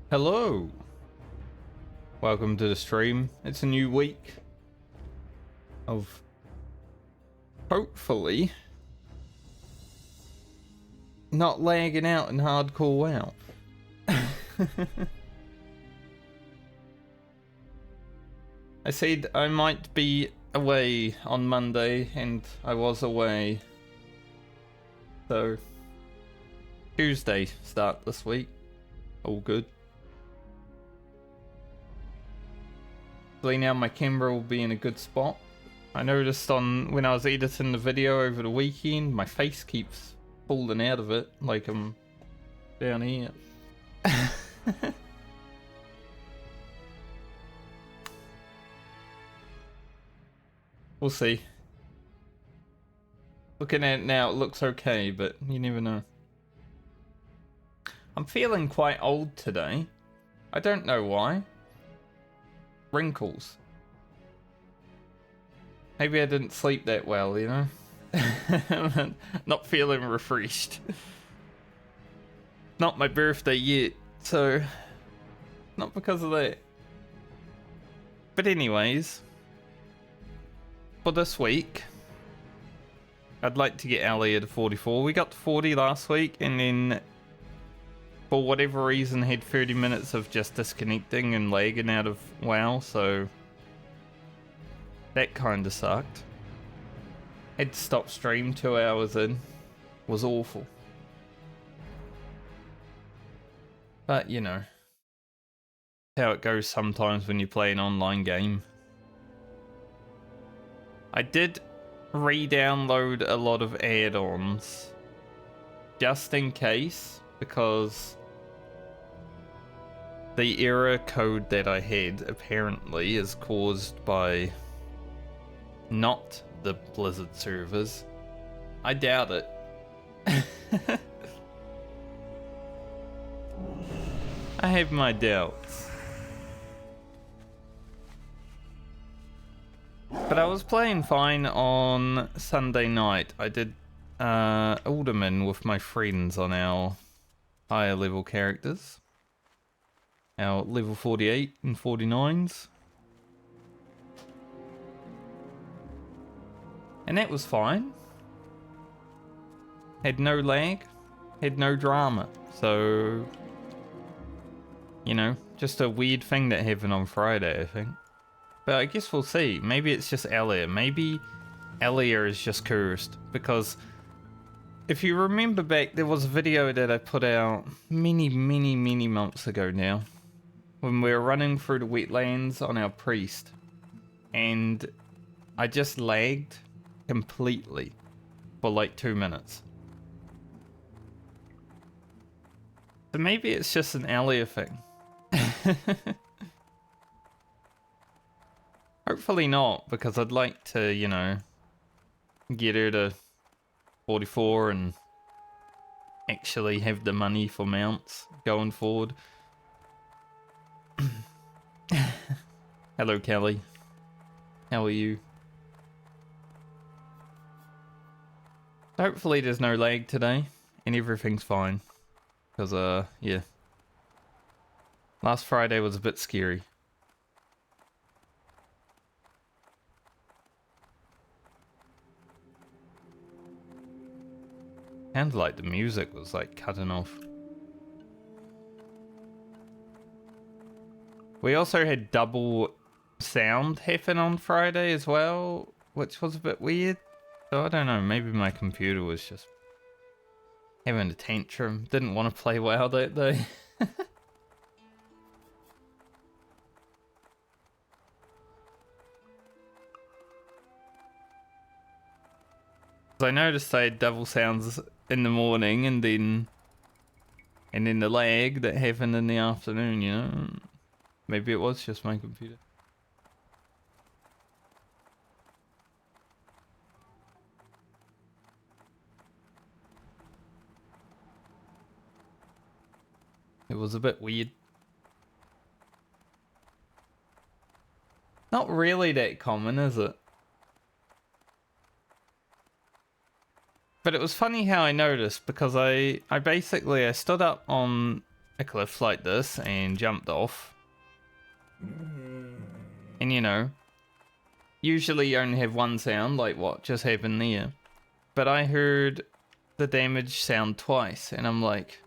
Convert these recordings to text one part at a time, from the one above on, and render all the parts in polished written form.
Hello, welcome to the stream. It's a new week of hopefully not lagging out in hardcore WoW. I said I might be away on Monday, and I was away. So Tuesday start this week. All good. Hopefully now my camera will be in a good spot. I noticed when I was editing the video over the weekend, my face keeps falling out of it, like I'm down here. We'll see. Looking at it now, it looks okay, but you never know. I'm feeling quite old today. I don't know why. Wrinkles. Maybe I didn't sleep that well, you know? Not feeling refreshed. Not my birthday yet, so not because of that. But anyways, for this week, I'd like to get Ali at 44. We got to 40 last week, and then for whatever reason had 30 minutes of just disconnecting and lagging out of WoW, so that kinda sucked. Had to stop stream 2 hours in. Was awful. But you know, how it goes sometimes when you play an online game. I did re-download a lot of add-ons just in case, because the error code that I had apparently is caused by not the Blizzard servers. I doubt it. I have my doubts. But I was playing fine on Sunday night. I did Alderman with my friends on our higher level characters. Our level 48 and 49s. And that was fine. Had no lag. Had no drama. So, you know, just a weird thing that happened on Friday, I think. But I guess we'll see. Maybe it's just Elia. Maybe Elia is just cursed. Because if you remember back, there was a video that I put out many months ago now, when we were running through the wetlands on our priest, and I just lagged completely for like 2 minutes. So maybe it's just an Elia thing. Hopefully not, because I'd like to, you know, get her to 44 and actually have the money for mounts going forward. Hello, Kelly. How are you? Hopefully there's no lag today and everything's fine. Because, yeah. Last Friday was a bit scary. Sounds like the music was like cutting off. We also had double sound happen on Friday as well, which was a bit weird. So I don't know, maybe my computer was just having a tantrum. Didn't want to play WoW that day. I noticed I had double sounds in the morning, and then the lag that happened in the afternoon, you know? Maybe it was just my computer. It was a bit weird. Not really that common, is it? But it was funny how I noticed, because I basically stood up on a cliff like this and jumped off. And you know, usually you only have one sound, like what just happened there. But I heard the damage sound twice, and I'm like,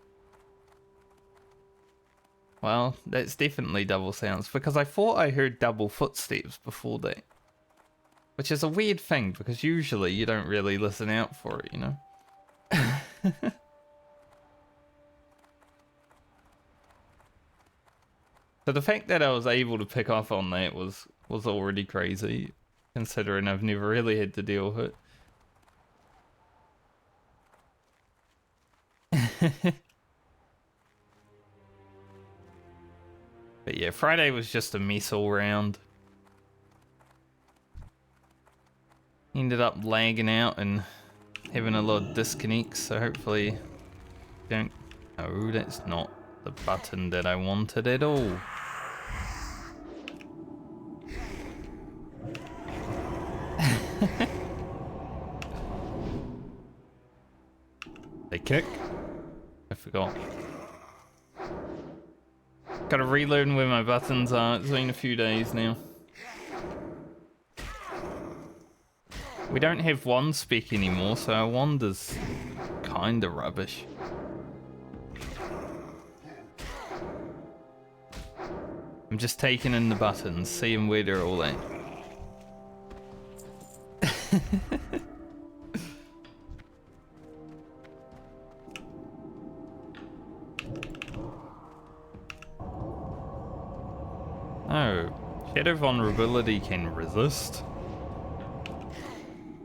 well, that's definitely double sounds, because I thought I heard double footsteps before that. Which is a weird thing, because usually you don't really listen out for it, you know? So the fact that I was able to pick up on that was already crazy, considering I've never really had to deal with it. But yeah, Friday was just a mess all round. Ended up lagging out and having a lot of disconnects, so hopefully don't... Oh, that's not the button that I wanted at all. They kick? I forgot. Gotta relearn where my buttons are. It's been a few days now. We don't have wand spec anymore, so our wand is kinda rubbish. I'm just taking in the buttons, seeing where they're all at. Oh, Shadow Vulnerability can resist?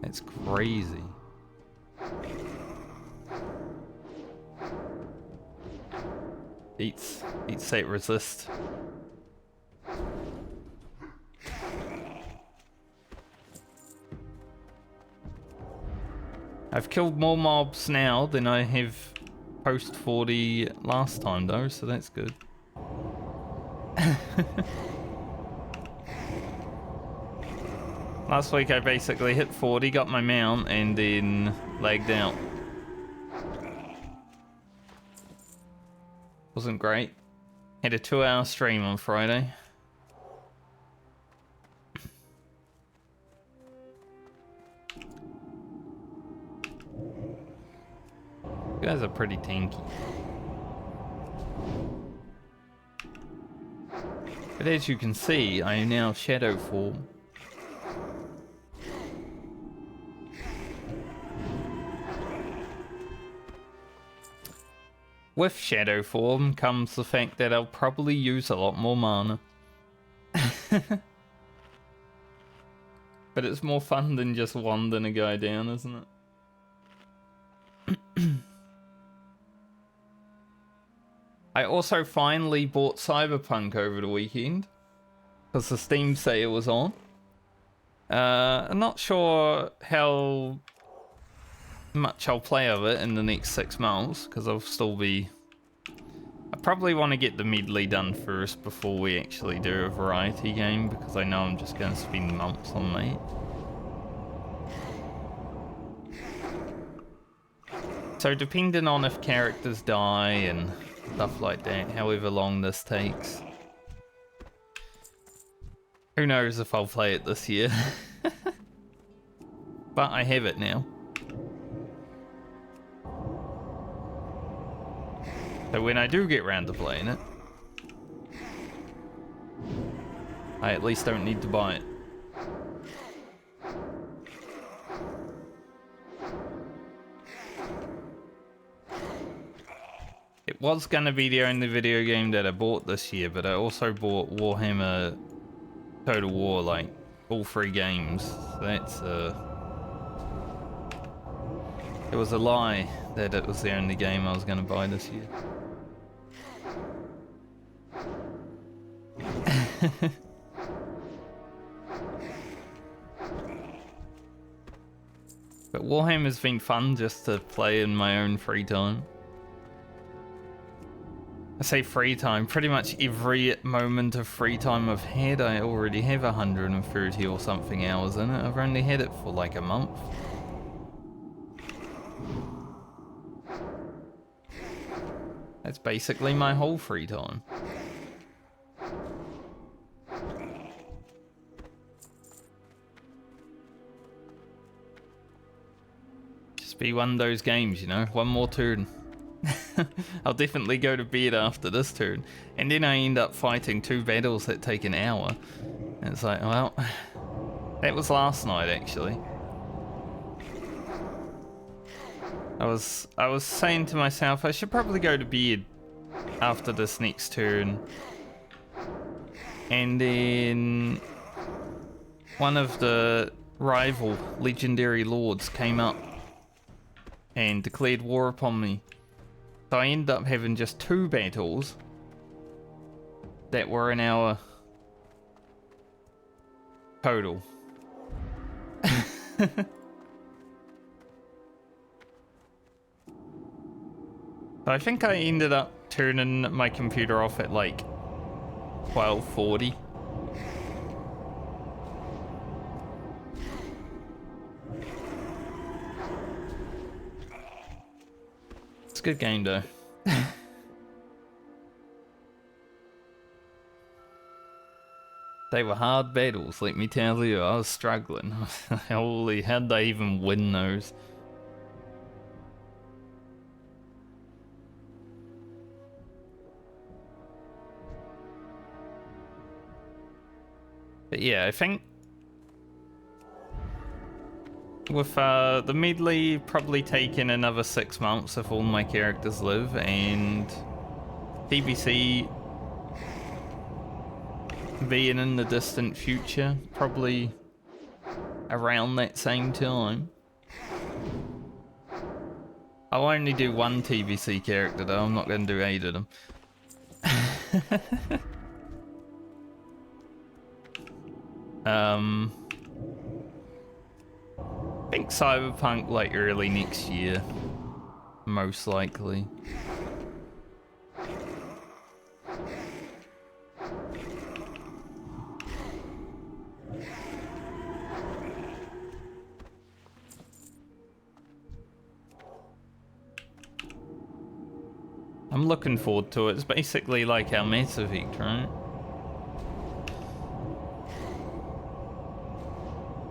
That's crazy. Eats that resist. I've killed more mobs now than I have post 40 last time though, so that's good. Last week I basically hit 40, got my mount, and then lagged out. Wasn't great. Had a 2-hour stream on Friday. You guys are pretty tanky. But as you can see, I am now shadow form. With shadow form comes the fact that I'll probably use a lot more mana. But it's more fun than just wanding a guy down, isn't it? I also finally bought Cyberpunk over the weekend because the Steam sale was on. I'm not sure how much I'll play of it in the next 6 months because I'll still be... I probably want to get the Medley done first before we actually do a variety game because I know I'm just going to spend months on that. So depending on if characters die and stuff like that, however long this takes. Who knows if I'll play it this year. But I have it now. So when I do get round to playing it, I at least don't need to buy it. It was gonna be the only video game that I bought this year, but I also bought Warhammer Total War, like, all 3 games. So that's, it was a lie that it was the only game I was gonna buy this year. But Warhammer's been fun just to play in my own free time. I say free time, pretty much every moment of free time I've had, I already have 130 or something hours in it. I've only had it for like a month. That's basically my whole free time. Just be one of those games, you know, one more turn. I'll definitely go to bed after this turn. And then I end up fighting 2 battles that take an hour. And it's like, well, that was last night actually. I was saying to myself, I should probably go to bed after this next turn. And then one of the rival legendary lords came up and declared war upon me. So I ended up having just 2 battles that were an hour total. So I think I ended up turning my computer off at like 12:40. It's a good game though. They were hard battles, let me tell you. I was struggling. Holy, how'd they even win those? But yeah, I think with the medley probably taking another 6 months if all my characters live, and TBC being in the distant future, probably around that same time. I'll only do 1 TBC character though, I'm not going to do 8 of them. I think Cyberpunk like early next year, most likely. I'm looking forward to it. It's basically like our Mass Effect, right?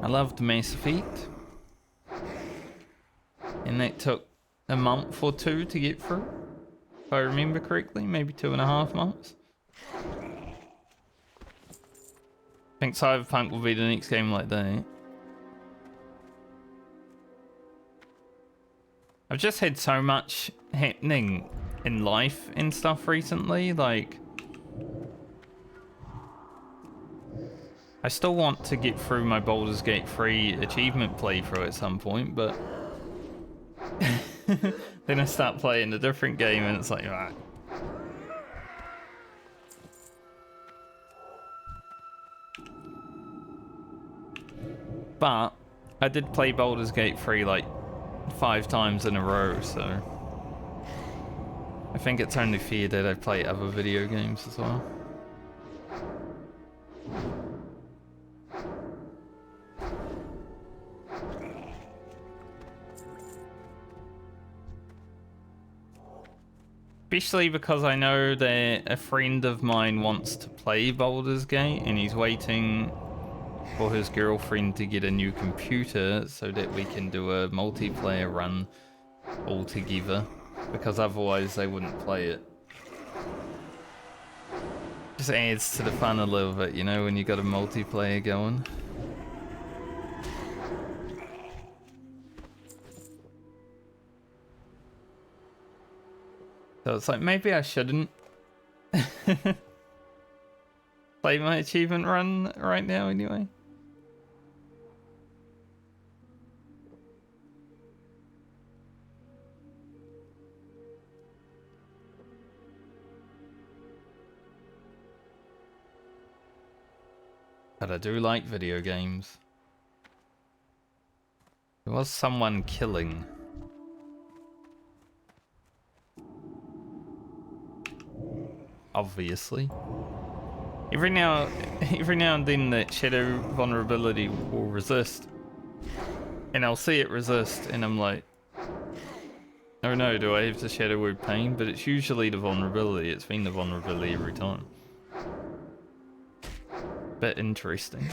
I loved Mass Effect. And that took a month or 2 to get through, if I remember correctly, maybe 2.5 months. I think Cyberpunk will be the next game like that. I've just had so much happening in life and stuff recently, like I still want to get through my Baldur's Gate 3 achievement playthrough at some point, but then I start playing a different game and it's like, ah. But I did play Baldur's Gate 3 like 5 times in a row, so I think it's only fair that I play other video games as well. Especially because I know that a friend of mine wants to play Baldur's Gate and he's waiting for his girlfriend to get a new computer so that we can do a multiplayer run all together, because otherwise they wouldn't play it. Just adds to the fun a little bit, you know, when you got a multiplayer going. So it's like, maybe I shouldn't play my achievement run right now anyway. But I do like video games. There was someone killing. Obviously. Every now and then that shadow vulnerability will resist. And I'll see it resist and I'm like, Oh no, do I have the Shadow Word Pain? But it's usually the vulnerability. It's been the vulnerability every time. Bit interesting.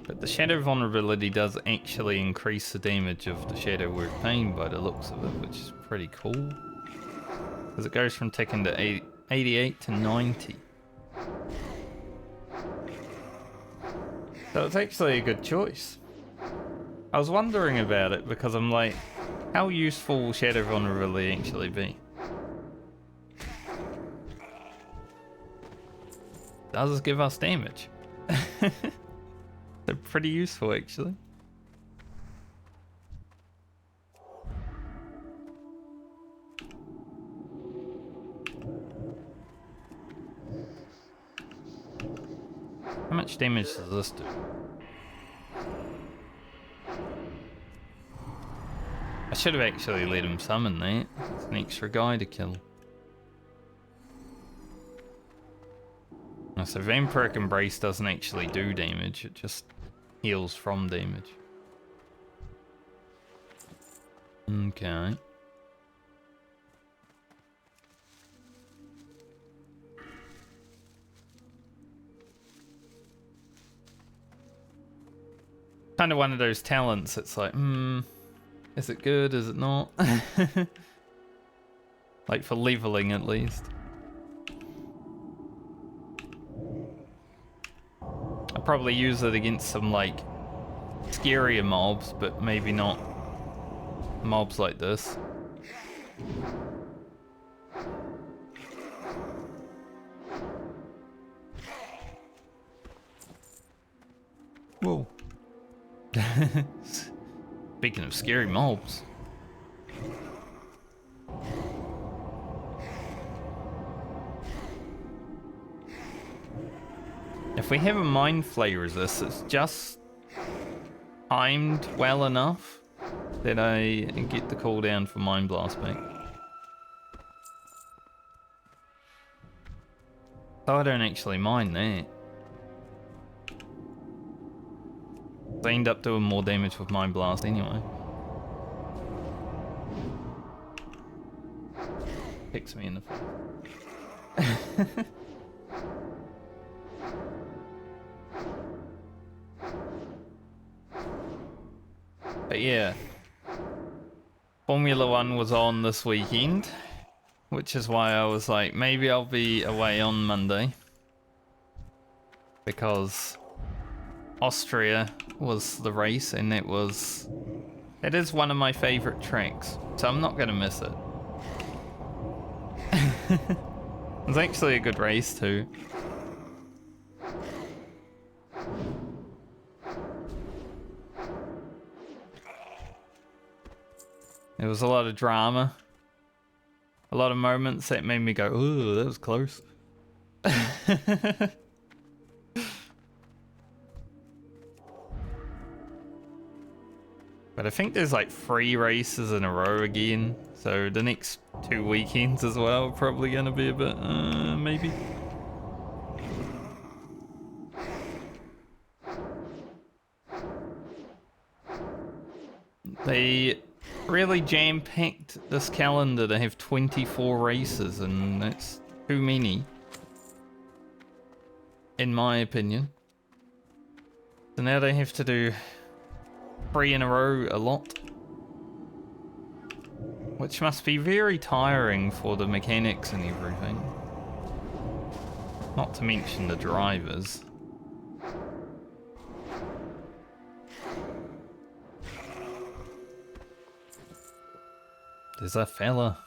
But the Shadow vulnerability does actually increase the damage of the Shadow Word Pain by the looks of it, which is pretty cool. Because it goes from ticking to 88 to 90. So it's actually a good choice. I was wondering about it because I'm like, how useful will Shadow vulnerability actually be? Does give us damage. They're pretty useful actually. How much damage does this do? I should have actually let him summon that. It's an extra guy to kill. Oh, so Vampiric Embrace doesn't actually do damage, it just heals from damage. Okay. Kind of one of those talents, it's like, is it good, is it not? Like for leveling at least. I'll probably use it against some like scarier mobs, but maybe not mobs like this. Whoa. Speaking of scary mobs. If we have a Mind Flay resist, it's just timed well enough that I get the cooldown for Mind Blast back. So I don't actually mind that. I end up doing more damage with Mind Blast anyway. Kicks me in the face. But yeah, Formula 1 was on this weekend, which is why I was like, maybe I'll be away on Monday. Because Austria was the race and it is one of my favorite tracks, so I'm not gonna miss it. It's actually a good race too. There was a lot of drama. A lot of moments that made me go, ooh, that was close. But I think there's like 3 races in a row again. So the next 2 weekends as well are probably going to be a bit, maybe. They really jam-packed this calendar to have 24 races, and that's too many, in my opinion. So now they have to do 3 in a row a lot, which must be very tiring for the mechanics and everything. Not to mention the drivers. There's a fella.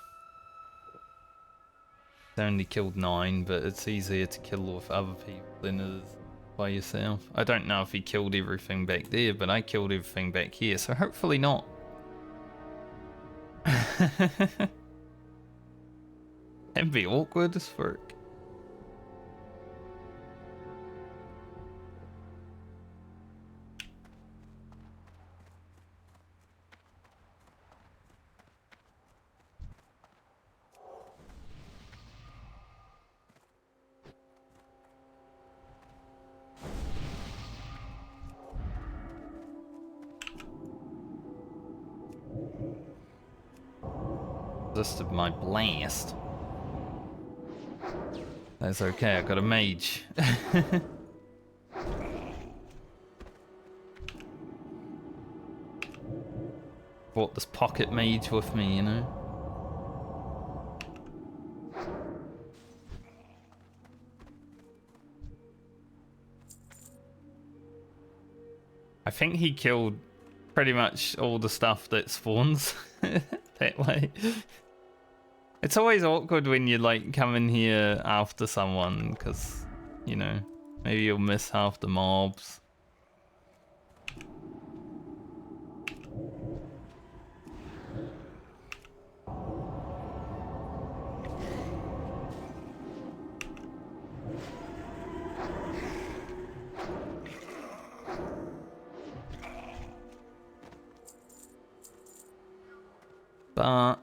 They only killed 9, but it's easier to kill with other people than it is by yourself. I don't know if he killed everything back there, but I killed everything back here, so hopefully not. That'd be awkward as fuck. resisted my blast. That's okay, I got a mage. Brought this pocket mage with me, you know? I think he killed pretty much all the stuff that spawns that way. It's always awkward when you like come in here after someone because, you know, maybe you'll miss half the mobs. But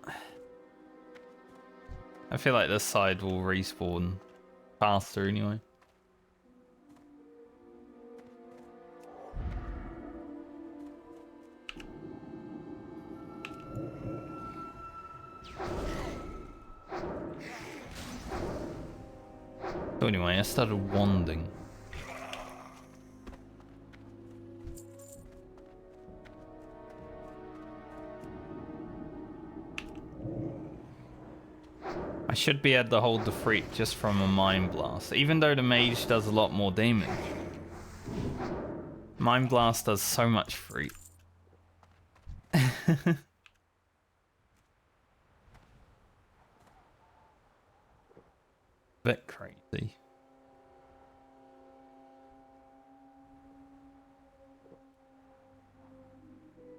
I feel like this side will respawn faster anyway. So anyway, I started wanding. I should be able to hold the threat just from a Mind Blast, even though the mage does a lot more damage. Mind Blast does so much threat. Bit crazy.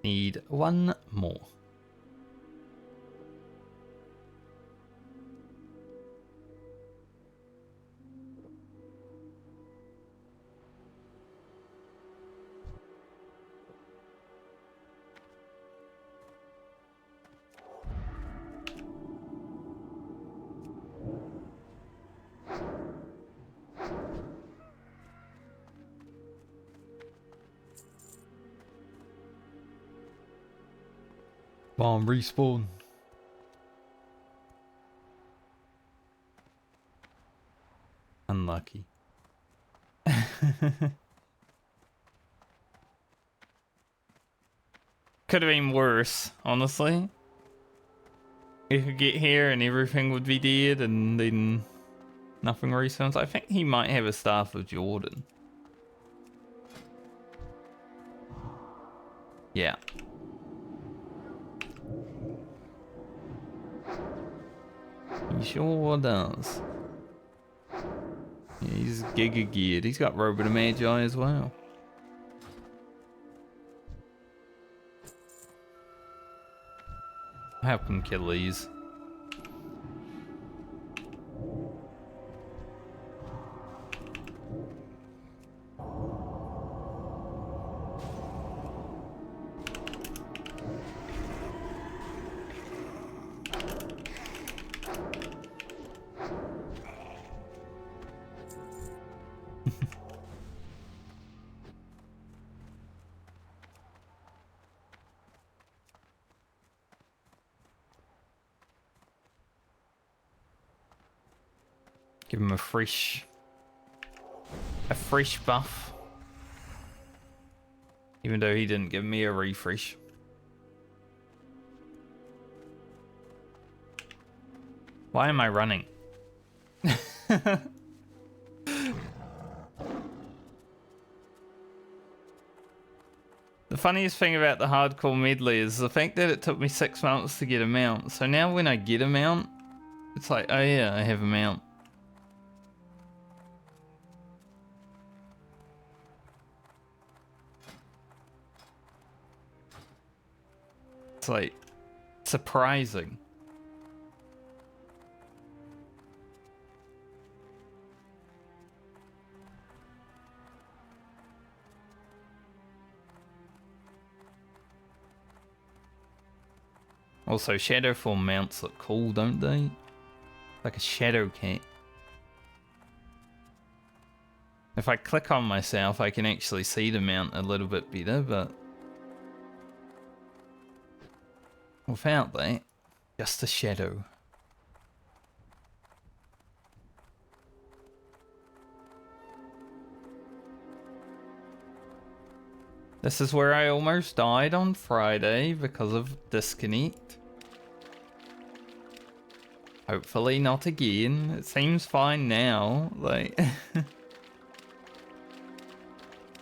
Need one more. Bomb respawn. Unlucky. Could have been worse, honestly. You could get here and everything would be dead and then nothing respawns. I think he might have a Staff of Jordan. Yeah. He sure does. Yeah, he's giga geared. He's got Robot of Magi as well. Help him kill these. Give him a fresh buff. Even though he didn't give me a refresh. Why am I running? The funniest thing about the hardcore medley is the fact that it took me 6 months to get a mount. So now when I get a mount, it's like, oh yeah, I have a mount. It's like surprising. Also, shadow form mounts look cool, don't they? Like a shadow cat. If I click on myself, I can actually see the mount a little bit better, but without that, Just a shadow. This is where I almost died on Friday because of disconnect. Hopefully not again. It seems fine now. Like,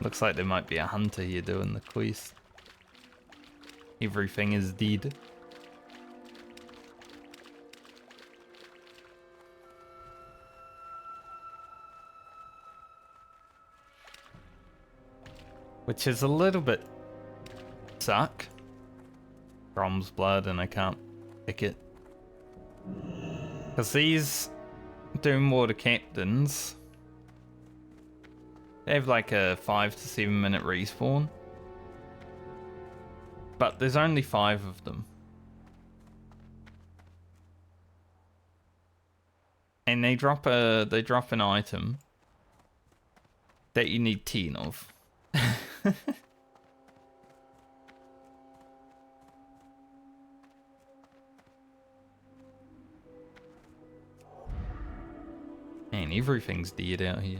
looks like there might be a hunter here doing the quest. Everything is dead. Which is a little bit suck. Brom's blood and I can't pick it. Because these Doomwater captains, they have like a 5 to 7 minute respawn. But there's only 5 of them. And they drop an item that you need 10 of. Man, everything's dead out here.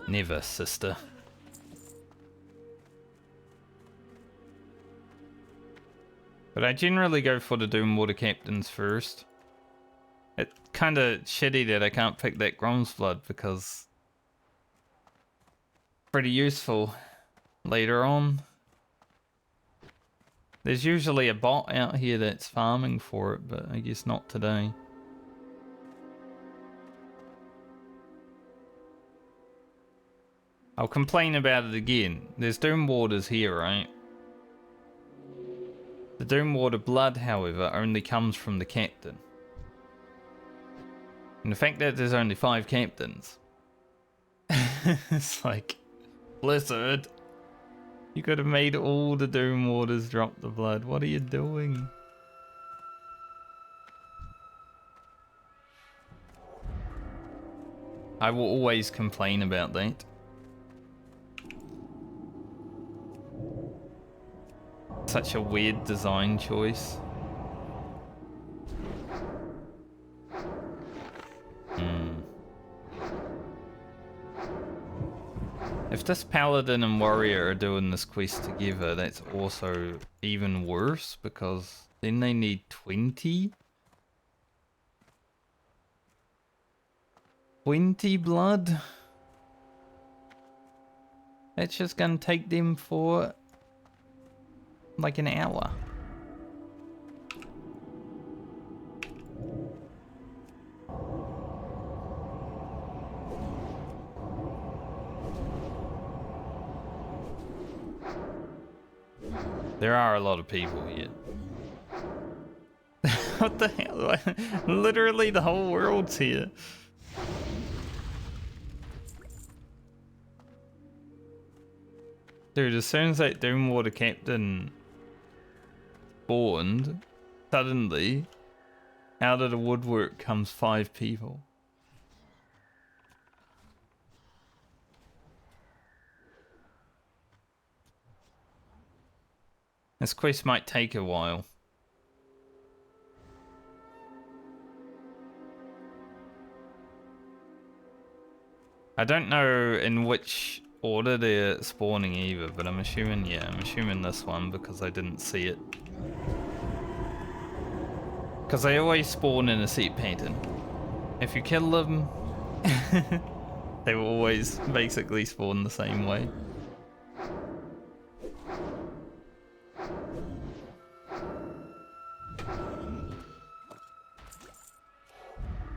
Never, sister. But I generally go for the Doomwater captains first. It's kind of shitty that I can't pick that Grom's blood because pretty useful later on. There's usually a bot out here that's farming for it, but I guess not today. I'll complain about it again. There's Doomwaters here, right? The Doomwater blood, however, only comes from the captain. And the fact that there's only 5 captains. It's like, Blizzard, you could have made all the Doomwaters drop the blood. What are you doing? I will always complain about that. Such a weird design choice. If this paladin and warrior are doing this quest together, that's also even worse because then they need 20. 20 blood? That's just gonna take them for like an hour. There are a lot of people here. What the hell? Literally the whole world's here. Dude, as soon as that Doomwater captain spawned, suddenly, out of the woodwork comes 5 people. This quest might take a while. I don't know in which order they're spawning either, but I'm assuming, yeah, I'm assuming this one because I didn't see it. Because they always spawn in a set pattern. If you kill them, they will always basically spawn the same way.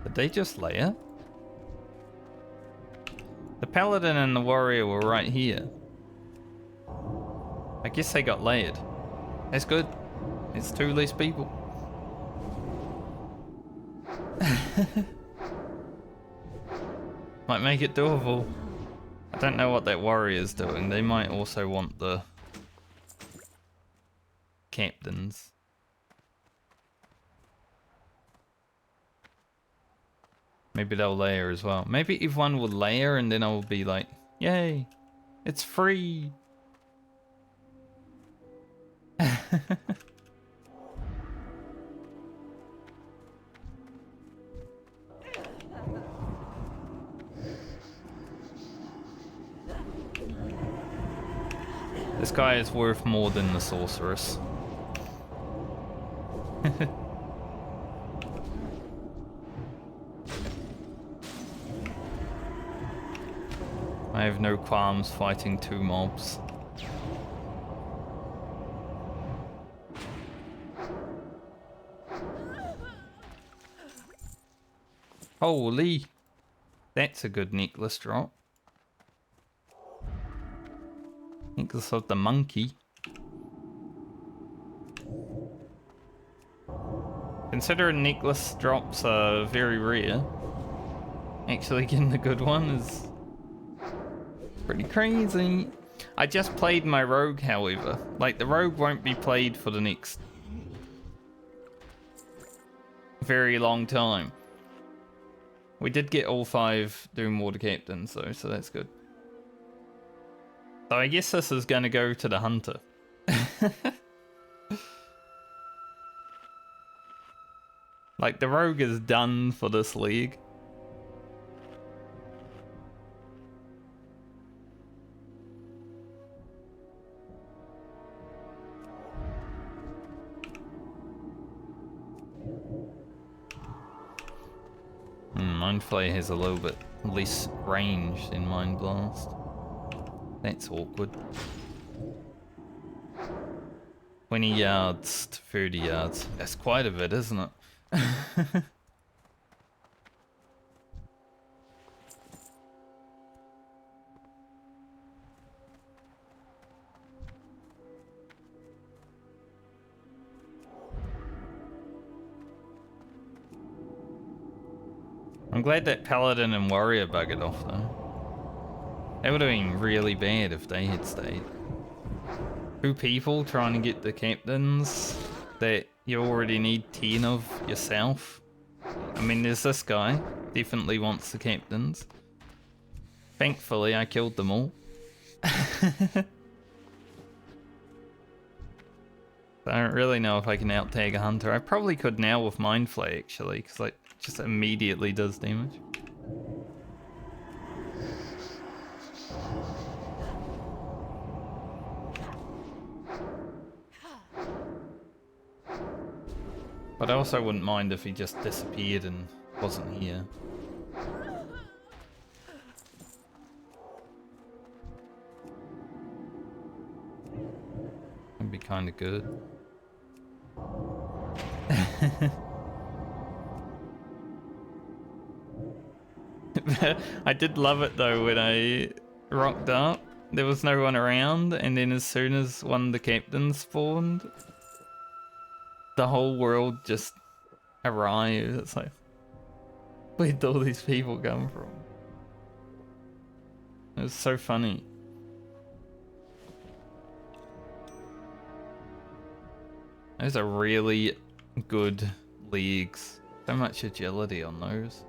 Did they just layer? The paladin and the warrior were right here. I guess they got layered. That's good. It's 2 less people. Might make it doable. I don't know what that warrior's doing. They might also want the captains. Maybe they'll layer as well. Maybe everyone will layer and then I'll be like, yay, it's free. This guy is worth more than the sorceress. I have no qualms fighting 2 mobs. Holy! That's a good necklace drop. Necklace of the monkey. Considering necklace drops are very rare, actually getting the good one is pretty crazy. I just played my rogue, however. Like, the rogue won't be played for the next very long time. We did get all 5 Doom Water Captains though, so that's good. So I guess this is gonna go to the hunter. Like, the rogue is done for this league. Mind Flay has a little bit less range than Mind Blast. That's awkward. 20 yards to 30 yards. That's quite a bit, isn't it? I'm glad that Paladin and Warrior buggered off though. That would have been really bad if they had stayed. 2 people trying to get the captains that you already need 10 of yourself. I mean, there's this guy, definitely wants the captains. Thankfully, I killed them all. I don't really know if I can out-tag a hunter. I probably could now with Mind Flay actually, because like, it just immediately does damage. But I also wouldn't mind if he just disappeared and wasn't here. That'd be kind of good. I did love it though when I rocked up. There was no one around, and then as soon as one of the captains spawned, the whole world just arrived. It's like, where'd all these people come from? It was so funny. Those are really good leagues. So much agility on those.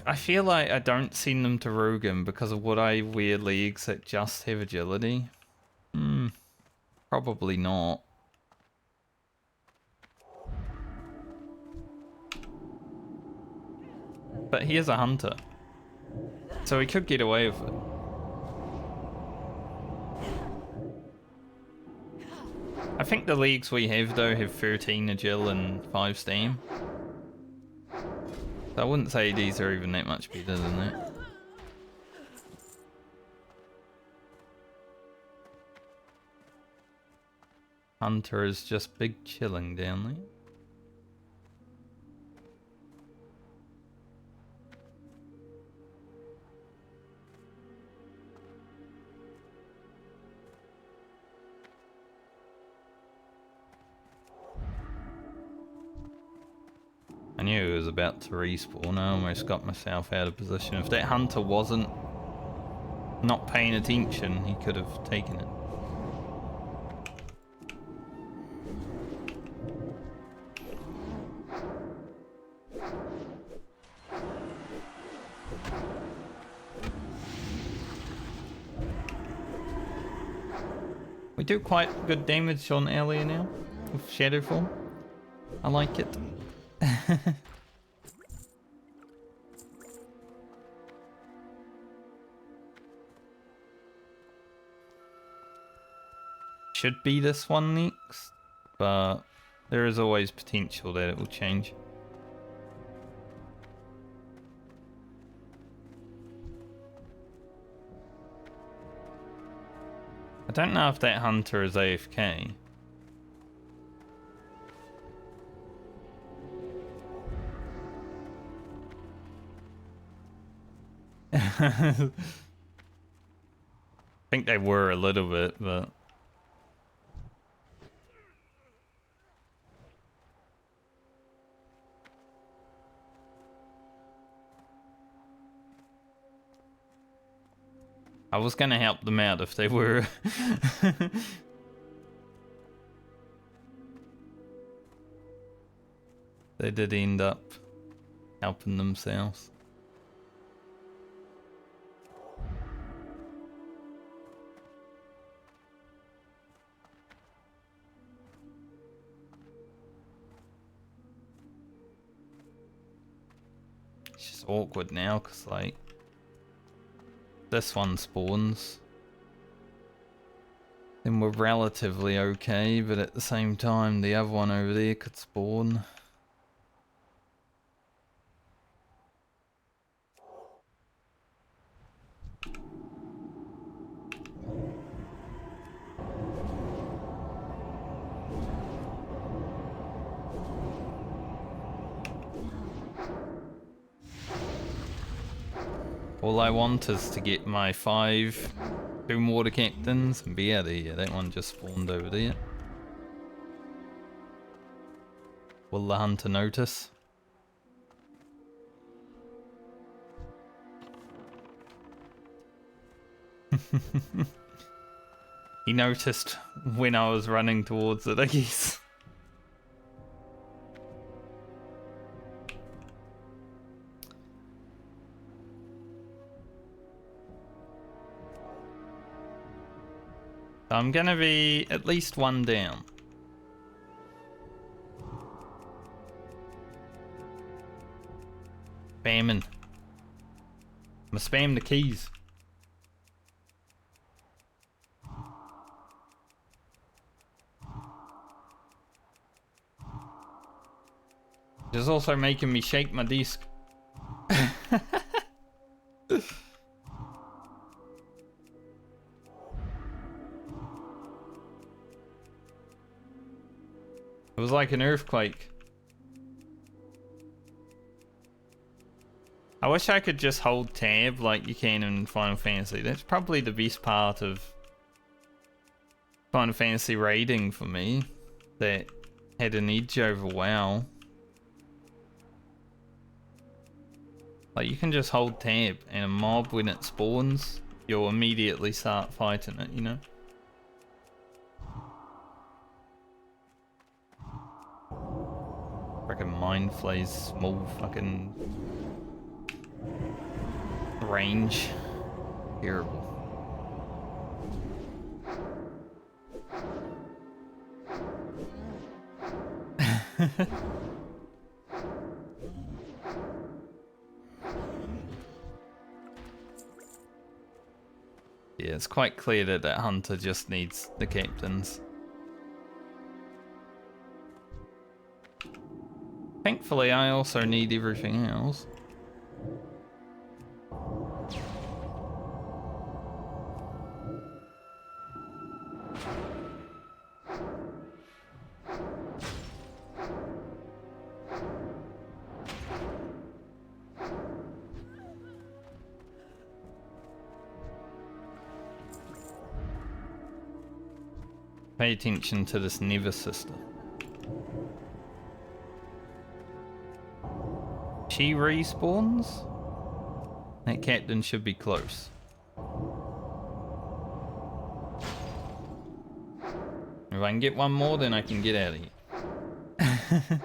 I feel like I don't send them to Rugen because of would I wear leagues that just have agility? Probably not. But he is a hunter, so he could get away with it. I think the leagues we have though have 13 agil and 5 stam. So I wouldn't say these are even that much better than that. Hunter is just big chilling down there. I knew it was about to respawn. I almost got myself out of position. If that hunter wasn't not paying attention, he could have taken it. We do quite good damage on earlier now with Shadow Form. I like it. Should be this one next, but there is always potential that it will change. I don't know if that hunter is AFK. I think they were a little bit, but... I was gonna help them out if they were. They did end up helping themselves. It's just awkward now, because like, this one spawns. Then we're relatively okay, but at the same time, the other one over there could spawn. All I want is to get my 5 Tomb Water Captains and be out of here. That one just spawned over there. Will the hunter notice? He noticed when I was running towards it, I guess. I'm gonna be at least one down. Spamming. I'ma spam the keys. It's also making me shake my desk. It was like an earthquake. I wish I could just hold tab like you can in Final Fantasy. That's probably the best part of Final Fantasy raiding for me. That had an edge over WoW. Like you can just hold tab and a mob when it spawns, you'll immediately start fighting it, you know? Freaking mind flays small fucking range. Terrible. Yeah, it's quite clear that that hunter just needs the captains. Thankfully, I also need everything else. Pay attention to this Never Sister. She respawns? That captain should be close. If I can get one more, then I can get out of here.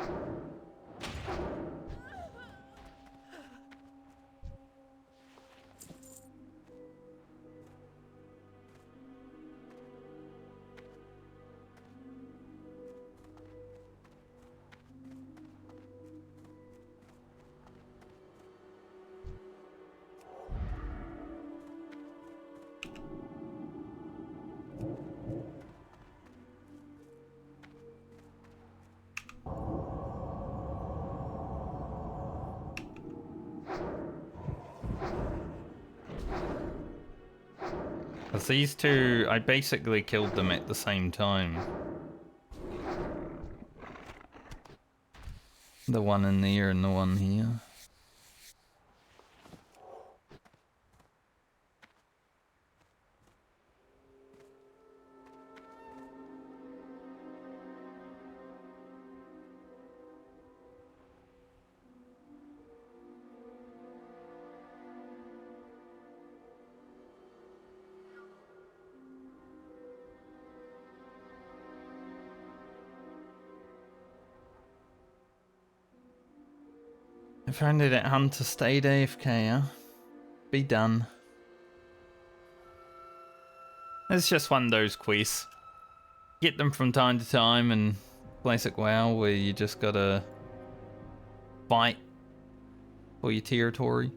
Because these two, I basically killed them at the same time. The one in there and the one here. If only that hunter stayed AFK, huh? Be done. It's just one of those quests. Get them from time to time in classic WoW where you just gotta fight for your territory.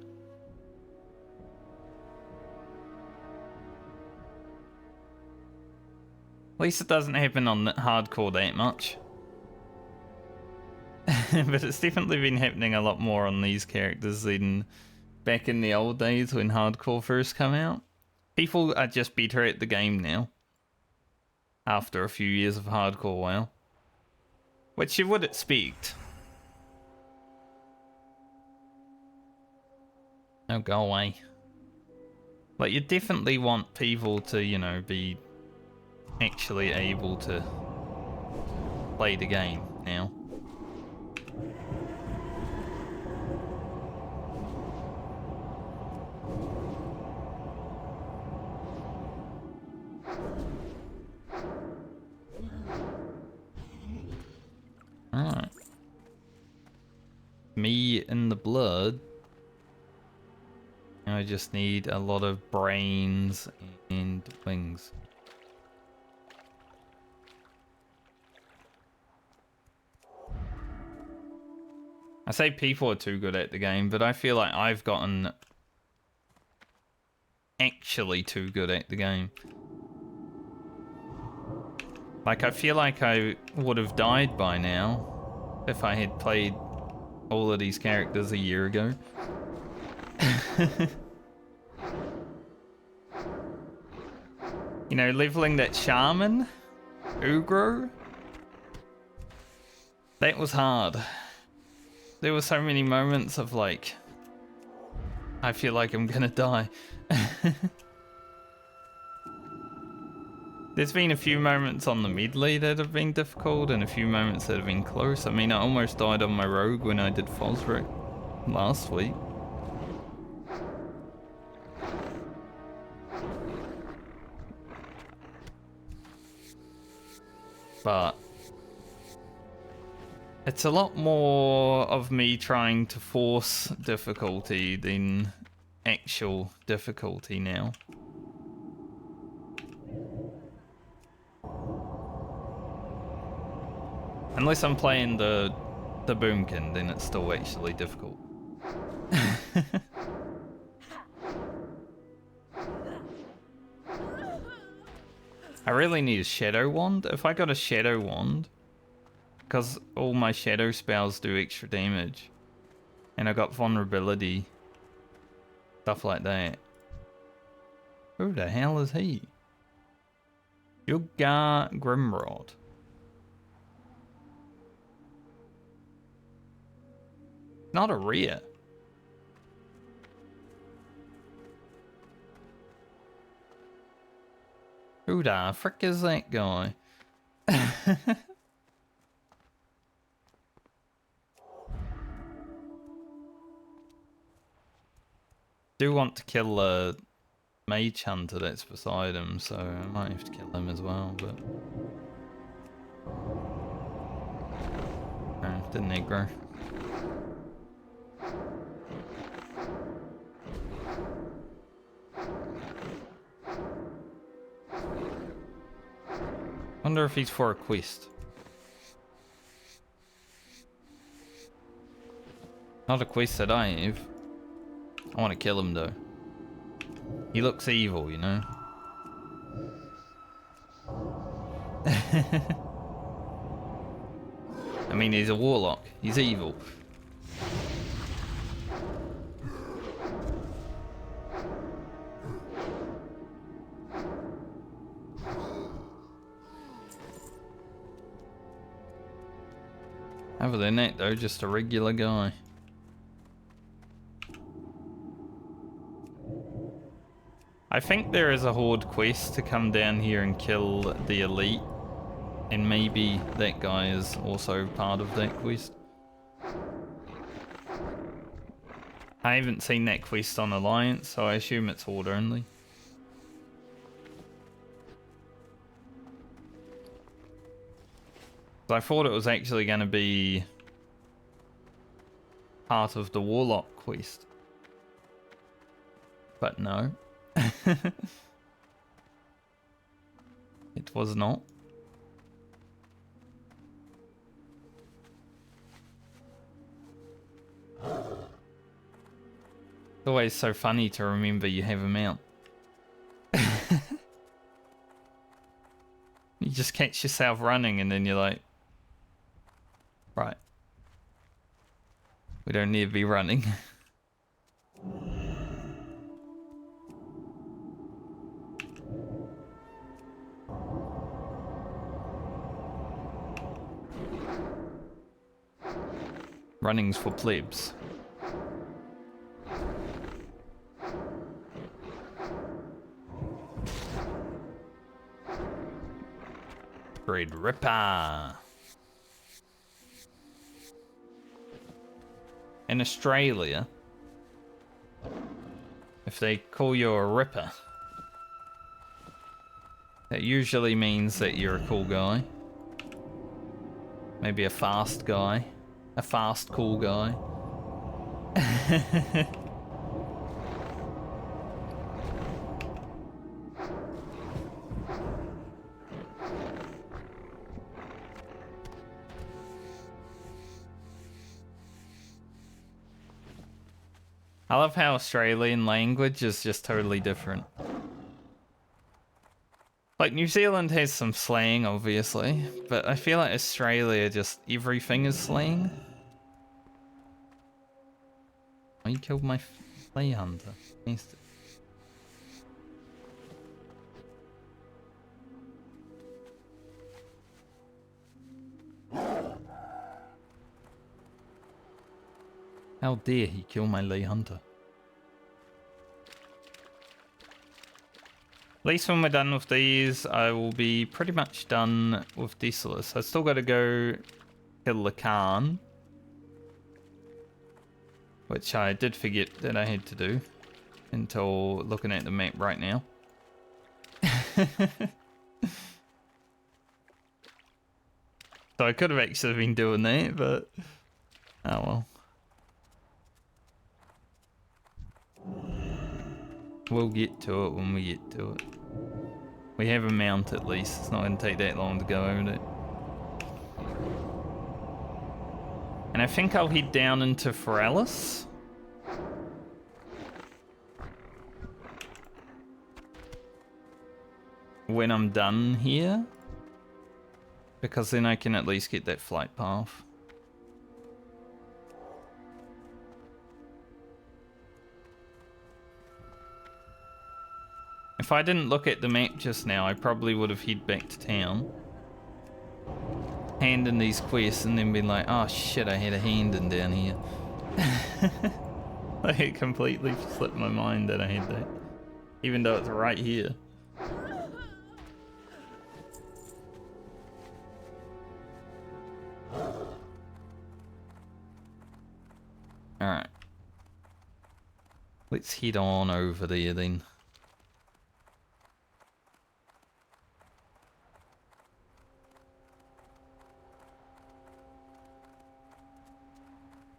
At least it doesn't happen on hardcore that much. But it's definitely been happening a lot more on these characters than back in the old days when hardcore first came out. People are just better at the game now. After a few years of hardcore WoW. Which you would expect. Oh, go away. Like, you definitely want people to, you know, be actually able to play the game now. Alright. Me in the blood. I just need a lot of brains and wings. I say people are too good at the game, but I feel like I've gotten actually too good at the game. Like, I feel like I would have died by now if I had played all of these characters a year ago. You know, leveling that shaman, Ugro, that was hard. There were so many moments of like, I feel like I'm gonna die. There's been a few moments on the Medley that have been difficult and a few moments that have been close. I mean, I almost died on my rogue when I did Fosric last week. But it's a lot more of me trying to force difficulty than actual difficulty now. Unless I'm playing the Boomkin, then it's still actually difficult. I really need a Shadow Wand. If I got a Shadow Wand, because all my Shadow spells do extra damage, and I got vulnerability, stuff like that. Who the hell is he? Yuga Grimrod. Not a rare. Who the frick is that guy? Do want to kill a mage hunter that's beside him, so I might have to kill him as well, but... No, didn't aggro. Wonder if he's for a quest. Not a quest that I have. I want to kill him though. He looks evil, you know. I mean, he's a warlock. He's evil. Other than that though, just a regular guy. I think there is a horde quest to come down here and kill the elite. And maybe that guy is also part of that quest. I haven't seen that quest on Alliance, so I assume it's horde only. I thought it was actually going to be part of the Warlock quest. But no. It was not. It's always so funny to remember you have a mount. You just catch yourself running and then you're like, right. We don't need to be running. Running's for plebs. Grid Ripper. In Australia, if they call you a Ripper, that usually means that you're a cool guy. Maybe a fast guy. A fast, cool guy. I love how Australian language is just totally different. Like, New Zealand has some slang, obviously, but I feel like Australia, just everything is slang. Oh, you killed my flea hunter. Missed it. How dare he kill my Lee Hunter? At least when we're done with these, I will be pretty much done with Desolus. I still got to go kill the Khan, which I did forget that I had to do until looking at the map right now. So I could have actually been doing that, but oh well. We'll get to it when we get to it. We have a mount at least. It's not going to take that long to go over it. And I think I'll head down into Foralis. When I'm done here. Because then I can at least get that flight path. If I didn't look at the map just now, I probably would have head back to town. Hand in these quests and then been like, oh shit, I had a hand in down here. Like, it completely slipped my mind that I had that. Even though it's right here. Alright. Let's head on over there then.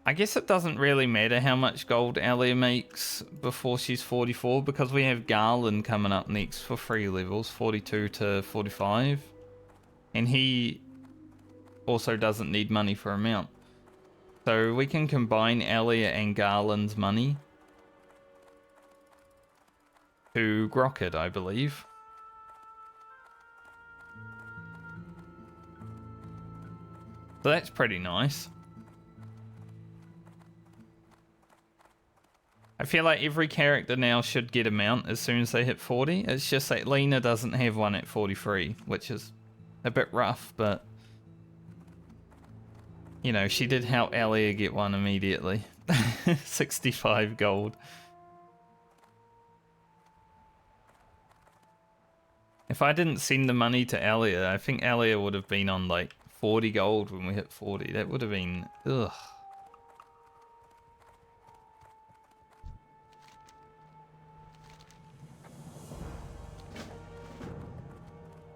I guess it doesn't really matter how much gold Alia makes before she's 44 because we have Garland coming up next for 3 levels, 42 to 45. And he also doesn't need money for a mount. So we can combine Alia and Garland's money to grok it, I believe. So that's pretty nice. I feel like every character now should get a mount as soon as they hit 40. It's just that Lena doesn't have one at 43, which is a bit rough, but you know, she did help Elia get one immediately. 65 gold. If I didn't send the money to Elia, I think Elia would have been on like 40 gold when we hit 40. That would have been, ugh.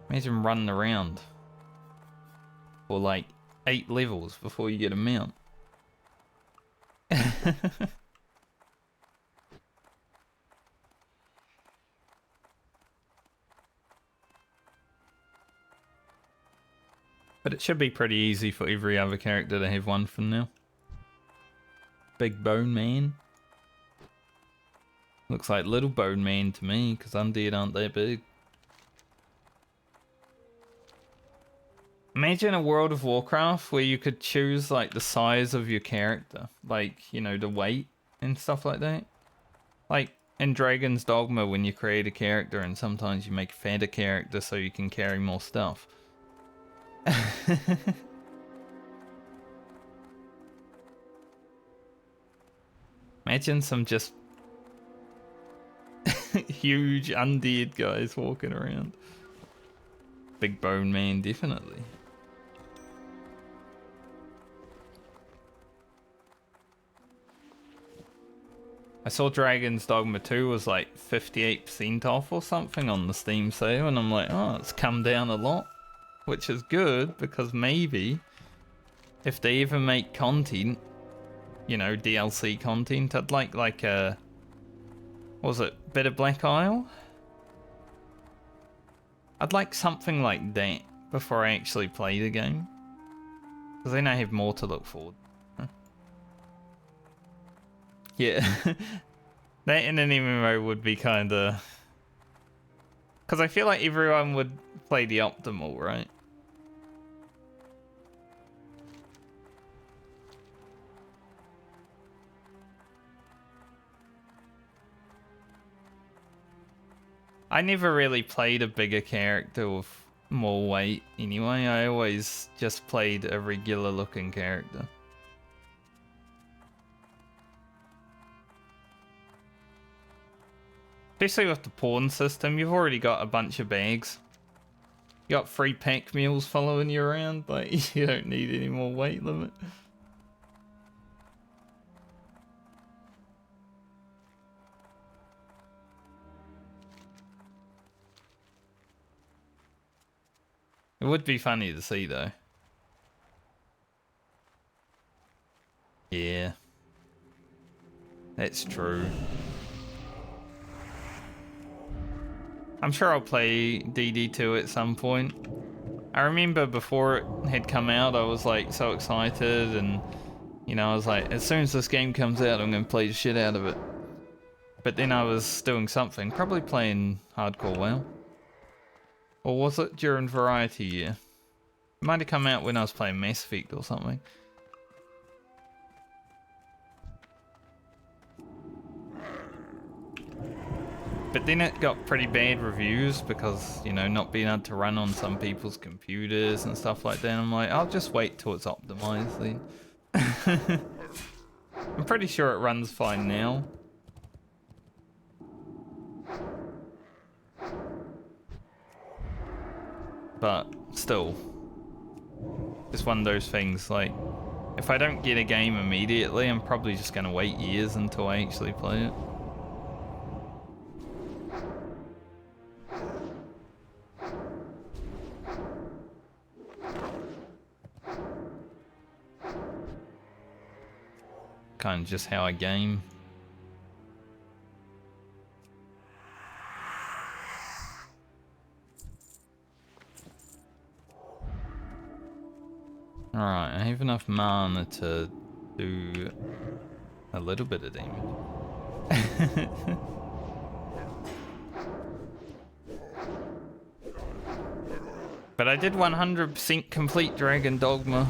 Imagine running around for like 8 levels before you get a mount. But it should be pretty easy for every other character to have one from now. Big Bone Man. Looks like Little Bone Man to me, because undead aren't that big. Imagine a World of Warcraft where you could choose like the size of your character. Like, you know, the weight and stuff like that. Like in Dragon's Dogma when you create a character and sometimes you make a fatter character so you can carry more stuff. Imagine some just huge undead guys walking around. Big Bone Man, definitely. I saw Dragon's Dogma 2 was like 58% off or something on the Steam sale, and I'm like, oh, it's come down a lot. Which is good, because maybe if they ever make content, you know, DLC content, I'd like a, what was it, Bit of Black Isle? I'd like something like that before I actually play the game. Because then I have more to look forward to. Yeah. That in an MMO would be kind of... Because I feel like everyone would play the optimal, right? I never really played a bigger character with more weight anyway. I always just played a regular looking character. Especially with the pawn system, you've already got a bunch of bags. You got free pack mules following you around, like you don't need any more weight limit. It would be funny to see though. Yeah. That's true. I'm sure I'll play DD2 at some point. I remember before it had come out, I was like so excited, and you know, I was like, as soon as this game comes out, I'm gonna play the shit out of it. But then I was doing something, probably playing hardcore WoW. Or was it during Variety Year? It might have come out when I was playing Mass Effect or something. But then it got pretty bad reviews because, you know, not being able to run on some people's computers and stuff like that. I'm like, I'll just wait till it's optimized then. I'm pretty sure it runs fine now. But still, it's one of those things, like, if I don't get a game immediately, I'm probably just going to wait years until I actually play it. Kind of just how I game. Alright, I have enough mana to do a little bit of damage. But I did 100% complete Dragon Dogma,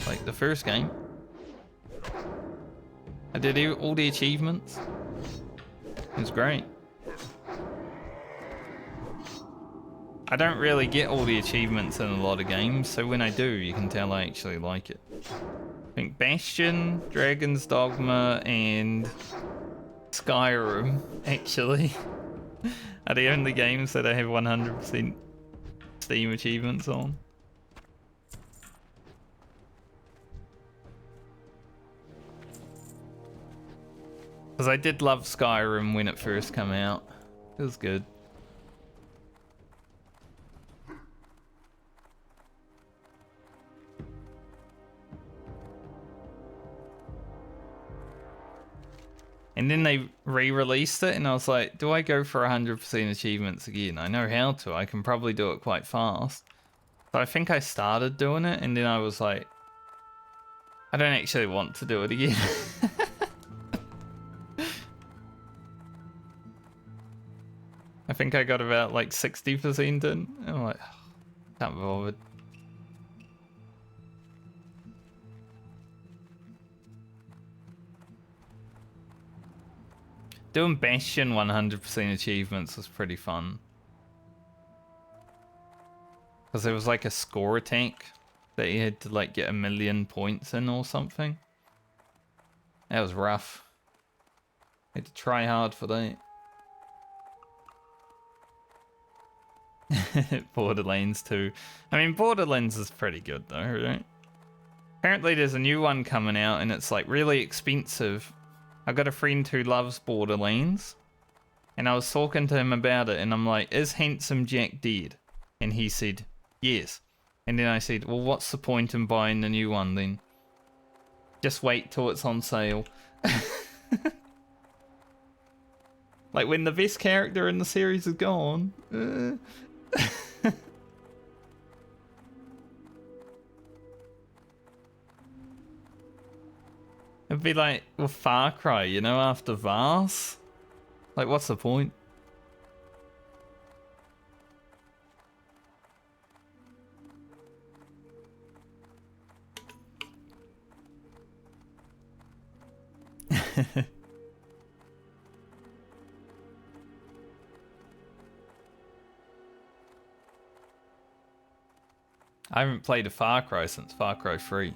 like the first game. I did all the achievements. It was great. I don't really get all the achievements in a lot of games, so when I do, you can tell I actually like it. I think Bastion, Dragon's Dogma, and Skyrim, actually, are the only games that I have 100% Steam achievements on. Because I did love Skyrim when it first came out. It was good. And then they re-released it, and I was like, do I go for 100% achievements again? I know how to. I can probably do it quite fast. So I think I started doing it, and then I was like, I don't actually want to do it again. I think I got about like 60% in, and I'm like, can't be bothered. Doing Bastion 100% achievements was pretty fun. Because there was like a score attack that you had to like get 1,000,000 points in or something. That was rough. Had to try hard for that. Borderlands 2. I mean, Borderlands is pretty good though, right? Apparently there's a new one coming out and it's like really expensive. I got a friend who loves Borderlands, and I was talking to him about it, and I'm like, is Handsome Jack dead? And he said, yes. And then I said, well, what's the point in buying the new one then? Just wait till it's on sale. Like when the best character in the series is gone. It'd be like with Far Cry, you know, after Vars. Like, what's the point? I haven't played a Far Cry since Far Cry 3.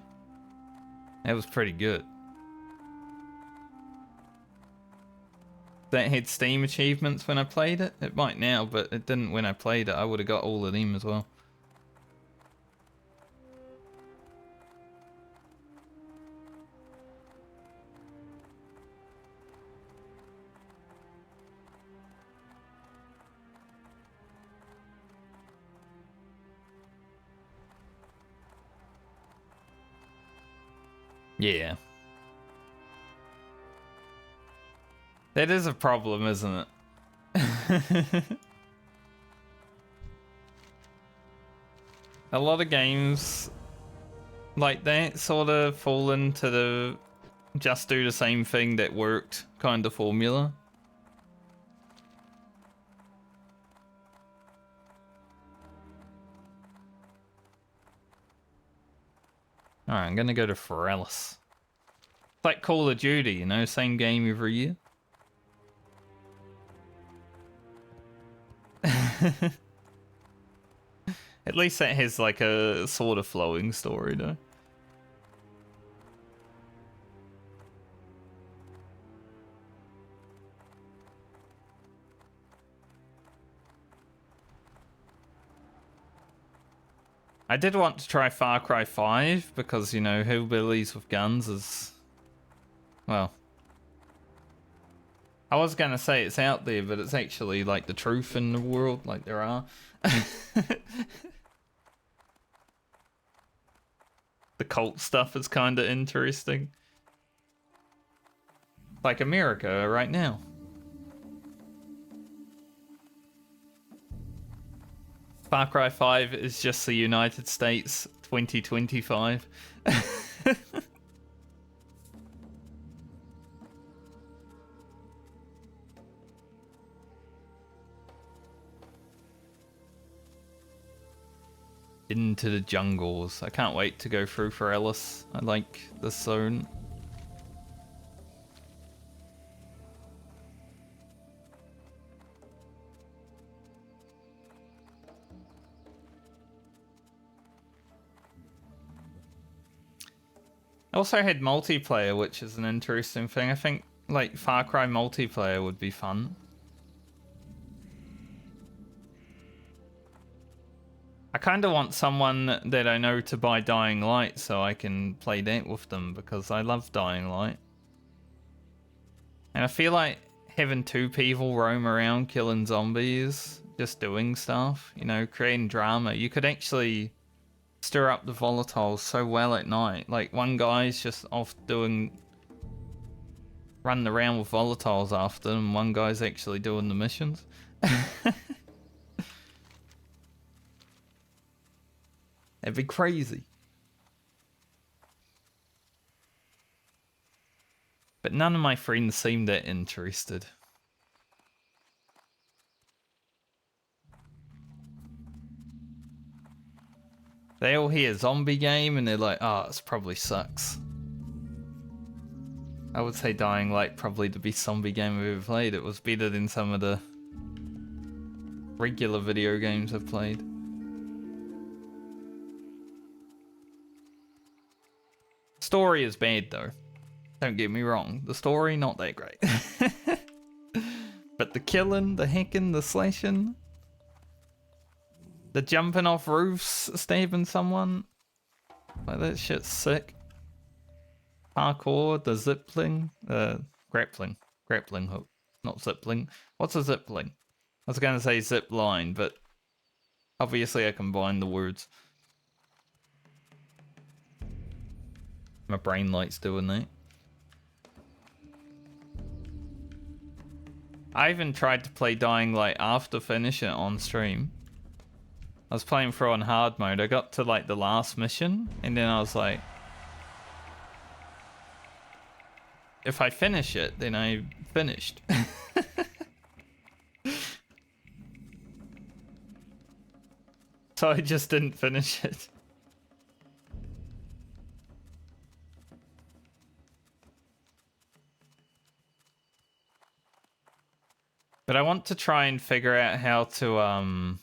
That was pretty good. That had Steam achievements when I played it. It might now, but it didn't when I played it. I would have got all of them as well. Yeah. That is a problem, isn't it? A lot of games like that sort of fall into the just do the same thing that worked kind of formula. Alright, I'm gonna go to Forellis. It's like Call of Duty, you know, same game every year. At least that has like a sort of flowing story, though. I did want to try Far Cry 5 because, you know, hillbillies with guns is... well... I was gonna say it's out there, but it's actually like the truth in the world, like there are. The cult stuff is kind of interesting. Like America right now. Far Cry 5 is just the United States 2025. Into the jungles. I can't wait to go through for Ellis. I like this zone. Also had multiplayer, which is an interesting thing. I think like Far Cry multiplayer would be fun. I kind of want someone that I know to buy Dying Light so I can play that with them because I love Dying Light. And I feel like having two people roam around killing zombies, just doing stuff, you know, creating drama. You could actually stir up the volatiles so well at night. Like one guy's just off running around with volatiles after them, and one guy's actually doing the missions. That'd be crazy. But none of my friends seem that interested. They all hear zombie game and they're like, oh, it probably sucks. I would say Dying Light probably the best zombie game I've ever played. It was better than some of the regular video games I've played. Story is bad though. Don't get me wrong. The story, not that great. But the killing, the hacking, the slashing, the jumping off roofs, stabbing someone. Like that shit's sick. Parkour, the zippling, grappling hook, not zipling. What's a zipling? I was gonna say zip line, but obviously I combined the words. My brain likes doing that. I even tried to play Dying Light after finishing it on stream. I was playing through on hard mode. I got to like the last mission, and then I was like, if I finish it, then I finished. So I just didn't finish it. But I want to try and figure out how to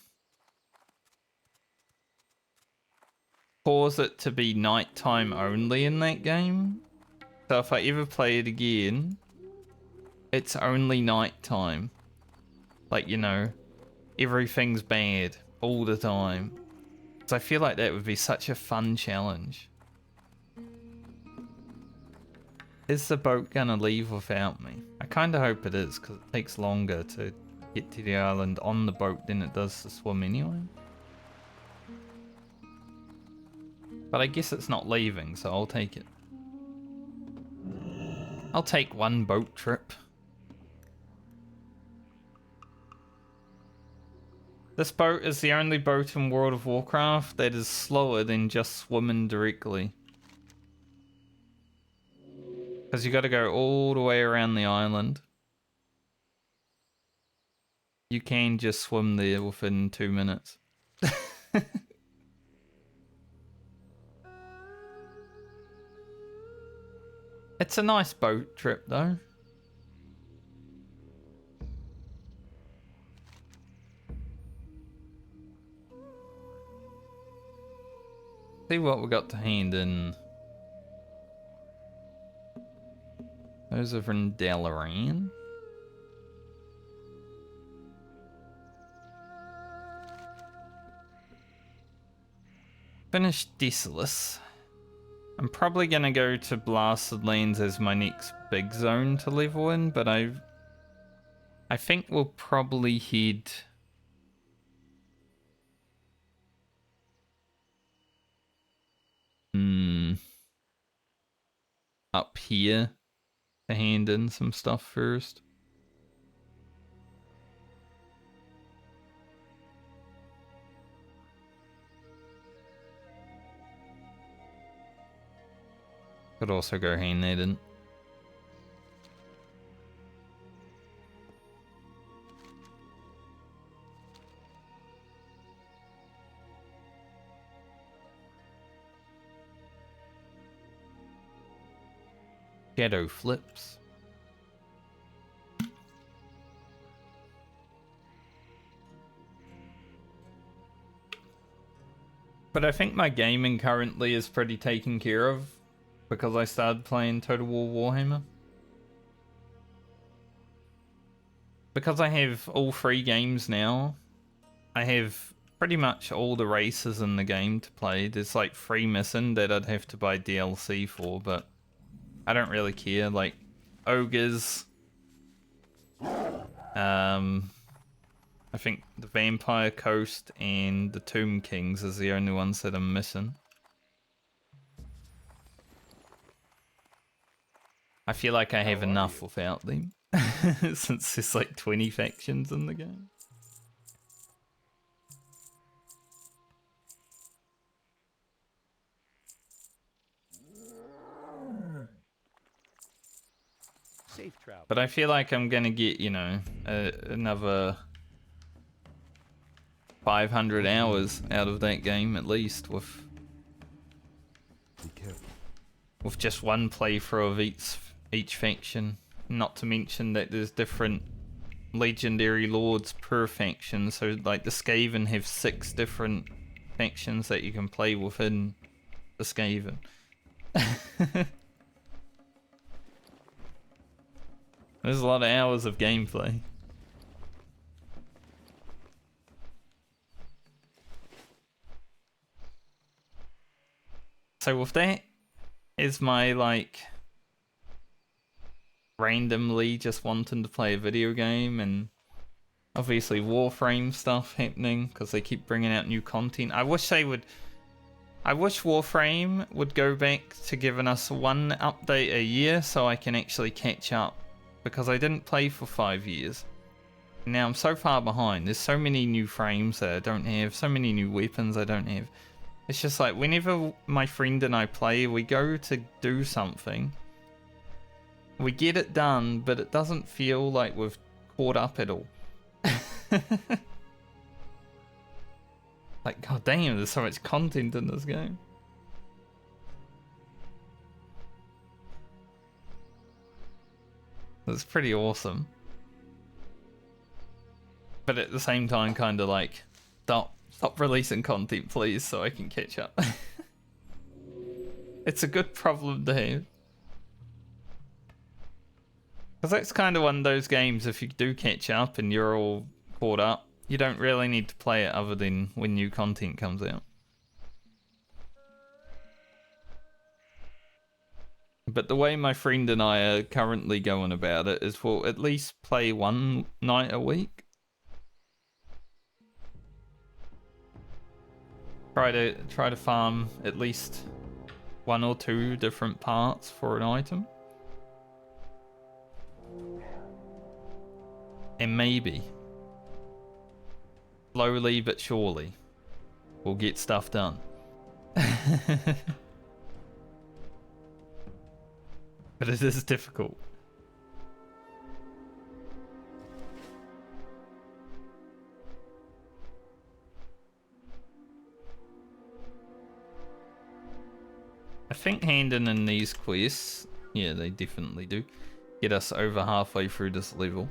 pause it to be nighttime only in that game. So if I ever play it again, it's only nighttime. Like, you know, everything's bad all the time. So I feel like that would be such a fun challenge. Is the boat gonna leave without me? I kinda hope it is, because it takes longer to get to the island on the boat than it does to swim anyway. But I guess it's not leaving, so I'll take it. I'll take one boat trip. This boat is the only boat in World of Warcraft that is slower than just swimming directly. Because you gotta go all the way around the island. You can just swim there within 2 minutes. It's a nice boat trip though. See what we got to hand in. Those are from Dalaran. Finished Desolus. I'm probably gonna go to Blasted Lands as my next big zone to level in, but I think we'll probably head up here to hand in some stuff first. Could also go hand that in. Shadow flips. But I think my gaming currently is pretty taken care of. because I started playing Total War Warhammer. Because I have all 3 games now, I have pretty much all the races in the game to play. There's like 3 missing that I'd have to buy DLC for, but I don't really care. Like ogres, I think the Vampire Coast and the Tomb Kings is the only ones that I'm missing. I feel like I have enough without them, since there's like 20 factions in the game. Safe travel. But I feel like I'm gonna get, you know, another 500 hours out of that game at least with just one playthrough of each faction. Not to mention that there's different legendary lords per faction, so like the Skaven have 6 different factions that you can play within the Skaven. There's a lot of hours of gameplay. So with that is my like randomly just wanting to play a video game, and obviously Warframe stuff happening because they keep bringing out new content. I wish Warframe would go back to giving us 1 update a year so I can actually catch up, because I didn't play for 5 years. Now I'm so far behind. There's so many new frames that I don't have, so many new weapons I don't have. It's just like whenever my friend and I play, we go to do something, we get it done, but it doesn't feel like we've caught up at all. Like, god damn, there's so much content in this game. It's pretty awesome. But at the same time, kind of like, stop releasing content, please, so I can catch up. It's a good problem to have. Because that's kind of one of those games, if you do catch up and you're all caught up, you don't really need to play it other than when new content comes out. But the way my friend and I are currently going about it is we'll at least play 1 night a week. Try to farm at least 1 or 2 different parts for an item. And maybe, slowly but surely, we'll get stuff done. But it is difficult. I think handing in these quests, yeah, they definitely do, get us over halfway through this level.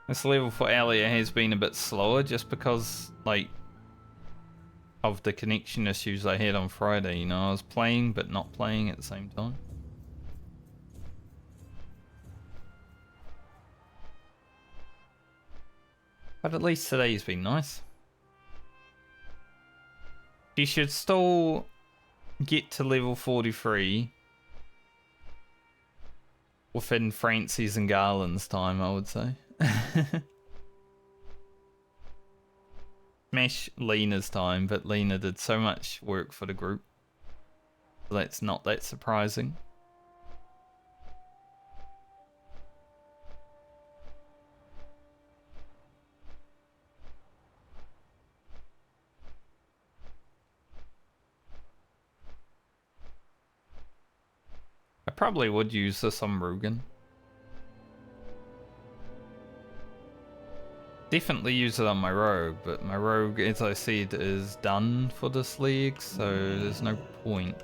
This level for Alia has been a bit slower just because, like, of the connection issues I had on Friday. You know, I was playing but not playing at the same time. But at least today's been nice. You should still get to level 43 within Francis and Garland's time, I would say. Smash Lena's time, but Lena did so much work for the group. So that's not that surprising. I probably would use this on Rugen. Definitely use it on my rogue, but my rogue, as I said, is done for this league, so there's no point.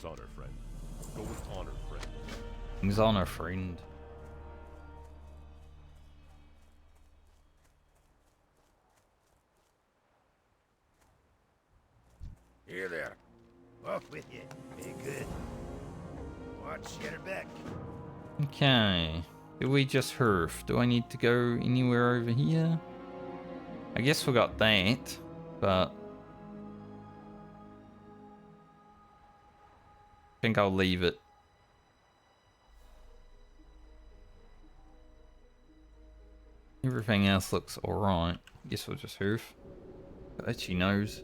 King's honor, friend. Go with honor, friend. King's honor, friend. Here there. Off with you. Be good. Watch your back. Okay. Do we just hurf? Do I need to go anywhere over here? I guess we got that, but I think I'll leave it. Everything else looks alright. I guess we'll just hoof. But she knows.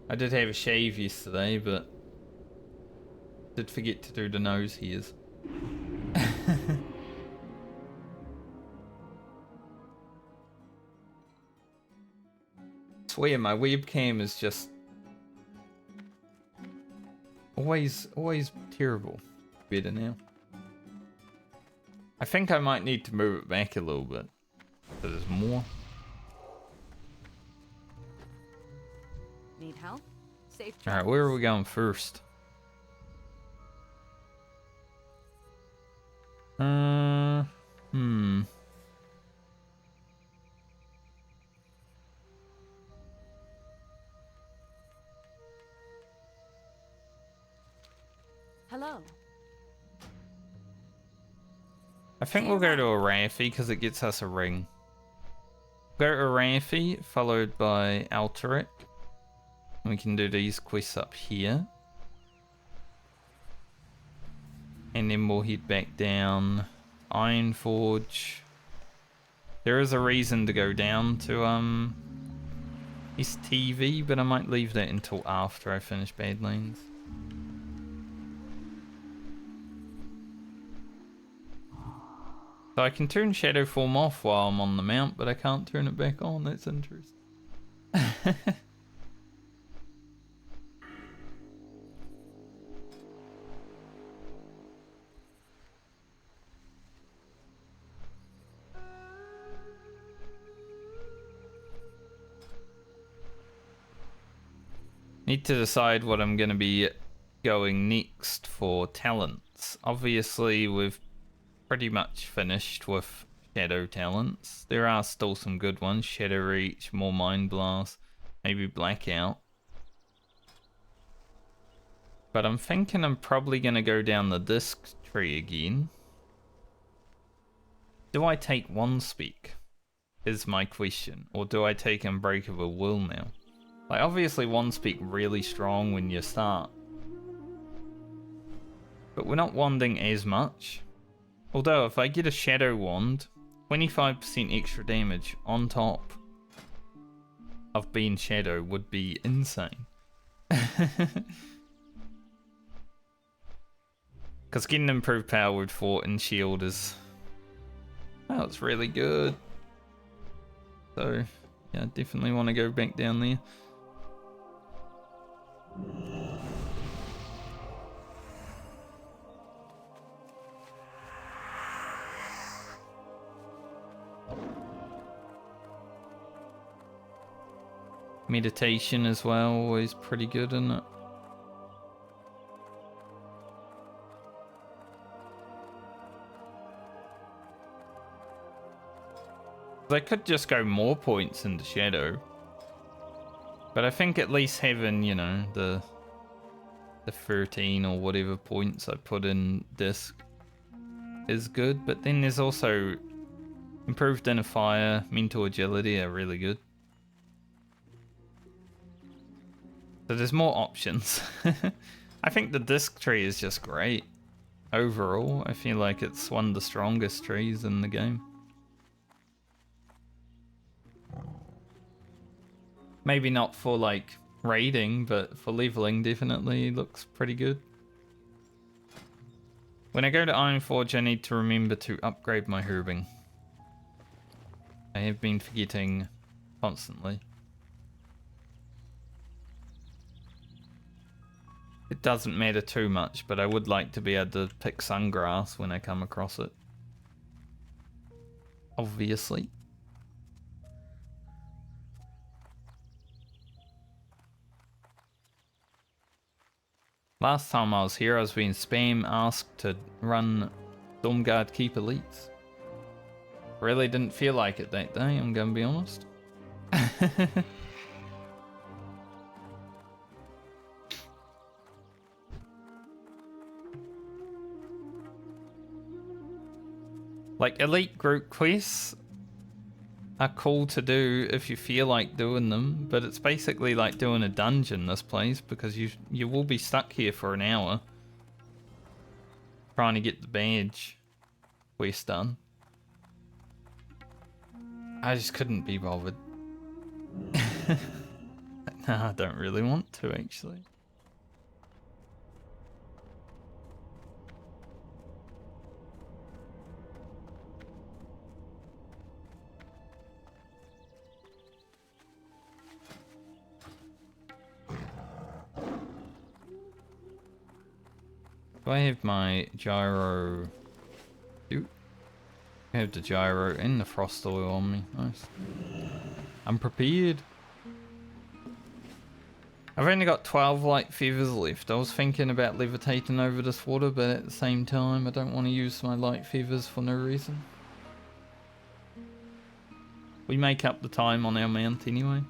I did have a shave yesterday, but did forget to do the nose hairs. I swear my webcam is just always terrible. Better now. I think I might need to move it back a little bit. So there's more. Need help? Safe travels. Alright, where are we going first? Hello. I think we'll go to Arathi because it gets us a ring. Go to Arathi, followed by Alterac. We can do these quests up here. And then we'll head back down Ironforge. There is a reason to go down to STV, but I might leave that until after I finish Badlands. So I can turn Shadow Form off while I'm on the mount, but I can't turn it back on. That's interesting. Need to decide what I'm going to be going next for talents. Obviously, we've pretty much finished with Shadow talents. There are still some good ones. Shadow Reach, more Mind Blast, maybe Blackout. But I'm thinking I'm probably going to go down the disc tree again. Do I take One Speak? Is my question. Or do I take Unbreakable Will now? Like, obviously One Speak really strong when you start. But we're not wanding as much. Although, if I get a Shadow Wand, 25% extra damage on top of being Shadow would be insane. Because getting improved power with Fort and Shield is... oh, it's really good. So, yeah, definitely want to go back down there. Meditation as well, always pretty good, isn't it? I could just go more points into Shadow. But I think at least having, you know, the 13 or whatever points I put in Disc is good. But then there's also improved inner fire, mental agility are really good. So there's more options. I think the disc tree is just great. Overall, I feel like it's one of the strongest trees in the game. Maybe not for like raiding, but for leveling definitely looks pretty good. When I go to Ironforge, I need to remember to upgrade my herbing. I have been forgetting constantly. It doesn't matter too much, but I would like to be able to pick sungrass when I come across it. Obviously. Last time I was here, I was being spam asked to run Stormguard Keep Elites. Really didn't feel like it that day, I'm gonna be honest. Like, elite group quests are cool to do if you feel like doing them, but it's basically like doing a dungeon, this place, because you will be stuck here for an hour trying to get the badge quest done. I just couldn't be bothered. No, I don't really want to, actually. Do I have my gyro? I have the gyro and the frost oil on me. Nice. I'm prepared. I've only got 12 light feathers left. I was thinking about levitating over this water, but at the same time, I don't want to use my light feathers for no reason. We make up the time on our mount anyway.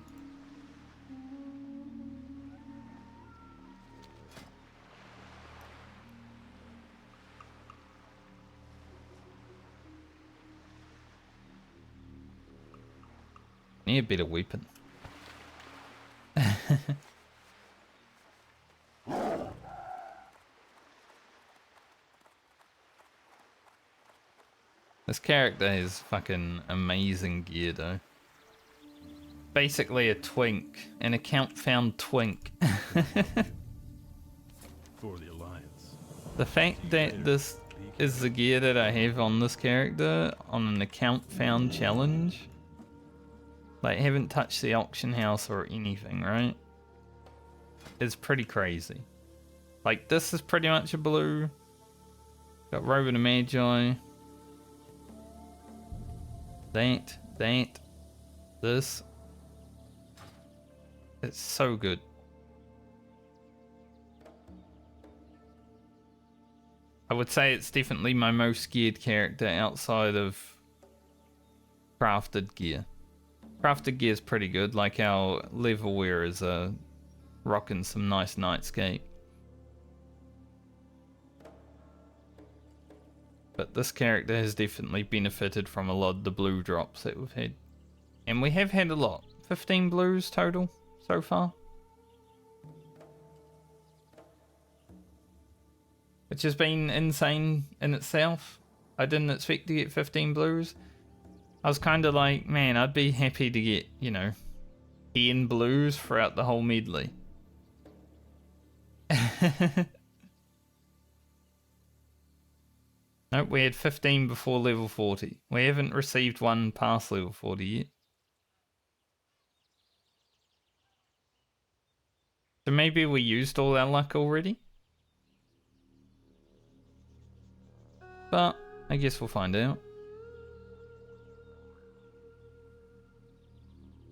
Need a bit of weapon. This character is fucking amazing gear though. Basically a twink, an account found twink. For the Alliance. The fact that this is the gear that I have on this character on an account found challenge. Like, haven't touched the auction house or anything, right? It's pretty crazy. Like, this is pretty much a blue. Got Robe of the Magi. This. It's so good. I would say it's definitely my most geared character outside of crafted gear. Crafted gear is pretty good, like our level wear is rocking some nice Nightscape. But this character has definitely benefited from a lot of the blue drops that we've had. And we have had a lot. 15 blues total so far. Which has been insane in itself. I didn't expect to get 15 blues. I was kind of like, man, I'd be happy to get, you know, 10 blues throughout the whole medley. Nope, we had 15 before level 40. We haven't received one past level 40 yet. So maybe we used all our luck already? But I guess we'll find out.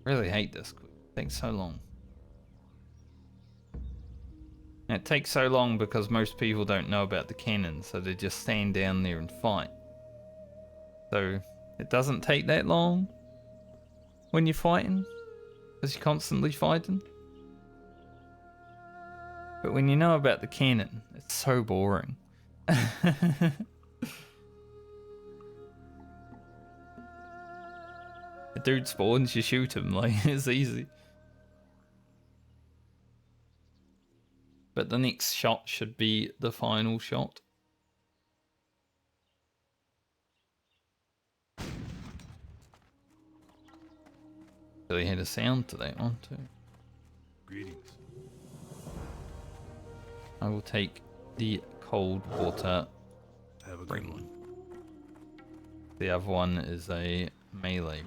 Really hate this. It takes so long. And it takes so long because most people don't know about the cannon, so they just stand down there and fight. So it doesn't take that long when you're fighting, because you're constantly fighting. But when you know about the cannon, it's so boring. A dude spawns, you shoot him, like, it's easy. But the next shot should be the final shot. Really had a sound to that one too. Greetings. I will take the cold water Have a good ring. one. The other one is a melee ring.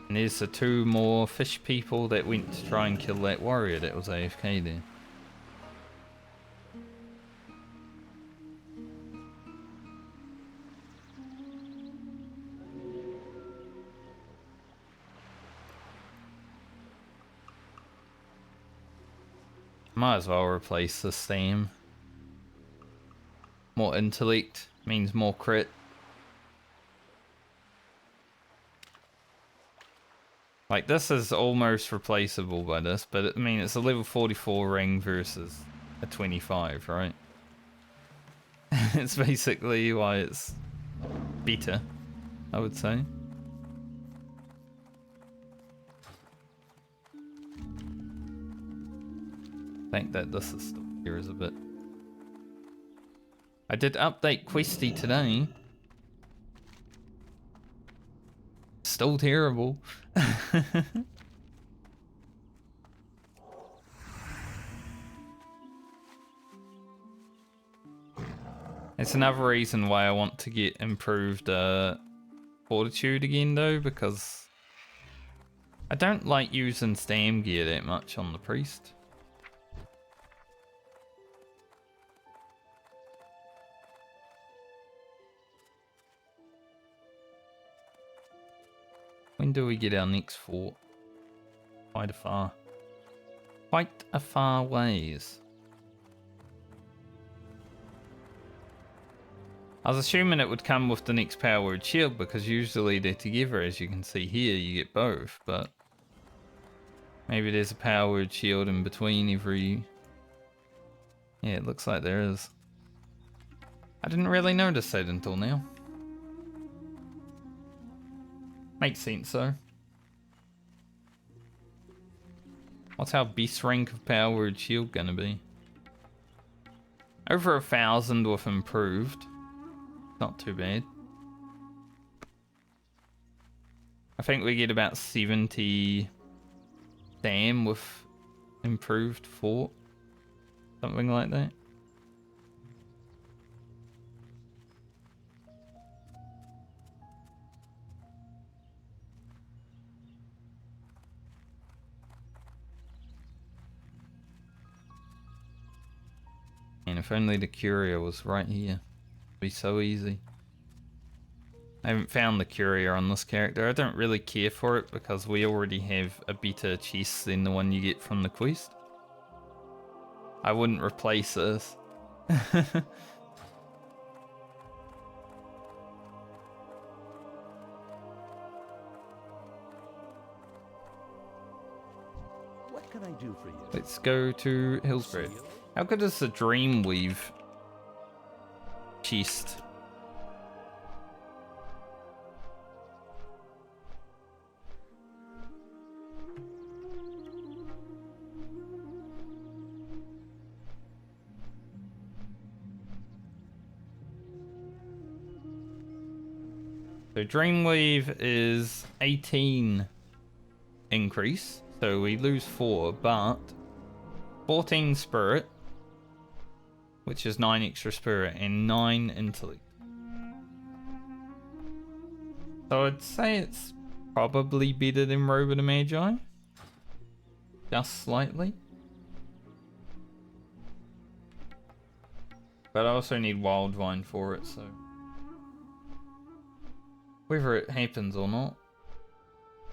And there's the two more fish people that went to try and kill that warrior that was AFK there. Might as well replace the steam. More intellect means more crit. Like, this is almost replaceable by this, but I mean, it's a level 44 ring versus a 25, right? It's basically why it's better, I would say. I think that this is still here is a bit. I did update Questy today. Still terrible. It's another reason why I want to get improved fortitude again though, because I don't like using stam gear that much on the priest. When do we get our next fort? Quite a far ways. I was assuming it would come with the next power word shield because usually they're together, as you can see here, you get both, but maybe there's a power word shield in between every... Yeah, it looks like there is. I didn't really notice that until now. Makes sense though. What's our best rank of power word shield gonna be? Over 1,000 with improved. Not too bad. I think we get about 70 stam with improved fort. Something like that. And if only the courier was right here. It'd be so easy. I haven't found the courier on this character. I don't really care for it because we already have a better chest than the one you get from the quest. I wouldn't replace this. What can I do for you? Let's go to Hillsborough. How good is the Dreamweave chest? So Dreamweave is 18 increase, so we lose 4, but 14 spirit, which is 9 extra spirit, and 9 intellect. So I'd say it's probably better than Robe of the Magi. Just slightly. But I also need Wildvine for it, so... whether it happens or not,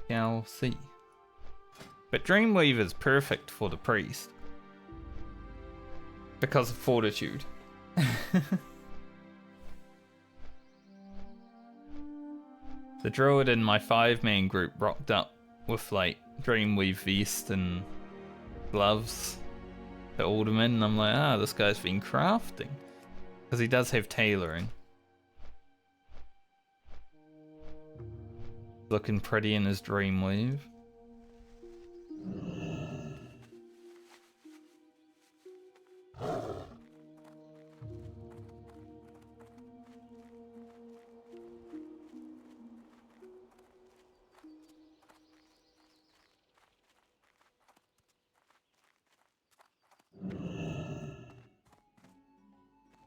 shall see. But Dreamweave is perfect for the priest. Because of fortitude. The druid in my 5-man group rocked up with like Dreamweave vest and gloves to Alderman, and I'm like, ah, this guy's been crafting. Because he does have tailoring. Looking pretty in his Dreamweave.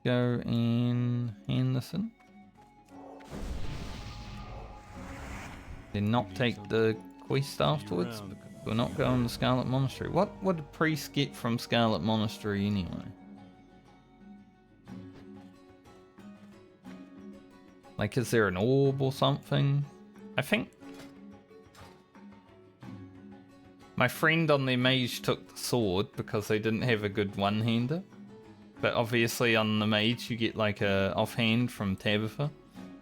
Go and hand this in. Then not take the quest afterwards, because we're not going to Scarlet Monastery. What would a priest get from Scarlet Monastery anyway? Like, is there an orb or something? I think My friend on their mage took the sword because they didn't have a good one-hander. But obviously on the mage you get like a offhand from Tabitha.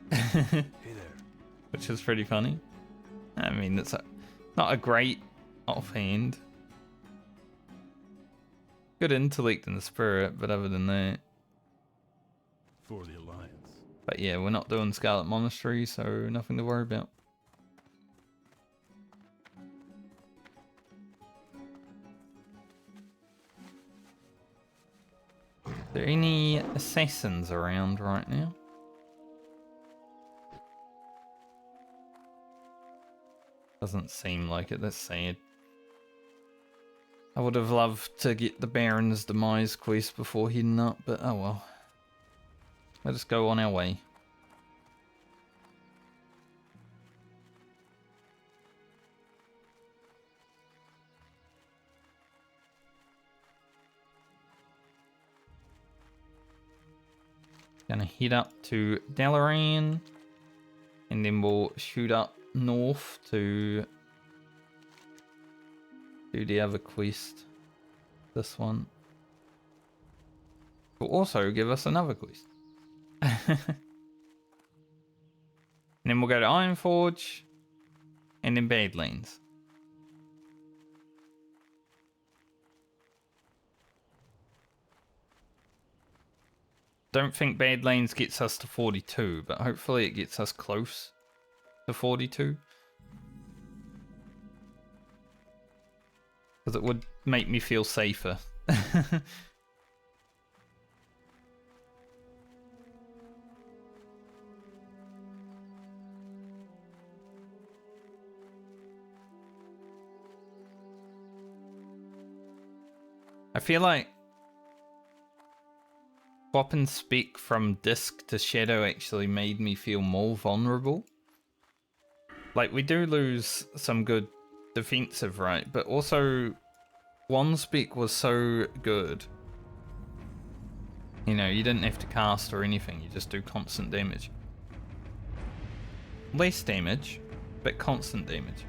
Hey there. Which is pretty funny. I mean, it's not a great offhand. Good intellect and spirit, but other than that. For the Alliance. But yeah, we're not doing Scarlet Monastery, so nothing to worry about. Are there any assassins around right now? Doesn't seem like it, that's sad. I would have loved to get the Baron's Demise quest before heading up, but oh well. Let us go on our way. Gonna head up to Dalaran, and then we'll shoot up north to do the other quest. This one will also give us another quest. And then we'll go to Ironforge, and then Badlands. Don't think Badlands gets us to 42, but hopefully it gets us close to 42. Because it would make me feel safer. I feel like swapping spec from disc to shadow actually made me feel more vulnerable. Like, we do lose some good defensive, right? But also, one spec was so good. You know, you didn't have to cast or anything, you just do constant damage. Less damage, but constant damage.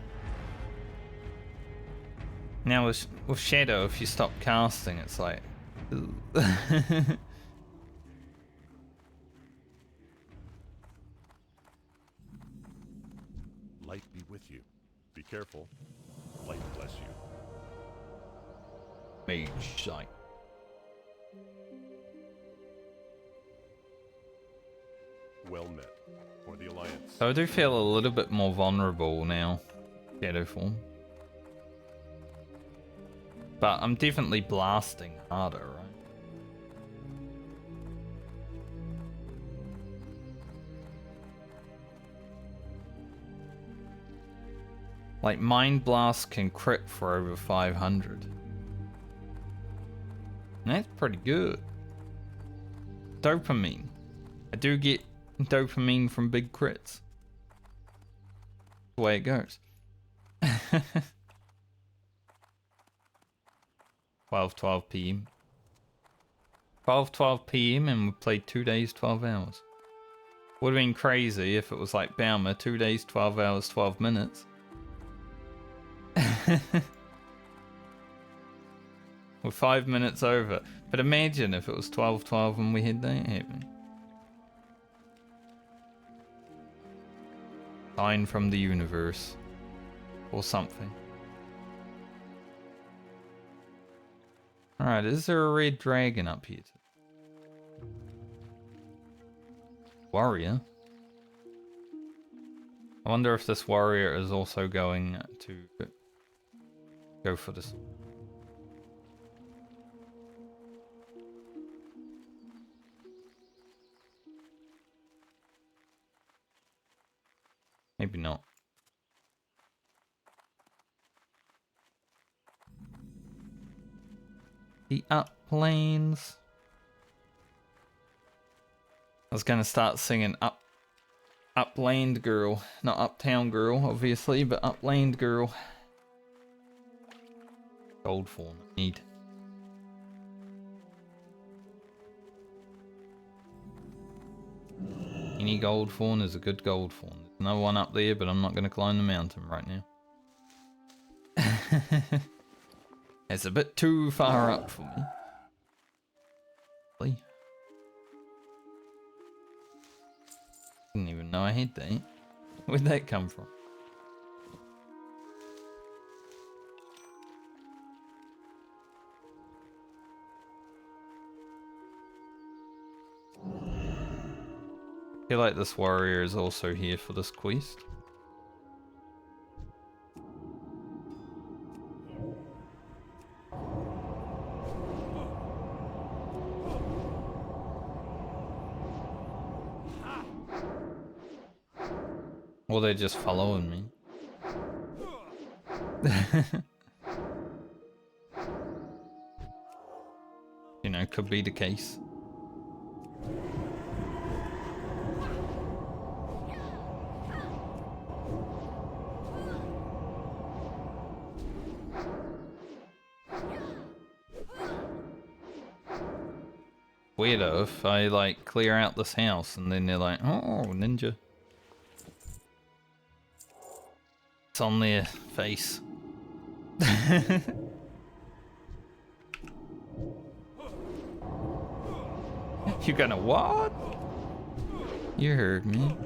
Now with Shadow, if you stop casting, it's like... Light be with you. Be careful. Light bless you. Mage sight. Well met. For the Alliance. So I do feel a little bit more vulnerable now, Shadow form. But I'm definitely blasting harder, right? Like, Mind Blast can crit for over 500. And that's pretty good. Dopamine. I do get dopamine from big crits. The way it goes. 12 PM. 12 PM and we played 2 days, 12 hours. Would have been crazy if it was like Baumer, 2 days, 12 hours, 12 minutes. We're 5 minutes over. But imagine if it was 12 and we had that happen. Sign from the universe. Or something. Alright, is there a red dragon up here? Warrior? I wonder if this warrior is also going to go for this. Maybe not. The uplands. I was gonna start singing Upland Girl, not Uptown Girl, obviously, but Upland Girl. Gold form, need. Any gold fawn is a good gold fawn. There's no one up there, but I'm not gonna climb the mountain right now. It's a bit too far up for me. Really? Didn't even know I had that. Where'd that come from? I feel like this warrior is also here for this quest. Or they're just following me. You know, could be the case. Weirdo if I like clear out this house and then they're like, oh, ninja. It's on their face. You gonna what? You heard me.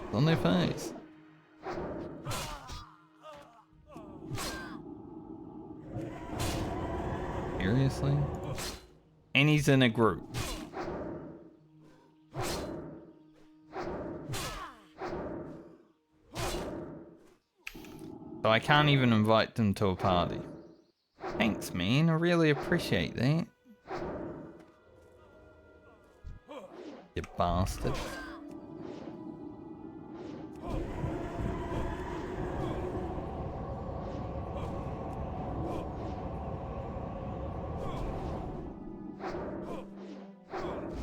It's on their face. Seriously? And he's in a group. So I can't even invite them to a party. Thanks, man. I really appreciate that. You bastard.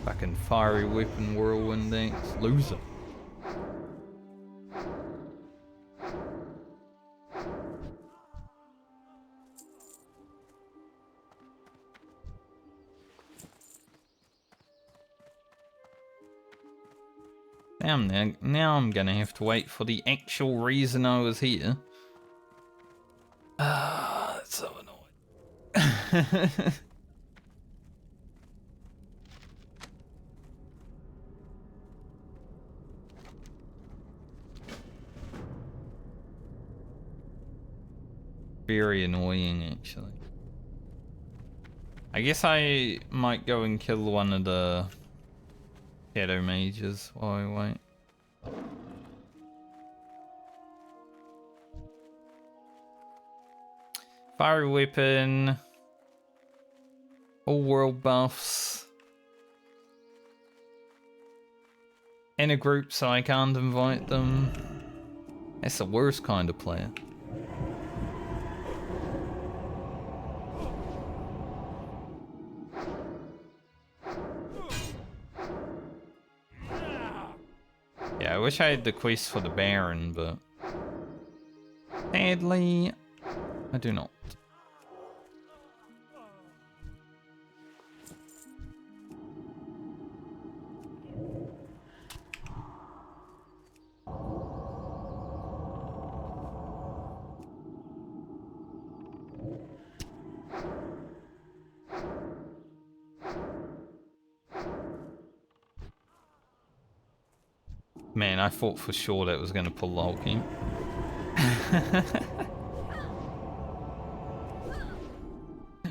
Fucking fiery weapon whirlwind X. Loser. Damn, now I'm gonna have to wait for the actual reason I was here. Ah, that's so annoying. Very annoying, actually. I guess I might go and kill one of the shadow mages while I wait. Fiery weapon. All world buffs. In a group so I can't invite them. That's the worst kind of player. Yeah, I wish I had the quest for the Baron, but sadly, I do not. Man, I thought for sure that was going to pull the whole game.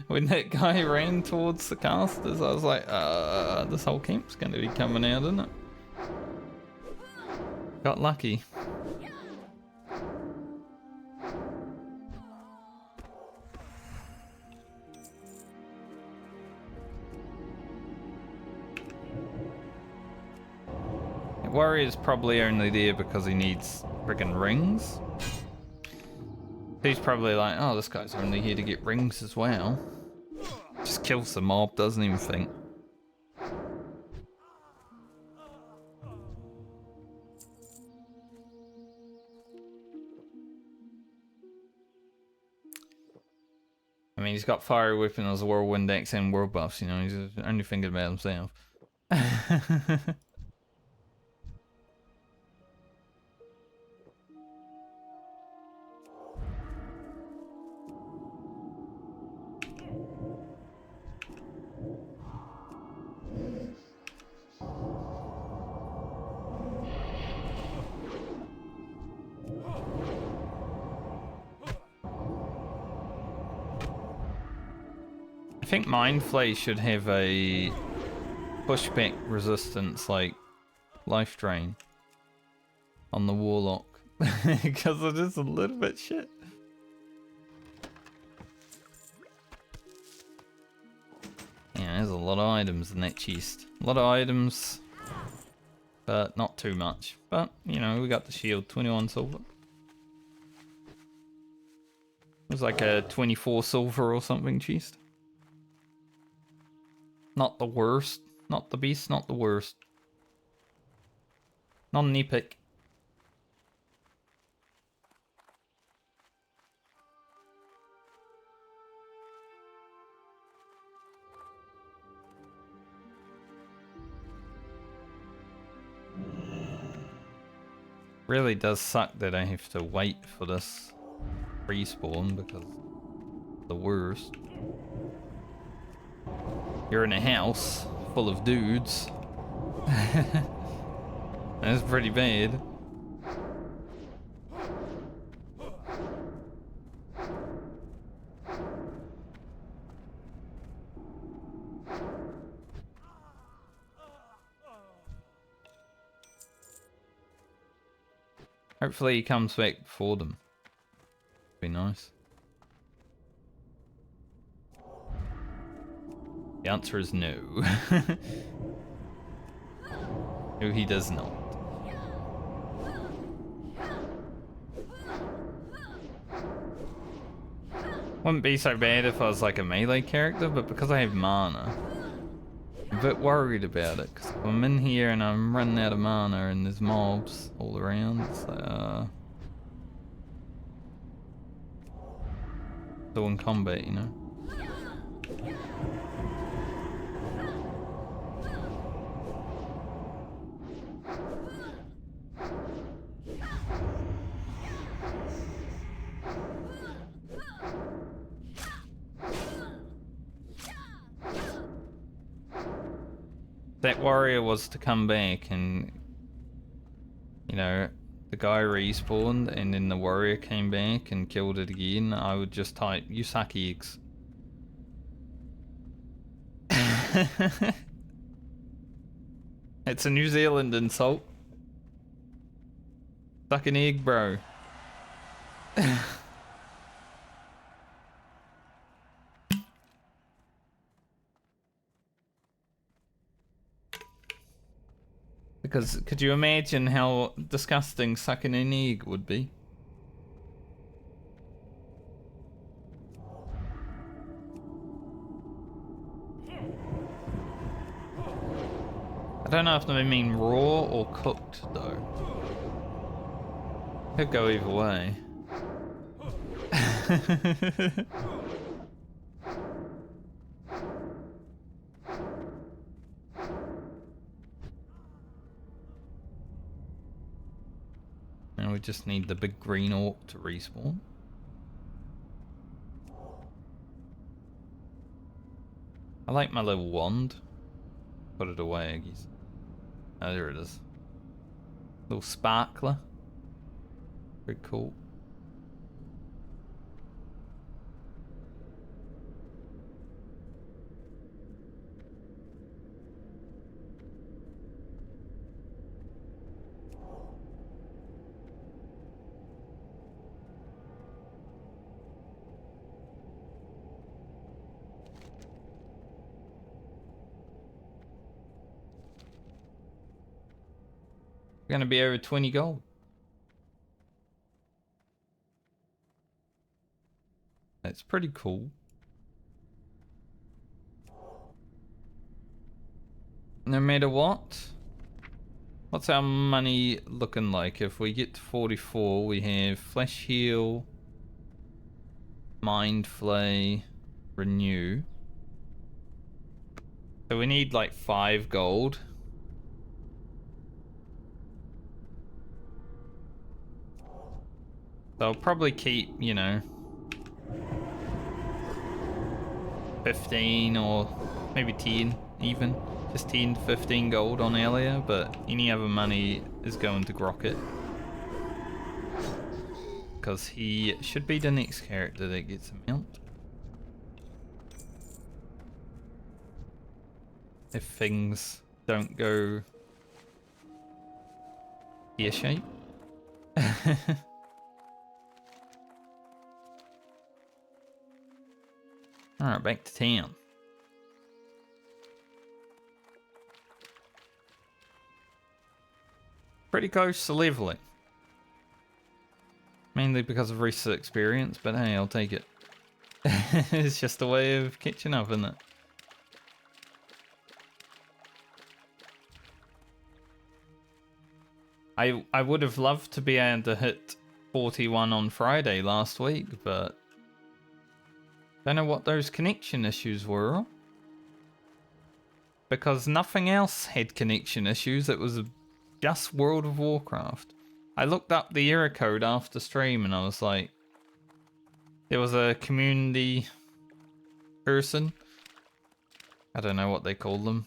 When that guy ran towards the casters, I was like, this whole camp's going to be coming out, isn't it? Got lucky. Warrior's probably only there because he needs friggin' rings. He's probably like, oh, this guy's only here to get rings as well. Just kills the mob, doesn't even think. I mean, he's got fiery weapon as a whirlwind X and world buffs, you know, he's only thinking about himself. I think Mind Flay should have a pushback resistance like life drain on the Warlock. Because it is a little bit shit. Yeah, there's a lot of items in that chest. A lot of items, but not too much. But, you know, we got the shield, 21 silver. It was like a 24 silver or something chest. Not the worst. Not the best, not the worst. Not an epic. Really does suck that I have to wait for this respawn because the worst. You're in a house full of dudes. That's pretty bad. Hopefully he comes back before them. Be nice. The answer is no. No, he does not. Wouldn't be so bad if I was like a melee character, but because I have mana, I'm a bit worried about it. Because if I'm in here and I'm running out of mana and there's mobs all around, it's like, still in combat, you know? That warrior was to come back and, you know, the guy respawned and then the warrior came back and killed it again, I would just type, "You suck eggs." It's a New Zealand insult. Suck an egg, bro. Because could you imagine how disgusting sucking an egg would be? I don't know if they mean raw or cooked though. Could go either way. Now we just need the big green orc to respawn. I like my little wand. Put it away, I guess. Oh, there it is. Little sparkler. Very cool. Gonna be over 20 gold. That's pretty cool. No matter what. What's our money looking like? If we get to 44, we have Flesh Heal, Mind Flay, Renew. So we need like 5 gold. So I'll probably keep, you know, 15 or maybe 10 even. Just 10 to 15 gold on Elia, but any other money is going to Grocket. Because he should be the next character that gets a mount. if things don't go pear-shaped. Alright, back to town. Pretty close to leveling. Mainly because of recent experience, but hey, I'll take it. It's just a way of catching up, isn't it? I would have loved to be able to hit 41 on Friday last week, but don't know what those connection issues were. Because nothing else had connection issues, it was just World of Warcraft. I looked up the error code after stream and I was like, there was a community person. I don't know what they call them.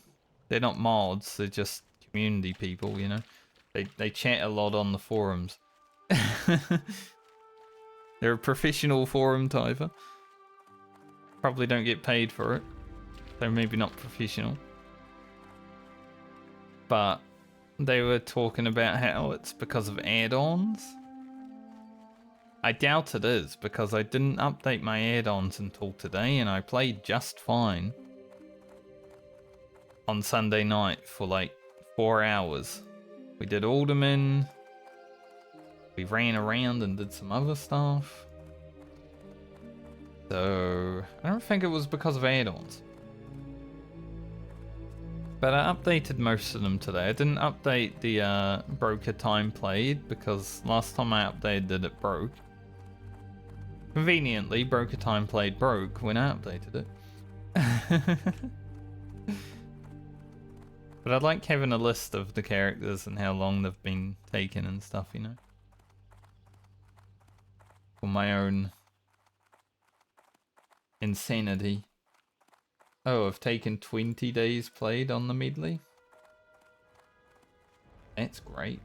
They're not mods, they're just community people, you know. They chat a lot on the forums. They're a professional forum typer. Probably don't get paid for it. So maybe not professional. But they were talking about how it's because of add-ons. I doubt it is, because I didn't update my add-ons until today and I played just fine on Sunday night for like 4 hours. We did Alderman, we ran around and did some other stuff. So I don't think it was because of add-ons. But I updated most of them today. I didn't update the broker time played because last time I updated it broke. Conveniently, broker time played broke when I updated it. But I like having a list of the characters and how long they've been taken and stuff, you know. For my own insanity. Oh, I've taken 20 days played on the Medley. That's great.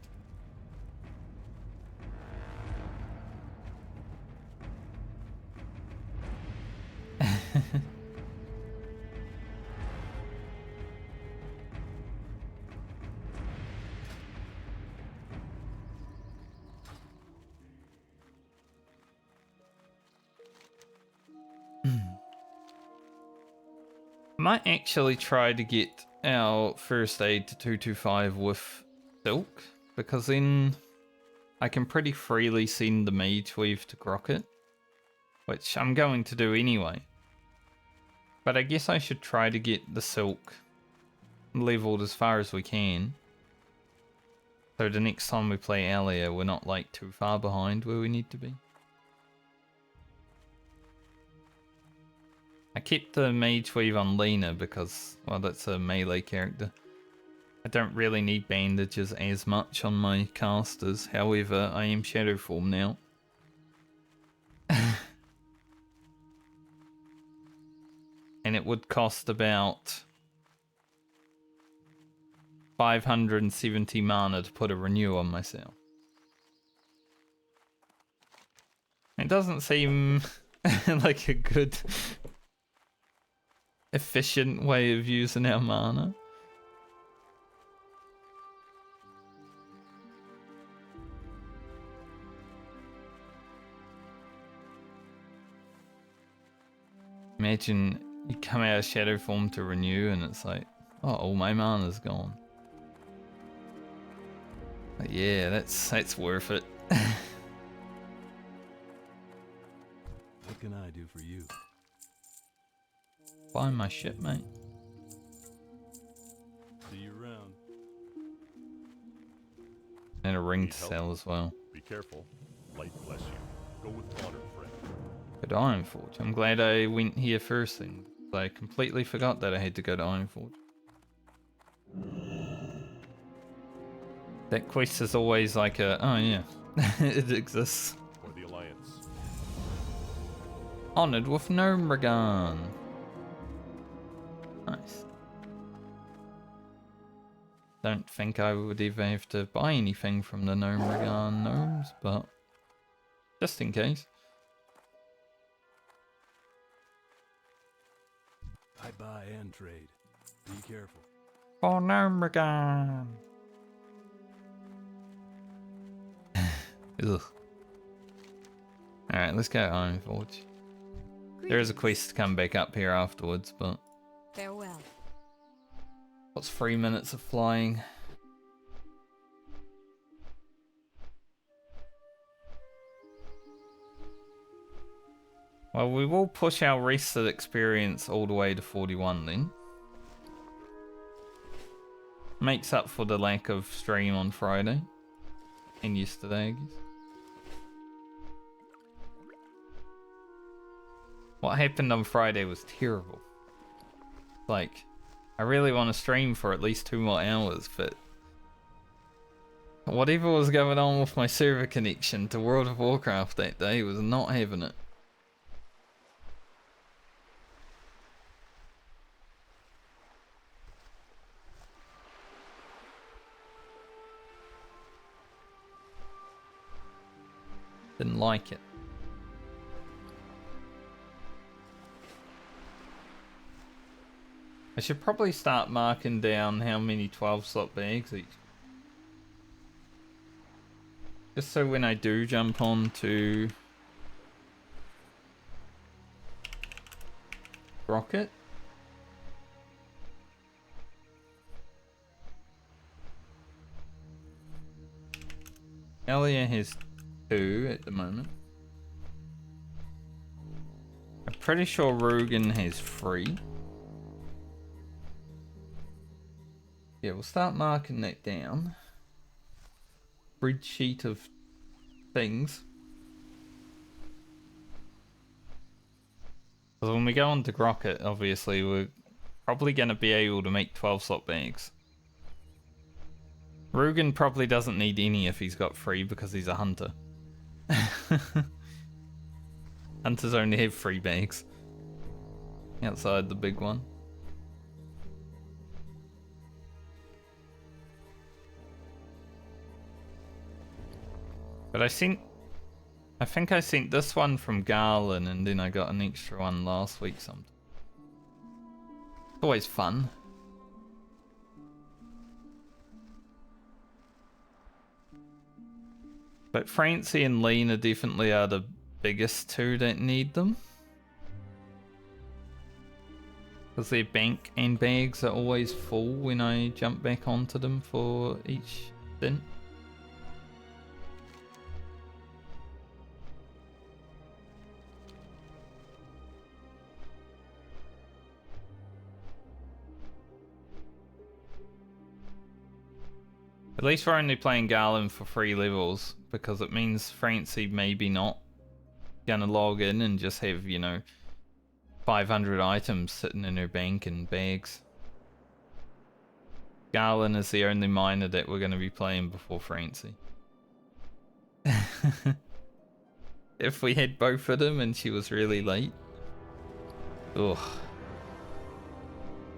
Might actually try to get our first aid to 225 with Silk, because then I can pretty freely send the Mage Weave to Crockett, which I'm going to do anyway. But I guess I should try to get the Silk leveled as far as we can, so the next time we play Alia we're not like too far behind where we need to be. I kept the Mage Weave on Lena because, well, that's a melee character. I don't really need bandages as much on my casters, however, I am Shadow Form now. And it would cost about 570 mana to put a renew on myself. It doesn't seem like a good efficient way of using our mana. Imagine you come out of Shadow Form to renew and it's like, oh, all my mana's gone. But yeah, that's worth it. What can I do for you? Buy my shit, mate. See you around. And a ring Need to help? sell as well. Be careful. Light bless you. Go with honor, friend. Go to Ironforge. I'm glad I went here first thing. I completely forgot that I had to go to Ironforge. That quest is always like a, oh yeah, it exists. For the Alliance. Honored with Gnomeregan. Nice. Don't think I would ever have to buy anything from the Gnomeregan gnomes, but just in case. I buy and trade. Be careful. Oh no, Morgan. Ugh. Alright, let's go home, Forge. There is a quest to come back up here afterwards, but... Farewell. What's 3 minutes of flying? Well, we will push our rested experience all the way to 41 then. Makes up for the lack of stream on Friday. And yesterday, I guess. What happened on Friday was terrible. Like, I really want to stream for at least 2 more hours, but... whatever was going on with my server connection to World of Warcraft that day was not having it. Didn't like it. I should probably start marking down how many 12 slot bags each. Just so when I do jump on to Rocket. Elia has 2 at the moment. I'm pretty sure Rugen has 3. Yeah, we'll start marking that down. Spreadsheet of things. Because when we go on to Grocket, obviously, we're probably going to be able to make 12 slot bags. Rugen probably doesn't need any if he's got 3 because he's a hunter. Hunters only have 3 bags. Outside the big one. But I think I sent this one from Garland and then I got an extra one last week sometime. It's always fun. But Francie and Lena definitely are the biggest 2 that need them. Because their bank and bags are always full when I jump back onto them for each stint. At least we're only playing Garland for 3 levels, because it means Francie maybe not gonna log in and just have, you know, 500 items sitting in her bank and bags. Garland is the only miner that we're gonna be playing before Francie. If we had both of them and she was really late. Ugh.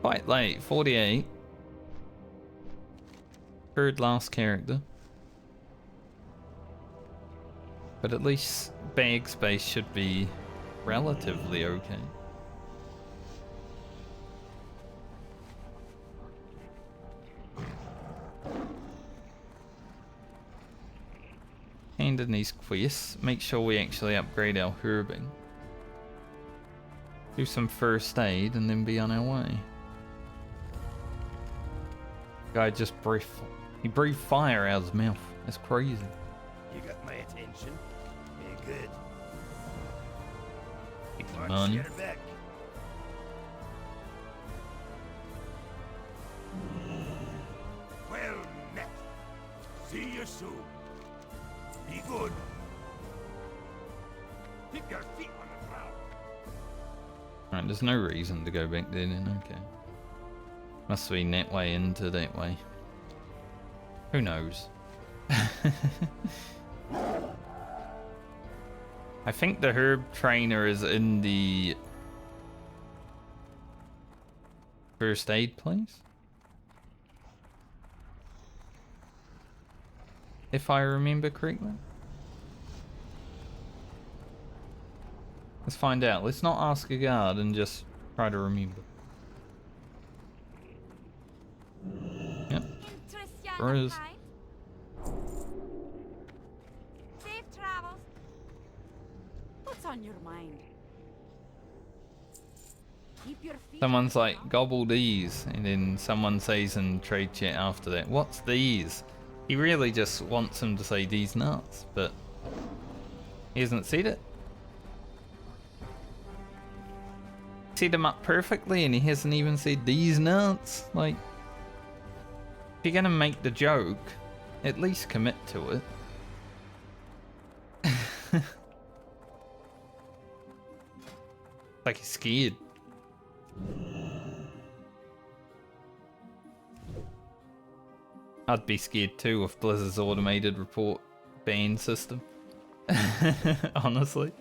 Quite late, 48. Third last character. But at least bag space should be relatively okay. And in these quests, make sure we actually upgrade our herbing. Do some first aid and then be on our way. Guy just he breathed fire out of his mouth. That's crazy. You got my attention. Very good. Taking Watch money. your back. Well met. See you soon. Be good. Keep your feet on the ground. Alright, there's no reason to go back there then, okay. Must be that way into that way. Who knows? I think the herb trainer is in the first aid place, if I remember correctly. Let's find out. Let's not ask a guard and just try to remember. Sure is. Safe travels. What's on your mind? Keep your feet Someone's on the like, ground. gobble these, and then someone says in trade chat after that, what's these? He really just wants him to say these nuts, but he hasn't said it. Set him up perfectly and he hasn't even said these nuts. Like, if you're gonna make the joke, at least commit to it. Like he's scared. I'd be scared too with Blizzard's automated report ban system. Honestly.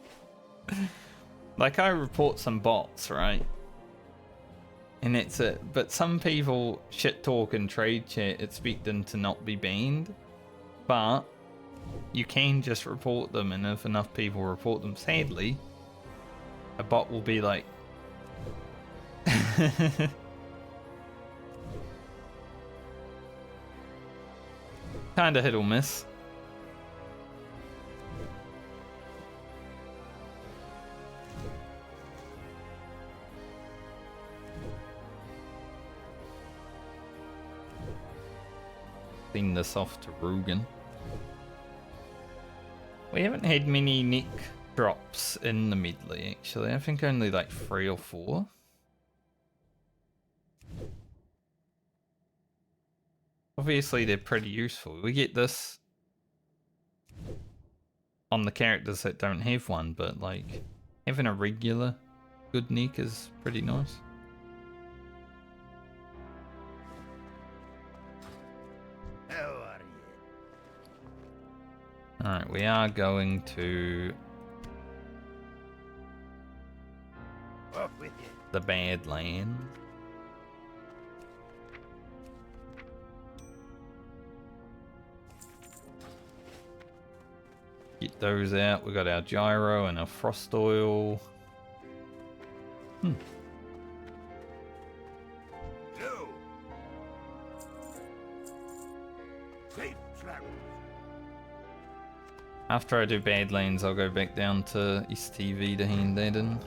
Like, I report some bots, right? And that's it. But some people shit talk in trade chat expecting to not be banned. But you can just report them, and if enough people report them, sadly, a bot will be like... Kinda hit or miss. Send this off to Rugen. We haven't had many neck drops in the medley, actually. I think only like 3 or 4. Obviously, they're pretty useful. We get this on the characters that don't have one, but like having a regular good neck is pretty nice. How are you? Alright, we are going to Off with you. the Badlands. Get those out. We got our gyro and our frost oil. Go. Safe travels. After I do Badlands, I'll go back down to East TV to hand that in.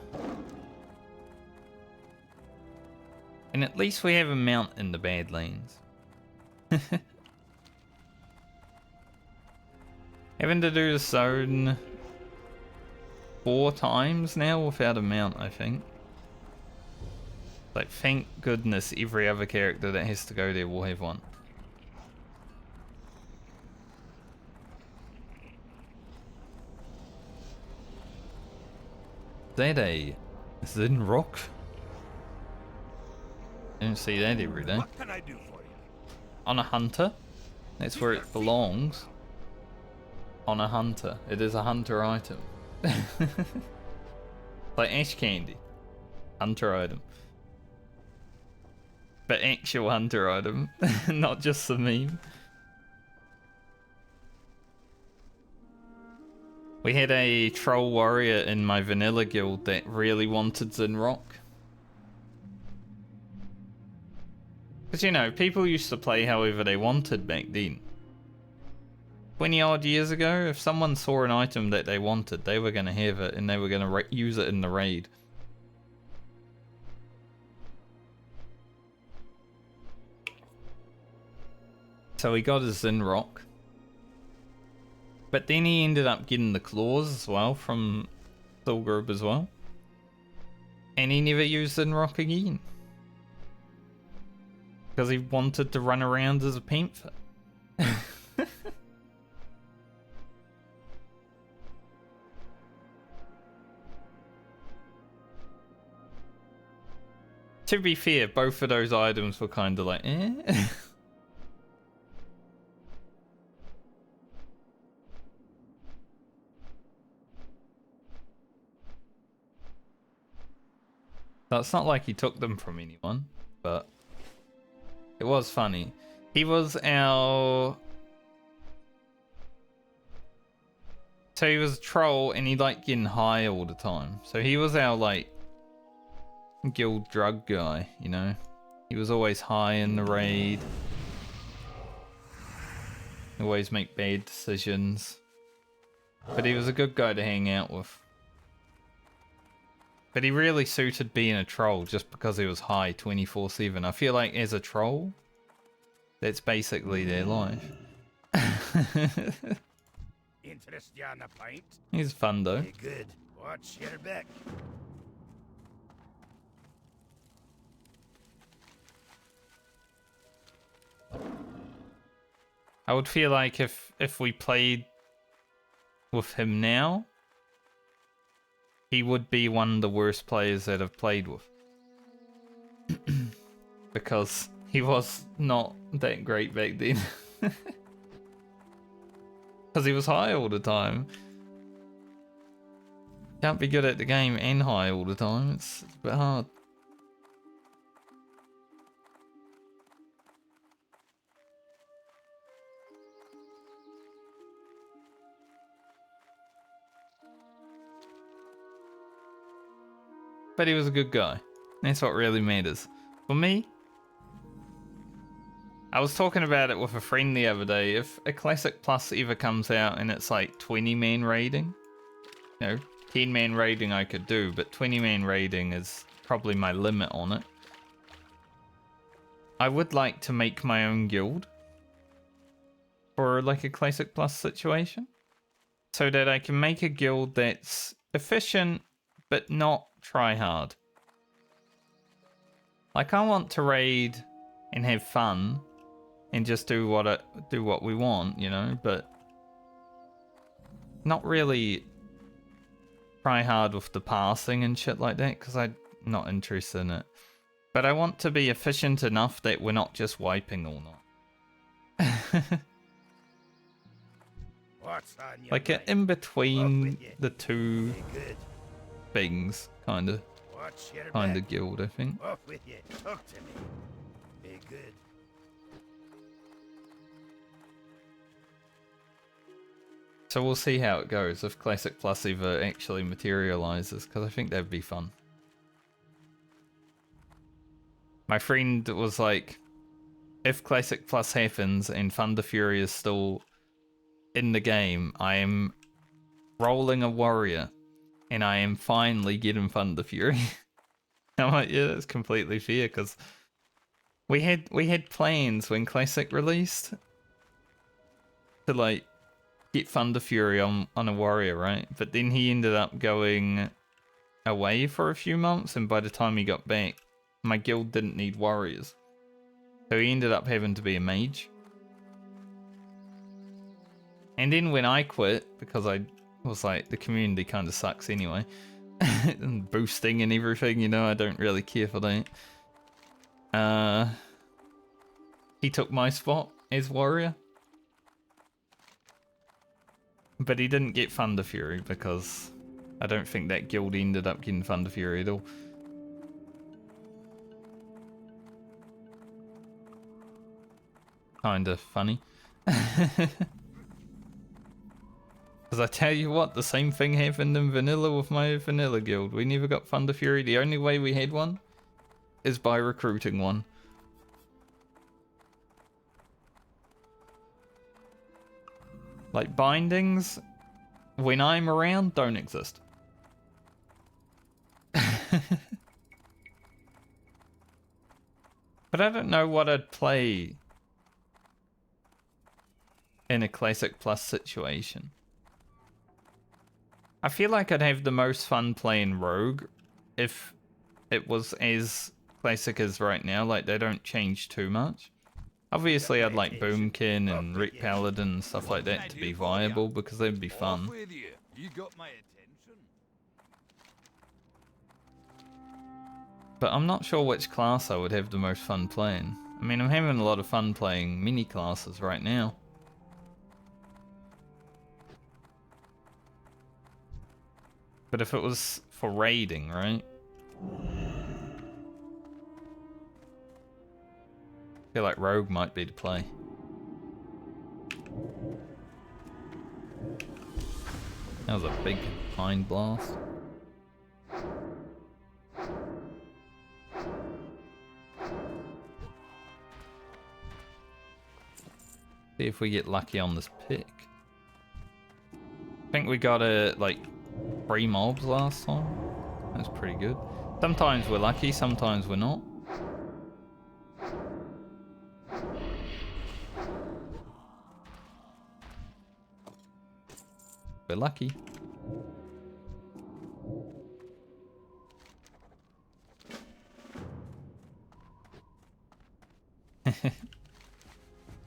And at least we have a mount in the Badlands. Having to do the zone 4 times now without a mount, I think. Like, thank goodness every other character that has to go there will have one. Is that a Zin Rock? I don't see that every day. What can I do for you? On a hunter? That's where it belongs. On a hunter. It is a hunter item. Like ash candy. Hunter item. But actual hunter item. Not just the meme. We had a troll warrior in my vanilla guild that really wanted Zinrock. Because, you know, people used to play however they wanted back then. 20 odd years ago, if someone saw an item that they wanted, they were going to have it and they were going to use it in the raid. So he got his Zinrock. But then he ended up getting the claws as well from Soul Group as well. And he never used Zinrock again. Because he wanted to run around as a panther. To be fair, both of those items were kind of like, eh? So it's not like he took them from anyone, but it was funny. He was our... So he was a troll and he liked getting high all the time. So he was our like guild drug guy, you know? He was always high in the raid. always make bad decisions. But he was a good guy to hang out with. But he really suited being a troll just because he was high 24/7. I feel like as a troll, that's basically their life. Interest you on a pint? He's fun though. Hey, good. Watch your back. I would feel like if we played with him now, he would be one of the worst players that I've played with. Because he was not that great back then. Because he was high all the time. Can't be good at the game and high all the time. It's a bit hard. But he was a good guy. That's what really matters. For me, I was talking about it with a friend the other day. If a Classic Plus ever comes out and it's like 20-man raiding, you know, 10-man raiding I could do, but 20-man raiding is probably my limit on it. I would like to make my own guild for like a Classic Plus situation, so that I can make a guild that's efficient but not try hard. Like, I want to raid and have fun and just do what we want, you know, but not really try hard with the passing and shit like that, because I'm not interested in it. But I want to be efficient enough that we're not just wiping all night. What's on your Like mind? in between you. the two Hey, good. things, kind of Watch your back. guild, I think. Off with you. Talk to me. Hey, good. So we'll see how it goes if Classic Plus ever actually materializes, because I think that'd be fun. My friend was like, if Classic Plus happens and Thunder Fury is still in the game, I am rolling a warrior and I am finally getting Thunder Fury. I'm like, yeah, that's completely fair, because we had plans when Classic released to like get Thunder Fury on a warrior, right? But then he ended up going away for a few months, and by the time he got back, my guild didn't need warriors. So he ended up having to be a mage. And then when I quit, because I was like, the community kind of sucks anyway, and boosting and everything, you know, I don't really care for that. He took my spot as warrior. But he didn't get Thunder Fury, because I don't think that guild ended up getting Thunder Fury at all. Kinda funny. Because I tell you what, the same thing happened in vanilla with my vanilla guild. We never got Thunder Fury. The only way we had one is by recruiting one. Like, bindings, when I'm around, don't exist. But I don't know what I'd play in a Classic Plus situation. I feel like I'd have the most fun playing Rogue if it was as classic as right now, like they don't change too much. Obviously I'd like Boomkin and Wreck Paladin and stuff like that to be viable, because they'd be Off fun. with you. You got my attention. But I'm not sure which class I would have the most fun playing. I mean, I'm having a lot of fun playing mini classes right now. But if it was for raiding, right? I feel like Rogue might be the play. That was a big hind blast. See See if we get lucky on this pick. I think we got like 3 mobs last time. That's pretty good. Sometimes we're lucky, sometimes we're not. We're lucky.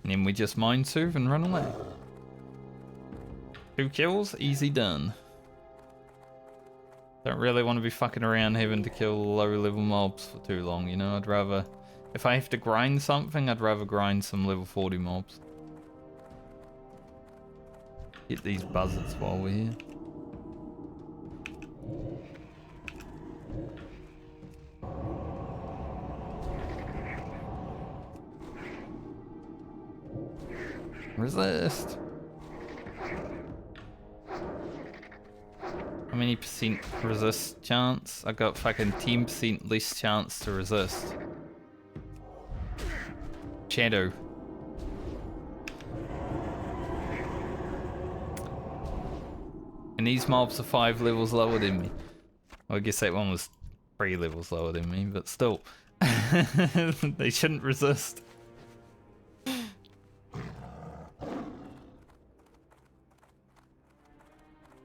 And then we just mind soothe and run away. 2 kills, easy done. Don't really want to be fucking around having to kill low level mobs for too long, you know? I'd rather, if I have to grind something, I'd rather grind some level 40 mobs. Get these buzzards while we're here. Resist. How many percent resist chance? I got fucking 10% less chance to resist. Shadow. And these mobs are 5 levels lower than me. Well, I guess that one was 3 levels lower than me, but still. They shouldn't resist.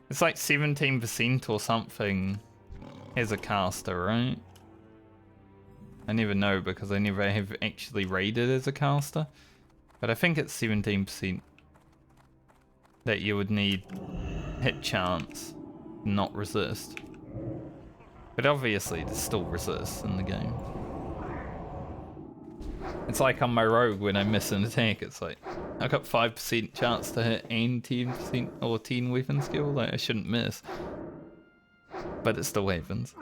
It's like 17% or something as a caster, right? I never know because I never have actually raided as a caster. But I think it's 17% that you would need hit chance, not resist. But obviously there's still resist in the game. It's like on my rogue when I miss an attack, it's like I got 5% chance to hit and 10% or 10 weapon skill, like I shouldn't miss. But it still happens.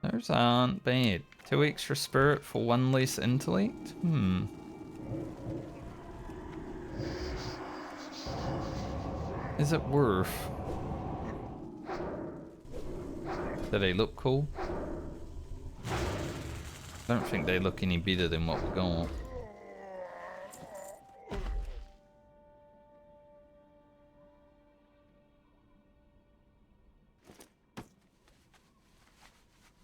Those aren't bad. 2 extra spirit for 1 less intellect? Is it worth? Do they look cool? I don't think they look any better than what we got.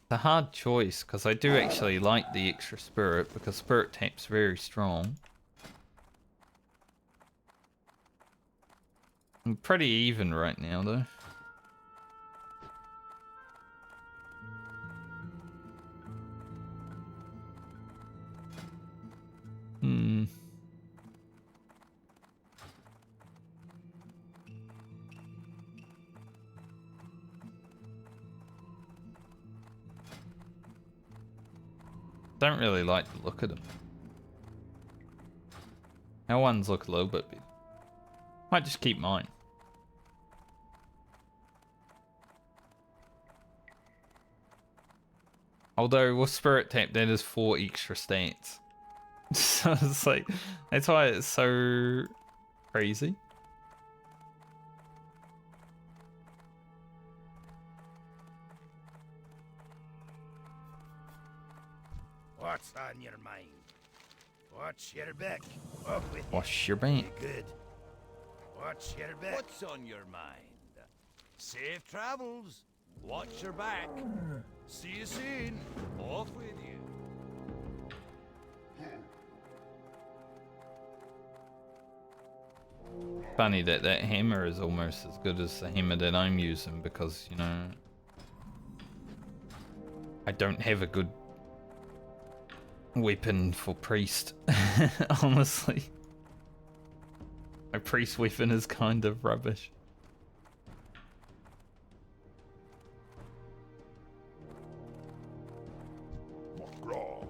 It's a hard choice because I do actually like the extra spirit because spirit tap's very strong. I'm pretty even right now though. Don't really like the look of them. Our ones look a little bit better. Might just keep mine. Although with Spirit Tap, that is 4 extra stats. So it's like, that's why it's so crazy. What's on your mind? Watch your back. Off with Wash you. your back. Good. Watch your back. What's on your mind? Safe travels. Watch your back. See you soon. Off with you. Funny that that hammer is almost as good as the hammer that I'm using because, you know, I don't have a good weapon for priest, honestly. My priest weapon is kind of rubbish. Raw.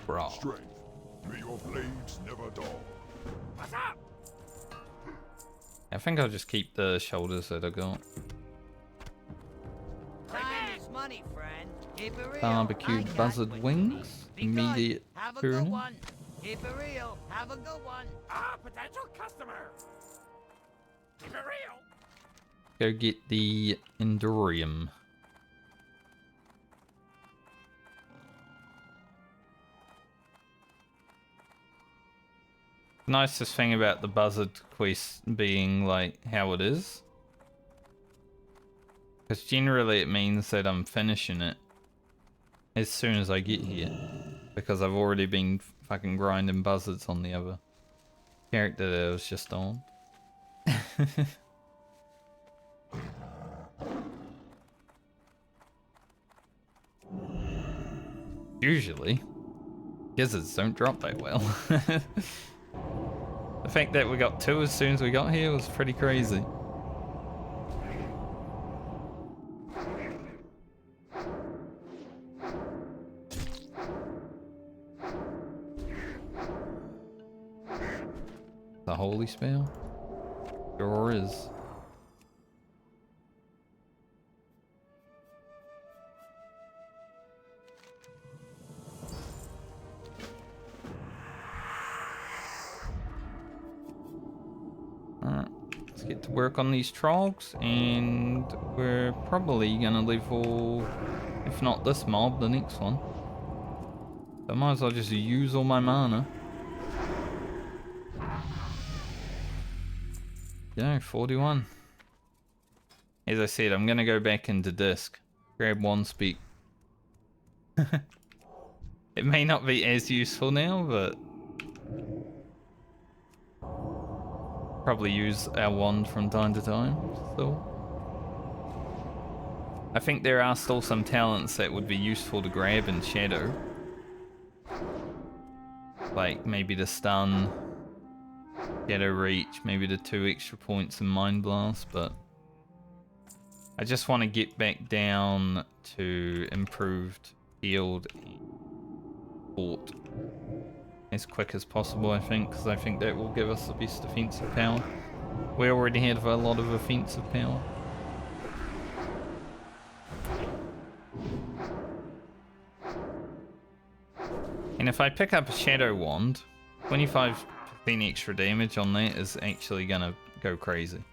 Bra. Strength. May your blades never dull. What's up? I think I'll just keep the shoulders that I got. Time is money, friend. Keep it real. I Barbecued got buzzard what you wings. need. Be good. Immediate Have a good pruning. one. Keep it real. Have a good one. Ah, potential customer. Keep it real. Go get the Endurium. nicest thing about the buzzard quest being like how it is. Because generally it means that I'm finishing it as soon as I get here. Because I've already been fucking grinding buzzards on the other character that I was just on. Usually, gizzards don't drop that well. The fact that we got 2 as soon as we got here was pretty crazy. The holy spell? Sure is. Alright, let's get to work on these trogs, and we're probably gonna level, if not this mob, the next one. So I might as well just use all my mana. Yeah, 41. As I said, I'm gonna go back into disc, grab one speak. It may not be as useful now, but probably use our wand from time to time. So I think there are still some talents that would be useful to grab in Shadow, like maybe the stun, Shadow Reach, maybe the 2 extra points in Mind Blast, but I just want to get back down to improved field and fort as quick as possible, I think, because I think that will give us the best defensive power. We already have a lot of offensive power. And if I pick up a Shadow Wand, 25% extra damage on that is actually gonna go crazy.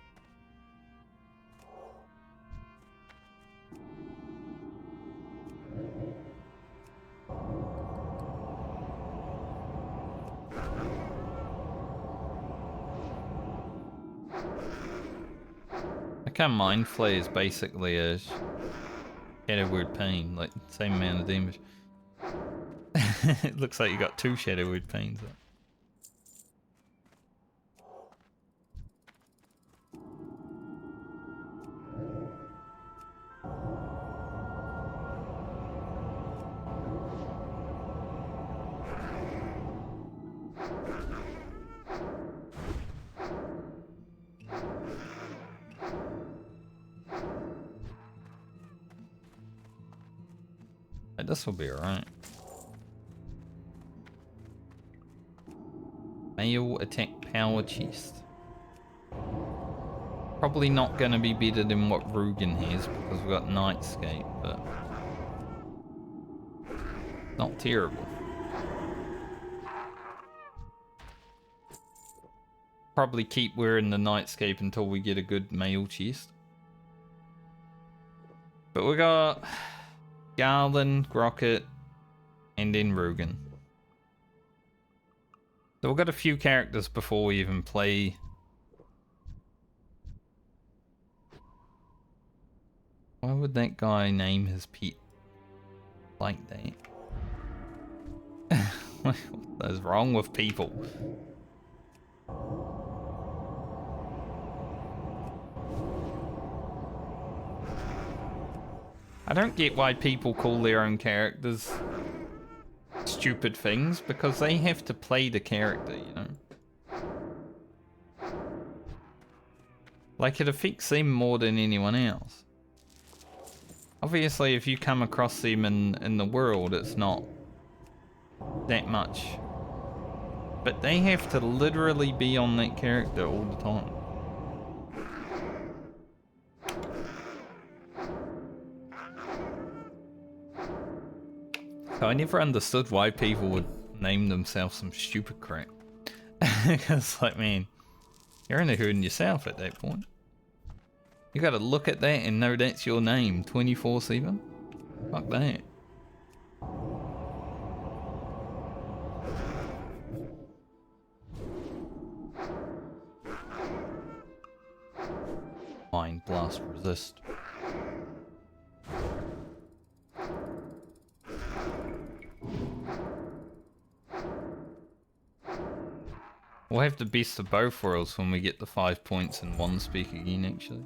Like our Mind Flay is basically a Shadow Word Pain, like same amount of damage. It looks like you got 2 Shadow Word Pains up. This will be alright. Male attack power chest. Probably not going to be better than what Rugen has because we've got Nightscape, but not terrible. Probably keep wearing the Nightscape until we get a good male chest. But we got Garland, Grocket, and then Rugen. So we've got a few characters before we even play. Why would that guy name his pet like that? What is wrong with people? I don't get why people call their own characters stupid things, because they have to play the character, you know? Like, it affects them more than anyone else. Obviously, if you come across them in the world, it's not that much. But they have to literally be on that character all the time. So I never understood why people would name themselves some stupid crap. Because, like, man, you're only hurting yourself at that point. You gotta look at that and know that's your name 24/7. Fuck that. Mind Blast resist. We'll have the best of both worlds when we get the 5 points in one speak again, actually.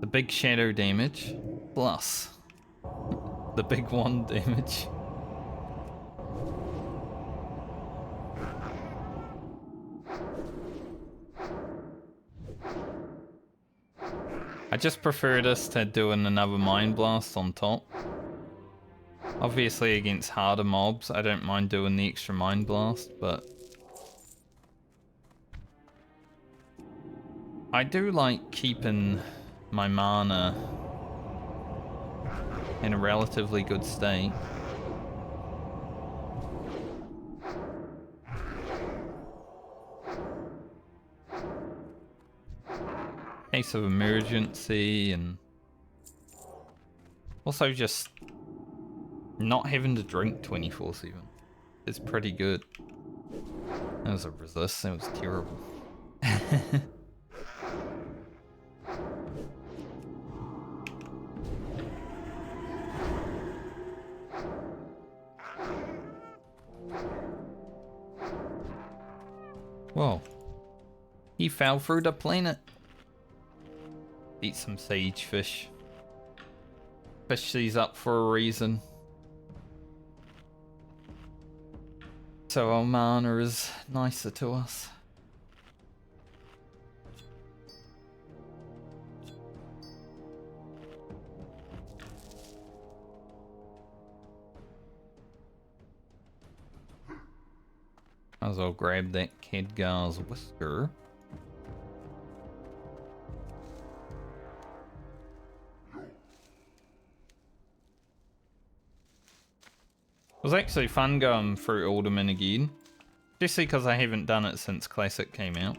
The big shadow damage, plus the big wand damage. I just prefer this to doing another Mind Blast on top. Obviously against harder mobs, I don't mind doing the extra Mind Blast, but I do like keeping my mana in a relatively good state. Case of emergency, and also just not having to drink 24/7 is pretty good. That was a resist, that was terrible. Whoa. He fell through the planet. Eat some sage fish. Fish these up for a reason. So our mana is nicer to us. Might as well grab that Khadgar's whisker. It was actually fun going through Alderman again, especially because I haven't done it since Classic came out.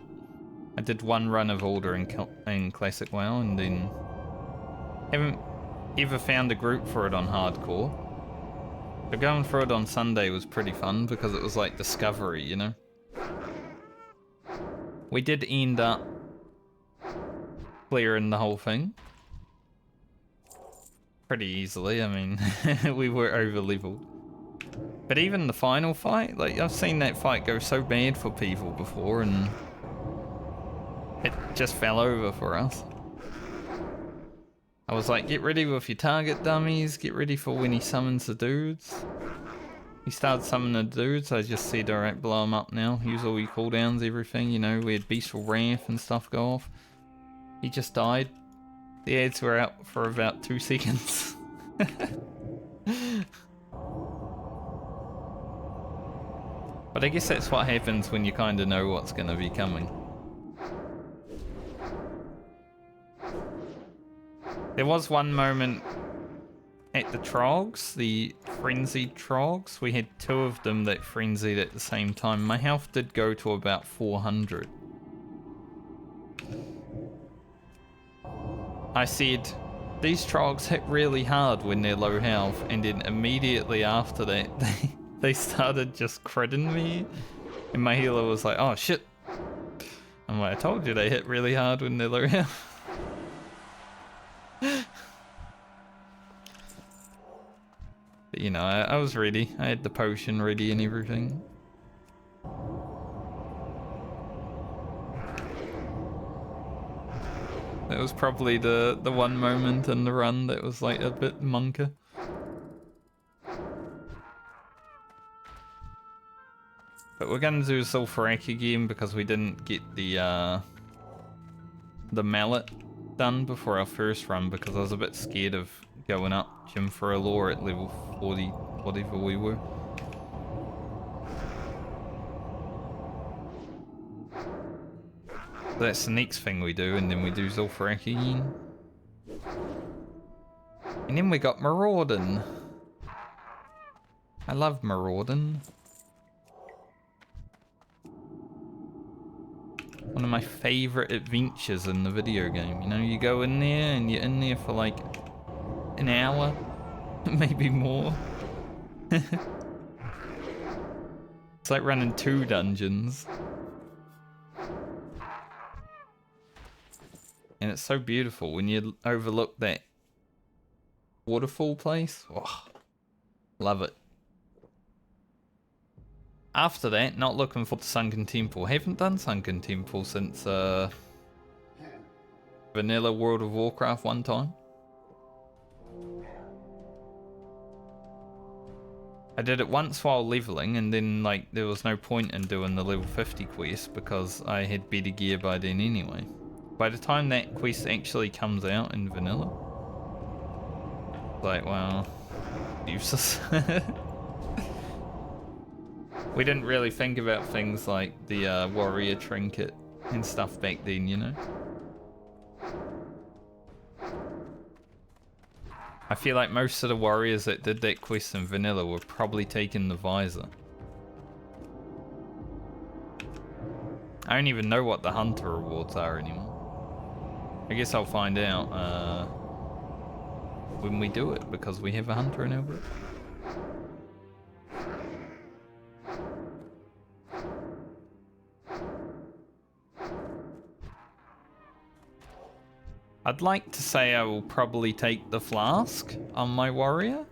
I did one run of Alder in Classic WoW and then haven't ever found a group for it on Hardcore. But going through it on Sunday was pretty fun because it was like Discovery, you know? We did end up clearing the whole thing pretty easily. I mean, we were over leveled. But even the final fight, like, I've seen that fight go so bad for people before and it just fell over for us. I was like, get ready with your target dummies, get ready for when he summons the dudes. He started summoning the dudes, I just said, alright, blow them up now, use all your cooldowns, everything, you know, we had Beastful Wrath and stuff go off. He just died. The ads were out for about 2 seconds. But I guess that's what happens when you kind of know what's going to be coming. There was one moment at the Trogs, the Frenzied Trogs. We had 2 of them that frenzied at the same time. My health did go to about 400. I said, these Trogs hit really hard when they're low health, and then immediately after that, they started just critting me. And my healer was like, oh shit. I'm like, I told you they hit really hard when they're low health. But you know, I was ready. I had the potion ready and everything. That was probably the one moment in the run that was like a bit monka. But we're gonna do Sulfurak again because we didn't get the mallet done before our first run because I was a bit scared of going up Gym for a lore at level 40, whatever we were. So that's the next thing we do, and then we do Sulfurak again. And then we got Maraudin. I love Maraudin. One of my favourite adventures in the video game. You know, you go in there and you're in there for like an hour, maybe more. It's like running 2 dungeons. And it's so beautiful when you overlook that waterfall place. Oh, love it. After that, not looking forward to Sunken Temple. Haven't done Sunken Temple since vanilla World of Warcraft one time. I did it once while leveling, and then like there was no point in doing the level 50 quest because I had better gear by then anyway. By the time that quest actually comes out in vanilla, it's like, well, useless. We didn't really think about things like the warrior trinket and stuff back then, you know? I feel like most of the warriors that did that quest in vanilla were probably taking the visor. I don't even know what the hunter rewards are anymore. I guess I'll find out when we do it, because we have a hunter in our group. I'd like to say I will probably take the flask on my warrior,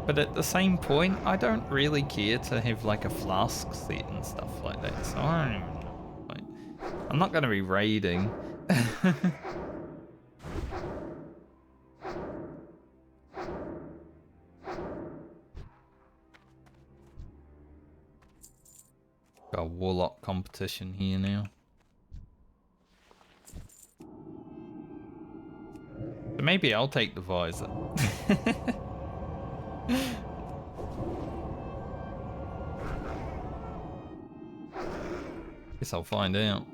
but at the same point, I don't really care to have like a flask set and stuff like that, so I don't even know. Like, I'm not going to be raiding. Got a warlock competition here now. So maybe I'll take the visor. Guess I'll find out.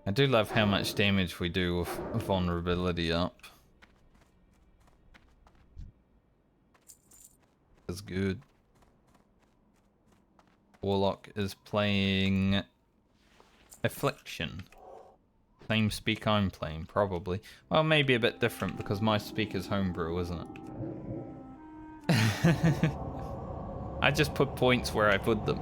I do love how much damage we do with vulnerability up. That's good. Warlock is playing Affliction. Same speak I'm playing, probably. Well, maybe a bit different because my speak is homebrew, isn't it? I just put points where I put them.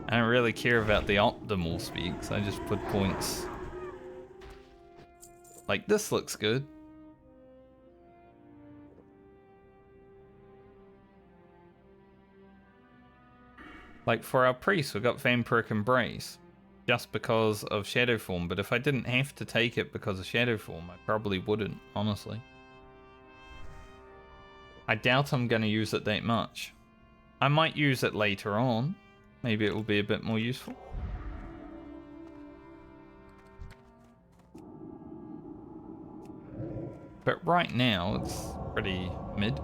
I don't really care about the optimal speaks, I just put points. Like, this looks good. Like, for our priest, we got Vampiric Embrace. Just because of Shadow Form, but if I didn't have to take it because of Shadow Form, I probably wouldn't, honestly. I doubt I'm going to use it that much. I might use it later on. Maybe it will be a bit more useful. But right now, it's pretty mid.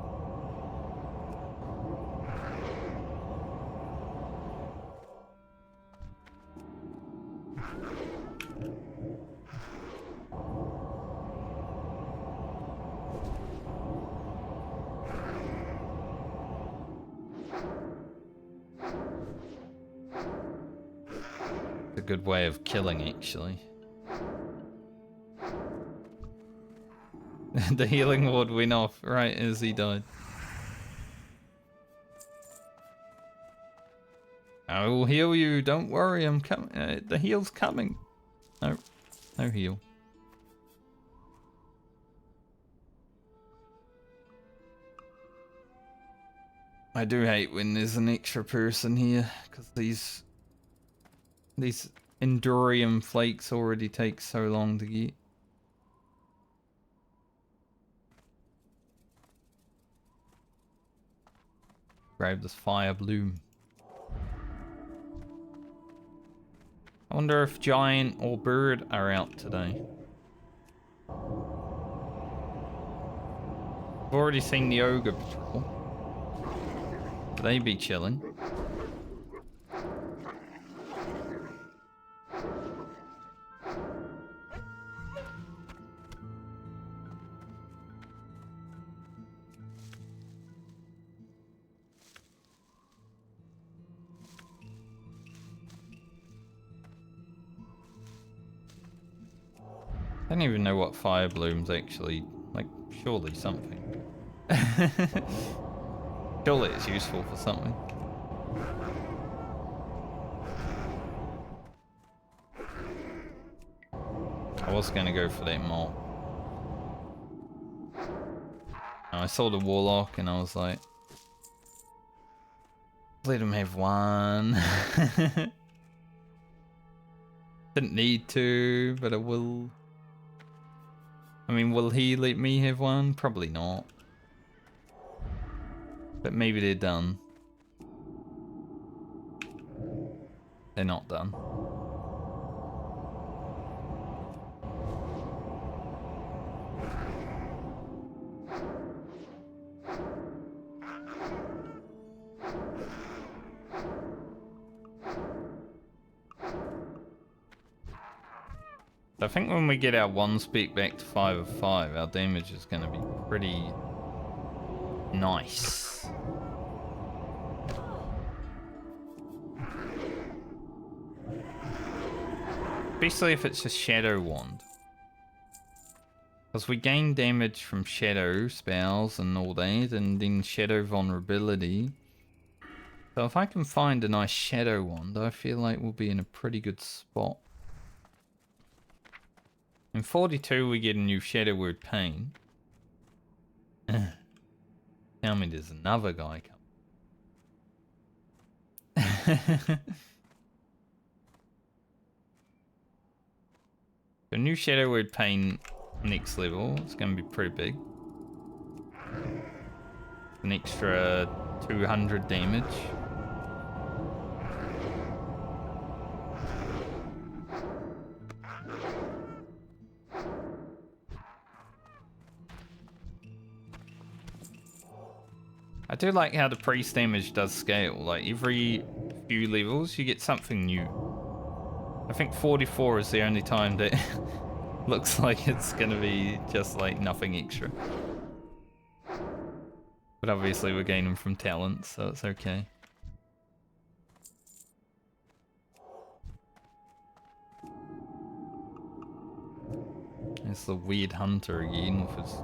It's a good way of killing, actually. The healing ward went off right as he died. I will heal you, don't worry, I'm coming. The heal's coming. No, no heal. I do hate when there's an extra person here, because these Endurium flakes already take so long to get. Grab this fire bloom. I wonder if giant or bird are out today. I've already seen the ogre patrol. They be chilling. don't even know what fire bloom's actually, like, surely something. Surely it's useful for something. I was gonna go for that mob. I saw the warlock and I was like, let him have one. Didn't need to, but I will. I mean, will he let me have one? Probably not. But maybe they're done. They're not done. I think when we get our 1 spec back to 5 of 5, our damage is going to be pretty nice. Especially if it's a shadow wand. Because we gain damage from shadow spells and all that, and then shadow vulnerability. So if I can find a nice shadow wand, I feel like we'll be in a pretty good spot. In 42 we get a new shadow word pain. Tell me there's another guy coming. The new shadow word pain next level, it's going to be pretty big. An extra 200 damage. I do like how the priest damage does scale. Like every few levels you get something new. I think 44 is the only time that looks like it's gonna be just like nothing extra. But obviously we're gaining from talent, so it's okay. It's the weird hunter again with his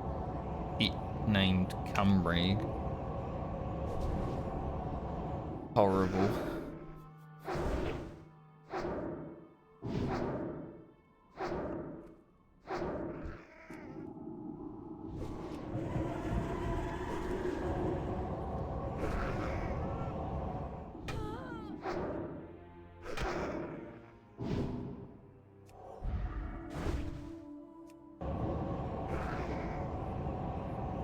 pet named Cumbrag. Horrible.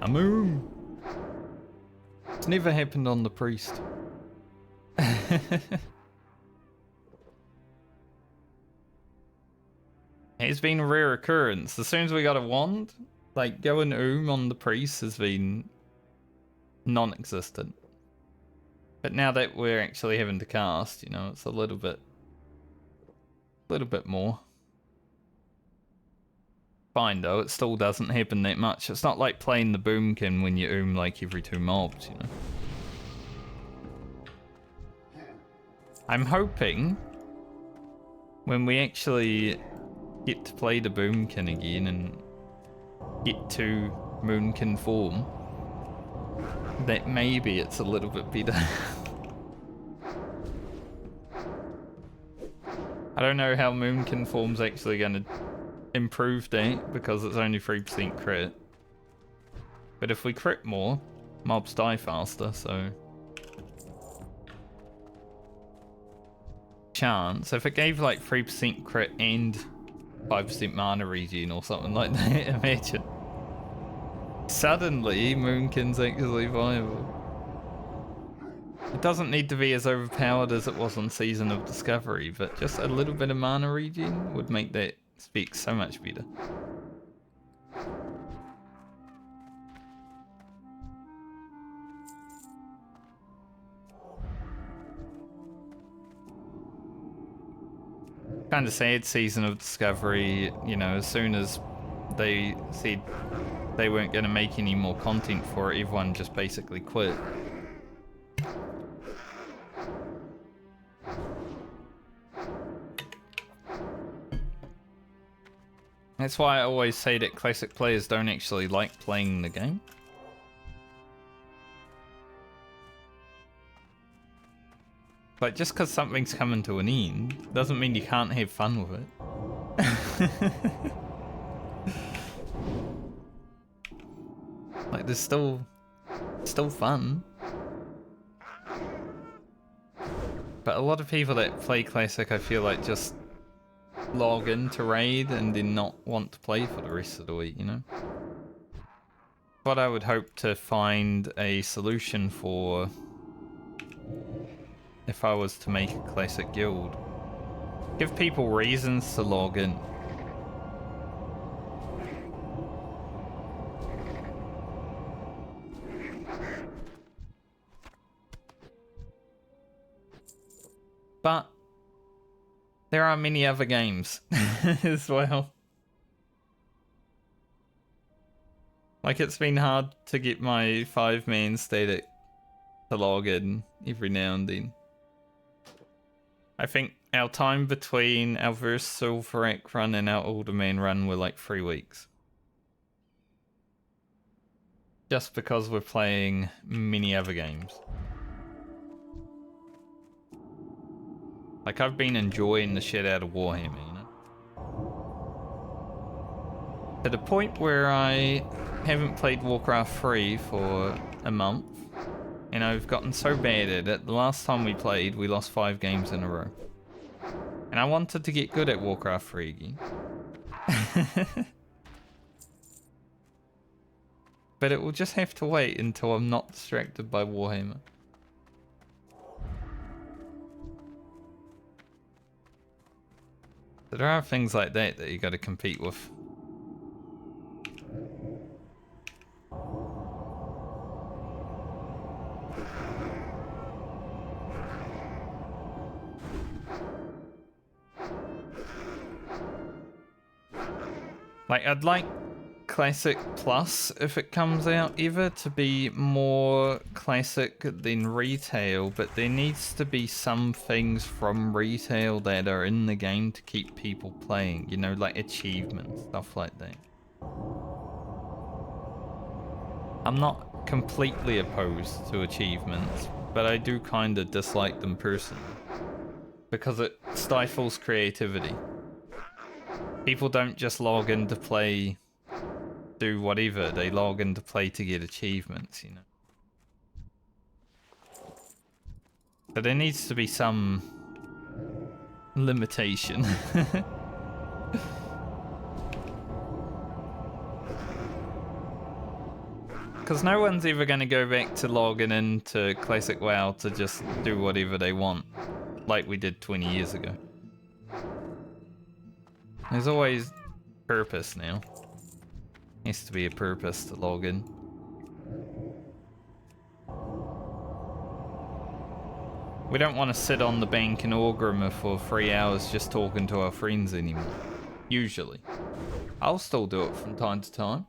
A moon. It's never happened on the priest. It's been a rare occurrence. As soon as we got a wand, like going on the priest has been non-existent. But now that we're actually having to cast, you know, it's a little bit more. Fine though, it still doesn't happen that much. It's not like playing the boomkin when you like every 2 mobs, you know. I'm hoping when we actually get to play the boomkin again and get to moonkin form, that maybe it's a little bit better. I don't know how moonkin form's actually going to improve that because it's only 3% crit. But if we crit more, mobs die faster, so... Chance, if it gave like 3% crit and 5% mana regen or something like that, imagine. Suddenly, Moonkin's actually viable. It doesn't need to be as overpowered as it was on Season of Discovery, but just a little bit of mana regen would make that spec so much better. Kind of sad Season of Discovery, you know, as soon as they said they weren't going to make any more content for it, everyone just basically quit. That's why I always say that classic players don't actually like playing the game. Like, just because something's coming to an end doesn't mean you can't have fun with it. Like, there's still fun. But a lot of people that play classic, I feel like, just log into raid and then not want to play for the rest of the week, you know? What I would hope to find a solution for if I was to make a classic guild. Give people reasons to log in. But there are many other games as well. Like, it's been hard to get my 5-man static to log in every now and then. I think our time between our first Silverac run and our Alderman run were like 3 weeks. Just because we're playing many other games. Like, I've been enjoying the shit out of Warhammer, you know? To the point where I haven't played Warcraft 3 for a month. And I've gotten so bad at it, the last time we played, we lost 5 games in a row. And I wanted to get good at Warcraft 3 again. But it will just have to wait until I'm not distracted by Warhammer. So there are things like that that you got to compete with. Like, I'd like Classic Plus, if it comes out ever, to be more classic than retail, but there needs to be some things from retail that are in the game to keep people playing, you know, like achievements, stuff like that. I'm not completely opposed to achievements, but I do kind of dislike them personally, because it stifles creativity. People don't just log in to play, do whatever, they log in to play to get achievements, you know. So there needs to be some limitation. Because no one's ever going to go back to logging into Classic WoW to just do whatever they want, like we did 20 years ago. There's always purpose now. Needs to be a purpose to log in. We don't want to sit on the bank in Orgrimmar for 3 hours just talking to our friends anymore. Usually. I'll still do it from time to time.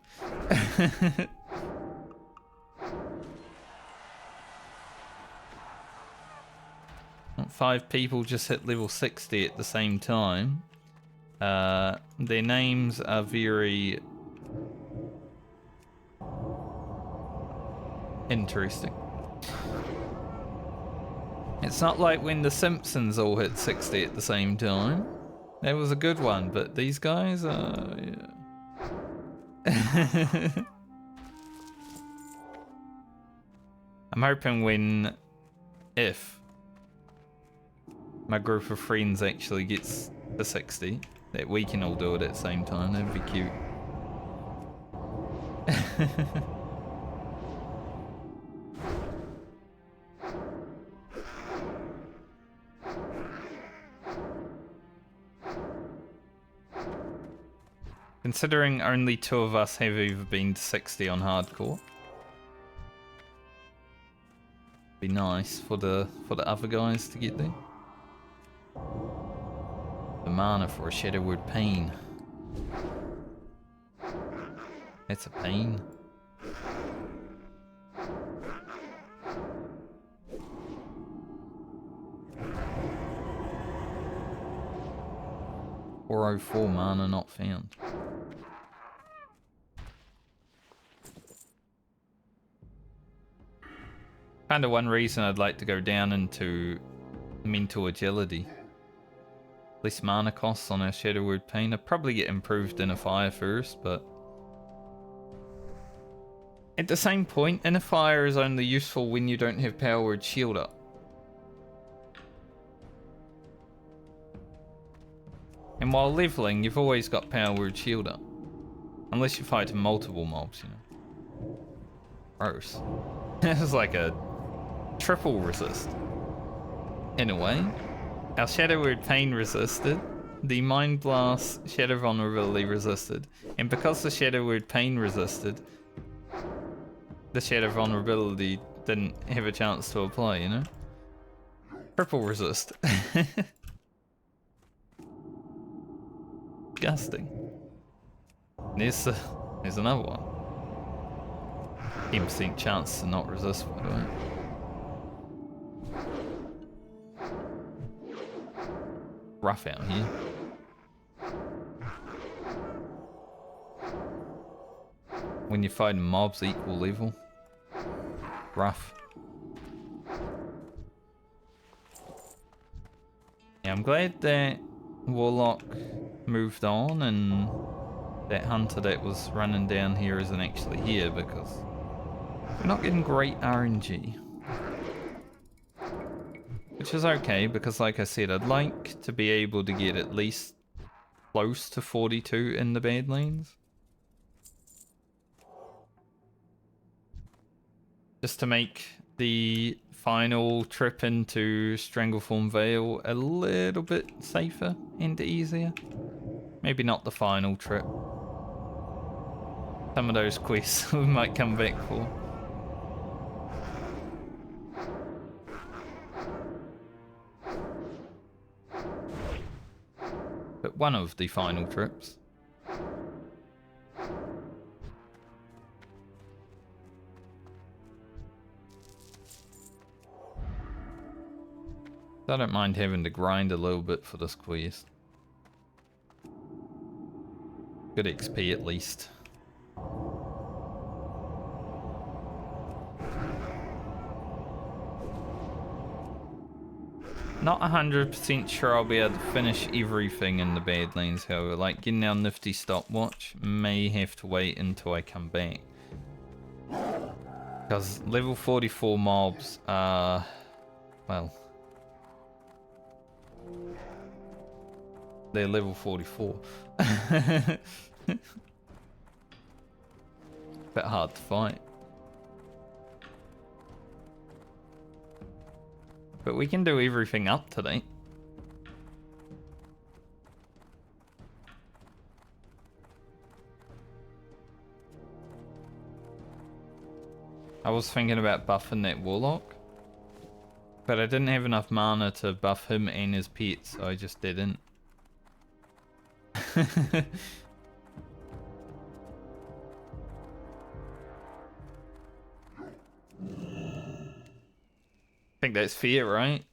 5 people just hit level 60 at the same time. Their names are very interesting. It's not like when the Simpsons all hit 60 at the same time. That was a good one, but these guys are... yeah. I'm hoping if my group of friends actually gets to 60, that we can all do it at the same time. That'd be cute. Considering only 2 of us have ever been to 60 on hardcore, be nice for the other guys to get there. The mana for a Shadow Word Pain. That's a pain. $404 mana not found. Kind of one reason I'd like to go down into mental agility. Less mana costs on our Shadow Word Pain. I'd probably get improved in a fire first, but at the same point, in a fire is only useful when you don't have Power Word Shield up. And while leveling, you've always got Power Word Shield up. Unless you're fighting multiple mobs, you know. Gross. It's like a triple resist. In a way. Our Shadow Word Pain resisted. The Mind Blast Shadow Vulnerability resisted. And because the Shadow Word Pain resisted, the Shadow Vulnerability didn't have a chance to apply, you know? Triple resist. Disgusting. There's another one. 10% chance to not resist, by the way. Rough out here. When you're fighting mobs equal level. Rough. Yeah, I'm glad that Warlock moved on and that hunter that was running down here isn't actually here, because we're not getting great RNG. Which is okay, because like I said, I'd like to be able to get at least close to 42 in the Badlands. Just to make the final trip into Strangleform Vale a little bit safer and easier. Maybe not the final trip. Some of those quests we might come back for. But one of the final trips. I don't mind having to grind a little bit for this quest. Good XP at least. Not 100% sure I'll be able to finish everything in the Badlands, however. Like getting our nifty stopwatch, may have to wait until I come back. Because level 44 mobs are, well, they're level 44. Bit hard to fight. But we can do everything up today. I was thinking about buffing that Warlock, but I didn't have enough mana to buff him and his pet, so I just didn't. I think that's fair, right?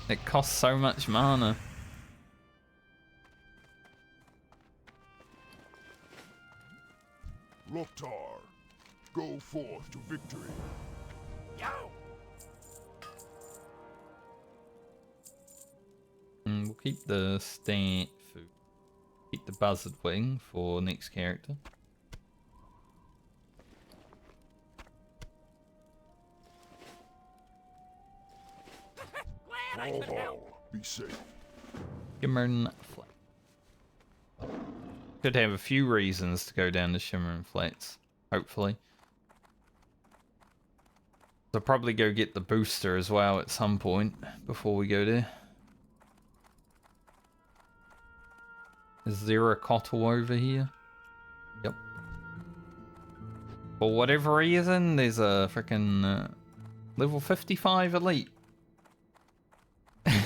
It costs so much mana. Loktar, go forth to victory. Yo! We'll keep the stat food. Keep the buzzard wing for next character. Glad I could help. Be safe. Shimmern Flat. Could have a few reasons to go down to Shimmern Flats, hopefully. I'll probably go get the booster as well at some point before we go there. Is there a Cottle over here? Yep. For whatever reason, there's a freaking level 55 elite.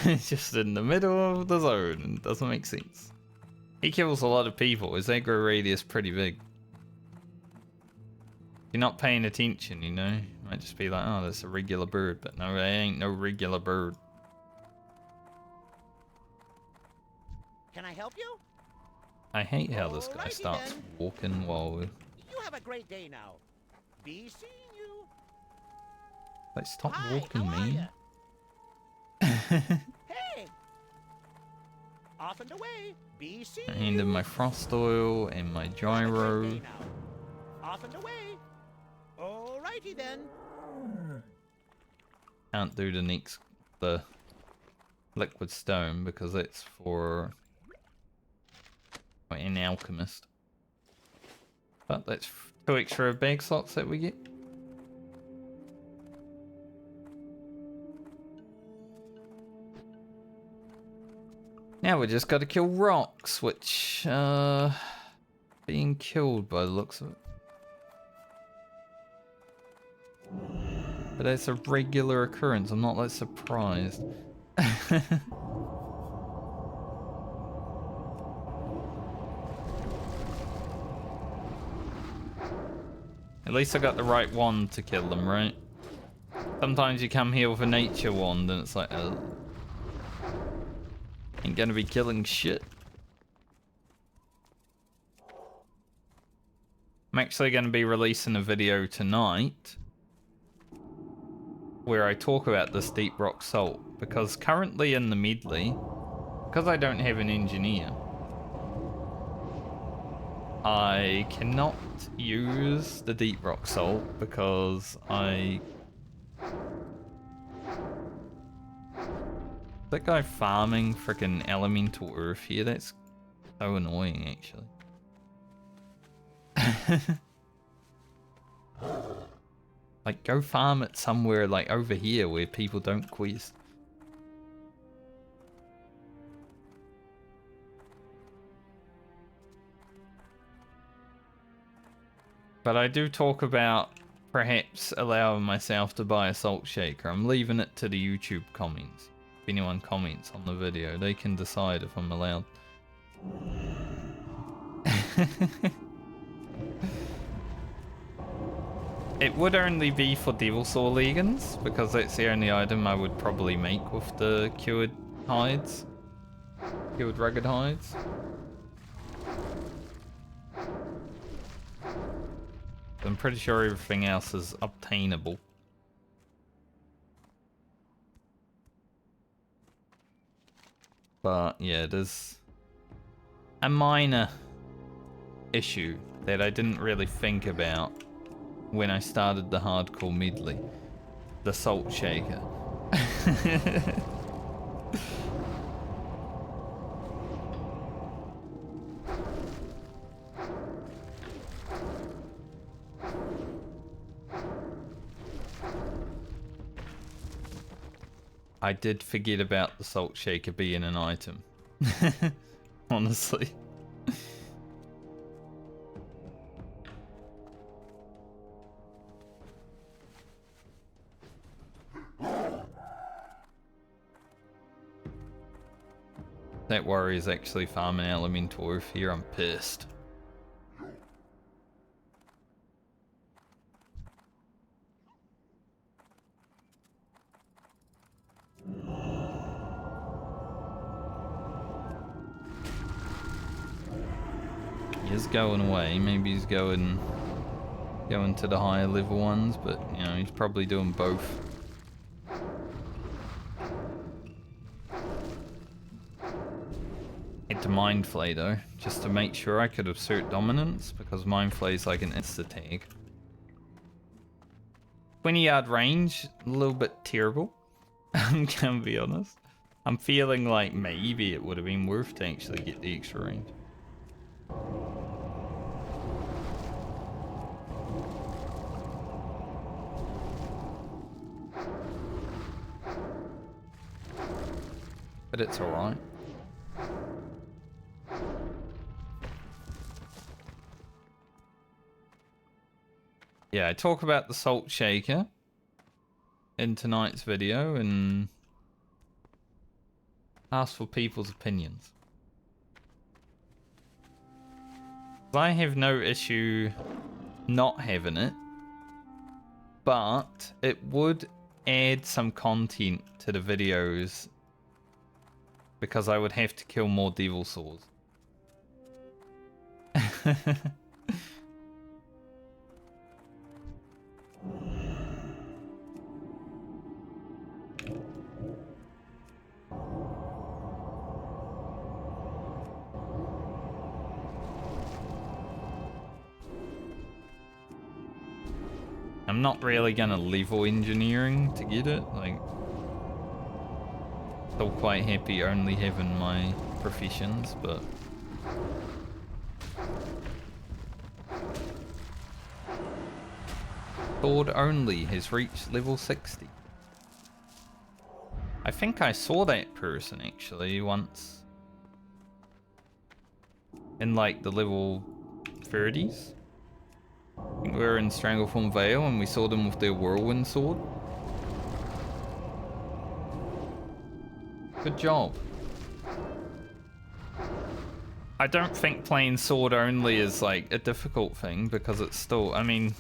It's just in the middle of the zone and doesn't make sense. He kills a lot of people. His aggro radius pretty big. You're not paying attention, you know? You might just be like, oh, that's a regular bird. But no, that ain't no regular bird. Can I help you? I hate how this guy Alrighty starts then. walking while You have Have a great day now. Be seeing you. Like, stop Hi, walking how are me. ya? Hey. Off and away. Be seeing I handed you. my frost oil and my Have a great gyro. day now. Off and away. Alrighty then. Can't do the liquid stone because it's for an alchemist. But that's 2 extra bag slots that we get. Now we just got to kill rocks, which being killed by the looks of it. But that's a regular occurrence. I'm not that surprised. At least I got the right wand to kill them, right? Sometimes you come here with a nature wand and it's like, oh, ain't gonna be killing shit. I'm actually gonna be releasing a video tonight where I talk about this deep rock salt, because currently in the Medley, because I don't have an engineer, I cannot use the deep rock salt because that guy farming freaking elemental earth here, that's so annoying actually. Like, go farm it somewhere like over here where people don't quest. But I do talk about perhaps allowing myself to buy a salt shaker. I'm leaving it to the YouTube comments. If anyone comments on the video, they can decide if I'm allowed. It would only be for Devil Saw Legans, because that's the only item I would probably make with the cured hides. Cured rugged hides. I'm pretty sure everything else is obtainable. But yeah, it is a minor issue that I didn't really think about when I started the hardcore medley. The salt shaker. I did forget about the salt shaker being an item. Honestly. That warrior is actually farming elemental earth here. I'm pissed. He is going away. Maybe he's going to the higher level ones, but you know, he's probably doing both. Had to mind flay though, just to make sure I could assert dominance, because mind flay is like an insta tag. 20-yard range, a little bit terrible. I'm gonna be honest. I'm feeling like maybe it would have been worth to actually get the extra range. But it's alright. Yeah, I talk about the salt shaker in tonight's video and ask for people's opinions. I have no issue not having it, but it would add some content to the videos because I would have to kill more devil saws. I'm not really gonna level engineering to get it, like... Still quite happy only having my professions, but... Sword only has reached level 60. I think I saw that person actually once. In like the level 30s. I think we were in Stranglethorn Vale and we saw them with their whirlwind sword. Good job. I don't think playing sword only is like a difficult thing because it's still, I mean,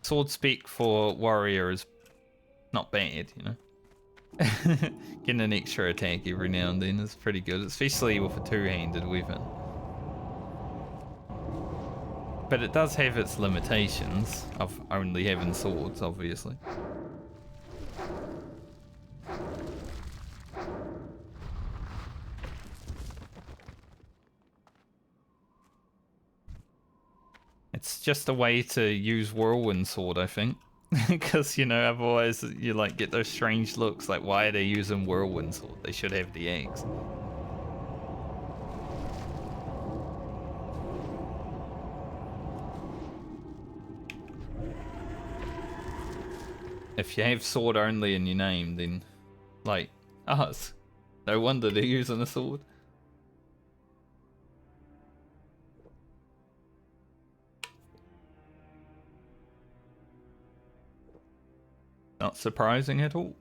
sword spec for warrior is not bad, you know. Getting an extra attack every now and then is pretty good, especially with a two-handed weapon. But it does have its limitations of only having swords, obviously. It's just a way to use whirlwind sword, I think. Because, you know, otherwise you like get those strange looks like, why are they using whirlwind sword? They should have the axe. If you have sword only in your name, then like us, no wonder they're using a sword. Not surprising at all.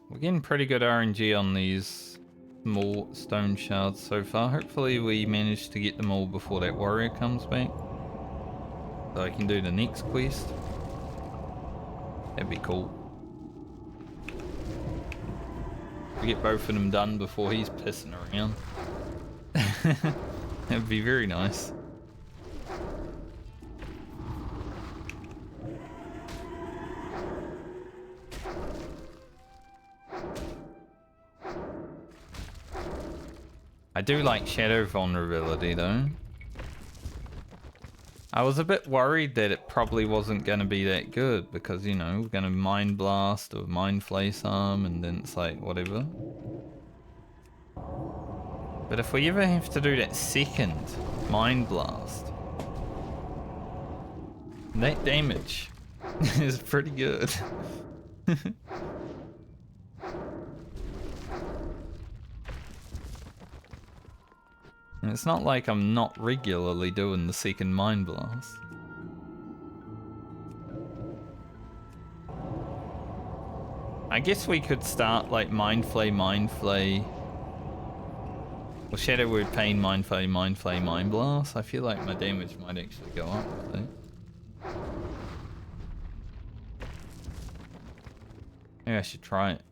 We're getting pretty good RNG on these small stone shards so far. Hopefully we manage to get them all before that warrior comes back. So I can do the next quest. That'd be cool. We get both of them done before he's pissing around. That'd be very nice. I do like shadow vulnerability though. I was a bit worried that it probably wasn't going to be that good because, you know, we're going to Mind Blast or Mind Flay some and then it's like, whatever. But if we ever have to do that second Mind Blast, that damage is pretty good. And it's not like I'm not regularly doing the second Mind Blast. I guess we could start like Mind Flay, or Shadow Word Pain, Mind Flay, Mind Blast. I feel like my damage might actually go up with it. Maybe I should try it.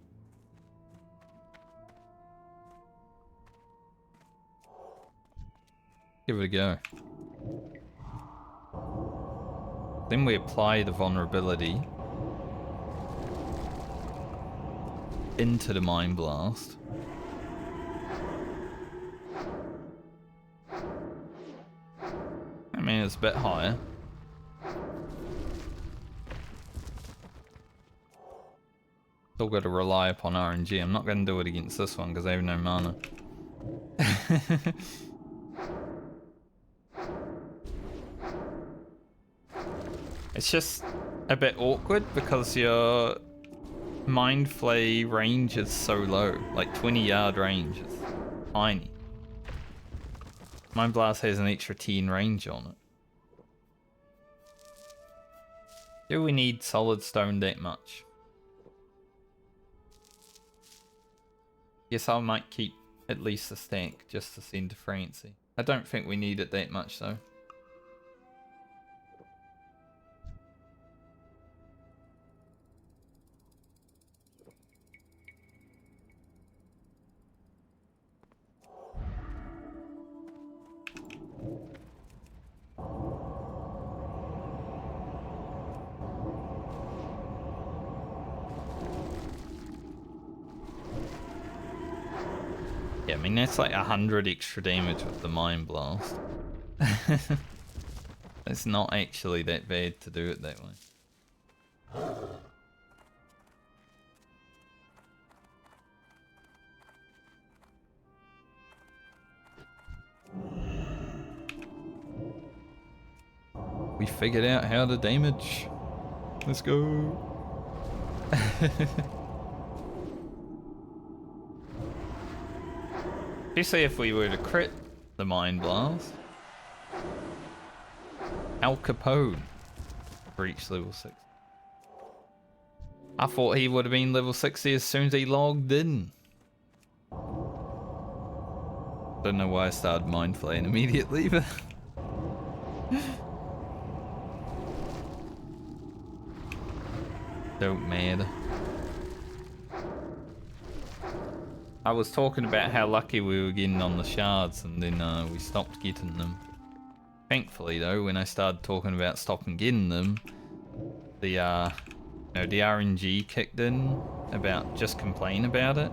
Give it a go. Then we apply the vulnerability into the Mind Blast. I mean, it's a bit higher. Still got to rely upon RNG. I'm not going to do it against this one because I have no mana. It's just a bit awkward because your Mind Flay range is so low, like 20-yard range is tiny. Mind Blast has an extra 10 range on it. Do we need solid stone that much? Guess I might keep at least a stack just to send to Francie. I don't think we need it that much though. Yeah, I mean, that's like 100 extra damage with the Mind Blast. It's not actually that bad to do it that way. We figured out how to damage. Let's go. Especially if we were to crit the Mind Blast. Al Capone reached level 6. I thought he would have been level 60 as soon as he logged in. Don't know why I started mind flaying immediately, but don't matter. I was talking about how lucky we were getting on the shards, and then we stopped getting them. Thankfully, though, when I started talking about stopping getting them, the the RNG kicked in about just complain about it.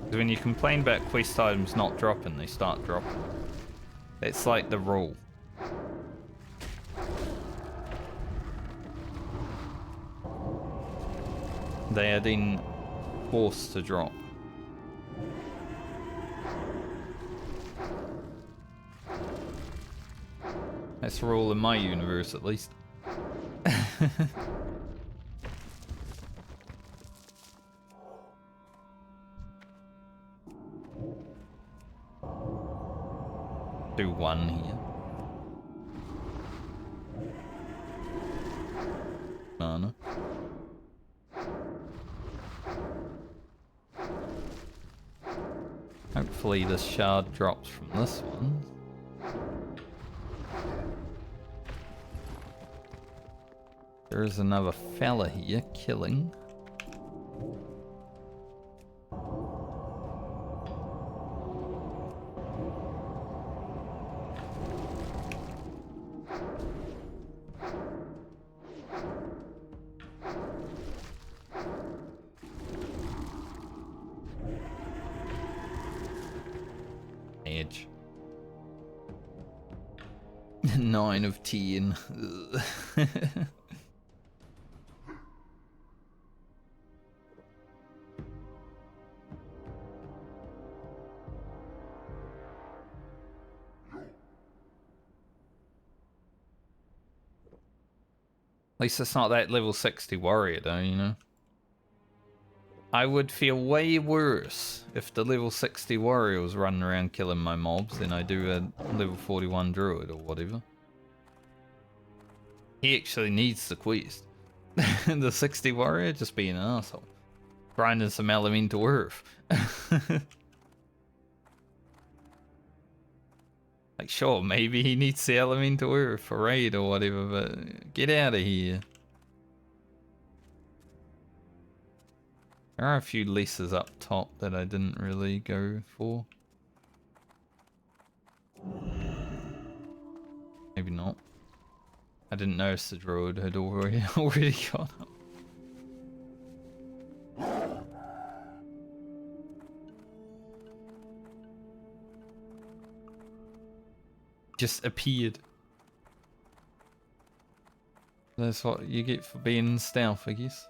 Because when you complain about quest items not dropping, they start dropping. It's like the rule. They are then forced to drop. That's the rule in my universe, at least. Do one here. Mana. Hopefully this shard drops from this one. There is another fella here killing. Edge. 9 of 10. At least it's not that level 60 warrior though, you know. I would feel way worse if the level 60 warrior was running around killing my mobs than I do a level 41 druid or whatever. He actually needs the quest. The 60 warrior just being an asshole. Grinding some elemental earth. Like, sure, maybe he needs the elemental earth for raid or whatever, but get out of here. There are a few leases up top that I didn't really go for. Maybe not. I didn't notice the druid had already gone up. Just appeared. That's what you get for being stealth, I guess.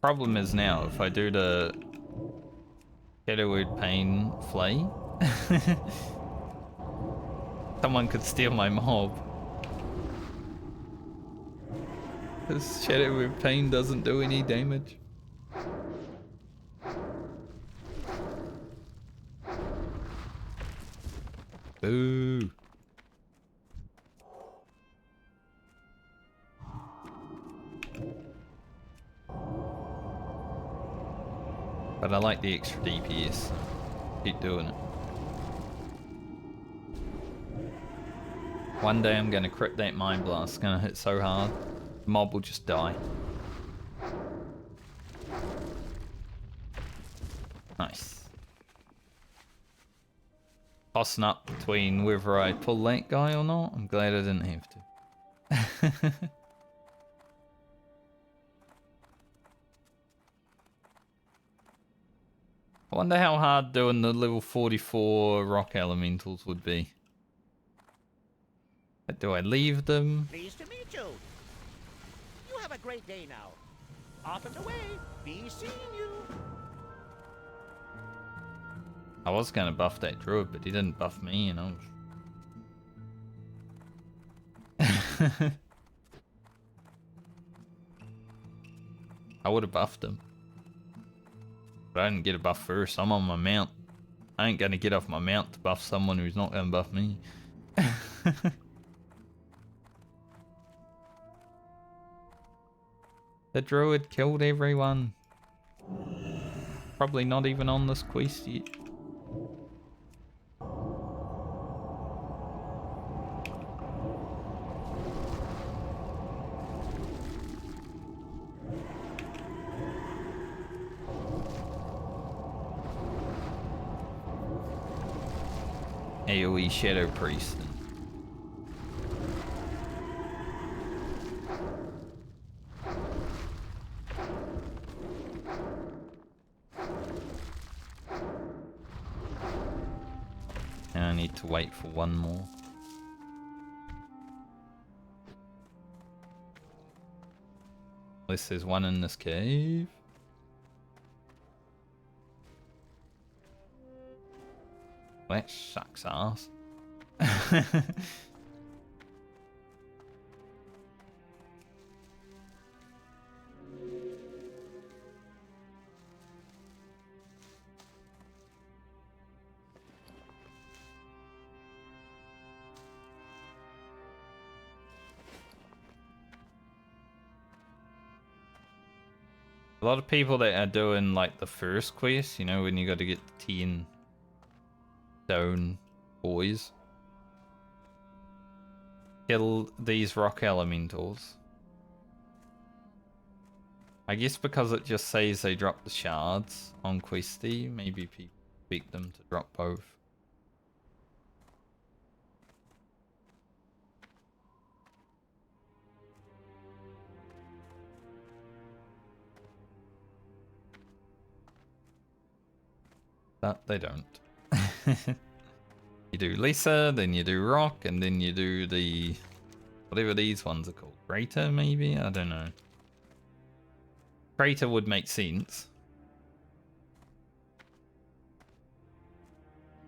Problem is now, if I do the Shadowwood Pain Flay, someone could steal my mob. Because Shadowwood Pain doesn't do any damage. Boo. But I like the extra DPS, so keep doing it. One day I'm gonna crit that Mind Blast. It's gonna hit so hard. The mob will just die. Nice. Tossing up between whether I pull that guy or not. I'm glad I didn't have to. I wonder how hard doing the level 44 rock elementals would be. But do I leave them? Pleased to meet you. You have a great day now. Off and away. Be seeing you. I was gonna buff that druid, but he didn't buff me, you know. I would have buffed him. But I didn't get a buff first. I'm on my mount. I ain't gonna get off my mount to buff someone who's not gonna buff me. The druid killed everyone. Probably not even on this quest yet. AoE Shadow Priest. And I need to wait for one more. Unless there's one in this cave. That sucks ass. A lot of people that are doing like the first quest, you know, when you got to get the 10 stone boys, kill these rock elementals. I guess because it just says they drop the shards on Questy, maybe people expect them to drop both. But they don't. You do lesser, then you do rock, and then you do the... whatever these ones are called. Greater, maybe? I don't know. Greater would make sense.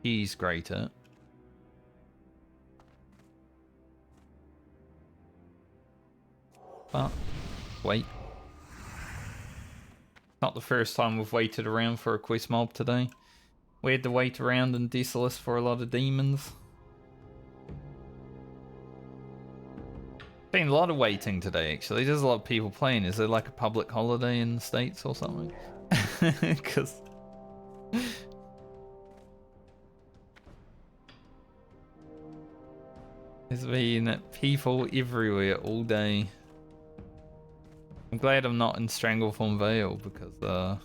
He's greater. But, wait. Not the first time we've waited around for a quest mob today. We had to wait around in Desolus for a lot of demons. Been a lot of waiting today, actually. There's a lot of people playing. Is there like a public holiday in the States or something? Because... there's been people everywhere all day. I'm glad I'm not in Stranglethorn Vale because I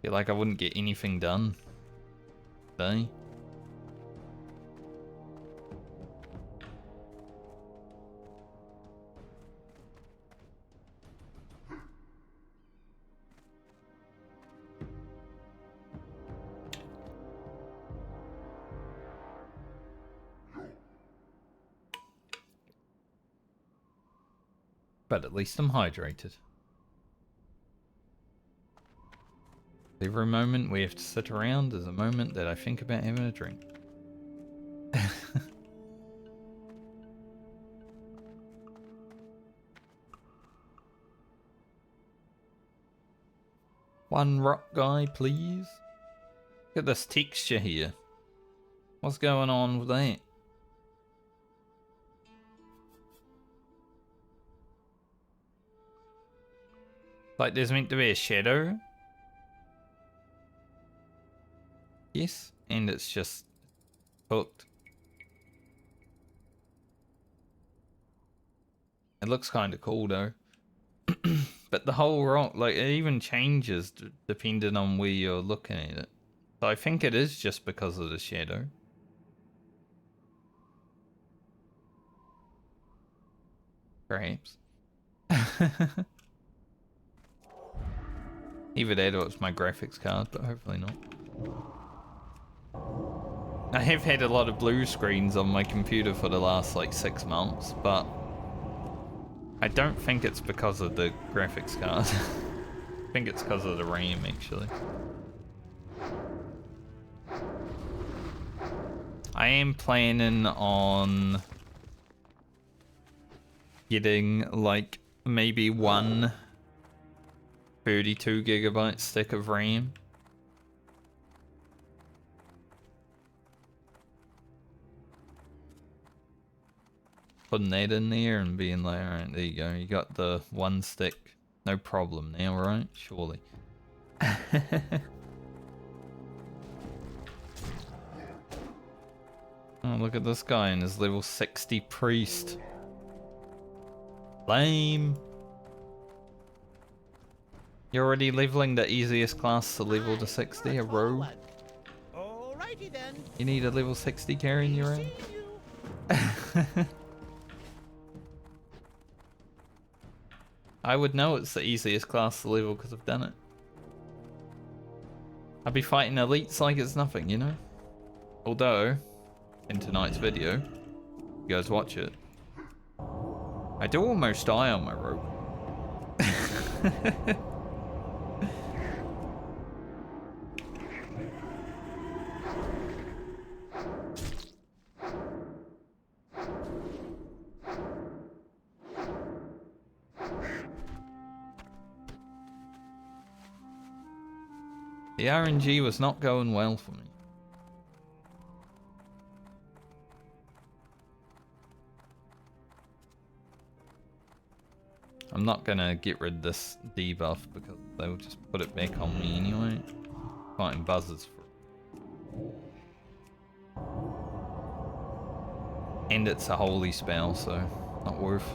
feel like I wouldn't get anything done today. But at least I'm hydrated. Every moment we have to sit around is a moment that I think about having a drink. One rock guy, please. Look at this texture here. What's going on with that? Like there's meant to be a shadow. Yes, and it's just hooked. It looks kind of cool though. But the whole rock, like, it even changes depending on where you're looking at it. So I think it is just because of the shadow. Perhaps. Either that or it's my graphics card, but hopefully not. I have had a lot of blue screens on my computer for the last like 6 months, but I don't think it's because of the graphics card. I think it's because of the RAM actually. I am planning on getting like maybe one 32GB stick of RAM. Putting that in there and being like, alright, there you go. You got the one stick. No problem now, right? Surely. Oh, look at this guy and his level 60 priest. Lame. You're already leveling the easiest class to level to 60, a rogue. Alrighty then. You need a level 60 carrying your own. I would know it's the easiest class to level because I've done it. I'd be fighting elites like it's nothing, you know? Although, in tonight's video, you guys watch it, I do almost die on my rogue. The RNG was not going well for me. I'm not gonna get rid of this debuff because they'll just put it back on me anyway. Fighting buzzards for. And it's a holy spell, so not worth.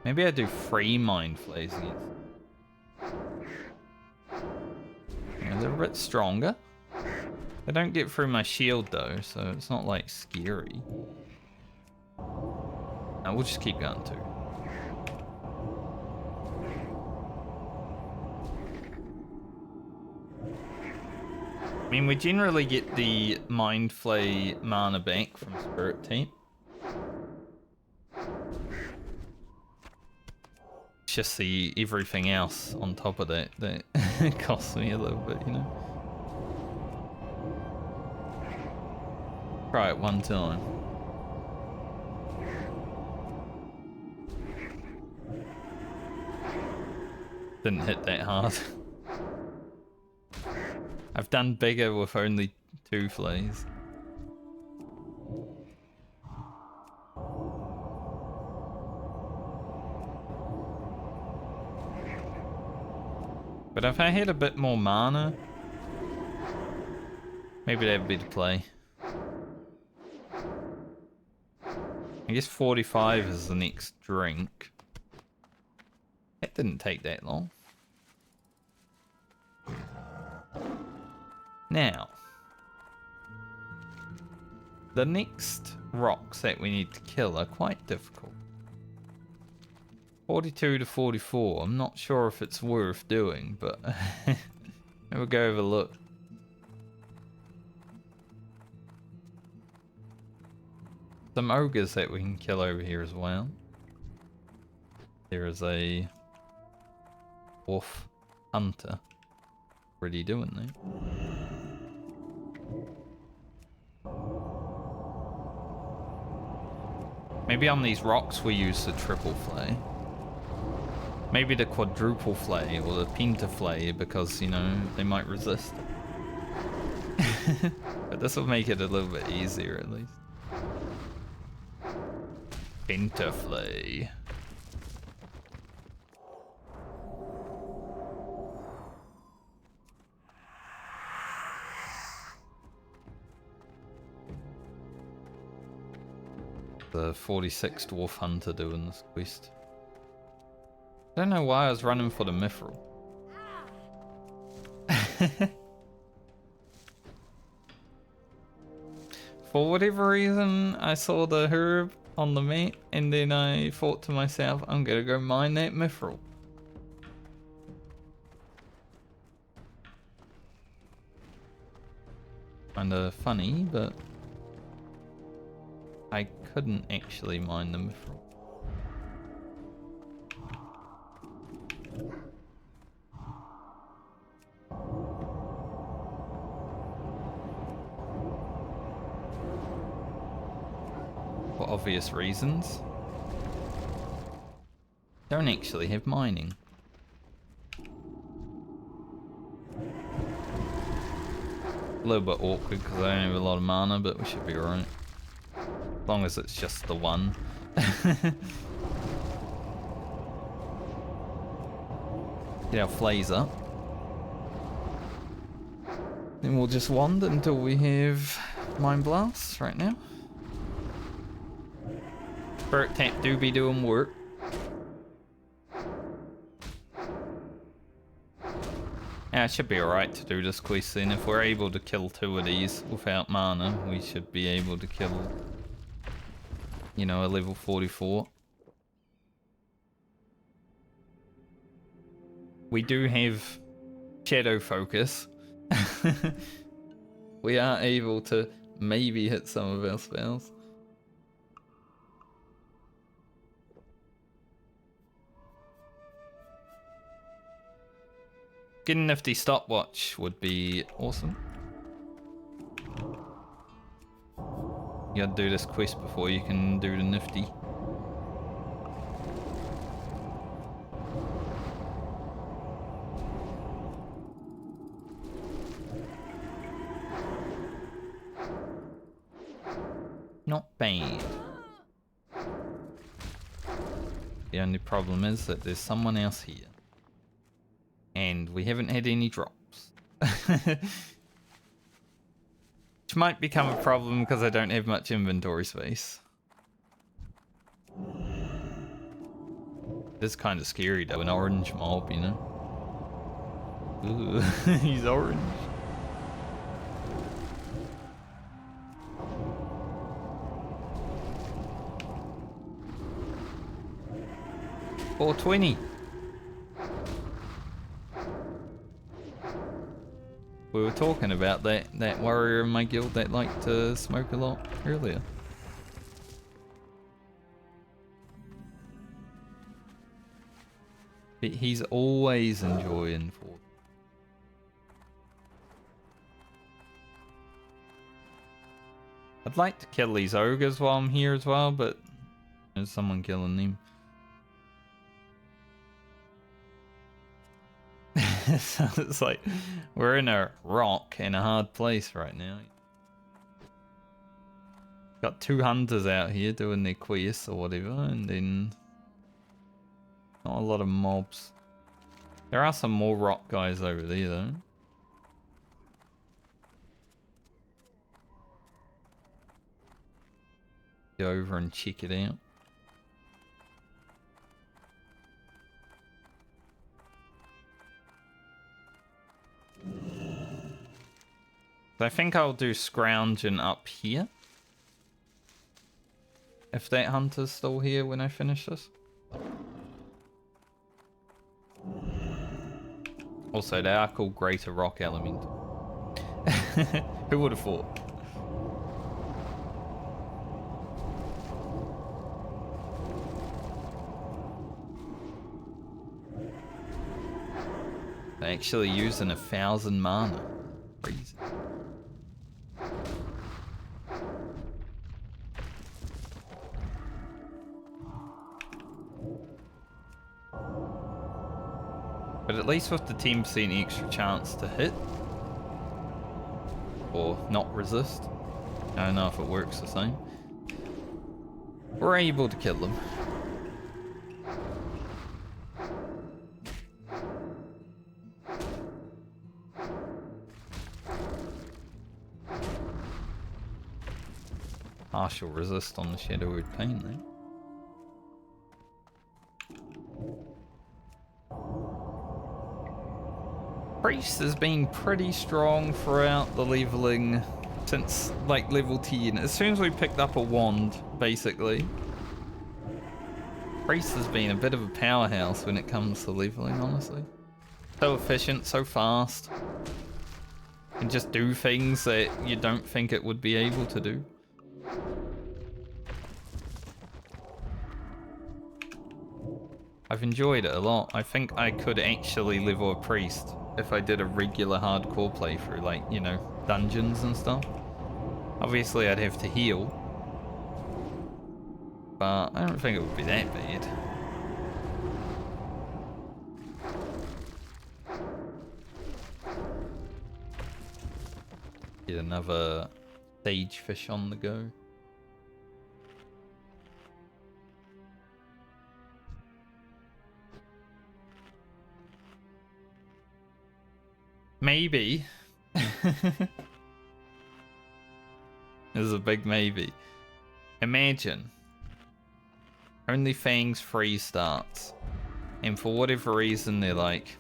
Maybe I do 3 mind flays against. Yeah, they're a bit stronger. They don't get through my shield though, so it's not like scary. No, we'll just keep going too. I mean, we generally get the mind flay mana back from Spirit Team. It's just the everything else on top of that that costs me a little bit, you know. Try it one time. Didn't hit that hard. I've done bigger with only 2 flays. But if I had a bit more mana, maybe that'd be the play. I guess 45 is the next drink. That didn't take that long. Now, the next rocks that we need to kill are quite difficult. 42 to 44, I'm not sure if it's worth doing, but we'll go have a look. Some ogres that we can kill over here as well. There is a wolf hunter. What are you doing there? Maybe on these rocks we use the triple flay. Maybe the quadruple flay or the pentaflay because, you know, they might resist. But this will make it a little bit easier at least. Pentaflay. The 46 Dwarf Hunter doing this quest. I don't know why I was running for the Mithril. For whatever reason, I saw the herb on the map, and then I thought to myself, I'm gonna go mine that Mithril. Kinda funny, but I couldn't actually mine the Mithril. For obvious reasons. Don't actually have mining. A little bit awkward because I don't have a lot of mana, but we should be alright. As long as it's just the one. Get our flays up. Then we'll just wander until we have Mind Blasts right now. Spirit Tap do be doing work. Yeah, it should be alright to do this quest then. If we're able to kill 2 of these without mana, we should be able to kill, you know, a level 44. We do have Shadow Focus. We are able to maybe hit some of our spells. Getting a nifty stopwatch would be awesome. You gotta do this quest before you can do the nifty. Not bad. The only problem is that there's someone else here. And we haven't had any drops. Which might become a problem because I don't have much inventory space. It's kind of scary though, an orange mob, you know? Ooh, he's orange. $420. We were talking about that warrior in my guild that liked to smoke a lot earlier. But he's always enjoying for. I'd like to kill these ogres while I'm here as well, but there's someone killing them. So it's like we're in a rock in a hard place right now. Got 2 hunters out here doing their quests or whatever, and then not a lot of mobs. There are some more rock guys over there though. Go over and check it out. So I think I'll do scrounging up here. If that hunter's still here when I finish this. Also, they are called Greater Rock Elemental. Who would have thought? They're actually using 1,000 mana. Crazy. But at least with the 10% extra chance to hit or not resist, I don't know if it works the same, we're able to kill them. partial resist on the Shadow Word Pain, though. Priest has been pretty strong throughout the leveling since like level 10. As soon as we picked up a wand, basically. Priest has been a bit of a powerhouse when it comes to leveling, honestly. So efficient, so fast. And just do things that you don't think it would be able to do. I've enjoyed it a lot. I think I could actually level a priest if I did a regular hardcore playthrough, like, you know, dungeons and stuff. Obviously I'd have to heal, but I don't think it would be that bad. Get another sagefish on the go. Maybe. This is a big maybe. Imagine OnlyFans free starts, and for whatever reason they're like,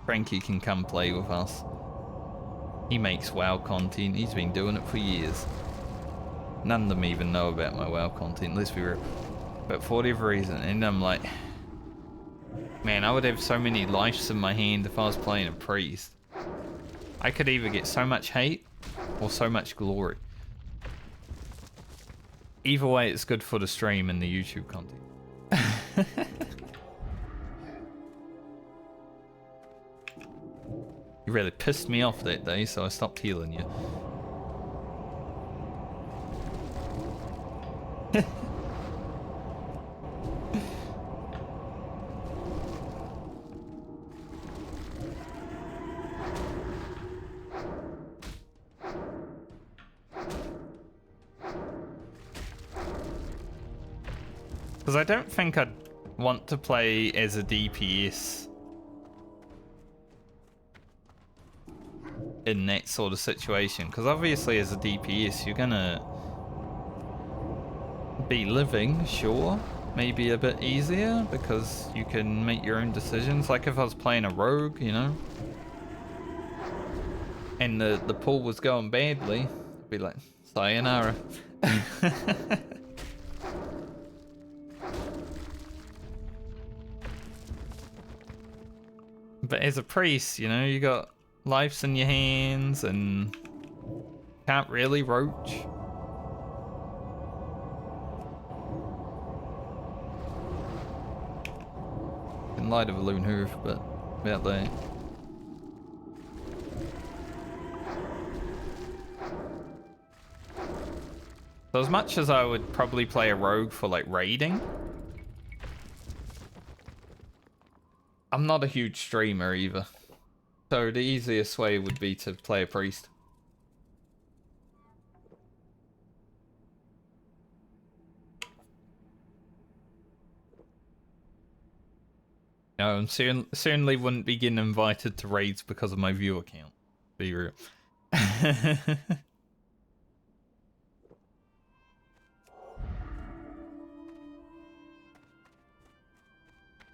Frankie can come play with us. He makes WoW content. He's been doing it for years. None of them even know about my WoW content, let's be real. But for whatever reason, and I'm like, man, I would have so many lives in my hand if I was playing a priest. I could either get so much hate or so much glory. Either way, it's good for the stream and the YouTube content. You really pissed me off that day, so I stopped healing you. Because I don't think I'd want to play as a DPS in that sort of situation. Because obviously as a DPS you're gonna be living, sure. Maybe a bit easier because you can make your own decisions. Like if I was playing a rogue, you know, and the pull was going badly, I'd be like, sayonara. But as a priest, you know, you got lives in your hands and can't really roach. Can light a balloon hoof, but about that. So as much as I would probably play a rogue for like raiding, I'm not a huge streamer either. So the easiest way would be to play a priest. No, and certainly wouldn't be getting invited to raids because of my viewer count. Be real.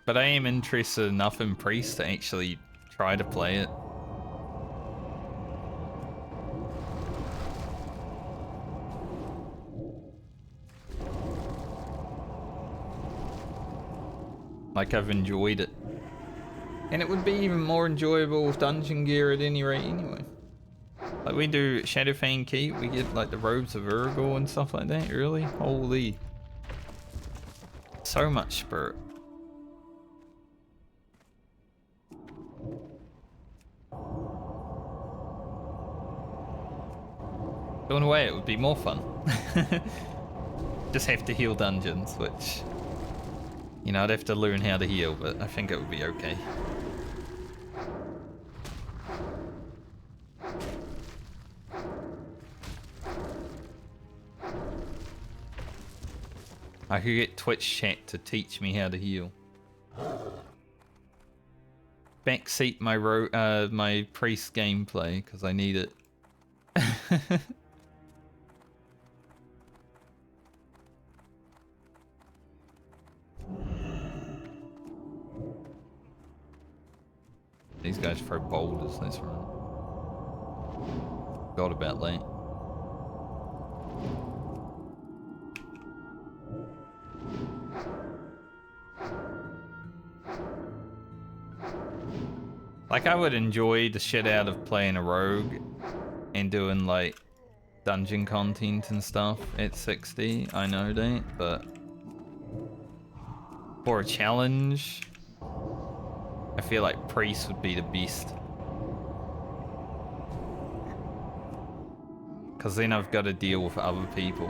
But I am interested enough in Priest to actually try to play it. Like, I've enjoyed it. And it would be even more enjoyable with dungeon gear at any rate anyway. Like, we do Shadowfang Keep, we get like the robes of Urgal and stuff like that, really? Holy. So much spirit. Going away, it would be more fun. Just have to heal dungeons, which, you know, I'd have to learn how to heal, but I think it would be okay. I could get Twitch chat to teach me how to heal. Backseat my my priest gameplay because I need it. These guys throw boulders, that's right. Forgot about that. Like, I would enjoy the shit out of playing a rogue and doing, like, dungeon content and stuff at 60. I know that, but for a challenge, I feel like priest would be the best. Because then I've got to deal with other people.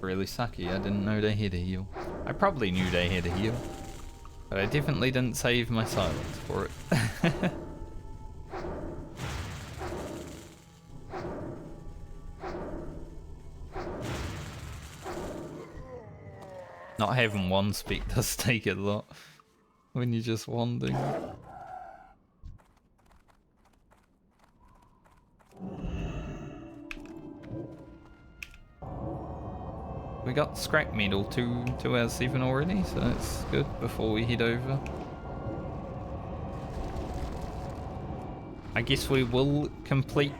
Really sucky, I didn't know they had a heal. I probably knew they had a heal, but I definitely didn't save my silence for it. Not having one speak does take a lot when you're just wandering. We got scrap metal 2 out of 7 already, so that's good before we head over. I guess we will complete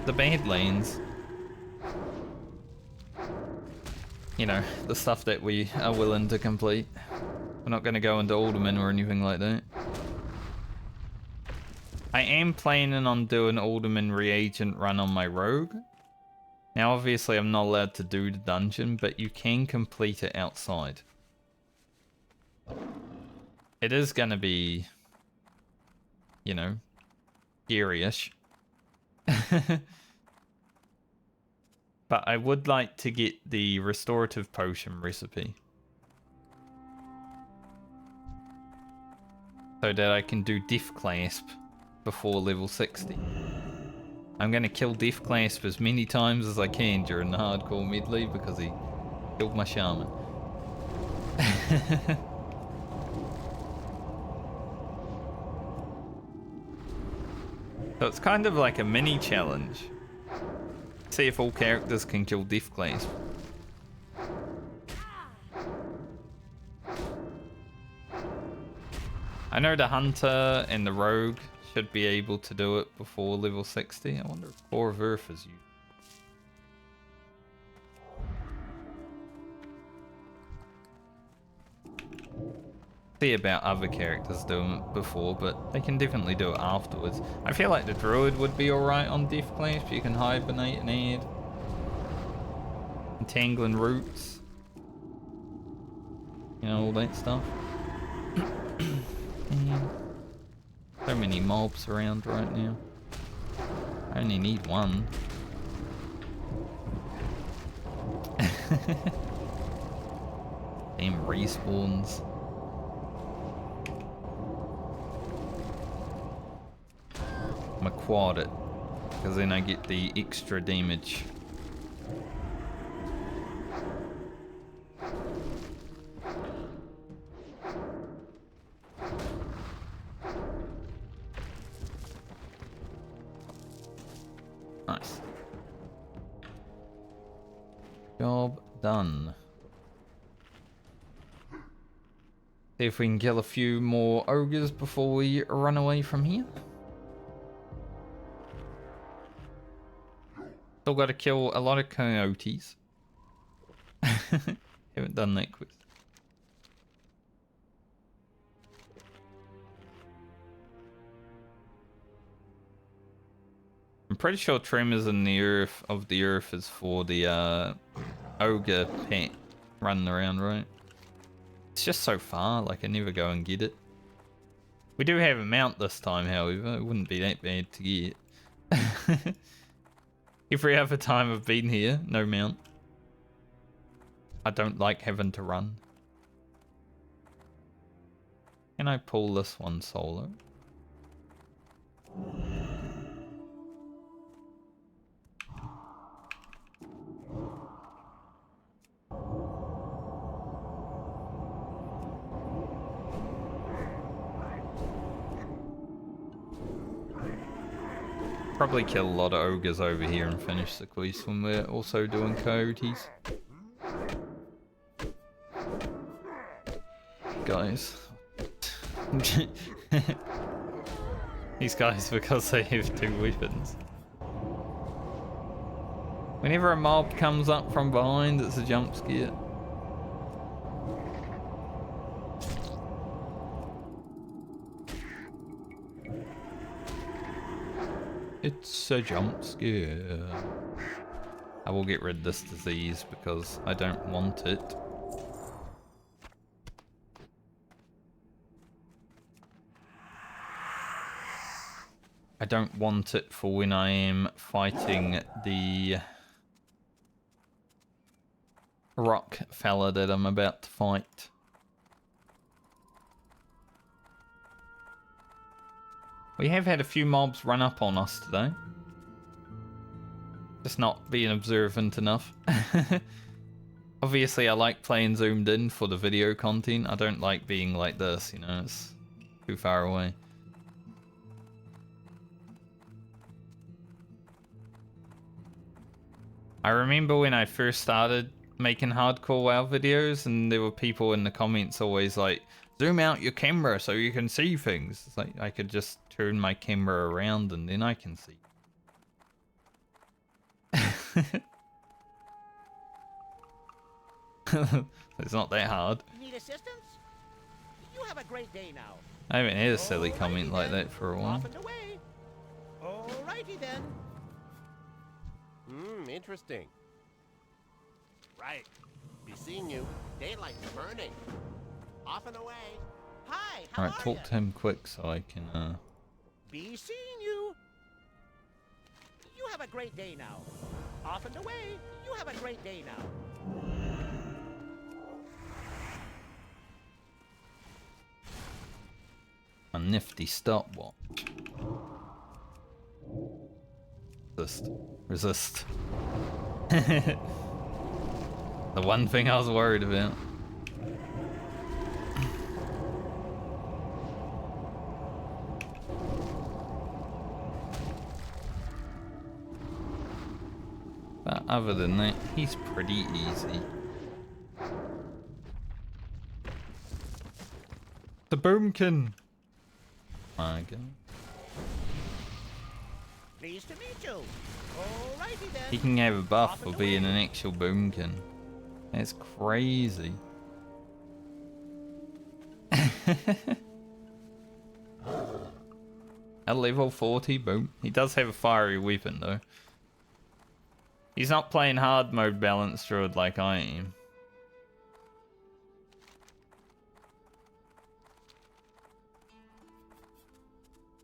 the Badlands. You know, the stuff that we are willing to complete. We're not going to go into Alderman or anything like that. I am planning on doing Alderman reagent run on my rogue. Now obviously I'm not allowed to do the dungeon, but you can complete it outside. It is going to be, you know, scary-ish. But I would like to get the restorative potion recipe. So that I can do Death Clasp before level 60. I'm going to kill Death Clasp as many times as I can during the hardcore medley because he killed my shaman. So it's kind of like a mini challenge. See if all characters can kill Death Clasp. I know the Hunter and the Rogue should be able to do it before level 60. I wonder if Core of Earth is used. See about other characters doing it before, but they can definitely do it afterwards. I feel like the Druid would be alright on Death Clasp. You can hibernate and add entangling roots. You know, all that stuff. So many mobs around right now. I only need one. Damn respawns. I'm gonna quad it, because then I get the extra damage. Nice. Job done. See if we can kill a few more ogres before we run away from here. Still got to kill a lot of coyotes. Haven't done that quick. I'm pretty sure Tremors in the Earth of the Earth is for the ogre pet running around, right? It's just so far, like I never go and get it. We do have a mount this time, however. It wouldn't be that bad to get. Every other time I've been here, no mount. I don't like having to run. Can I pull this one solo? Probably kill a lot of ogres over here and finish the quest when we're also doing coyotes. guys. These guys because they have 2 weapons. Whenever a mob comes up from behind, it's a jump scare. It's a jump scare. I will get rid of this disease because I don't want it. I don't want it for when I am fighting the rock fella that I'm about to fight. We have had a few mobs run up on us today. Just not being observant enough. Obviously I like playing zoomed in for the video content. I don't like being like this, you know, it's too far away. I remember when I first started making hardcore WoW videos and there were people in the comments always like, zoom out your camera so you can see things. It's like I could just turn my camera around and then I can see. It's not that hard. Need assistance? You have a great day now. I haven't had a silly comment like that for a while. Off and away. Alrighty then. Interesting. Right. Be seeing you. Daylight's burning. Off and away. Hi, how Alright, are talk ya? to him quick so I can Be seeing you. You have a great day now. Off and away. You have a great day now. a nifty stopwatch. Resist. Resist. The one thing I was worried about. But other than that, he's pretty easy. The boomkin! My God. Pleased to meet you. Alrighty then. He can have a buff Off for and being away. an actual boomkin. That's crazy. At level 40, boom. He does have a fiery weapon though. He's not playing hard mode balanced druid like I am.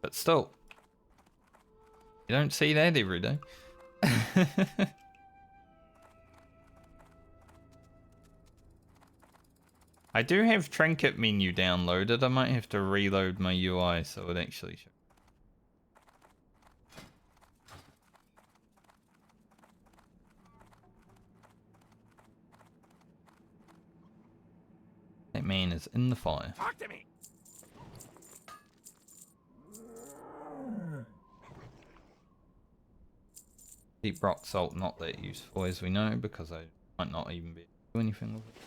But still, you don't see that every day. I do have trinket menu downloaded. I might have to reload my UI so it actually shows. That man is in the fire. Talk to me. Deep rock salt not that useful as we know because I might not even be able to do anything with it.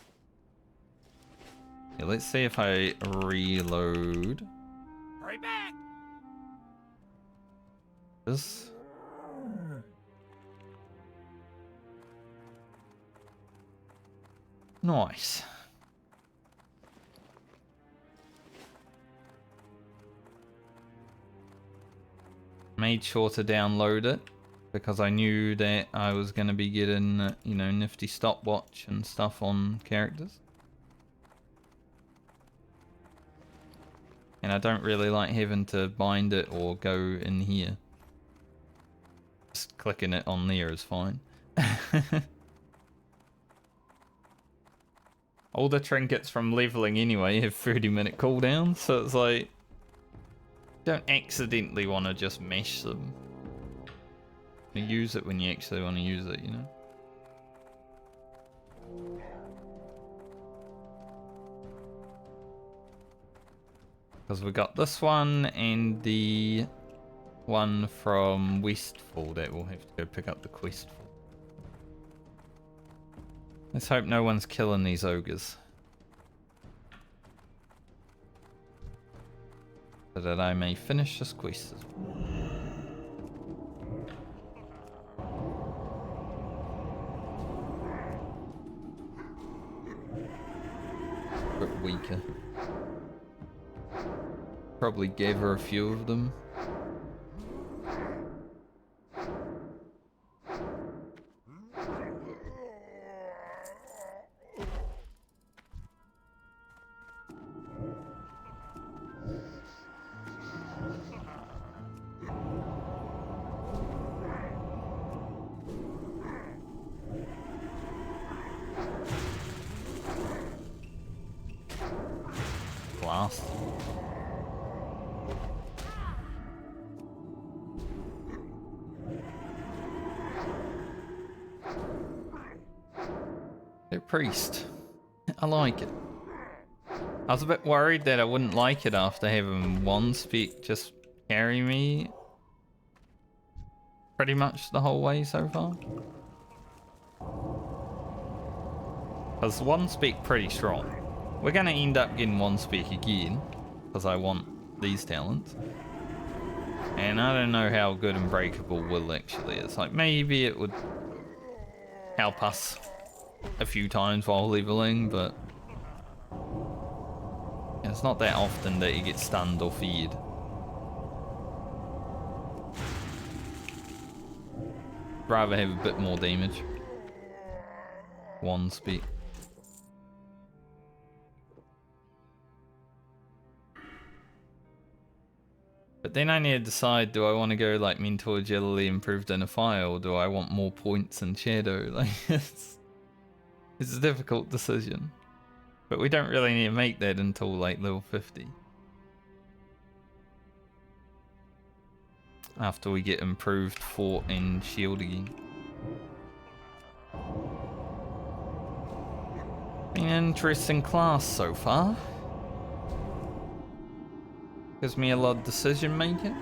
Yeah, let's see if I reload Hurry back. this. Nice. Made sure to download it because I knew that I was going to be getting, you know, nifty stopwatch and stuff on characters. And I don't really like having to bind it or go in here. Just clicking it on there is fine. All the trinkets from leveling anyway have 30-minute cooldowns, so it's like, don't accidentally want to just mash them. You use it when you actually want to use it, you know? Because we got this one and the one from Westfall that we'll have to go pick up the quest for. Let's hope no one's killing these ogres. that I may finish this quest as well. Bit weaker. Probably gave her a few of them. Blast. They're priest. I like it. I was a bit worried that I wouldn't like it after having one speak just carry me pretty much the whole way so far. Because one speak pretty strong. We're gonna end up getting one speak again because I want these talents. And I don't know how good Unbreakable will actually is. Like maybe it would help us a few times while leveling, but it's not that often that you get stunned or feared. Rather have a bit more damage. One speak. But then I need to decide, do I want to go like mental agility improved in a fire, or do I want more points in shadow? Like it's a difficult decision. But we don't really need to make that until like level 50. After we get improved fort and shield again. Been an interesting class so far. Gives me a lot of decision making.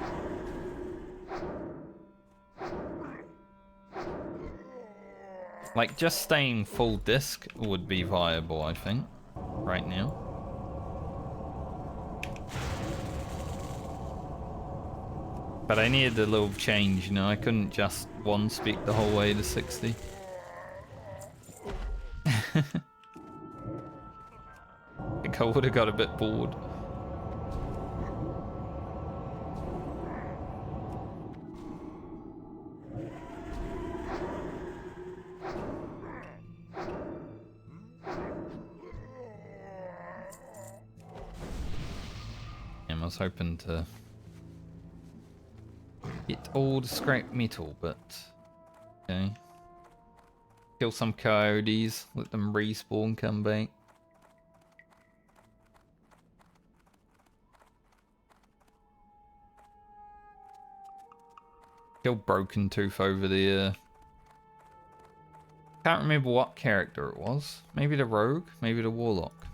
Like just staying full disc would be viable, I think, right now. But I needed a little change, you know, I couldn't just one speak the whole way to 60. I think I would have got a bit bored. I was hoping to get all the scrap metal, but okay. Kill some coyotes, let them respawn, come back. Kill Broken Tooth over there. Can't remember what character it was. Maybe the rogue, maybe the warlock.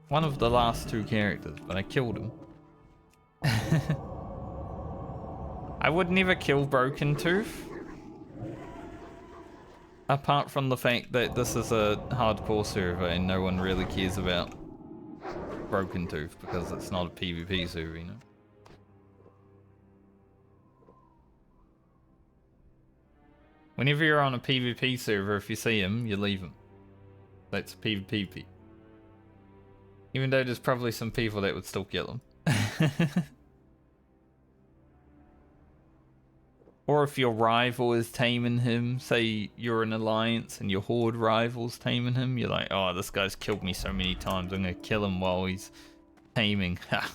One of the last two characters, but I killed him. I would never kill Broken Tooth. Apart from the fact that this is a hardcore server and no one really cares about Broken Tooth because it's not a PvP server, you know. Whenever you're on a PvP server, if you see him, you leave him. That's PvP. Even though there's probably some people that would still kill him. Or if your rival is taming him, say you're an alliance and your horde rival's taming him, you're like, oh, this guy's killed me so many times, I'm gonna kill him while he's taming. Ha!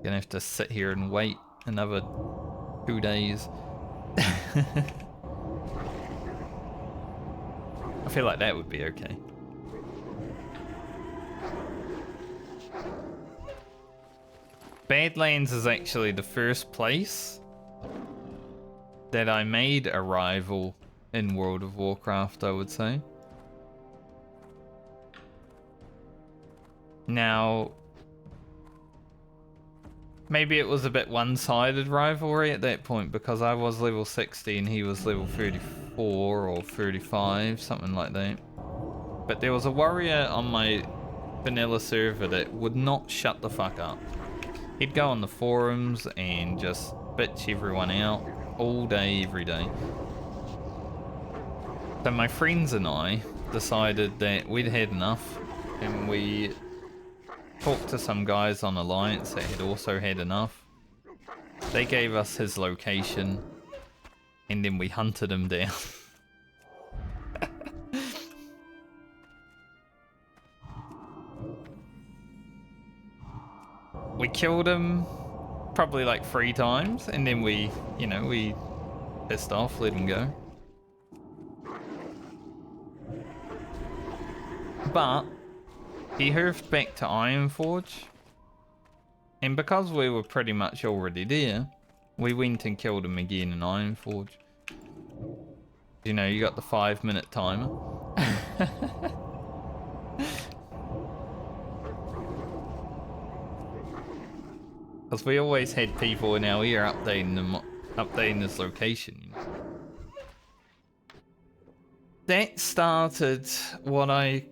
Gonna have to sit here and wait another 2 days. I feel like that would be okay. Badlands is actually the first place that I made a rival in World of Warcraft, I would say. Now, maybe it was a bit one-sided rivalry at that point because I was level 60 and he was level 34 or 35, something like that. But there was a warrior on my vanilla server that would not shut the fuck up. He'd go on the forums and just bitch everyone out all day, every day. So my friends and I decided that we'd had enough, and we talked to some guys on Alliance that had also had enough. They gave us his location, and then we hunted him down. We killed him probably like 3 times, and then we pissed off, let him go. But he hoofed back to Ironforge, and because we were pretty much already there, we went and killed him again in Ironforge. You know, you got the 5-minute timer. Because we always had people in our ear updating this location, you know. That started what I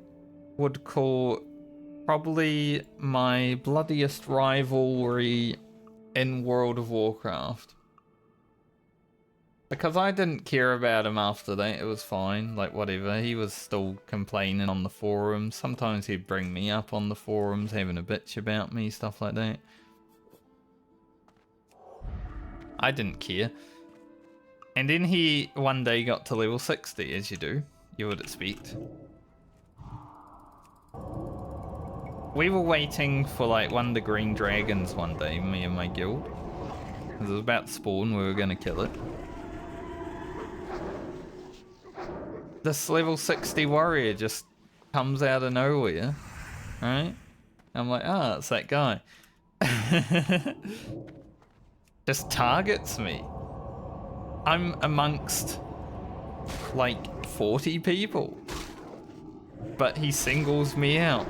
would call probably my bloodiest rivalry in World of Warcraft. Because I didn't care about him after that, it was fine, like whatever. He was still complaining on the forums. Sometimes he'd bring me up on the forums, having a bitch about me, stuff like that. I didn't care. And then he one day got to level 60, as you do. You would expect. We were waiting for like one of the green dragons one day, me and my guild. It was about to spawn, we were gonna kill it. This level 60 warrior just comes out of nowhere, right? I'm like, ah, it's that guy. Just targets me. I'm amongst like 40 people, but he singles me out.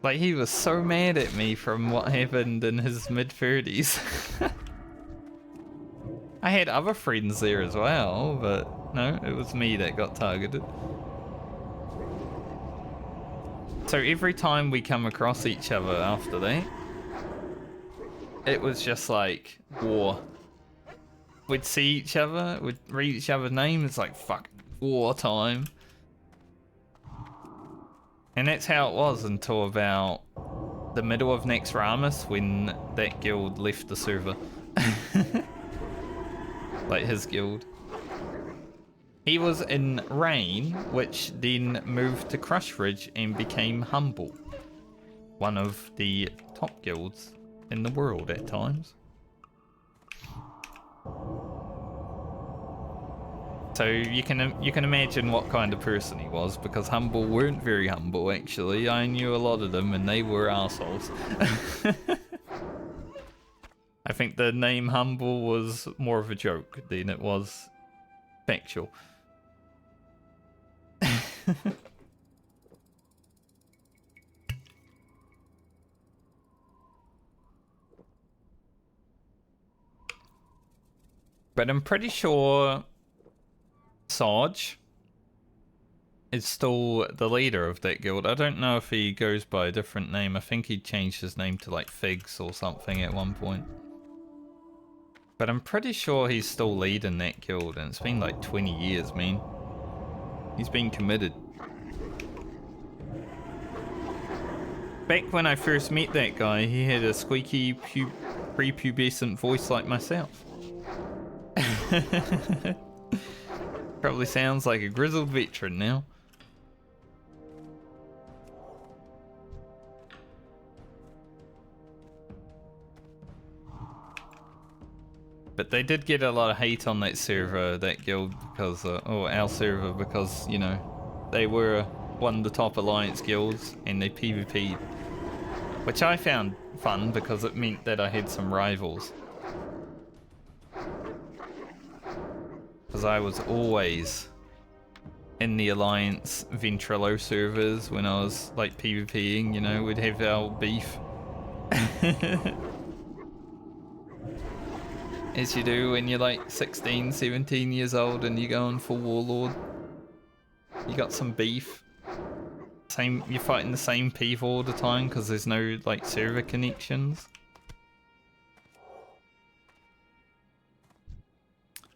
Like, he was so mad at me from what happened in his mid-30s. I had other friends there as well, but no, it was me that got targeted. So every time we come across each other after that, it was just like war. We'd see each other, we'd read each other's names, it's like fuck, war time. And that's how it was until about the middle of Naxxramas when that guild left the server. Like his guild. He was in Rain, which then moved to Crush Ridge and became Humble. One of the top guilds in the world at times. So you can imagine what kind of person he was, because Humble weren't very humble actually. I knew a lot of them and they were assholes. I think the name Humble was more of a joke than it was factual. But I'm pretty sure Sarge is still the leader of that guild. I don't know if he goes by a different name. I think he changed his name to like Figs or something at one point. But I'm pretty sure he's still leading that guild, and it's been like 20 years, man. He's been committed. Back when I first met that guy, he had a squeaky prepubescent voice like myself. Probably sounds like a grizzled veteran now. But they did get a lot of hate on that server, that guild, because, or our server, because, you know, they were one of the top alliance guilds and they PvP'd. Which I found fun because it meant that I had some rivals. Because I was always in the Alliance Ventrilo servers when I was like PvPing, you know, we'd have our beef. As you do when you're like 16, 17 years old and you're going full warlord. You got some beef. You're fighting the same people all the time because there's no like server connections.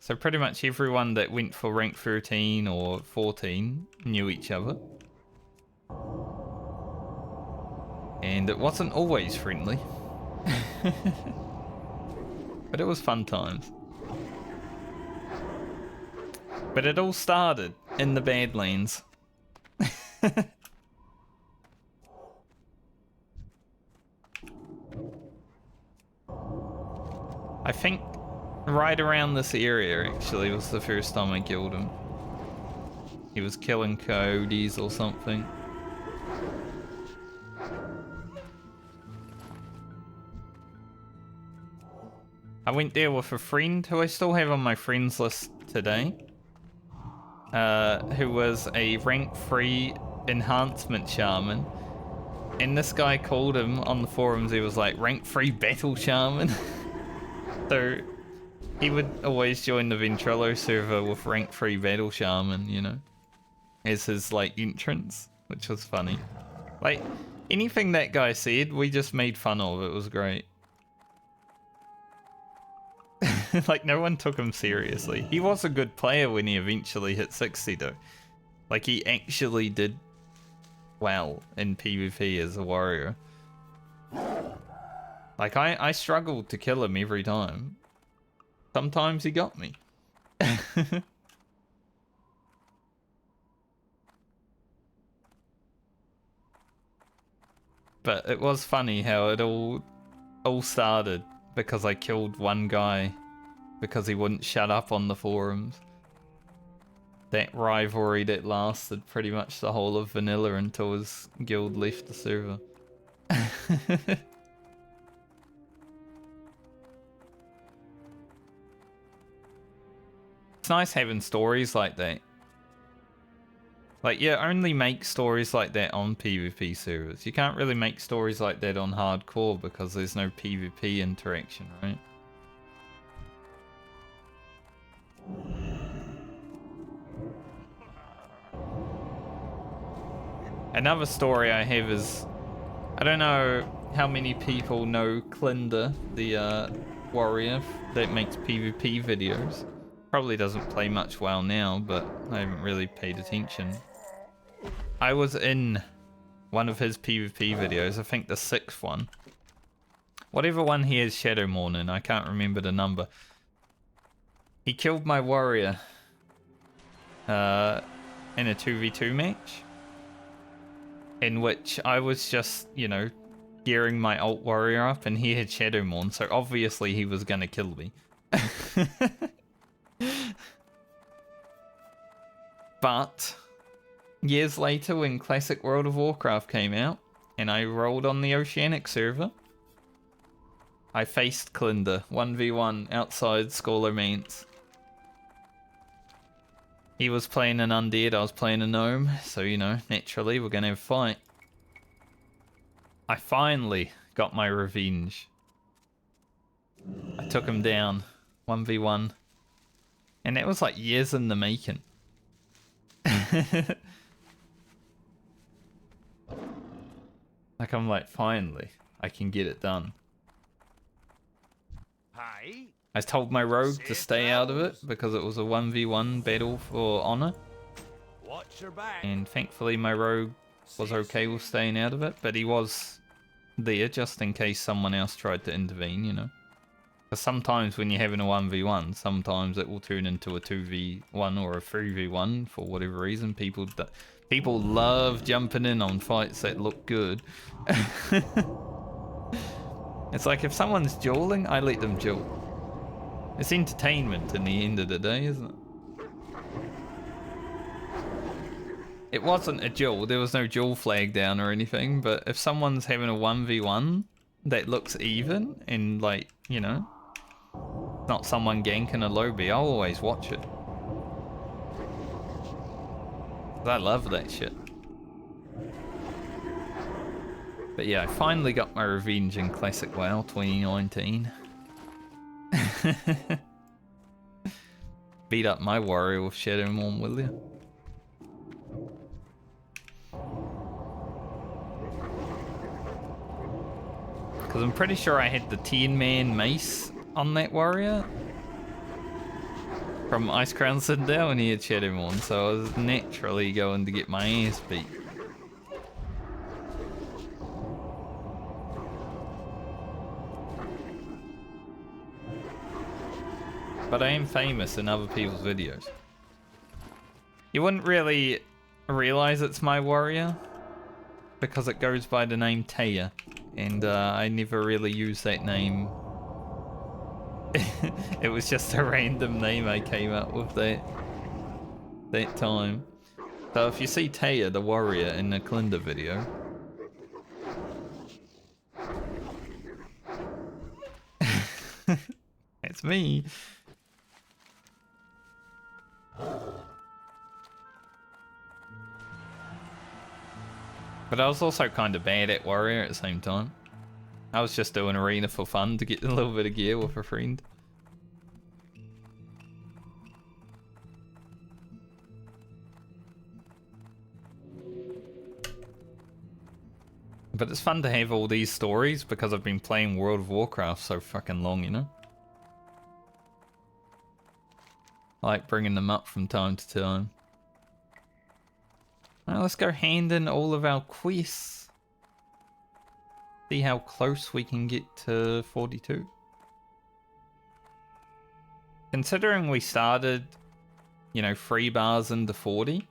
So pretty much everyone that went for rank 13 or 14 knew each other. And it wasn't always friendly. But it was fun times. But it all started in the Badlands. I think right around this area actually was the first time I killed him. He was killing coyotes or something. I went there with a friend who I still have on my friends list today. Who was a rank 3 enhancement shaman. And this guy called him on the forums, he was like, rank 3 battle shaman. So he would always join the Ventrilo server with rank 3 battle shaman, you know, as his like entrance, which was funny. Like anything that guy said, we just made fun of. It was great. Like no one took him seriously. He was a good player when he eventually hit 60 though. Like he actually did well in PvP as a warrior. Like I struggled to kill him every time. Sometimes he got me. But it was funny how it all started because I killed one guy because he wouldn't shut up on the forums. That rivalry that lasted pretty much the whole of vanilla until his guild left the server. It's nice having stories like that. Like, you only make stories like that on PvP servers. You can't really make stories like that on hardcore because there's no PvP interaction, right? Another story I have is, I don't know how many people know Clinder, the warrior that makes PvP videos. Probably doesn't play much WoW now, but I haven't really paid attention. I was in one of his PvP videos, I think the 6th one. Whatever one he has Shadowmourne in, I can't remember the number. He killed my warrior in a 2v2 match. In which I was just, you know, gearing my alt warrior up and he had Shadowmourne, so obviously he was gonna kill me. But years later when Classic World of Warcraft came out and I rolled on the Oceanic server, I faced Clinder 1v1 outside Scholar Mance. He was playing an undead, I was playing a gnome, so you know, naturally we're gonna have a fight. I finally got my revenge. I took him down 1v1. And that was like years in the making. Like I'm like, finally, I can get it done. Hi. I told my rogue to stay out of it because it was a 1v1 battle for honor. Watch your back. And thankfully my rogue was okay with staying out of it, but he was there just in case someone else tried to intervene, you know. Because sometimes when you're having a 1v1, sometimes it will turn into a 2v1 or a 3v1 for whatever reason. People love jumping in on fights that look good. It's like if someone's dueling, I let them duel. It's entertainment in the end of the day, isn't it? It wasn't a duel, there was no duel flag down or anything, but if someone's having a 1v1 that looks even and like, you know, not someone ganking a lobby, I'll always watch it. I love that shit. But yeah, I finally got my revenge in Classic WoW 2019. Beat up my warrior with Shadowmourne, will ya? Because I'm pretty sure I had the 10-man mace on that warrior from Ice Crown Citadel, and he had Shadowmourne, so I was naturally going to get my ass beat. But I am famous in other people's videos. You wouldn't really realize it's my warrior because it goes by the name Taya, and I never really use that name. It was just a random name I came up with that time. So if you see Taya the warrior in the Kalinda video, it's me. But I was also kind of bad at warrior at the same time. I was just doing arena for fun to get a little bit of gear with a friend. But it's fun to have all these stories because I've been playing World of Warcraft so fucking long, you know? I like bringing them up from time to time. Alright, let's go hand in all of our quests. See how close we can get to 42. Considering we started, you know, 3 bars into 40,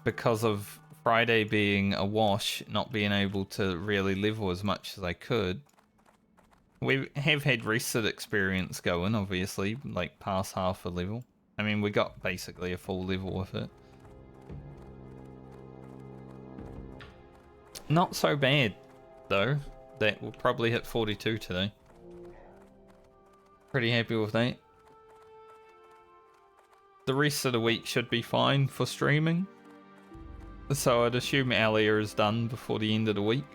because of Friday being a wash, not being able to really level as much as I could, we have had rested experience going, obviously, like past half a level. I mean, we got basically a full level with it. Not so bad, though, that we'll probably hit 42 today. Pretty happy with that. The rest of the week should be fine for streaming. So I'd assume Alia is done before the end of the week.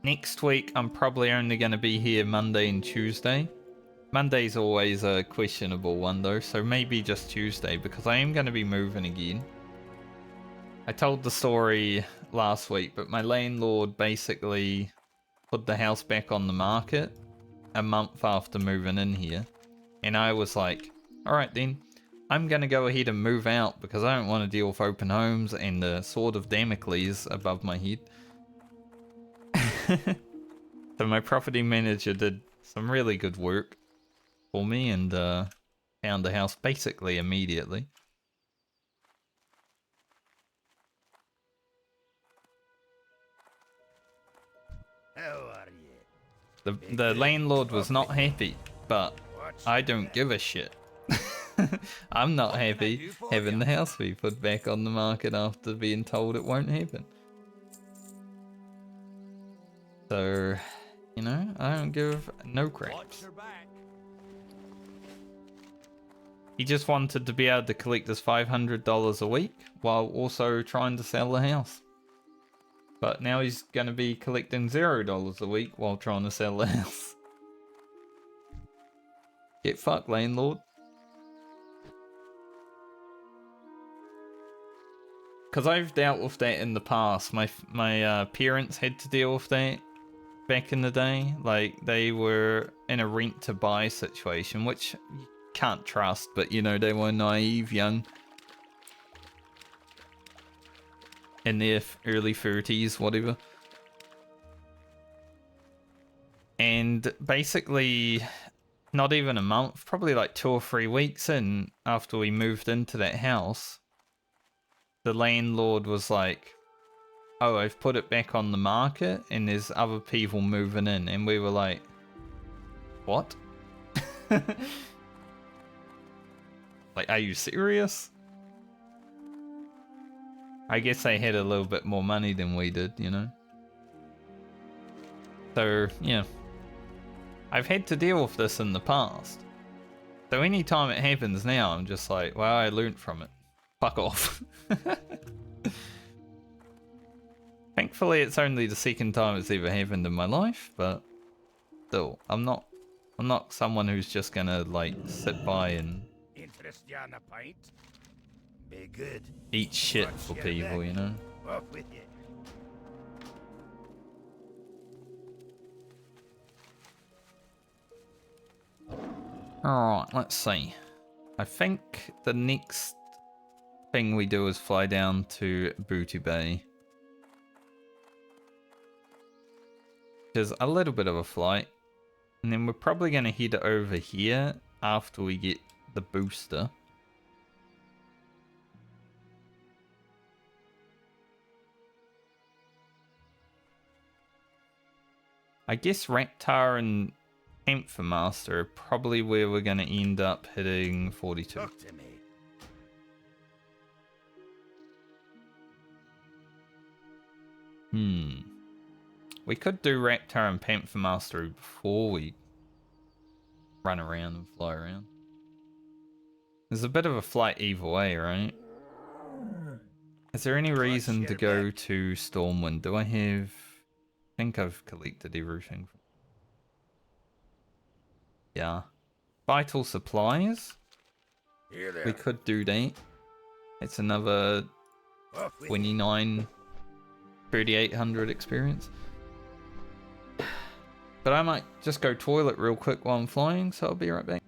Next week, I'm probably only going to be here Monday and Tuesday. Monday's always a questionable one, though, so maybe just Tuesday, because I am going to be moving again. I told the story last week, but my landlord basically put the house back on the market a month after moving in here. And I was like, alright then, I'm going to go ahead and move out because I don't want to deal with open homes and the sword of Damocles above my head. So my property manager did some really good work for me and found the house basically immediately. How are you? The landlord was not happy, but I don't give a shit. I'm not happy having the house be put back on the market after being told it won't happen. So, you know, I don't give no craps. He just wanted to be able to collect his $500 a week while also trying to sell the house. But now he's going to be collecting $0 a week while trying to sell the house. Get fucked, landlord. Because I've dealt with that in the past. My parents had to deal with that back in the day. Like, they were in a rent-to-buy situation, which you can't trust, but, you know, they were naive, young. In their early 30s, whatever. And basically, not even a month, probably like 2 or 3 weeks in, after we moved into that house, the landlord was like, oh, I've put it back on the market and there's other people moving in. And we were like, what? Like, are you serious? I guess they had a little bit more money than we did, you know? So, yeah. I've had to deal with this in the past. So anytime it happens now, I'm just like, well, I learned from it. Fuck off. Thankfully, it's only the second time it's ever happened in my life, but still, I'm not someone who's just gonna, like, sit by and Interest you on a pint? Be good. eat shit for people, you know? Off with you. Alright, let's see. I think the next thing we do is fly down to Booty Bay. Which is a little bit of a flight. And then we're probably going to head over here after we get the booster. I guess Raptar and Amphamaster are probably where we're going to end up hitting 42. Talk to me. We could do Raptar and Panthermaster before we run around and fly around. There's a bit of a flight either way, right? Is there any reason to go to Stormwind? Do I have... I think I've collected everything. Yeah. Vital supplies? Here there. We could do that. It's another Off with you. 29... 3,800 experience. But I might just go toilet real quick while I'm flying, so I'll be right back.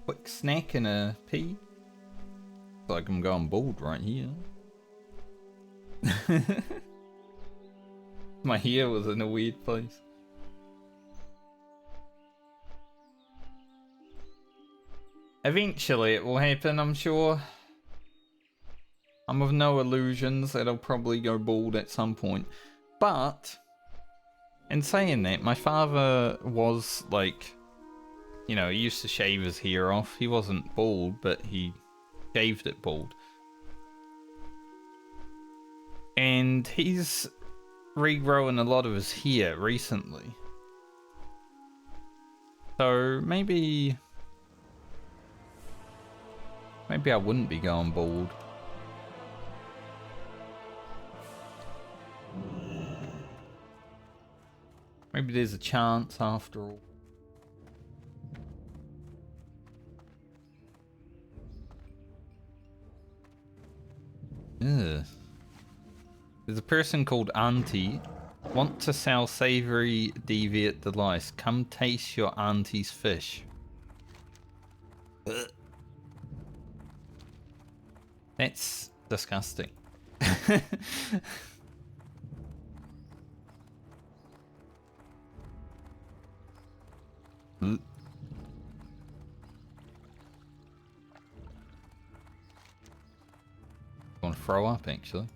Quick snack and a pee. Looks like I'm going bald right here. My ear was in a weird place. Eventually it will happen, I'm sure. I'm of no illusions that I'll probably go bald at some point. But, in saying that, my father was like, you know, he used to shave his hair off. He wasn't bald, but he shaved it bald. And he's regrowing a lot of his hair recently. So maybe I wouldn't be going bald. Maybe there's a chance after all. Ugh. There's a person called Auntie. Want to sell savory deviate delice. Come taste your auntie's fish. Ugh. That's disgusting. Ugh. I want to throw up actually.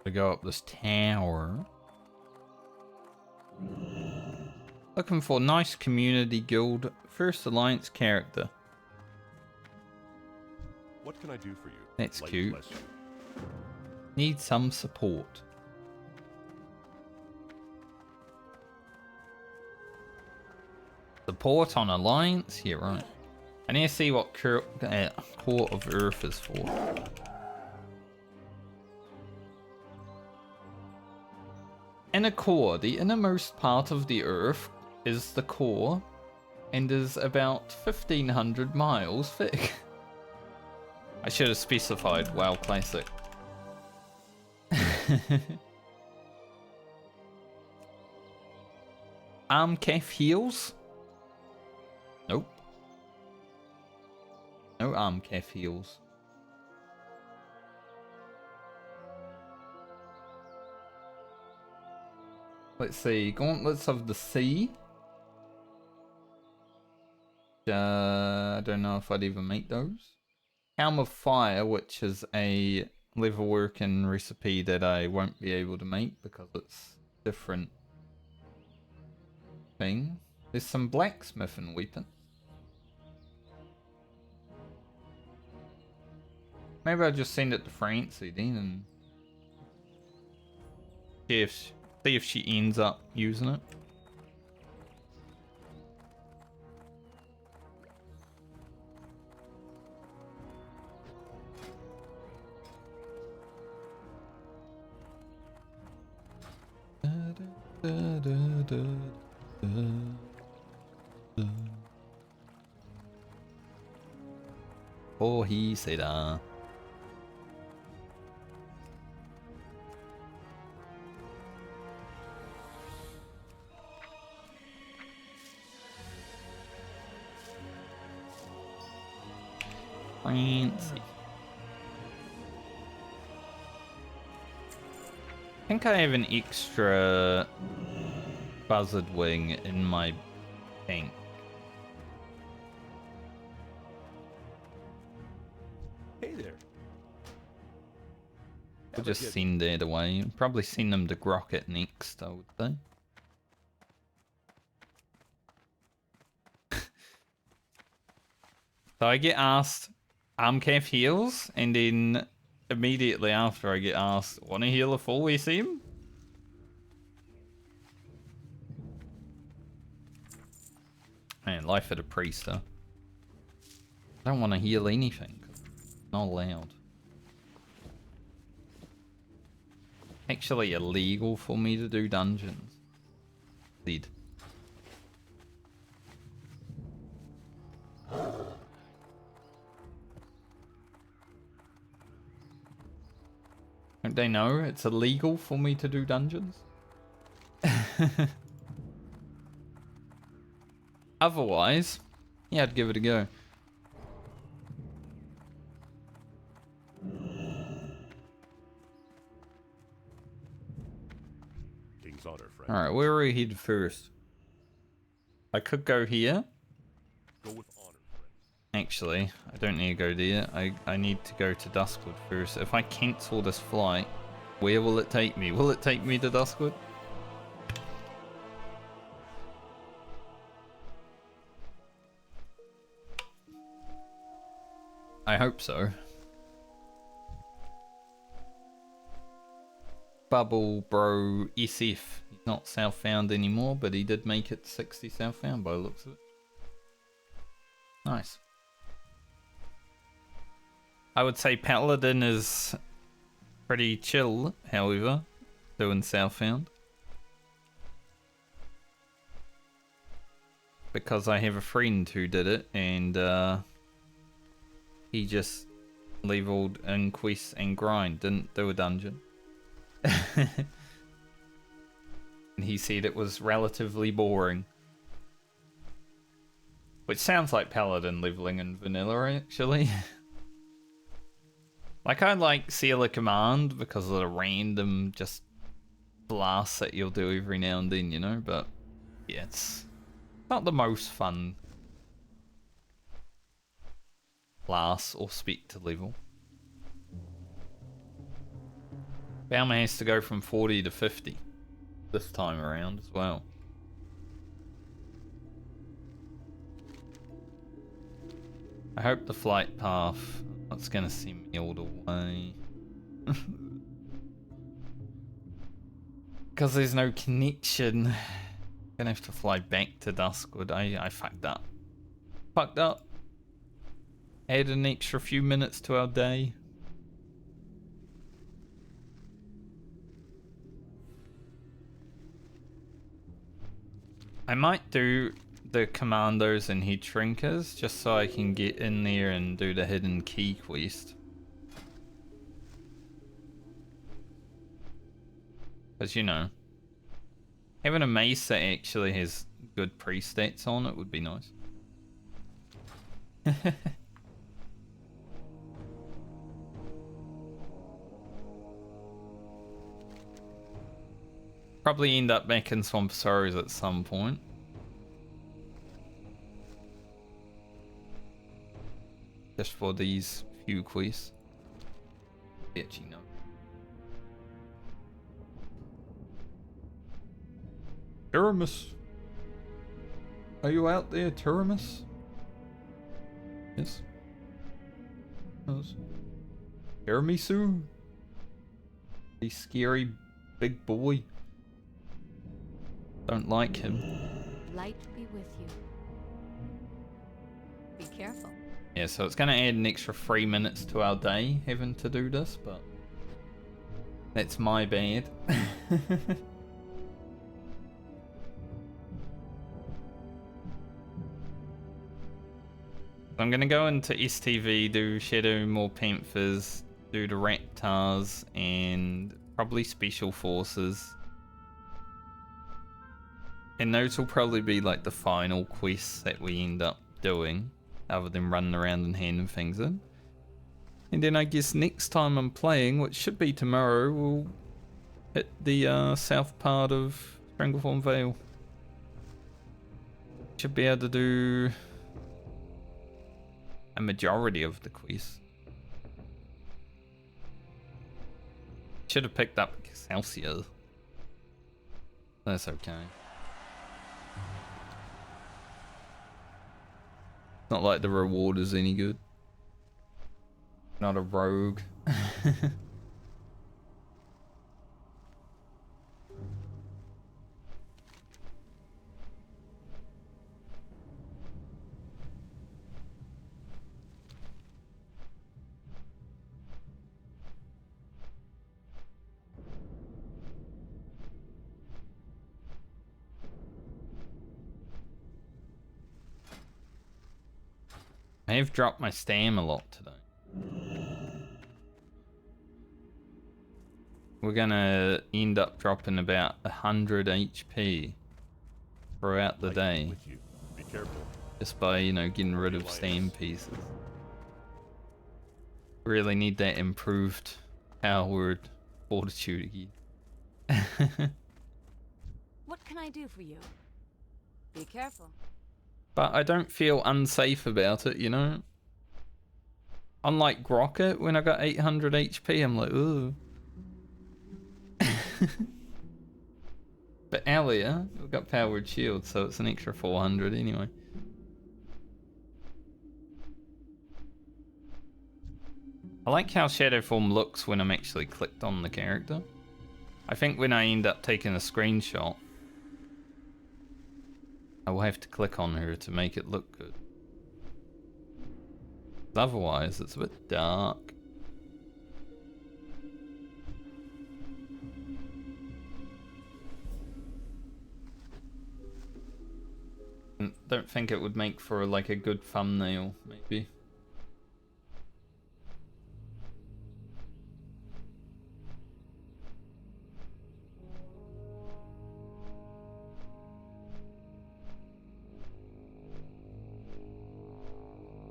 To go up this tower. Looking for nice community guild first alliance character. What can I do for you? That's Light cute. bless you. Need some support. Support on alliance? Yeah, right. I need to see what Court of Earth is for. In a core, the innermost part of the Earth is the core and is about 1,500 miles thick. I should have specified WoW Classic. Arm, calf, heels? Nope. No arm, calf, heels. Let's see, Gauntlets of the Sea. I don't know if I'd even make those. Helm of Fire, which is a level working recipe that I won't be able to make because it's different thing. There's some blacksmithing weapons. Maybe I'll just send it to Francie then and see if she ends up using it. Oh, he said, Fancy. I think I have an extra buzzard wing in my tank. Hey there. We'll just send that away. Probably send them to Grocket next, I would say. So I get asked, calf heals, and then immediately after I get asked, want to heal a full SM? Man, life of the priest, huh? I don't want to heal anything. Not allowed. Actually illegal for me to do dungeons. Indeed. Don't they know it's illegal for me to do dungeons? Otherwise, yeah, I'd give it a go. King's honor, friend. Alright, where are we headed first? I could go here. Go with honor, friend. Actually, I don't need to go there. I need to go to Duskwood first. If I cancel this flight, where will it take me? Will it take me to Duskwood? I hope so. Bubble Bro SF. He's not southbound anymore, but he did make it 60 southbound by the looks of it. Nice. I would say Paladin is pretty chill, however, doing southbound. Because I have a friend who did it, and he just leveled in quests and grind, didn't do a dungeon. And he said it was relatively boring. Which sounds like Paladin leveling in vanilla, actually. Like, I like Seal a Command because of the random just blasts that you'll do every now and then, you know? But, yeah, it's not the most fun class or spec to level. Baumer has to go from 40 to 50 this time around as well. I hope the flight path that's gonna send me all the way. Because there's no connection. Gonna have to fly back to Duskwood. I fucked up. Fucked up. Add an extra few minutes to our day. I might do the commandos and head shrinkers just so I can get in there and do the hidden key quest. Because, you know, having a mace that actually has good pre-stats on it would be nice. Probably end up back in Swamp Sorrows at some point. Just for these few quests. Actually, no. Teramis. Are you out there, Teramis? Yes. Yes. Tiramisu. The scary big boy. Don't like him. Light be with you. Be careful. Yeah, so it's gonna add an extra 3 minutes to our day having to do this, but that's my bad. I'm gonna go into STV, do Shadow More Panthers, do the Raptors, and probably Special Forces. And those will probably be like the final quests that we end up doing, other than running around and handing things in. And then I guess next time I'm playing, which should be tomorrow, we'll hit the south part of Stranglethorn Vale. Should be able to do a majority of the quests. Should have picked up Excelsior. That's okay. Not like the reward is any good. Not a rogue. I have dropped my stam a lot today. we're gonna end up dropping about 100 HP throughout the Light day, with you. Be careful. just by, you know, getting rid of stand pieces. Really need that improved powered fortitude again. What can I do for you? Be careful. But I don't feel unsafe about it, you know? Unlike Grocket, when I got 800 HP, I'm like, ooh. But Alia, we've got powered shield, so it's an extra 400 anyway. I like how shadow form looks when I'm actually clicked on the character. I think when I end up taking a screenshot, I will have to click on her to make it look good. Otherwise, it's a bit dark. Don't think it would make for like a good thumbnail, maybe.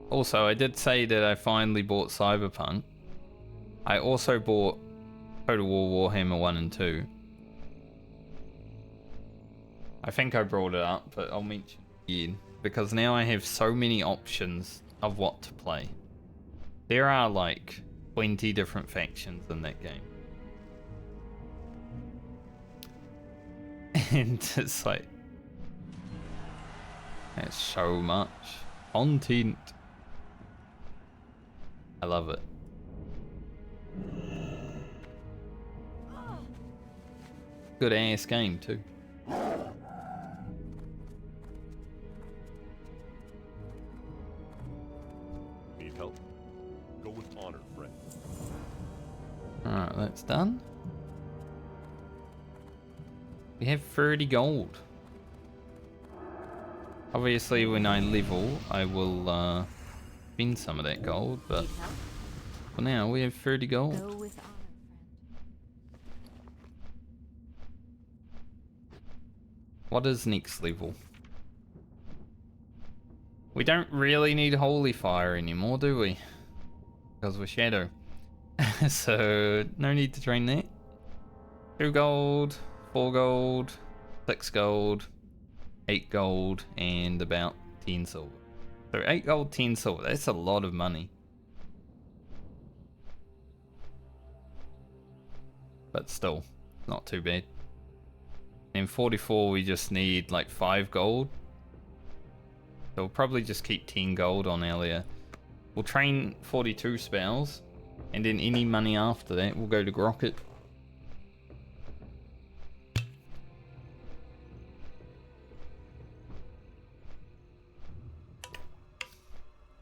Also, I did say that I finally bought Cyberpunk. I also bought Total War Warhammer 1 and 2. I think I brought it up, but I'll mention it again, because now I have so many options of what to play. There are like 20 different factions in that game. And it's like, there's so much content. I love it. Good ass game too. Need help? Go with honor, friend. Alright, that's done. We have 30 gold. Obviously, when I level, I will spend some of that gold, but Need help? for now, we have 30 gold. Go with honor, friend. What is next level? We don't really need Holy Fire anymore, do we? Because we're Shadow. So, no need to train that. 2 gold, 4 gold, 6 gold, 8 gold, and about 10 silver. So 8 gold, 10 silver, that's a lot of money. But still, not too bad. In 44 we just need like 5 gold. So we'll probably just keep 10 gold on Alia. We'll train 42 spells, and then any money after that will go to Grocket.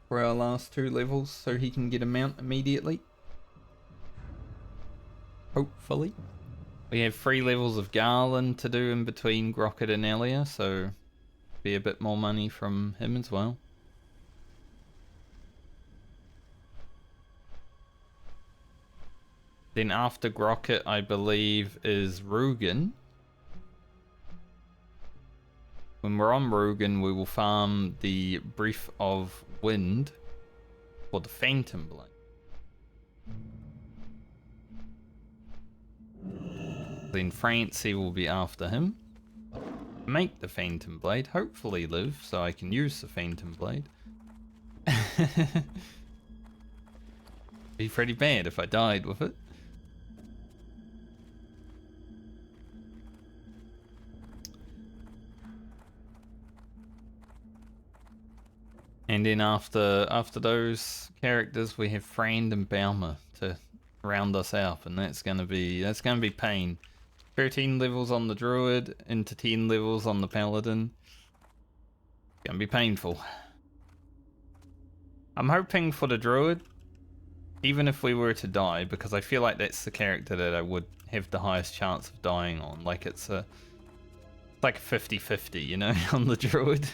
For our last 2 levels, so he can get a mount immediately. Hopefully. We have 3 levels of Garland to do in between Grocket and Alia, so be a bit more money from him as well. Then after Grocket, I believe, is Rugen. When we're on Rugen, we will farm the Breath of Wind for the Phantom Blade. Then Francie will be after him. Make the Phantom Blade, hopefully live, so I can use the Phantom Blade. Be pretty bad if I died with it. And then after those characters, we have Frand and Balmer to round us out, and that's gonna be pain. 13 levels on the Druid into 10 levels on the Paladin. It's gonna be painful. I'm hoping for the Druid, even if we were to die, because I feel like that's the character that I would have the highest chance of dying on. Like it's like a 50-50, you know, on the Druid.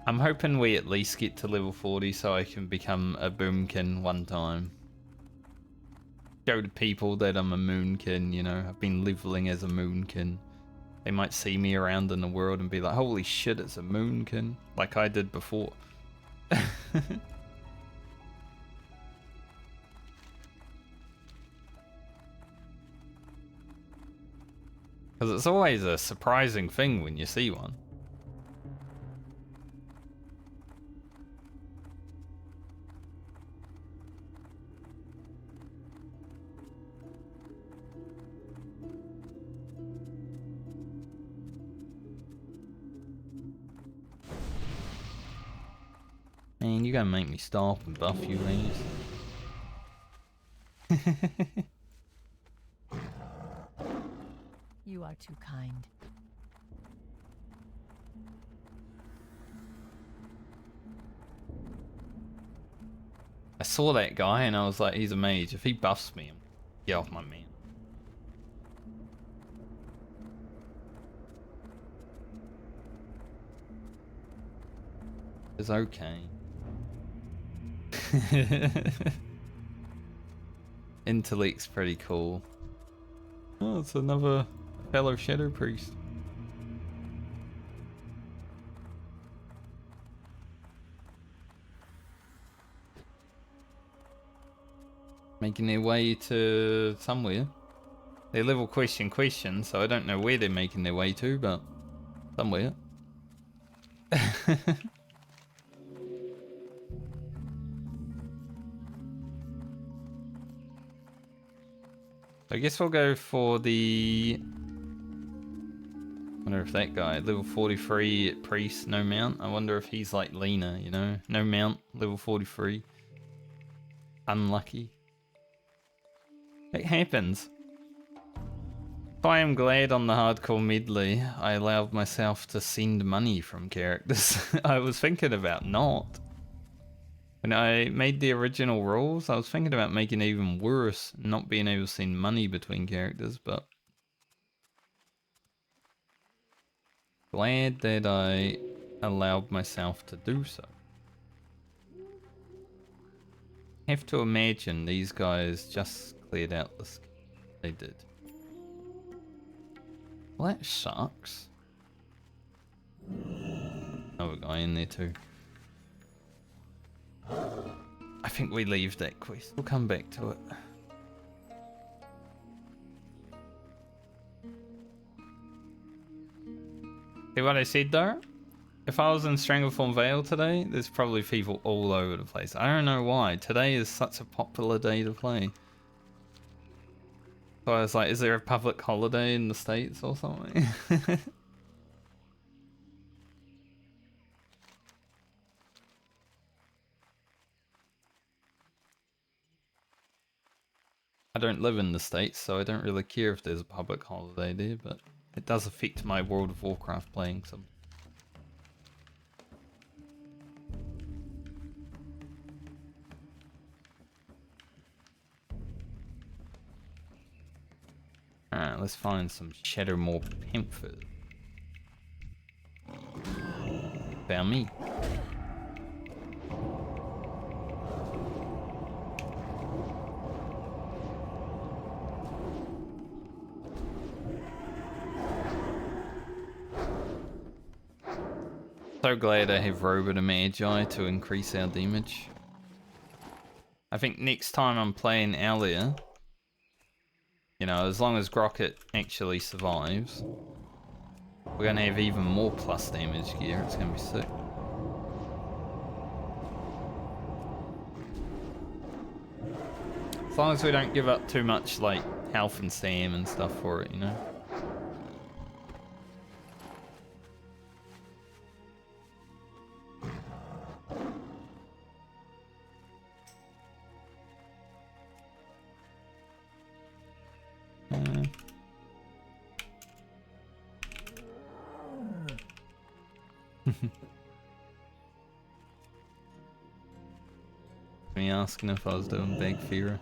I'm hoping we at least get to level 40 so I can become a Boomkin one time. show to people that I'm a moonkin, you know, I've been leveling as a moonkin. They might see me around in the world and be like, holy shit, it's a moonkin, like I did before. Because it's always a surprising thing when you see one. Man, you gotta make me stop and buff you, ladies. You are too kind. I saw that guy and I was like, he's a mage. If he buffs me, get off my man. It's okay. Intellect's pretty cool. Oh, it's another fellow Shadow Priest. Making their way to somewhere. They level question, so I don't know where they're making their way to, but somewhere. I guess we'll go for the... I wonder if that guy, level 43 priest, no mount. I wonder if he's like Lena, you know? No mount, level 43. Unlucky. It happens. I am glad on the hardcore medley I allowed myself to send money from characters. I was thinking about not. When I made the original rules, I was thinking about making it even worse, not being able to send money between characters, but glad that I allowed myself to do so. Have to imagine these guys just cleared out this. They did. Well, that sucks. Oh, a guy in there too. I think we leave that quest. We'll come back to it. See what I said though? If I was in Stranglethorn Vale today, there's probably people all over the place. I don't know why. Today is such a popular day to play. So I was like, is there a public holiday in the States or something? I don't live in the States, so I don't really care if there's a public holiday there, but it does affect my World of Warcraft playing some. Alright, let's find some Shadowmoor Pamphlet. Found me. So glad I have Robot and Magi to increase our damage. I think next time I'm playing Alia, you know, as long as Grocket actually survives, we're gonna have even more plus damage gear. It's gonna be sick. As long as we don't give up too much, like, health and stam and stuff for it, you know? Me asking if I was doing Big Fear.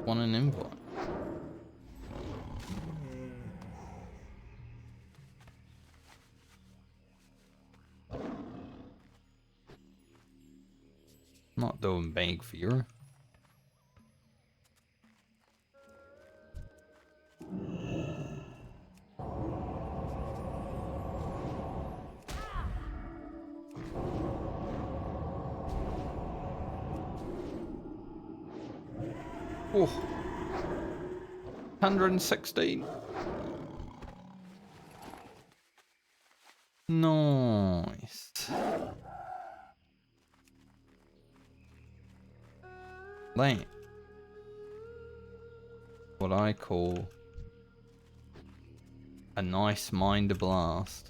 Want an invite? Not doing big for you. Oh, 116. Nice. That. What I call a nice mind blast.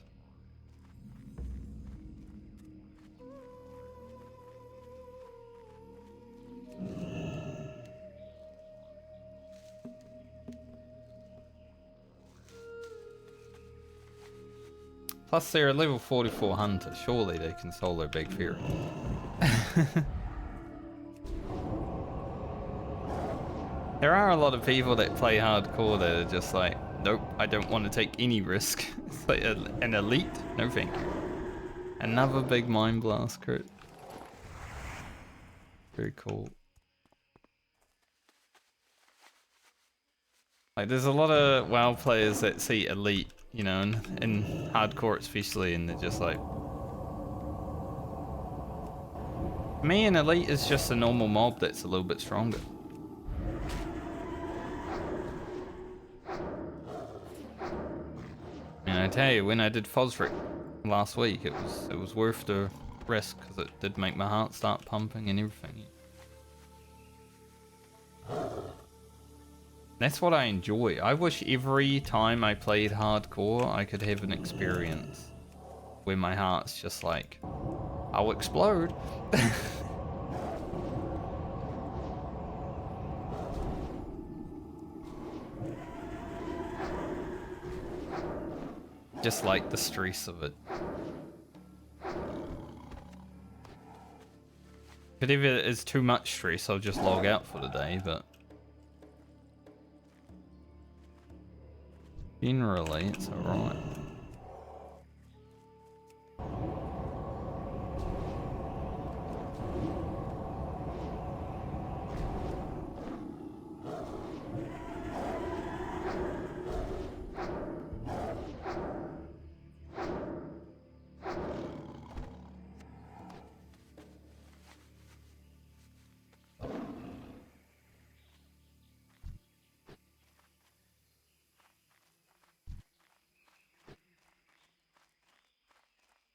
Plus they're a level 44 hunter, surely they can solo Big Fury. There are a lot of people that play hardcore that are just like, nope, I don't want to take any risk. It's like an elite, no thank you. Another big mind blast crit. Very cool. Like there's a lot of WoW players that see elite, you know, in hardcore especially, and they're just like, me and elite is just a normal mob that's a little bit stronger. And I tell you, when I did Fosric last week, it was worth the risk because it did make my heart start pumping and everything. That's what I enjoy. I wish every time I played hardcore, I could have an experience where my heart's just like, I'll explode. Just like the stress of it. But if it is too much stress, I'll just log out for the day, but generally it's alright.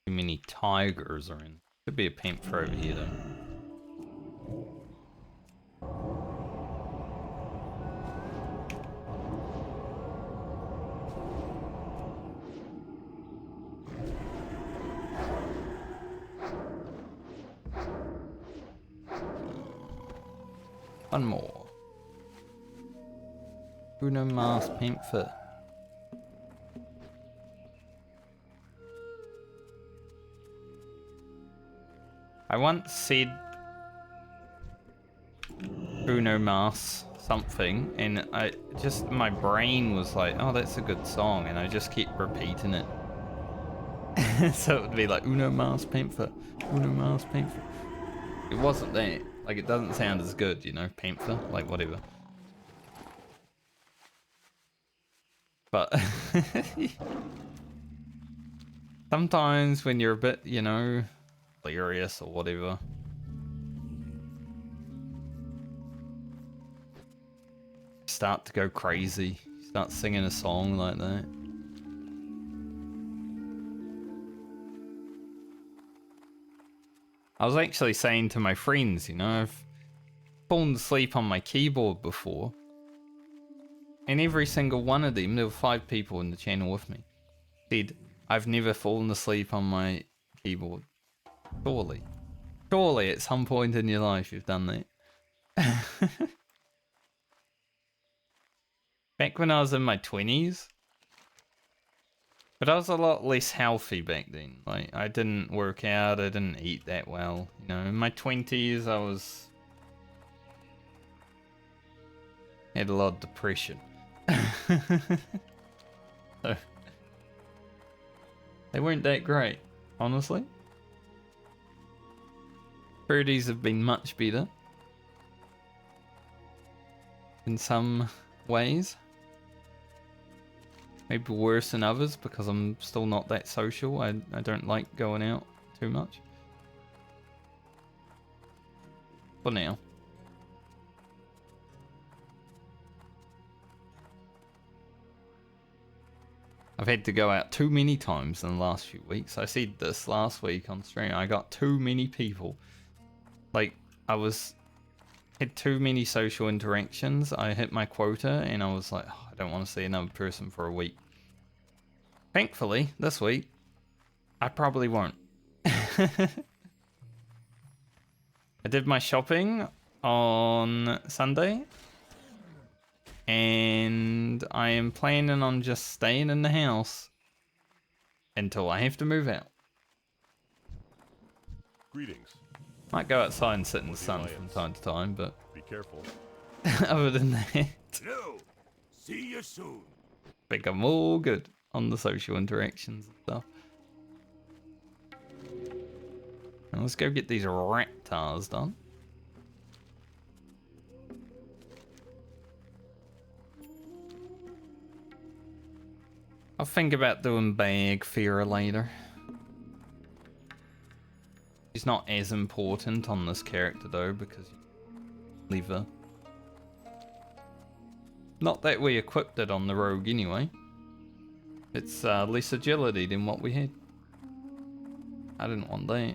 Too many tigers are in. Could be a panther over here though. One more. Bruno Mars panther. I once said Bruno Mars something, and my brain was like, oh, that's a good song, and I just kept repeating it. So it would be like Uno Mars Panther, Uno Mars Panther. It wasn't that. Like, it doesn't sound as good, you know, Panther, like whatever. But sometimes when you're a bit, you know, delirious or whatever, start to go crazy, start singing a song like that. I was actually saying to my friends, you know, I've fallen asleep on my keyboard before, and every single one of them, there were 5 people in the channel with me, said, I've never fallen asleep on my keyboard. Surely at some point in your life you've done that. Back when I was in my 20s. But I was a lot less healthy back then. Like, I didn't work out, I didn't eat that well. You know, in my 20s had a lot of depression. So, they weren't that great, honestly. Birdies have been much better. In some ways. Maybe worse than others because I'm still not that social. I don't like going out too much. For now. I've had to go out too many times in the last few weeks. I said this last week on stream. I got too many people. Like, had too many social interactions. I hit my quota and I was like, oh, I don't want to see another person for a week. Thankfully, this week, I probably won't. I did my shopping on Sunday. And I am planning on just staying in the house until I have to move out. Greetings. Might go outside and sit in the sun from time to time, but Be careful. other than that, No. See you soon. I think I'm all good on the social interactions and stuff. Now let's go get these raptors done. I'll think about doing bag Fear later. She's not as important on this character though, because leave her. Not that we equipped it on the rogue anyway. It's less agility than what we had. I didn't want that.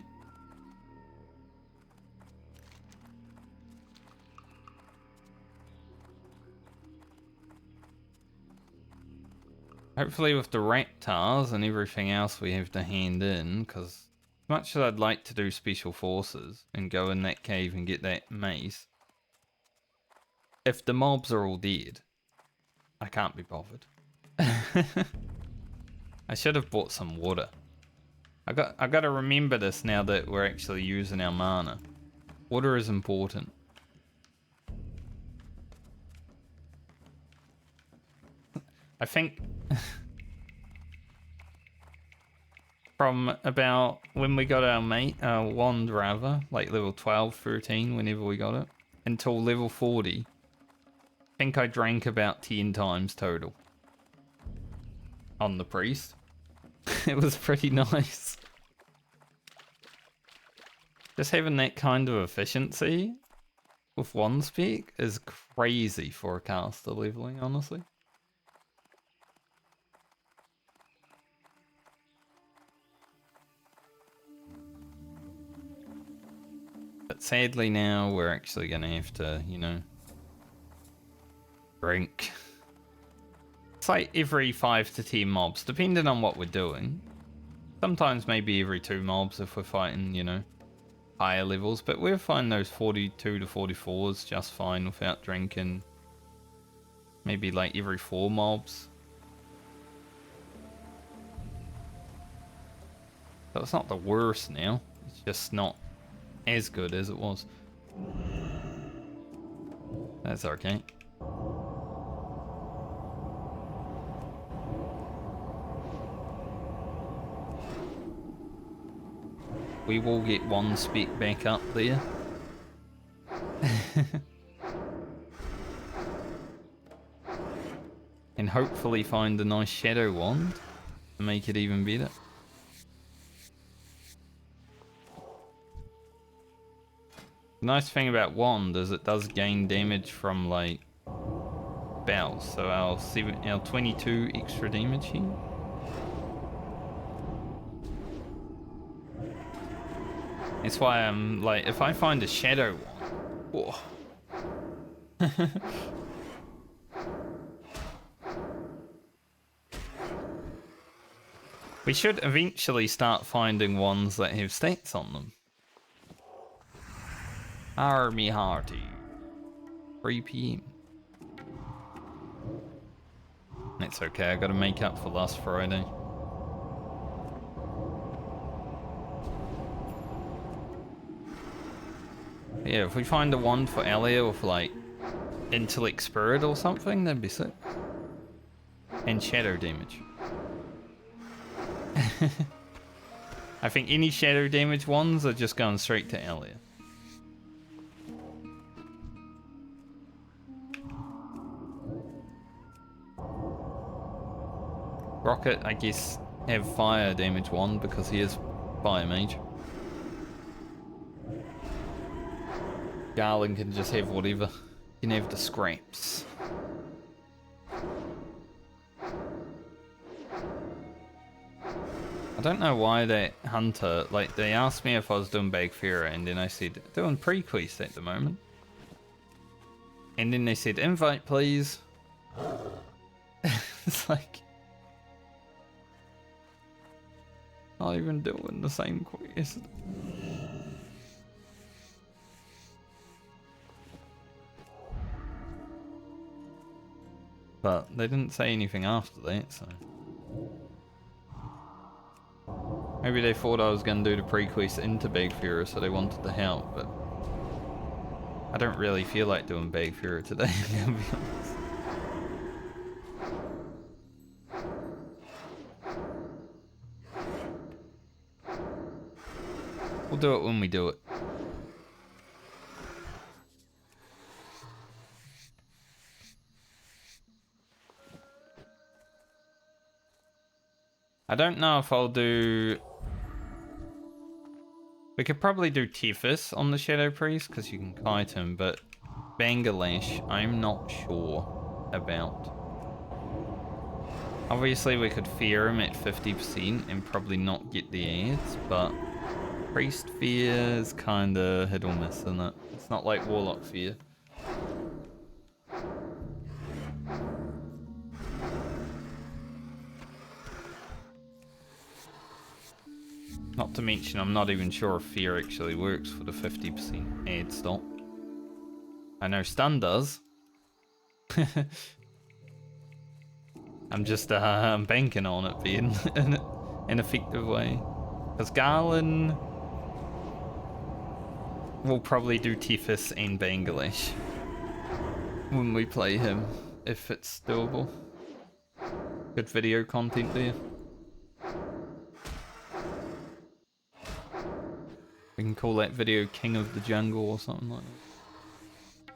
Hopefully with the raptors and everything else we have to hand in, because as much as I'd like to do special forces and go in that cave and get that mace, if the mobs are all dead, I can't be bothered. I should have bought some water. I got to remember this now that we're actually using our mana. Water is important. I think from about when we got our wand rather, like level 12, 13, whenever we got it, until level 40, I think I drank about 10 times total on the priest. It was pretty nice. Just having that kind of efficiency with one spec is crazy for a caster leveling, honestly. But sadly now we're actually going to have to, you know, drink. It's like every 5 to 10 mobs, depending on what we're doing. Sometimes maybe every 2 mobs if we're fighting, you know, higher levels. But we'll find those 42 to 44s just fine without drinking. Maybe like every 4 mobs. So it's not the worst now. It's just not as good as it was. That's okay. We will get one spec back up there. And hopefully find a nice shadow wand to make it even better. The nice thing about wand is it does gain damage from like spells, so our 22 extra damage here. That's why I'm like, if I find a shadow wand, whoa. We should eventually start finding ones that have stats on them. Army Hearty. 3 PM. That's okay, I gotta make up for last Friday. Yeah, if we find a wand for Alia with like Intellect Spirit or something, that'd be sick. And shadow damage. I think any shadow damage ones are just going straight to Alia. Rocket, I guess, have fire damage 1 because he is fire mage. Garland can just have whatever. He can have the scraps. I don't know why that hunter, like, they asked me if I was doing Bagfira, and then I said, doing pre-quest at the moment. And then they said, invite please. It's like, not even doing the same quest. But they didn't say anything after that, so... Maybe they thought I was going to do the pre-quest into Bagfira, so they wanted the help, but... I don't really feel like doing Bagfira today, to be honest. We'll do it when we do it. I don't know if I'll do... We could probably do Tethys on the Shadow Priest, because you can kite him, but Bangladesh, I'm not sure about. Obviously we could fear him at 50% and probably not get the ads, but Priest fear is kinda hit or miss, isn't it? It's not like Warlock fear. Not to mention, I'm not even sure if fear actually works for the 50% ad stop. I know stun does. I'm just I'm banking on it being an effective way. Because Garland will probably do Tethys and Bangladesh when we play him, if it's doable. Good video content there. We can call that video King of the Jungle or something like that.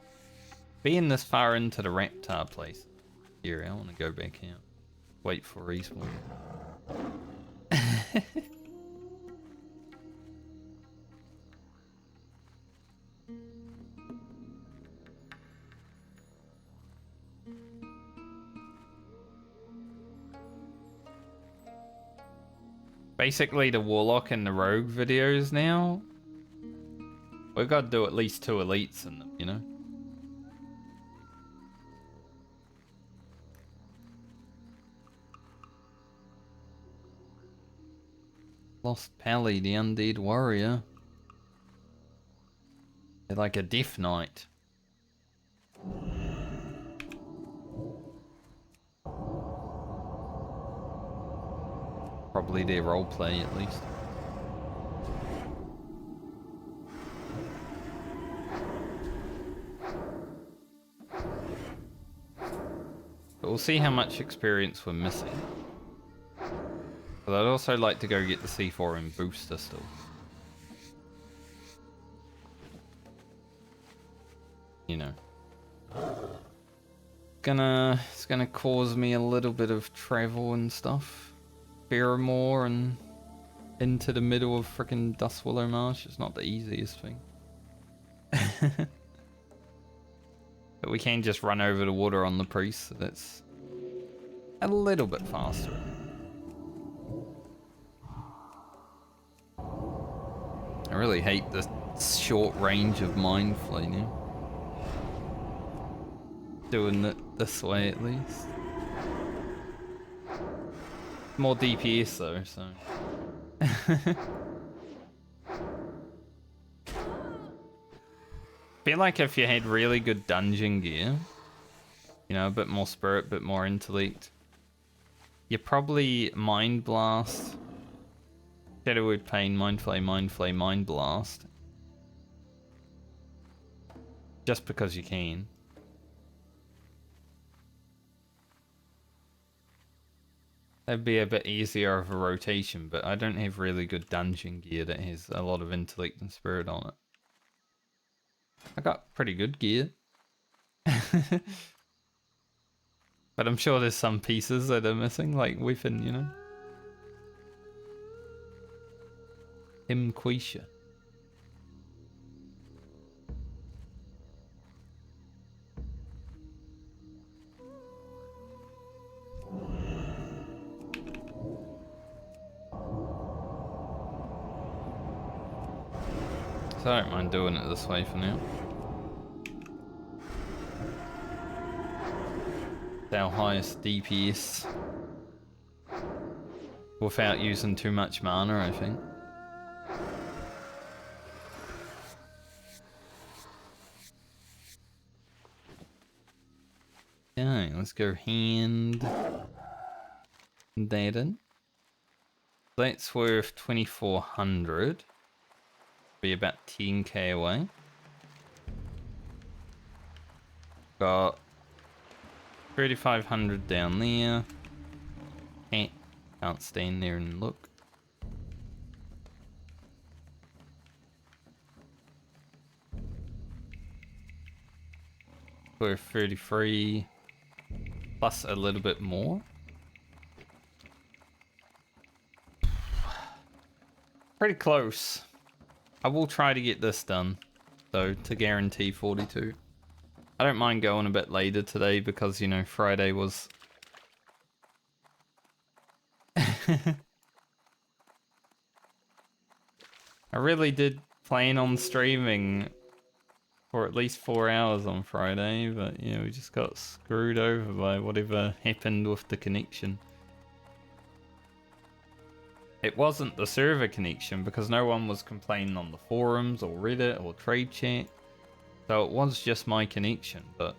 Being this far into the Raptor place. Here, I want to go back out. Wait for respawn. Basically the Warlock and the Rogue videos now, we've got to do at least 2 elites in them, you know? Lost Pally, the Undead Warrior. They're like a Death Knight. Probably their roleplay at least. But we'll see how much experience we're missing. But I'd also like to go get the C4 and booster still. You know. It's gonna cause me a little bit of travel and stuff. Barrymore and into the middle of frickin' Dustwallow Marsh. It's not the easiest thing. But we can just run over the water on the priest, so that's a little bit faster. I really hate the short range of Mind Flaying. Doing it this way at least. More DPS though, so. Feel like if you had really good dungeon gear, you know, a bit more spirit, a bit more intellect, you probably Mind Blast, Shadowwood Pain, Mind Flay, Mind Blast. Just because you can. That'd be a bit easier of a rotation, but I don't have really good dungeon gear that has a lot of intellect and spirit on it. I got pretty good gear. But I'm sure there's some pieces that are missing, like weapon, you know? Imquisha. So I don't mind doing it this way for now. It's our highest DPS. Without using too much mana, I think. Okay, let's go hand that in. That's worth 2,400. Be about 10k away. Got 3,500 down there. Can't stand there and look. Worth 33 plus a little bit more. Pretty close. I will try to get this done, though, to guarantee 42. I don't mind going a bit later today because, you know, Friday was... I really did plan on streaming for at least 4 hours on Friday, but, you know, we just got screwed over by whatever happened with the connection. It wasn't the server connection because no one was complaining on the forums or Reddit or trade chat. So it was just my connection, but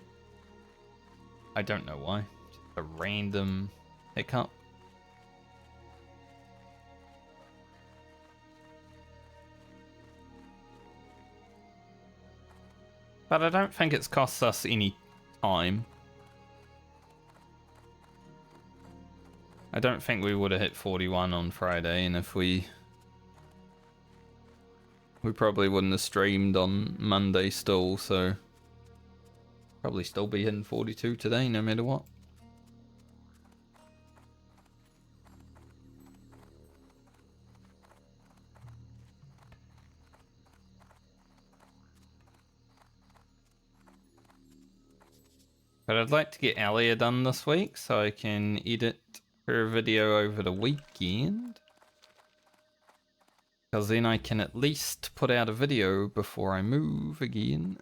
I don't know why. Just a random hiccup. But I don't think it's cost us any time. I don't think we would have hit 41 on Friday, and if we probably wouldn't have streamed on Monday still, so probably still be hitting 42 today, no matter what. But I'd like to get Alia done this week so I can edit her video over the weekend. Because then I can at least put out a video before I move again.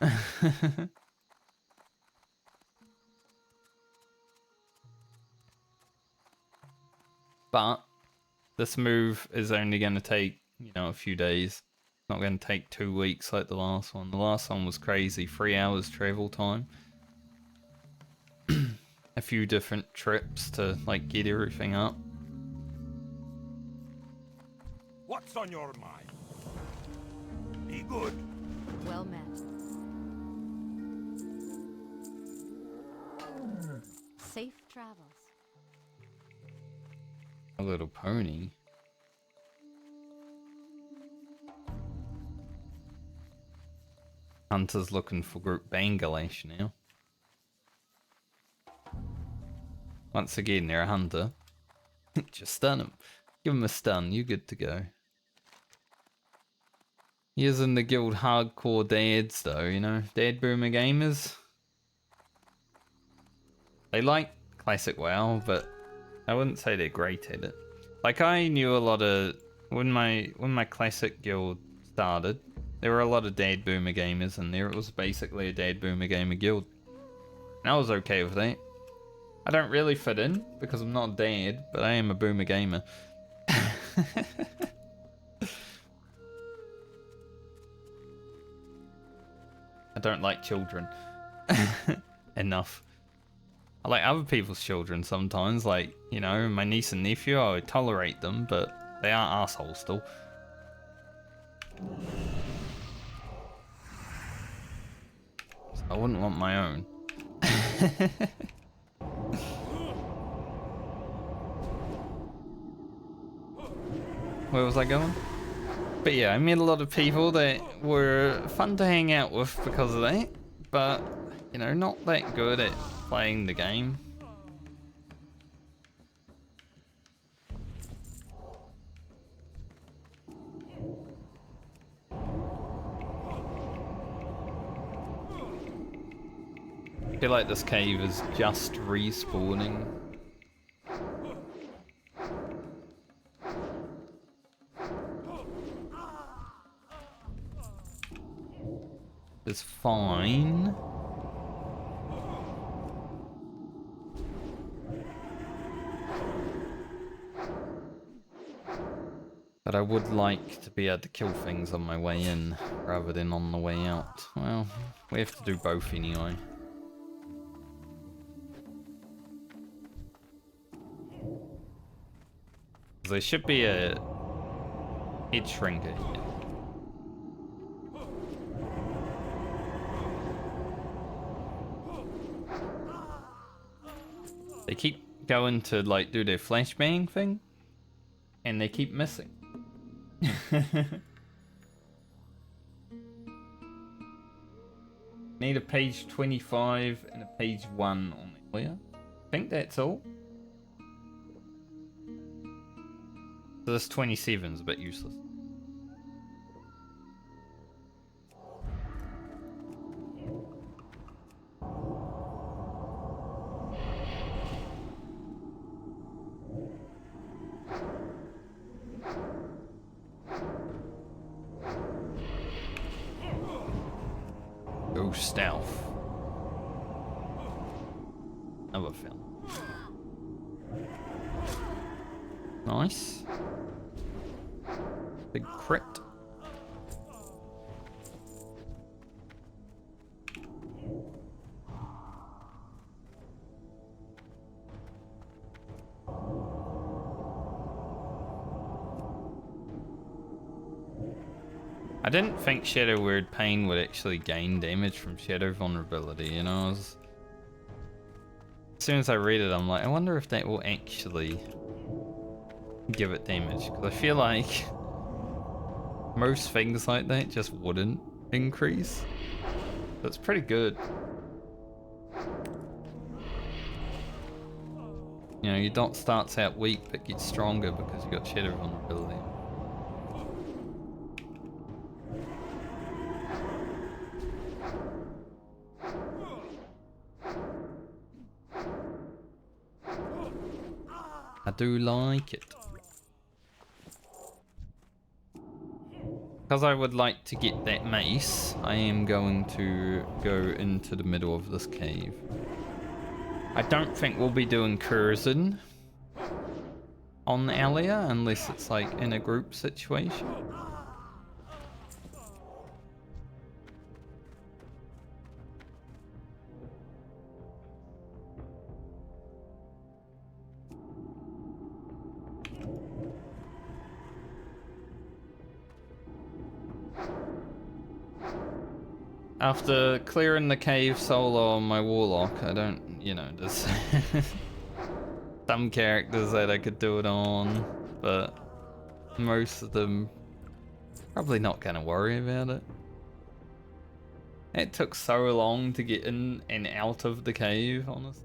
But this move is only going to take, you know, a few days. It's not going to take 2 weeks like the last one. The last one was crazy, 3 hours travel time. A few different trips to like get everything up. What's on your mind? Be good. Well met. Safe travels. A little pony. Hunter's looking for group Bangladesh now. Once again, they're a hunter. Just stun him. Give him a stun. You're good to go. He is in the guild hardcore dads, though, you know. Dad boomer gamers. They like classic WoW, but I wouldn't say they're great at it. Like, I knew a lot of... When my classic guild started, there were a lot of dad boomer gamers in there. It was basically a dad boomer gamer guild. And I was okay with that. I don't really fit in because I'm not a dad, but I am a boomer gamer. I don't like children enough. I like other people's children sometimes, like, you know, my niece and nephew, I would tolerate them, but they are assholes still. So I wouldn't want my own. Where was I going? But yeah, I met a lot of people that were fun to hang out with because of that, but, you know, not that good at playing the game. I feel like this cave is just respawning. It's fine. But I would like to be able to kill things on my way in rather than on the way out. Well, we have to do both anyway. There should be a head shrinker here. They keep going to like do their flashbang thing, and they keep missing. Need a page 25 and a page 1 on the area. I think that's all. So this 27 is a bit useless. Go stealth. Another film. Nice. Big crit. I didn't think Shadow Word Pain would actually gain damage from Shadow Vulnerability, you know? As soon as I read it, I'm like, I wonder if that will actually give it damage. Because I feel like most things like that just wouldn't increase. That's pretty good. You know, your dot starts out weak but gets stronger because you got Shadow Vulnerability. I do like it. Because I would like to get that mace, I am going to go into the middle of this cave. I don't think we'll be doing Curzon on Alia unless it's like in a group situation. After clearing the cave solo on my warlock, I don't, you know, there's some characters that I could do it on, but most of them probably not gonna worry about it. It took so long to get in and out of the cave, honestly.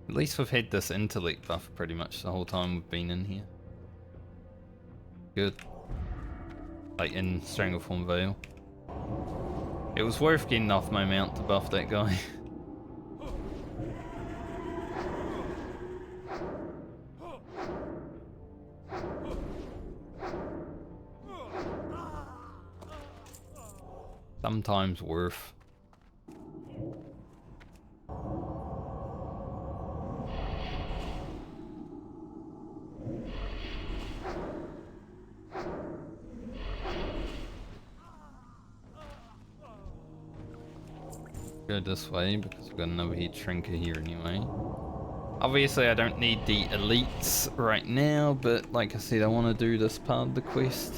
At least we've had this intellect buff pretty much the whole time we've been in here. Good. Like in Strangleform Veil. It was worth getting off my mount to buff that guy. Sometimes worth. Go this way because we've got another heat shrinker here anyway. Obviously I don't need the elites right now, but like I said, I want to do this part of the quest.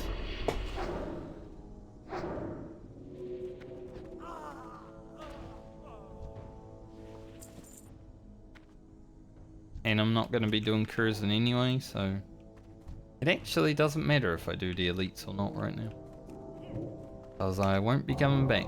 And I'm not going to be doing Curzon anyway, so it actually doesn't matter if I do the elites or not right now. Because I won't be coming back.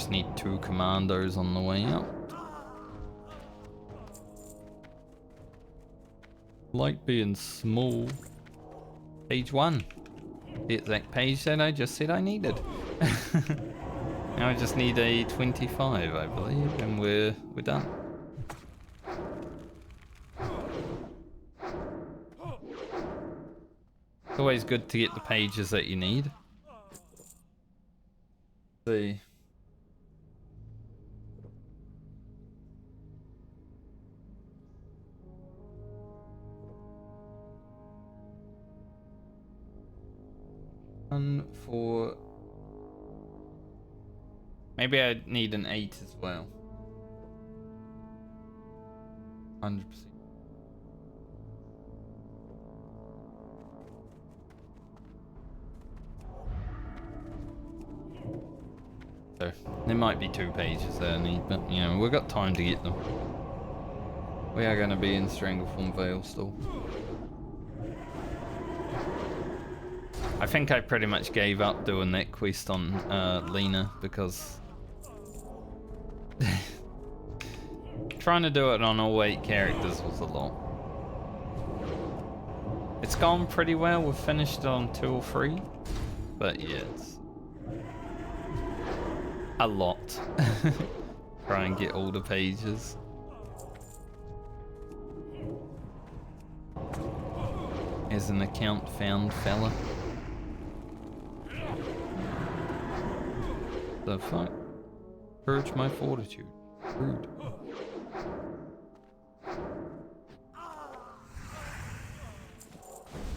just need 2 commandos on the way out. Like being small. Page 1. The exact page that I just said I needed. Now I just need a 25, I believe, and we're done. It's always good to get the pages that you need. See. One for... Maybe I need an 8 as well. 100%. So, there might be 2 pages that I need, but you know, we've got time to get them. We are going to be in Stranglethorn Vale still. I think I pretty much gave up doing that quest on Lena because trying to do it on all 8 characters was a lot. It's gone pretty well. We've finished it on 2 or 3, but yeah, it's a lot. Try and get all the pages. As an account found fella. The fuck? Purge my fortitude. Rude.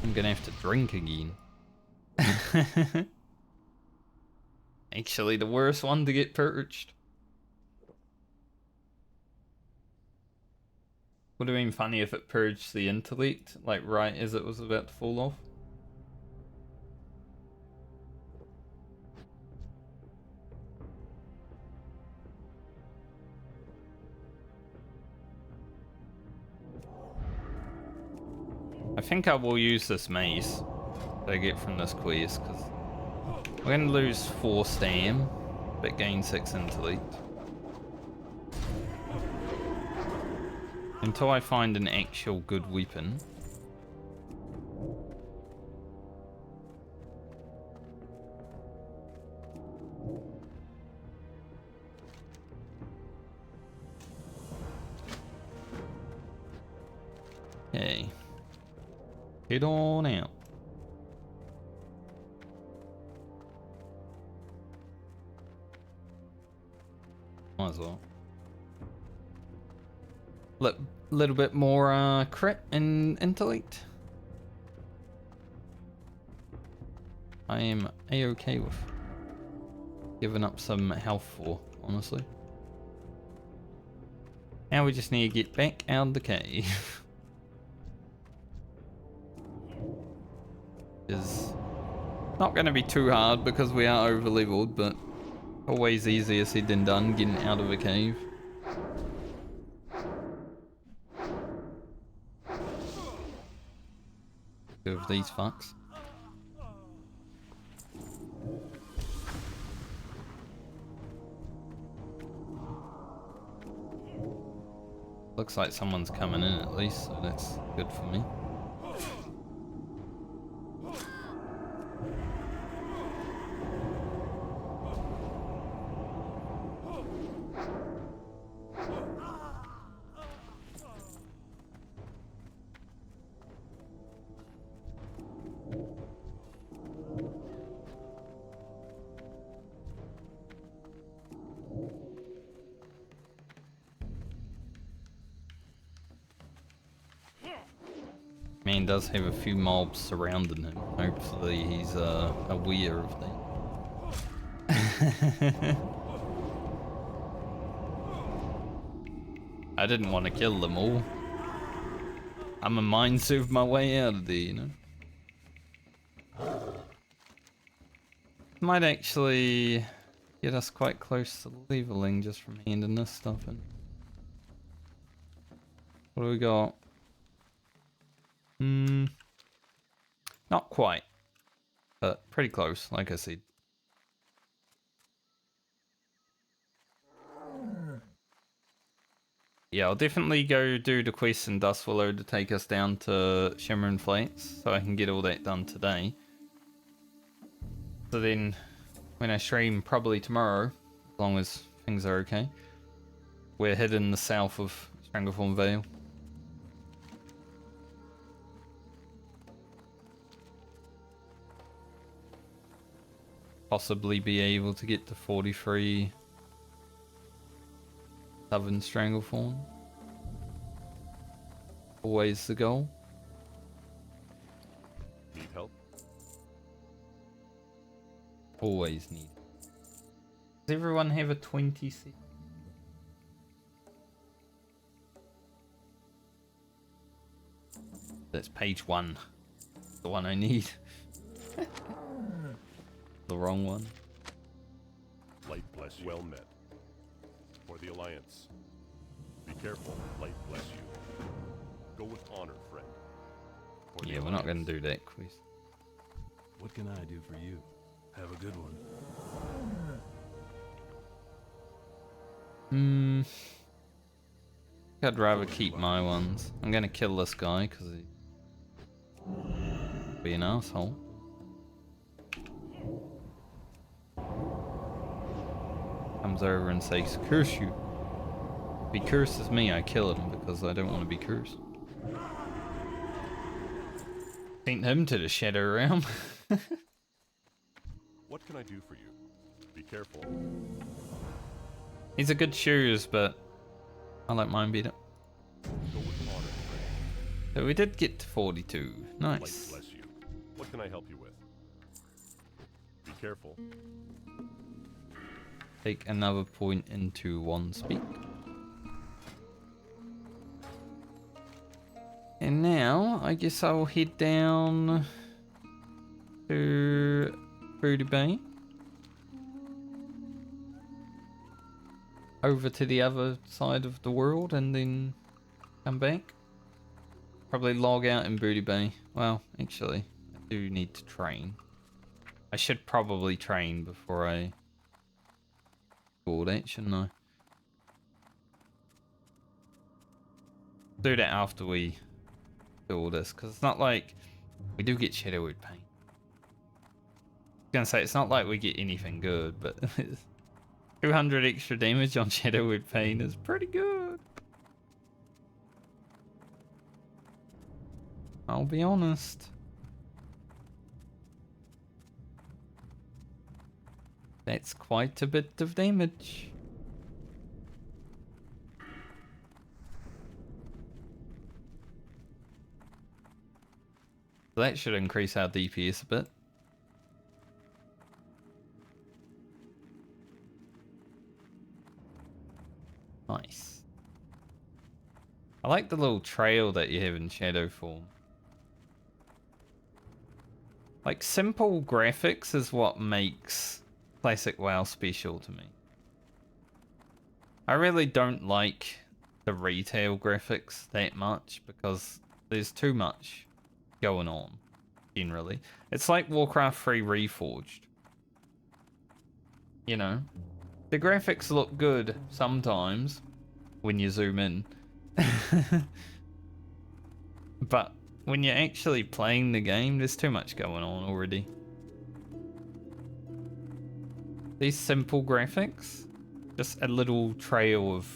I'm gonna have to drink again. Actually, the worst one to get purged. Would have been funny if it purged the intellect, like right as it was about to fall off. I think I will use this mace that I get from this quest, because we're going to lose 4 stam, but gain 6 intellect. Until I find an actual good weapon. Okay. Head on out. Might as well. Little bit more crit and intellect. I am a-okay with giving up some health for, honestly. Now we just need to get back out of the cave. Is not going to be too hard because we are over leveled, but always easier said than done getting out of a cave. Of these fucks. Looks like someone's coming in at least, so that's good for me. Man does have a few mobs surrounding him. Hopefully he's aware of that. I didn't want to kill them all. I'm a mind serve my way out of there, you know. Might actually get us quite close to leveling just from handing this stuff in. What do we got? Not quite, but pretty close, like I said. yeah, I'll definitely go do the quest in Dust Willow to take us down to Shimmering Flats, so I can get all that done today. So then, when I stream, probably tomorrow, as long as things are okay, we're heading the south of Stranglethorn Vale. Possibly be able to get to 43 Southern Stranglethorn. Always the goal. Need help? Always need. Does everyone have a 26? That's page 1. The one I need. The wrong one. Light bless you. Well met. For the Alliance. Be careful. Light bless you. Go with honor, friend. For the Yeah, we're not going Alliance. to do that quiz. What can I do for you? Have a good one. I'd rather keep my ones. I'm going to kill this guy because he be an asshole. Comes over and says, "Curse you." If he curses me, I kill him because I don't want to be cursed. Sent him to the Shadow Realm. What can I do for you? Be careful. He's a good shoes, but I like mine beat it. Go with honor, friend. So we did get to 42. Light Nice. bless you. What can I help you with? Be careful. Take another point into 1 speed. And now, I guess I'll head down to Booty Bay. Over to the other side of the world and then come back. Probably log out in Booty Bay. Well, actually, I do need to train. I should probably train before I do all that, shouldn't I? Do that after we do all this, because it's not like we do get Shadowwood Pain. I was gonna say it's not like we get anything good, but 200 extra damage on Shadowwood Pain is pretty good. I'll be honest. That's quite a bit of damage. So that should increase our DPS a bit. Nice. I like the little trail that you have in Shadow form. Like, simple graphics is what makes Classic WoW special to me. I really don't like the retail graphics that much because there's too much going on, generally. It's like Warcraft 3 Reforged. You know? The graphics look good sometimes when you zoom in. But when you're actually playing the game, there's too much going on already. These simple graphics, just a little trail of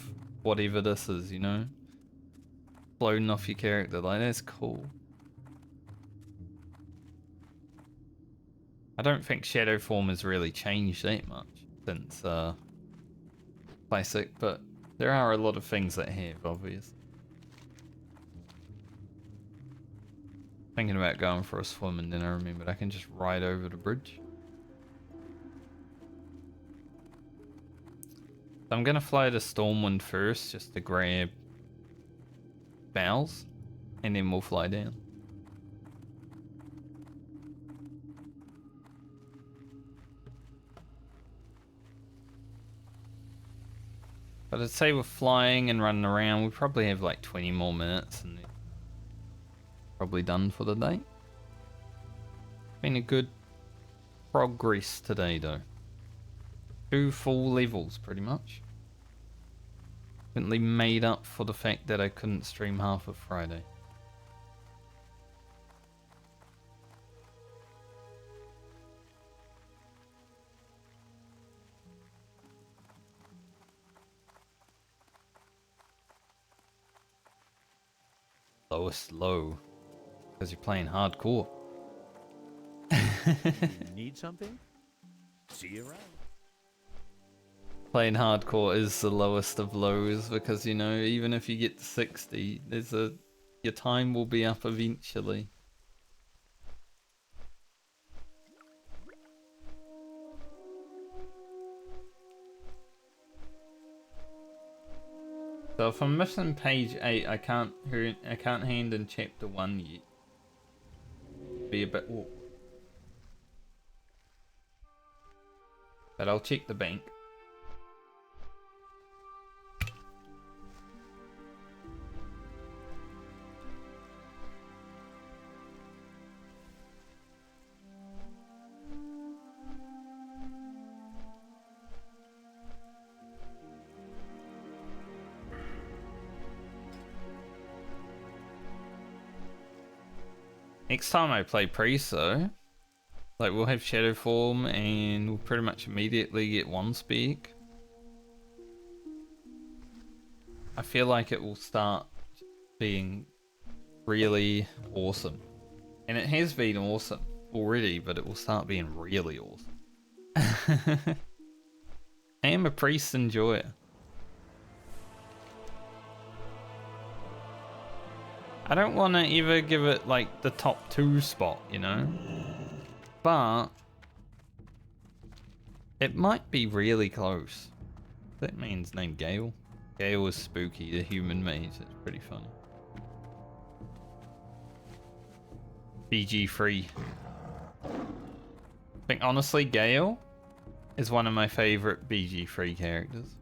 whatever this is, you know? Floating off your character, like, that's cool. I don't think Shadow form has really changed that much since Classic, but there are a lot of things that have, obviously. Thinking about going for a swim and then I remembered I can just ride over the bridge. So I'm gonna fly to Stormwind first just to grab Bowels and then we'll fly down. But I'd say we're flying and running around, we probably have like 20 more minutes and then probably done for the day. Been a good progress today though. 2 full levels pretty much. Definitely made up for the fact that I couldn't stream half of Friday. Lowest low. Because you're playing hardcore. Need something? See you around. Playing hardcore is the lowest of lows because, you know, even if you get to 60, your time will be up eventually. So if I'm missing page 8, I can't hand in chapter 1 yet. Be a bit awkward. But I'll check the bank. Next time I play Priest though, like we'll have Shadow Form and we'll pretty much immediately get one speak. I feel like it will start being really awesome. And it has been awesome already, but it will start being really awesome. I am a Priest enjoyer. I don't want to ever give it like the top 2 spot, you know? But it might be really close. That man's named Gale. Gale is spooky, the human mage. It's pretty funny. BG free. I think honestly Gale is one of my favorite BG free characters.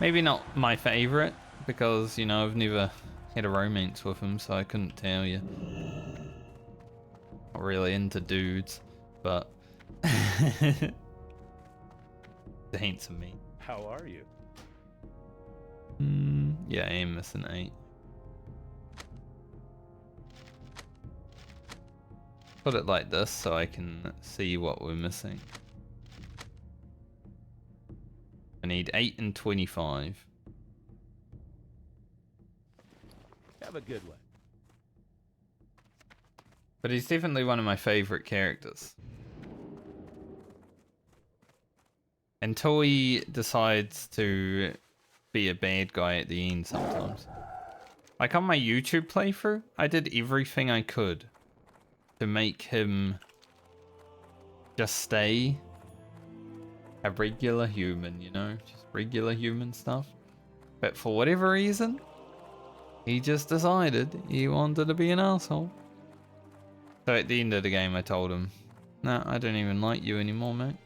Maybe not my favorite, because, you know, I've never had a romance with him, so I couldn't tell you. Not really into dudes, but the handsome me. How are you? Yeah, I am missing 8. Put it like this so I can see what we're missing. I need 8 and 25. Have a good one. But he's definitely one of my favorite characters. Until he decides to be a bad guy at the end sometimes. Like on my YouTube playthrough, I did everything I could to make him just stay a regular human, you know? Just regular human stuff. But for whatever reason, he just decided he wanted to be an asshole. So at the end of the game, I told him, "No, I don't even like you anymore, mate."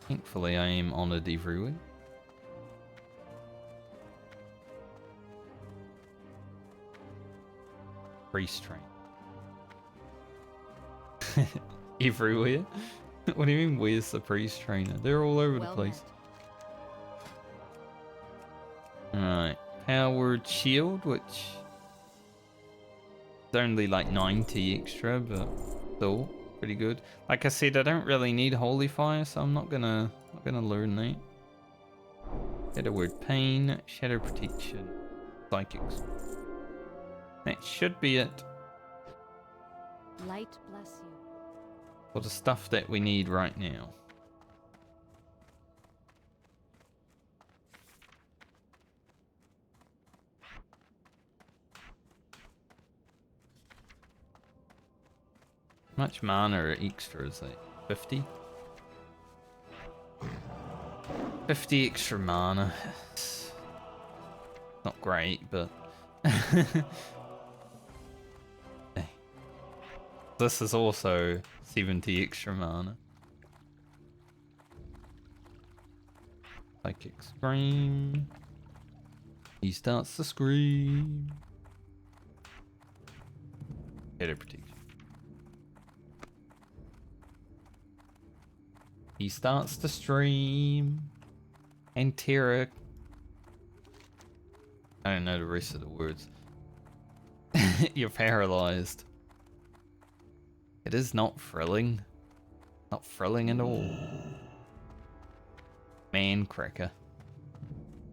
Thankfully, I am honoured everywhere. Priest train. Everywhere? What do you mean, where's the priest trainer? They're all over the place. Alright. Powered shield, which is only like 90 extra, but still pretty good. Like I said, I don't really need holy fire, so I'm not gonna learn that. Shadow word pain, shadow protection, psychics. That should be it. Light bless you. For the stuff that we need right now. How much mana or extra is that? 50? 50 extra mana. It's not great, but this is also 70 extra mana. Psychic Scream. He starts to scream. Header protection. He starts to stream. Enteric. I don't know the rest of the words. You're paralyzed. It is not thrilling. Not thrilling at all. Man cracker.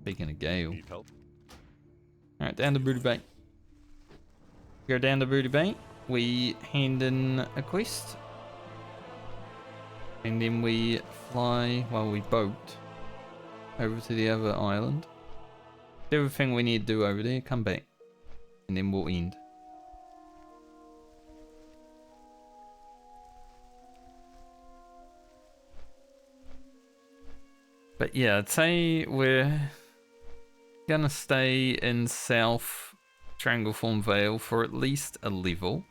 Speaking of Gale. Need help? Alright, down to Booty Bay. Go down to Booty Bay. We hand in a quest. And then we fly, well, we boat over to the other island. Do everything we need to do over there, come back. And then we'll end. But yeah, I'd say we're gonna stay in South Stranglethorn Vale for at least a level.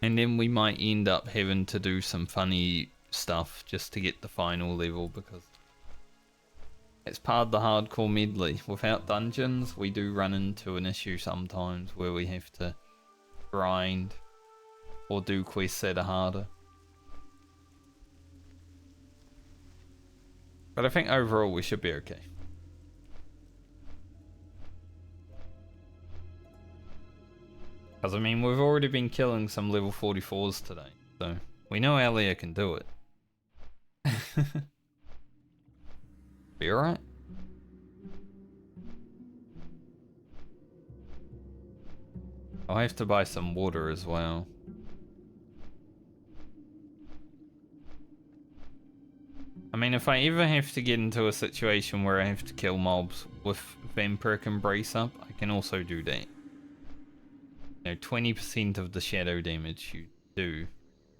And then we might end up having to do some funny stuff just to get the final level, because it's part of the hardcore medley. Without dungeons, we do run into an issue sometimes where we have to grind or do quests that are harder. But I think overall we should be okay. Because I mean, we've already been killing some level 44s today, so we know Alia can do it. Be alright? I'll have to buy some water as well. I mean, if I ever have to get into a situation where I have to kill mobs with Vampiric Embrace up, I can also do that. You know, 20% of the shadow damage you do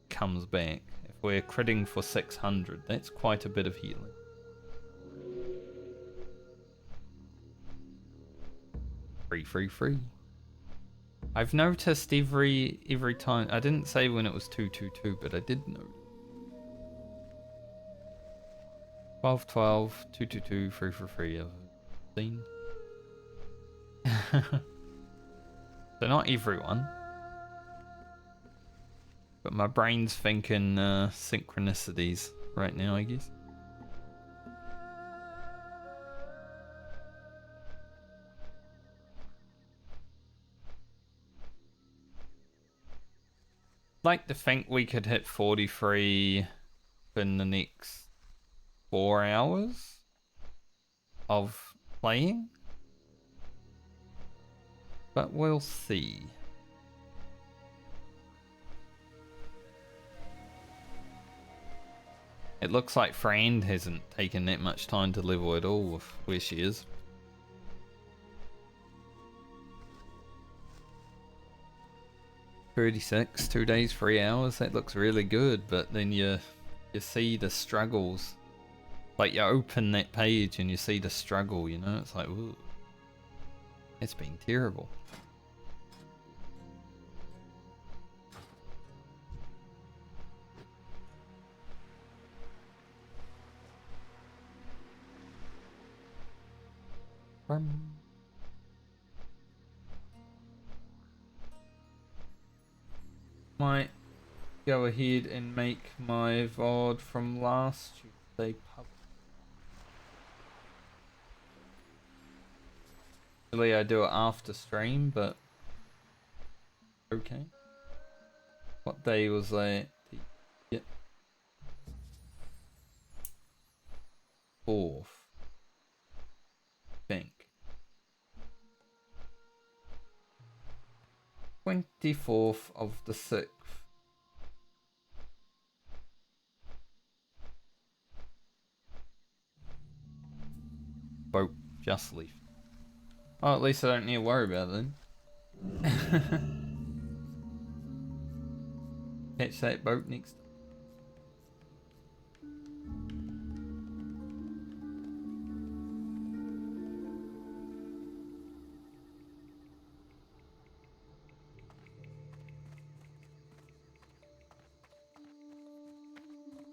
comes back. If we're critting for 600, that's quite a bit of healing. Free. I've noticed every time. I didn't say when it was 222, but I did know. 12, 12, 222, 3. I've seen. So not everyone. But my brain's thinking synchronicities right now, I guess. Like to think we could hit 43 in the next 4 hours of playing. But we'll see. It looks like Fran hasn't taken that much time to level at all with where she is. $36, 2 days, 3 hours. That looks really good, but then you see the struggles. Like you open that page and you see the struggle. You know, it's like, ooh, it's been terrible. Might go ahead and make my VOD from last Tuesday public. Usually I do it after stream, but okay. What day was that? Yep. 4th. I think. 24th of the 6th. Boat just left. Oh, at least I don't need to worry about it then. Catch that boat next.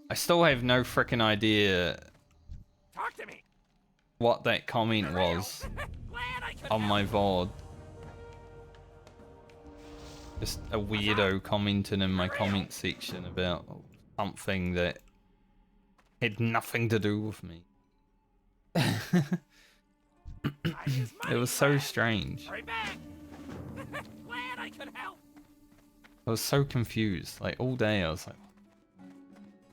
I still have no freaking idea what that comment was on my VOD. Just a weirdo commenting in my comment section about something that had nothing to do with me. It was so strange. Glad I could help. I was so confused. Like all day I was like,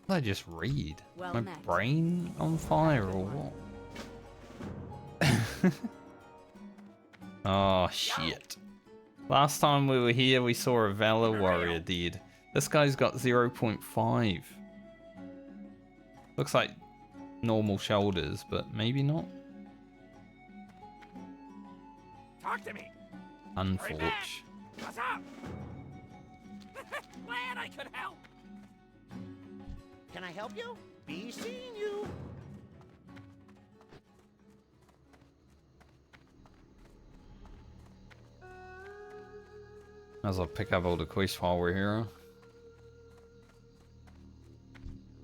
what did I just read? Well My met. brain on fire or what? Oh shit. Last time we were here we saw a Valor Warrior dead. This guy's got 0.5. Looks like normal shoulders, but maybe not. Talk to me. Unfortunate. What's up? Glad I could help. Can I help you? Be seeing you. Might as well pick up all the quests while we're here.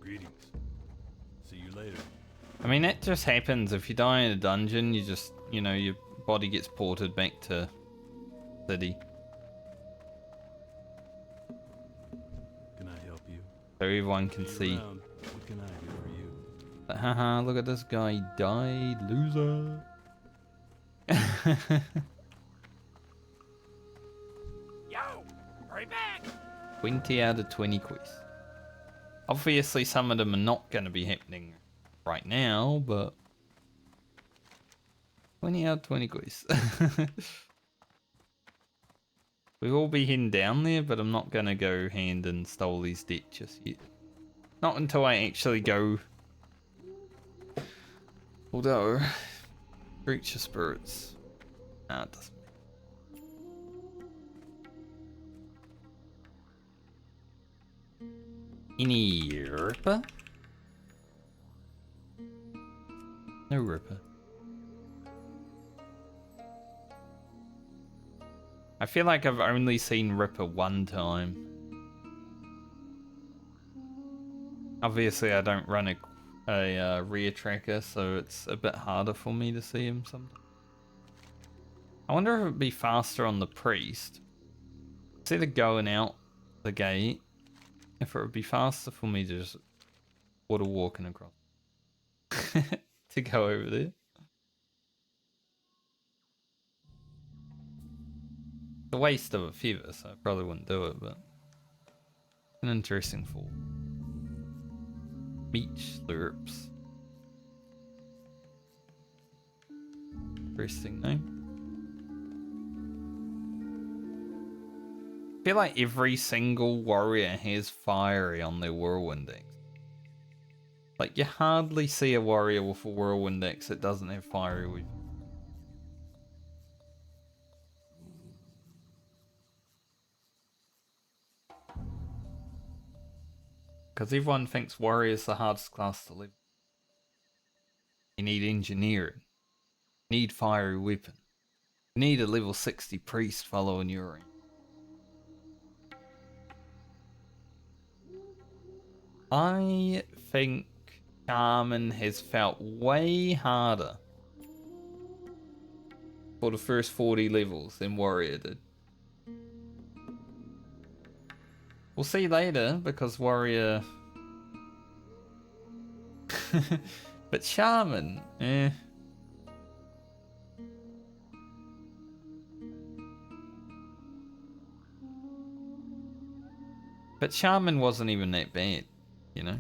Greetings. See you later. I mean, that just happens. If you die in a dungeon, you just, you know, your body gets ported back to city. Can I help you? So everyone can See see. you around. What can I do for you? But, haha, look at this guy. He died. Loser. Yo, hurry back. 20 out of 20 quests. Obviously, some of them are not going to be happening right now, but 20 out of 20 quests. We will be heading down there, but I'm not going to go hand and Stoley's debt just yet. Not until I actually go. Although, creature spirits. Nah, it doesn't. Any Ripper? No Ripper. I feel like I've only seen Ripper one time. Obviously I don't run a rear tracker, so it's a bit harder for me to see him sometimes. I wonder if it'd be faster on the priest. Instead of going out the gate, if it would be faster for me to just water walking across. To go over there. It's a waste of a feather, so I probably wouldn't do it, but an interesting fall. Beach slurps. Interesting name. I feel like every single warrior has fiery on their whirlwind axe. Like, you hardly see a warrior with a whirlwind axe that doesn't have fiery with. Because everyone thinks warrior's the hardest class to live. You need engineering. You need fiery weapon. You need a level 60 priest following you around. I think Shaman has felt way harder for the first 40 levels than Warrior did. We'll see later, because Warrior... But Shaman, eh. But Shaman wasn't even that bad, you know?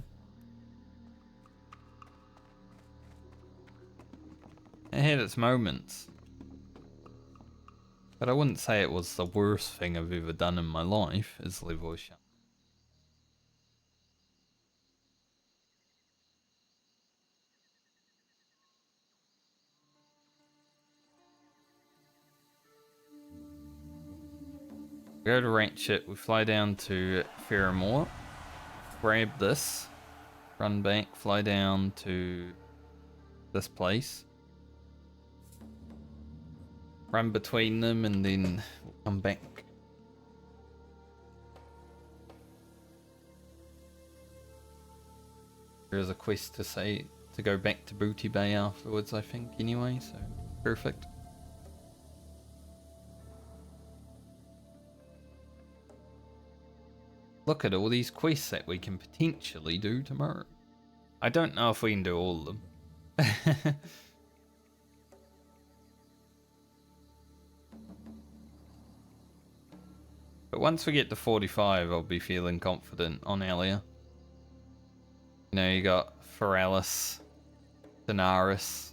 It had its moments. But I wouldn't say it was the worst thing I've ever done in my life, is level Shaman. Go to Ratchet, we fly down to Fairmore, grab this, run back, fly down to this place, run between them, and then we'll come back. There's a quest to to go back to Booty Bay afterwards, I think, anyway, so perfect. Look at all these quests that we can potentially do tomorrow. I don't know if we can do all of them. But once we get to 45, I'll be feeling confident on Elia. You know, you got Foralis, Daenerys.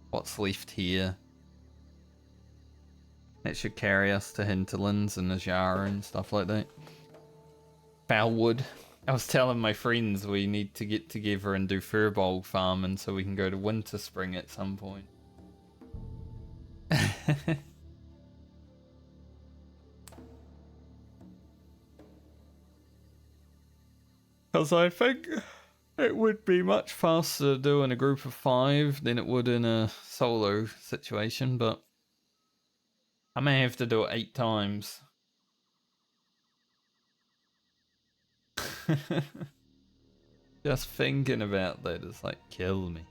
What's left here? That should carry us to Hinterlands and Najara and stuff like that. Foulwood. I was telling my friends we need to get together and do Furbolg farming so we can go to Winter Spring at some point. Because I think it would be much faster to do in a group of 5 than it would in a solo situation, but I may have to do it 8 times. Just thinking about that is like, kill me.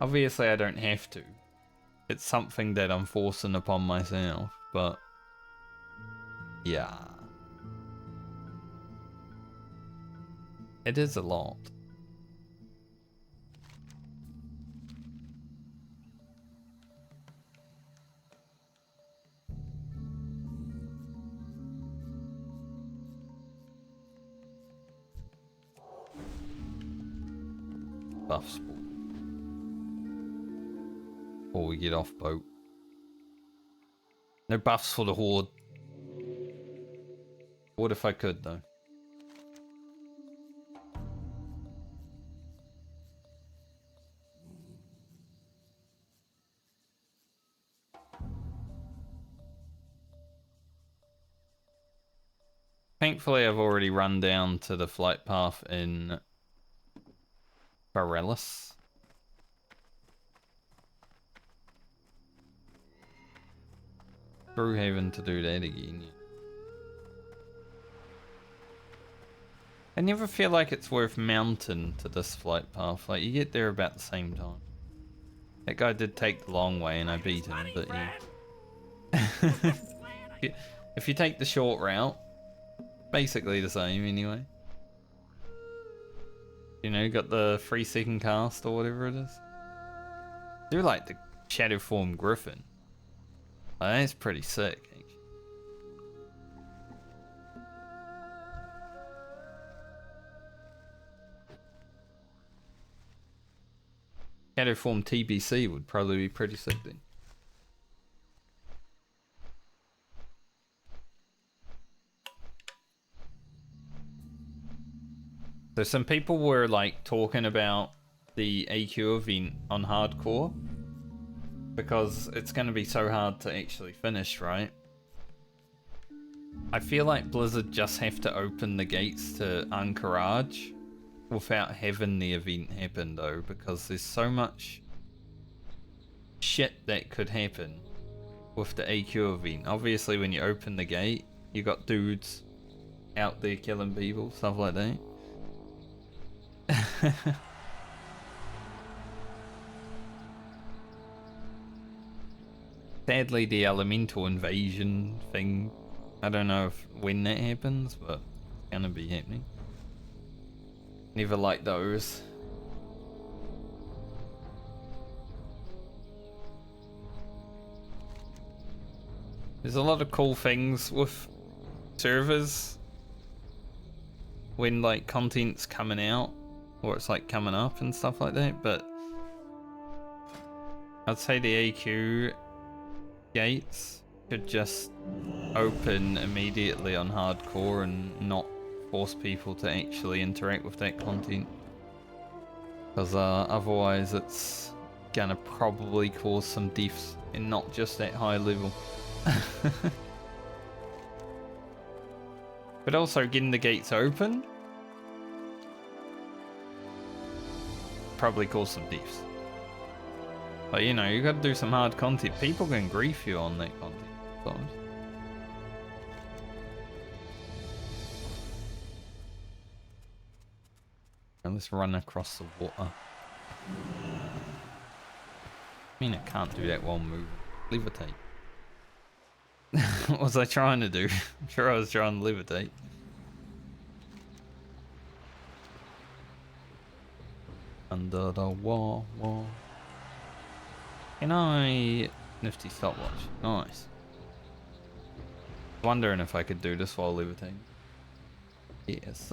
Obviously I don't have to. It's something that I'm forcing upon myself, but yeah. It is a lot. Buffs before we get off boat. No buffs for the Horde. What if I could though? Thankfully, I've already run down to the flight path in Foralis. Brewhaven to do that again. I never feel like it's worth mountain to this flight path. Like, you get there about the same time. That guy did take the long way and I beat him, but yeah. If you take the short route, basically the same anyway. You know, got the 3-second cast or whatever it is. I do like the shadow form griffin. That's pretty sick, actually. Shadow form TBC would probably be pretty sick then. So some people were like talking about the AQ event on hardcore because it's going to be so hard to actually finish, right? I feel like Blizzard just have to open the gates to Anchorage without having the event happen though, because there's so much shit that could happen with the AQ event. Obviously when you open the gate, you got dudes out there killing people, stuff like that. Sadly, the elemental invasion thing, I don't know when that happens, but it's gonna be happening. Never liked those. There's a lot of cool things with servers when like content's coming out or it's like coming up and stuff like that, but I'd say the AQ gates should just open immediately on hardcore and not force people to actually interact with that content, because otherwise it's gonna probably cause some deaths and not just at high level. But also getting the gates open probably cause some deaths. But you know, you gotta do some hard content. People can grief you on that content sometimes. And let's run across the water. I mean, I can't do that while moving. Levitate. What was I trying to do? I'm sure I was trying to levitate. Under the wall. Can I... Nifty stopwatch. Nice. Wondering if I could do this while levitating. Yes.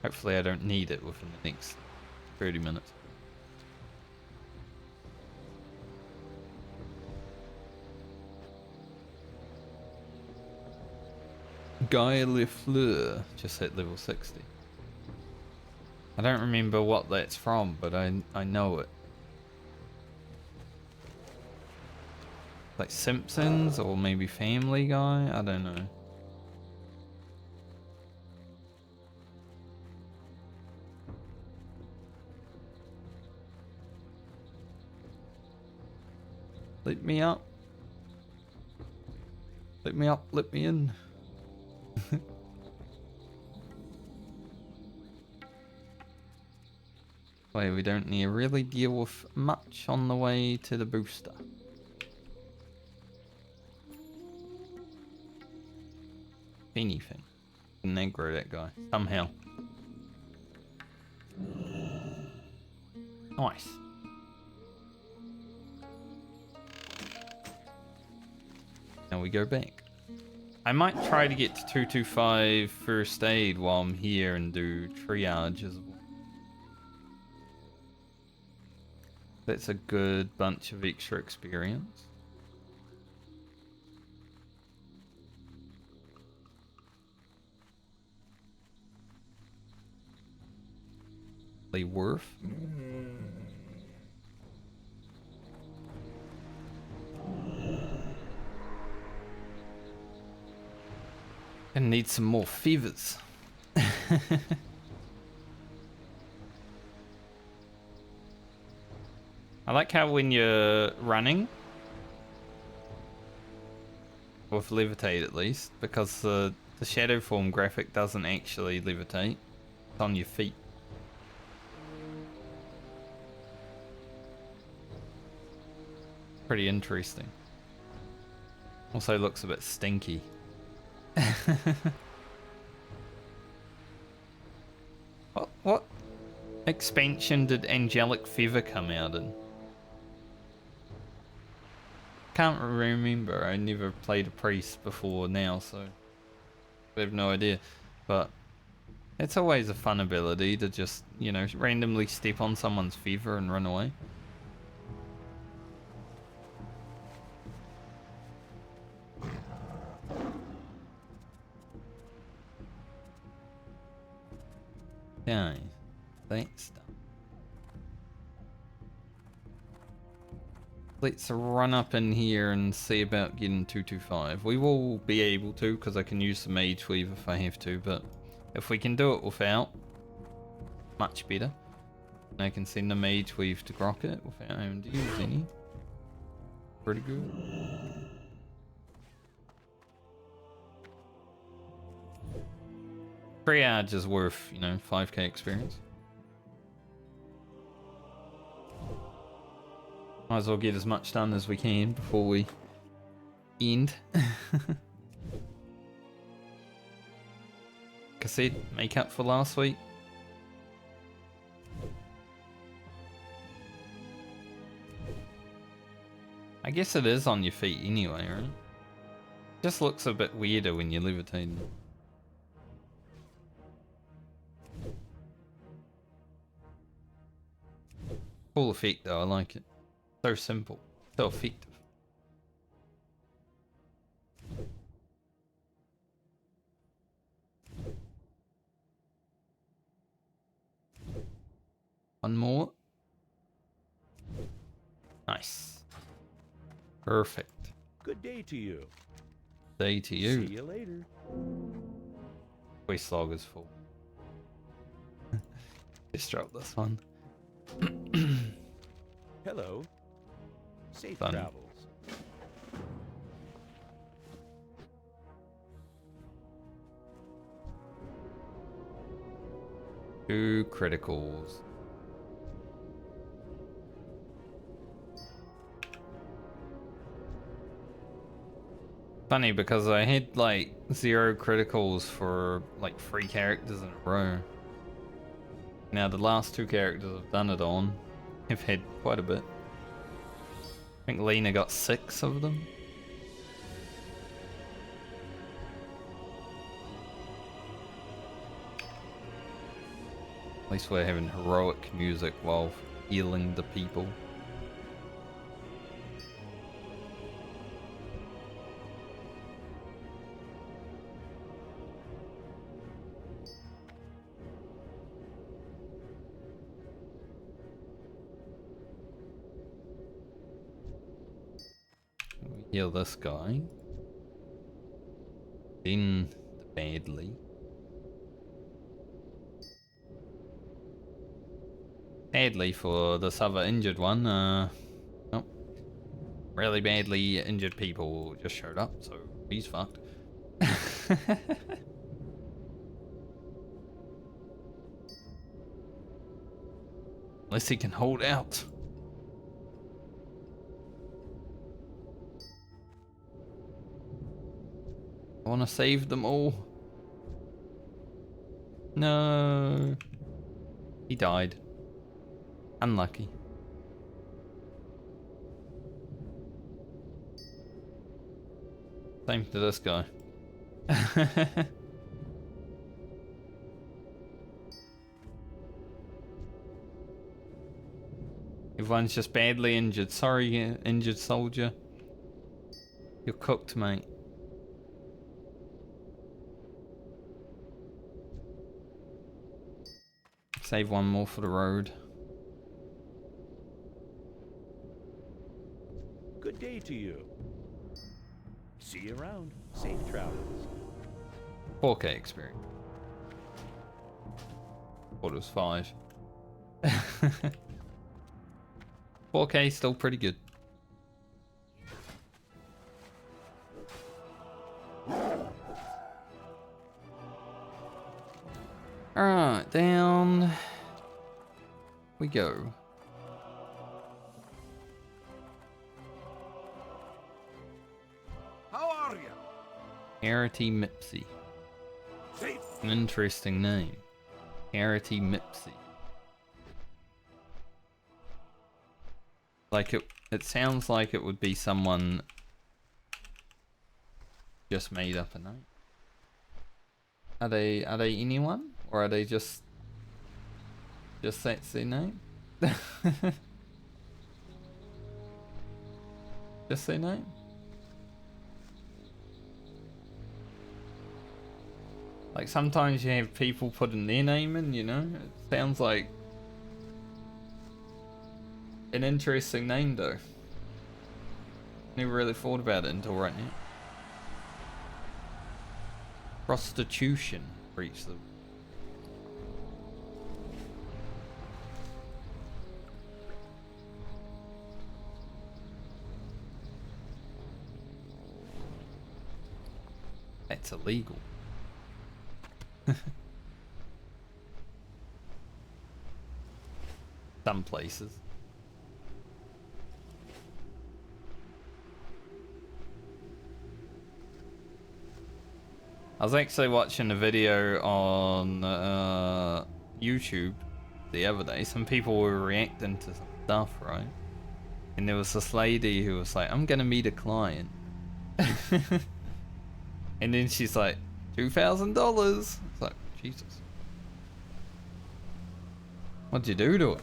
Hopefully I don't need it within the next 30 minutes. Guy Lefleur just hit level 60. I don't remember what that's from, but I know it. Like Simpsons or maybe Family Guy? I don't know. Let me up. Let me up, let me in. Wait, we don't need to really deal with much on the way to the booster. Anything. Can aggro that guy somehow. Nice. Now we go back. I might try to get to 225 first aid while I'm here and do triage as well. That's a good bunch of extra experience. They worth. Gonna need some more fevers. I like how when you're running, with levitate at least, because the shadow form graphic doesn't actually levitate, it's on your feet. Pretty interesting. Also looks a bit stinky. What expansion did Angelic Fever come out in? Can't remember. I never played a priest before now, so I have no idea. But it's always a fun ability to just, you know, randomly step on someone's fever and run away. Yeah, thanks. Let's run up in here and see about getting 225. We will be able to, because I can use the Mage Weave if I have to, but if we can do it without, much better. And I can send the Mage Weave to Grocket without having to use any. Pretty good. Triage is worth, you know, 5k experience. Might as well get as much done as we can before we end. Cassette, make up for last week. I guess it is on your feet anyway, right? Just looks a bit weirder when you're levitating. Cool effect though, I like it. So simple, so effective. One more. Nice. Perfect. Good day to you. Day to you. See you later. Quest log is full. Just drop this one. Hello. Safe Fun. travels. 2 criticals. Funny because I had like 0 criticals for like 3 characters in a row. Now the last 2 characters I've done it on have had quite a bit. I think Lena got 6 of them. At least we're having heroic music while healing the people. We heal this guy. Then the Medley. Sadly for this other injured one, oh, really badly injured people just showed up, so he's fucked. Unless he can hold out. I want to save them all. No. He died. Unlucky. Same to this guy. Everyone's just badly injured. Sorry, injured soldier. You're cooked, mate. Save one more for the road. Good day to you. See you around. Safe travels. 4K experience. Thought it was 5. 4K still pretty good. Alright, down we go. How are you? Harity Mipsy. Safe. An interesting name. Harity Mipsy. Like it sounds like it would be someone just made up a name. Are they anyone? Or are they just that's their name? Just their name? Like sometimes you have people putting their name in, you know? It sounds like an interesting name though. Never really thought about it until right now. Prostitution breach the That's illegal. Some places. I was actually watching a video on YouTube the other day. Some people were reacting to some stuff, right? And there was this lady who was like, I'm gonna meet a client. And then she's like, $2,000. It's like, Jesus. What'd you do to it?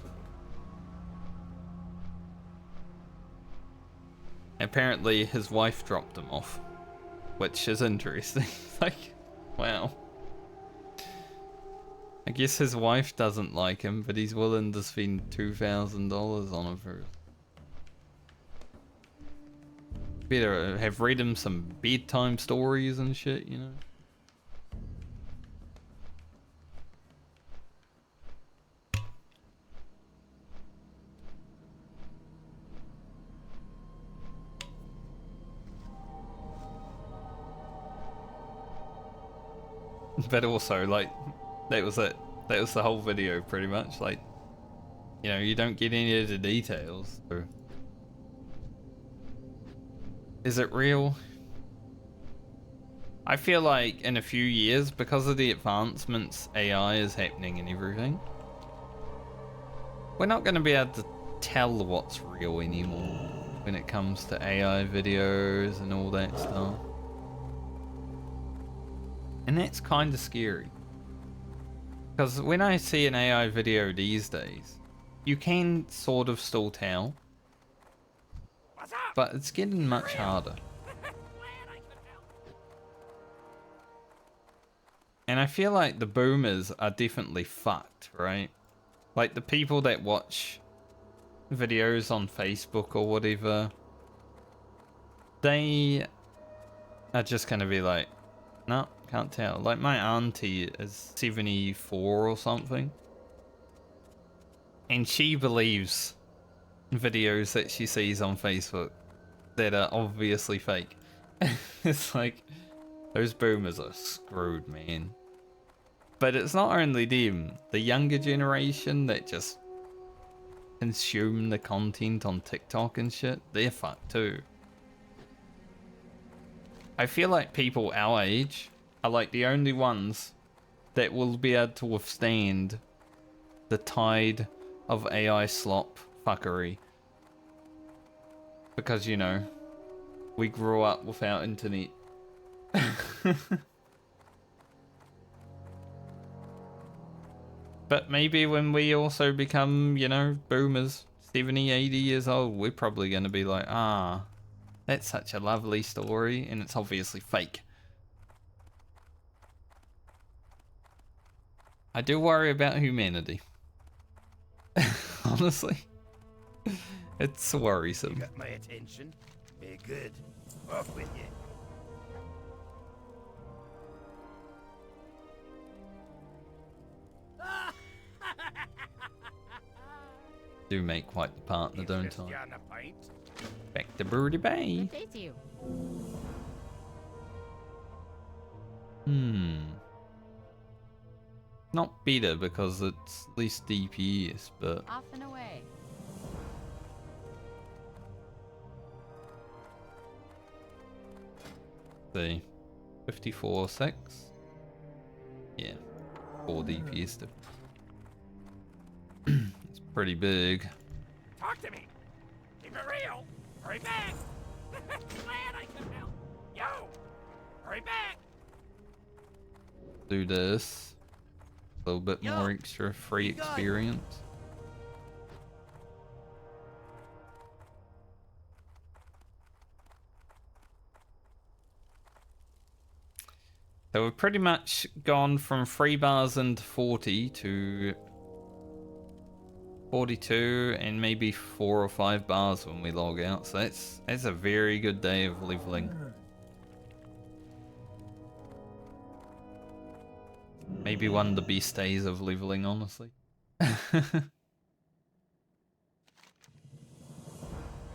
Apparently his wife dropped him off. Which is interesting. Like, wow. I guess his wife doesn't like him, but he's willing to spend $2,000 on him for... Better have read him some bedtime stories and shit, you know? But also, like, that was it. That was the whole video, pretty much. Like, you know, you don't get any of the details. So. Is it real? I feel like in a few years, because of the advancements AI is happening and everything, we're not going to be able to tell what's real anymore when it comes to AI videos and all that stuff. And that's kind of scary. Because when I see an AI video these days, you can sort of still tell, but it's getting much harder. And I feel like the boomers are definitely fucked, right? Like the people that watch videos on Facebook or whatever, they are just gonna be like, no, can't tell. Like my auntie is 74 or something, and she believes videos that she sees on Facebook that are obviously fake. It's like, those boomers are screwed, man. But it's not only them. The younger generation that just consume the content on TikTok and shit, they're fucked too. I feel like people our age are like the only ones that will be able to withstand the tide of AI slop fuckery. Because, you know, we grew up without internet. But maybe when we also become, you know, boomers, 70, 80 years old, we're probably going to be like, ah, that's such a lovely story, and it's obviously fake. I do worry about humanity. Honestly. It's worrisome. You got my attention? Be good. Off with you. Do make quite the partner, don't Just I? yarn a pint. Back to Broody Bay. Good day to you. Not better because it's less DPS, but Off and away. see, 54.6. Yeah, 4 DPS. It's pretty big. Talk to me. Keep it real. Hurry back. Glad I could help. Yo, hurry back. Do this. A little bit Yo, more extra free you got it. experience. So we've pretty much gone from 3 bars into 40 to 42 and maybe 4 or 5 bars when we log out. So that's a very good day of leveling. Maybe one of the best days of leveling, honestly. And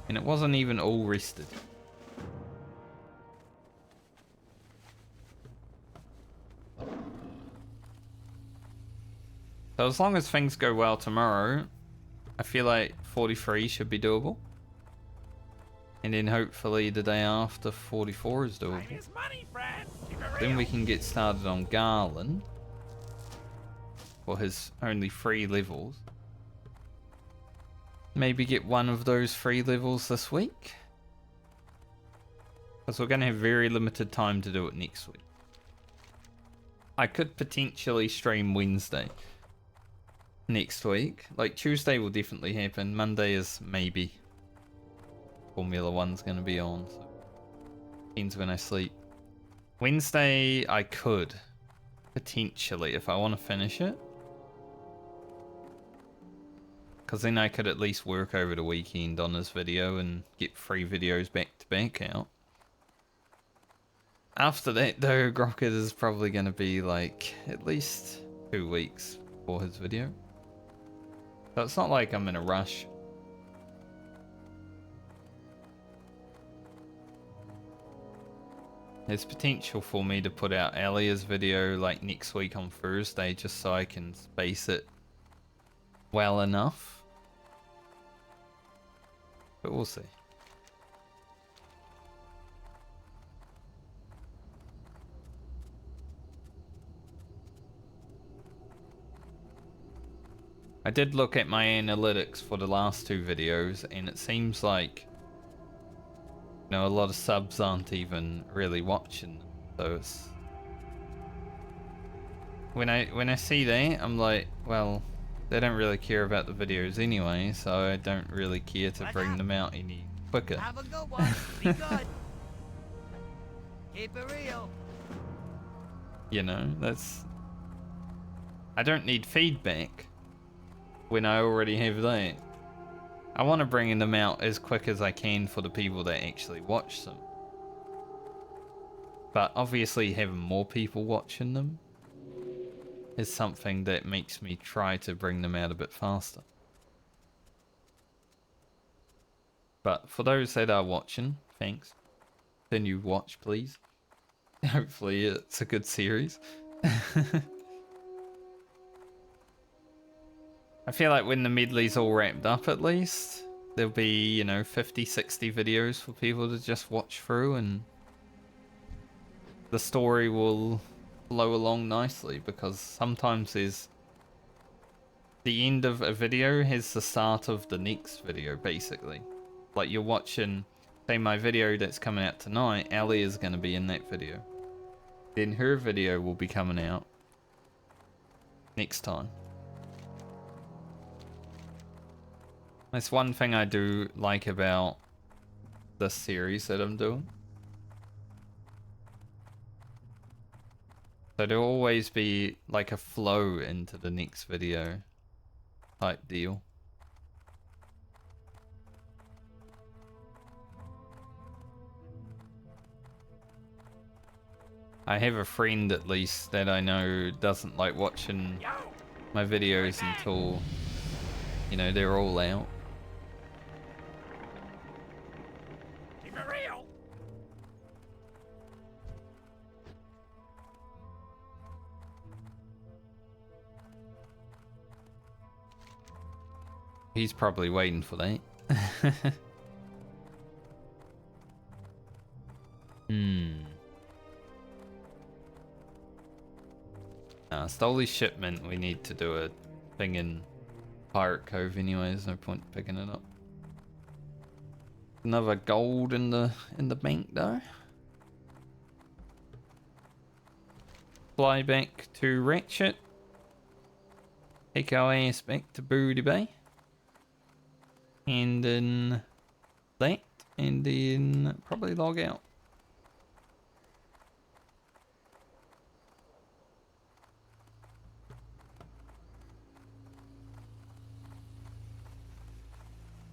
it wasn't even all rested. So as long as things go well tomorrow, I feel like 43 should be doable. And then hopefully the day after 44 is doable. Time is money, friend. Keep it real. Then we can get started on Garland. For his only 3 levels. Maybe get one of those 3 levels this week. Because we're going to have very limited time to do it next week. I could potentially stream Wednesday. Next week. Like Tuesday will definitely happen. Monday is maybe. Formula 1's going to be on. So depends when I sleep. Wednesday I could. Potentially if I want to finish it. Because then I could at least work over the weekend on this video and get 3 videos back to back out. After that though, Grocket is probably going to be like at least 2 weeks for his video. So it's not like I'm in a rush. There's potential for me to put out Alia's video like next week on Thursday just so I can space it well enough. But we'll see. I did look at my analytics for the last two videos and it seems like, you know, a lot of subs aren't even really watching them. So it's... When I see that, I'm like, well, they don't really care about the videos anyway, so I don't really care to bring them out any quicker. Have a good one. Be good. Keep it real. You know, that's... I don't need feedback when I already have that. I want to bring them out as quick as I can for the people that actually watch them. But obviously having more people watching them is something that makes me try to bring them out a bit faster. But for those that are watching, thanks. Continue watch, please. Hopefully it's a good series. I feel like when the medley's all wrapped up at least, there'll be, you know, 50, 60 videos for people to just watch through and the story will flow along nicely because sometimes there's... The end of a video has the start of the next video, basically. Like you're watching, say my video that's coming out tonight, Ali is going to be in that video. Then her video will be coming out next time. That's one thing I do like about this series that I'm doing. So there'll always be like a flow into the next video type deal. I have a friend at least that I know doesn't like watching my videos until, you know, they're all out. Keep it real. He's probably waiting for that. Stoley shipment, we need to do a thing in Pirate Cove anyway, there's no point picking it up. Another gold in the bank though. Fly back to Ratchet. Take our ass back to Booty Bay. And then that, and then probably log out.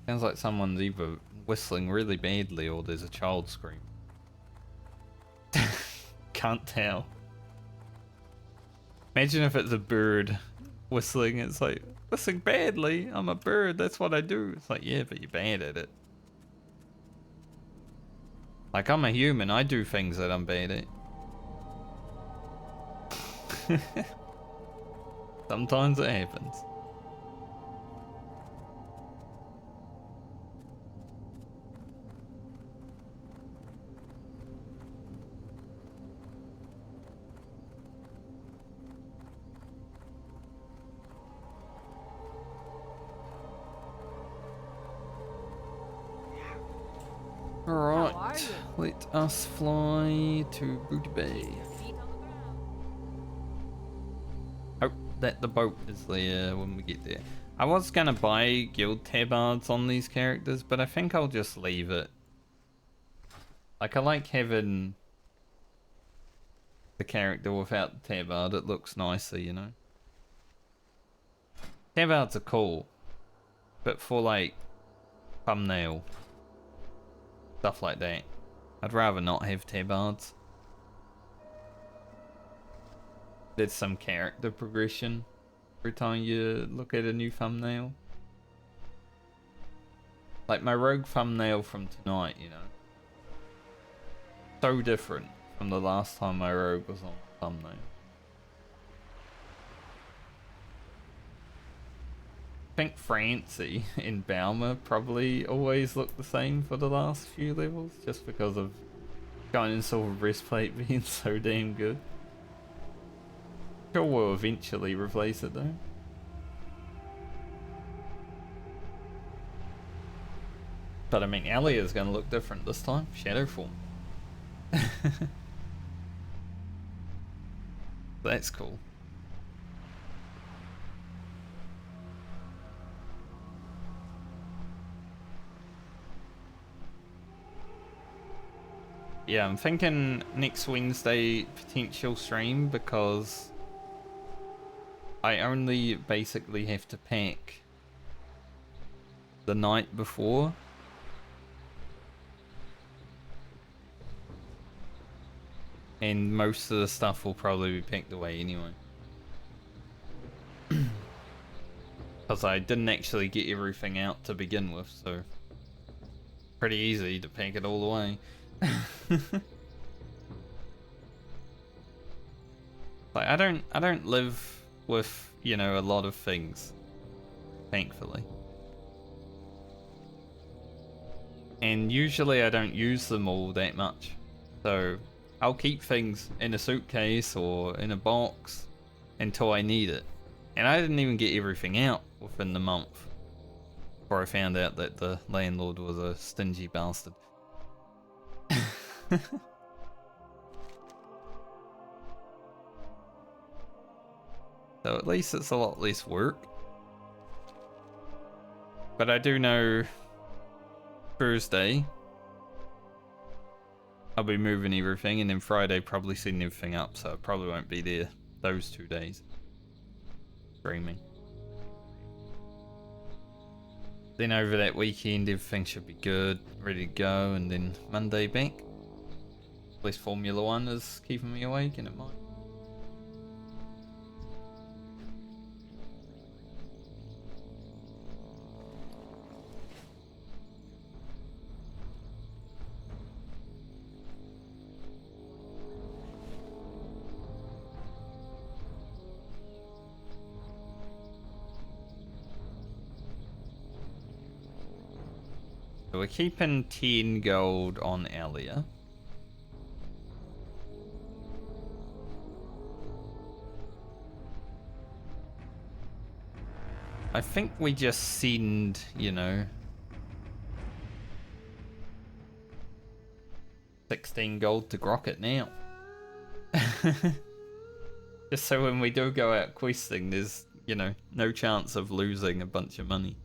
Sounds like someone's either whistling really badly or there's a child scream. Can't tell. Imagine if it's a bird whistling. It's like, whistling badly? I'm a bird, that's what I do. It's like, yeah, but you're bad at it. Like, I'm a human, I do things that I'm bad at. Sometimes it happens. Alright, let us fly to Booty Bay. Oh, that the boat is there when we get there. I was gonna buy guild tabards on these characters, but I think I'll just leave it. Like, I like having the character without the tabard, it looks nicer, you know? Tabards are cool, but for like thumbnail stuff like that, I'd rather not have tabards. There's some character progression every time you look at a new thumbnail. Like my rogue thumbnail from tonight, you know. So different from the last time my rogue was on thumbnail. I think Francie in Balmer probably always looked the same for the last few levels, just because of Shining and Silver Breastplate being so damn good. Sure we'll eventually replace it though. But I mean, Ellie is going to look different this time. Shadow form. That's cool. Yeah, I'm thinking next Wednesday potential stream because I only basically have to pack the night before. And most of the stuff will probably be packed away anyway. Because I didn't actually get everything out to begin with, so pretty easy to pack it all away. Like I don't live with, you know, a lot of things, thankfully. And usually I don't use them all that much. So I'll keep things in a suitcase or in a box until I need it. And I didn't even get everything out within the month before I found out that the landlord was a stingy bastard. So at least it's a lot less work. But I do know Thursday I'll be moving everything, and then Friday probably setting everything up, so I probably won't be there those 2 days streaming. Then over that weekend everything should be good, ready to go, and then Monday back. At least Formula 1 is keeping me awake, and it might. So we're keeping 10 gold on Alia. I think we just send, you know, 16 gold to Grocket now. Just so when we do go out questing, there's, you know, no chance of losing a bunch of money.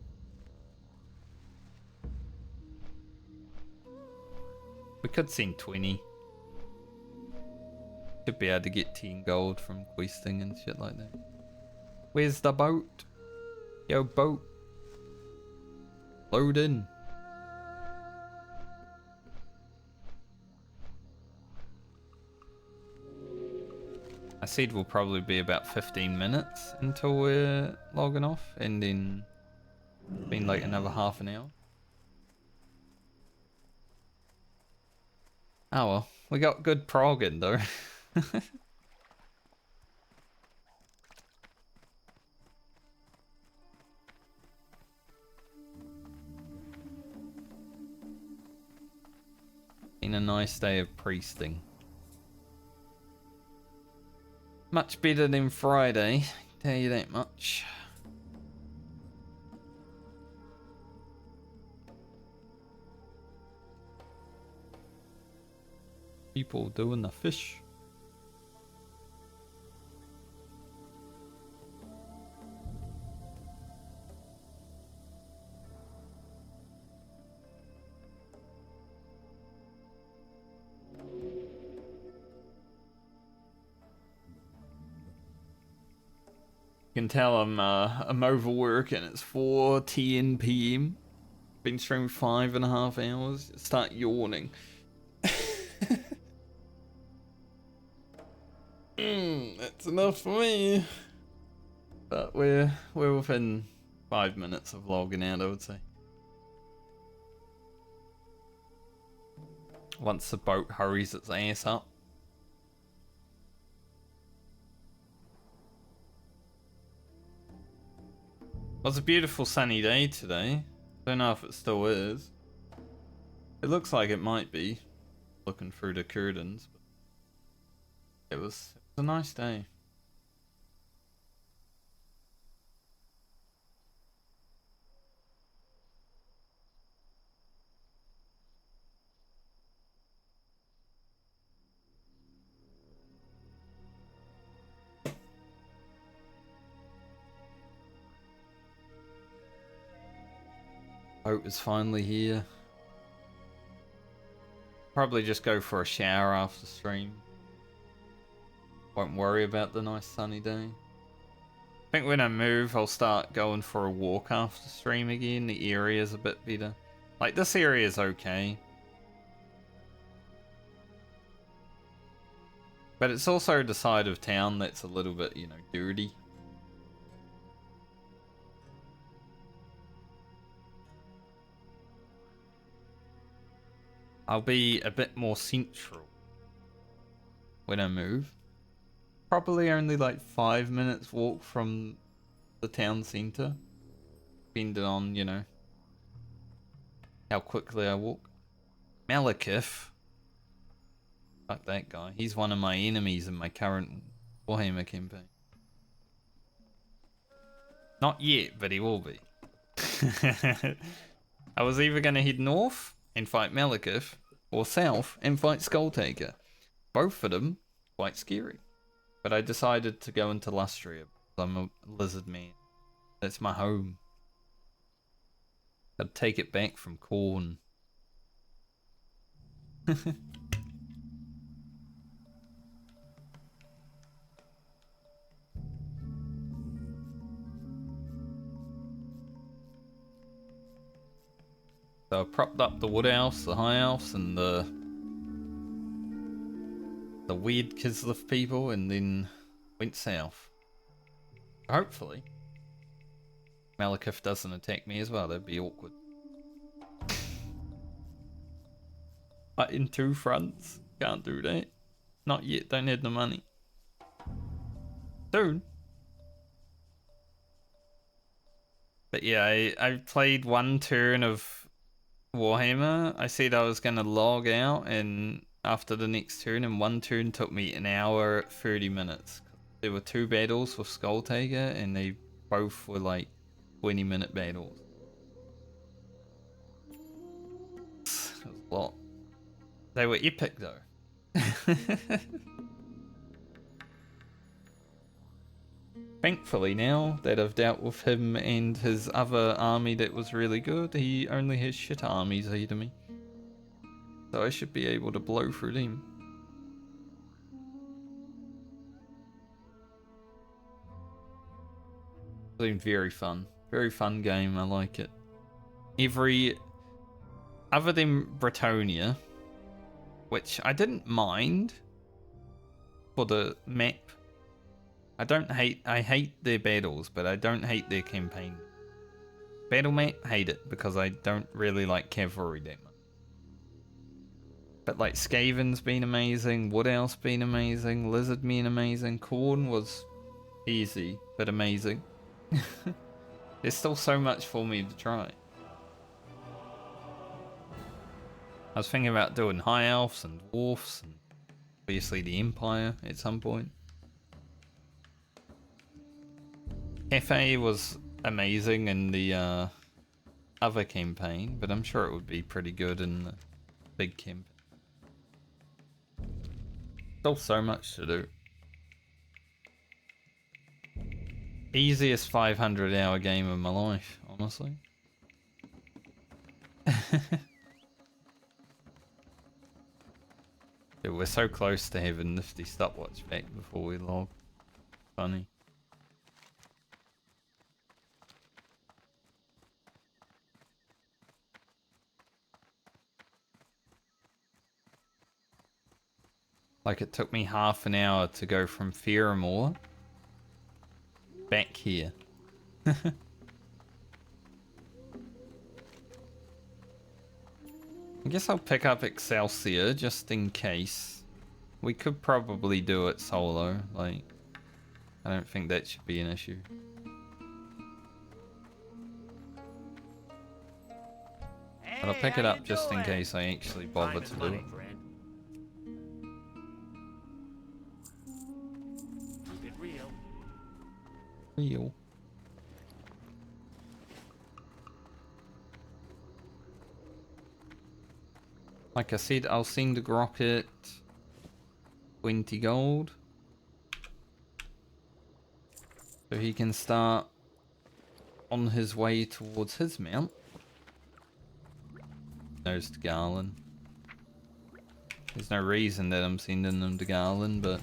We could send 20. Should be able to get 10 gold from questing and shit like that. Where's the boat? Yo, boat. Load in. I said we'll probably be about 15 minutes until we're logging off, and then been like another half an hour. Oh well, we got good progging though. Been a nice day of priesting. Much better than Friday, tell you that much. People doing the fish. You can tell I'm overworking. It's 4:10 PM. Been streaming 5.5 hours. Start yawning. That's enough for me. But we're within 5 minutes of logging out, I would say. Once the boat hurries its ass up, was a beautiful sunny day today. Don't know if it still is. It looks like it might be, looking through the curtains. But it was a nice day. Boat is finally here. Probably just go for a shower after stream. Won't worry about the nice sunny day. I think when I move, I'll start going for a walk after stream again. The area's a bit better. Like, this area is okay. But it's also the side of town that's a little bit, you know, dirty. I'll be a bit more central when I move. Probably only like 5 minutes walk from the town centre. Depending on, you know, how quickly I walk. Malekith. Fuck that guy. He's one of my enemies in my current Warhammer campaign. Not yet, but he will be. I was either going to head north and fight Malekith, or south and fight Skulltaker. Both of them quite scary. But I decided to go into Lustria because I'm a lizard man. That's my home. I'd take it back from Khorne. So I propped up the Wood Elves, the High Elves, and the weird Kislev people, and then went south. Hopefully, Malekith doesn't attack me as well. That'd be awkward. In two fronts, can't do that. Not yet. Don't have the money. Soon. But yeah, I played one turn of Warhammer. I said I was gonna log out, and after the next turn, and one turn took me an hour 30 minutes. There were 2 battles with Skulltaker, and they both were like 20-minute battles. It was a lot. They were epic though. Thankfully, now that I've dealt with him and his other army that was really good, he only has shit armies ahead of me. So I should be able to blow through them. It's been very fun. Very fun game, I like it. Other than Bretonia, which I didn't mind for the map. I hate their battles, but I don't hate their campaign. Battle map, hate it, because I don't really like cavalry that much. But like Skaven's been amazing, Wood Elf's been amazing, Lizard Men amazing, Khorne was easy, but amazing. There's still so much for me to try. I was thinking about doing High Elves and Dwarfs, and obviously the Empire at some point. Cafe was amazing in the other campaign, but I'm sure it would be pretty good in the big campaign. Still so much to do. Easiest 500-hour game of my life, honestly. Dude, we're so close to having nifty stopwatch back before we log. Funny. Like it took me half an hour to go from Fairmore back here. I guess I'll pick up Excelsior just in case. We could probably do it solo, like I don't think that should be an issue. But I'll Hey, pick it how up you just in doing? case I actually bother Time is to do money, it. friend. Keep it real. Real. Like I said, I'll send Grocket 20 gold. So he can start on his way towards his mount. Goes to Garland. There's no reason that I'm sending them to Garland, but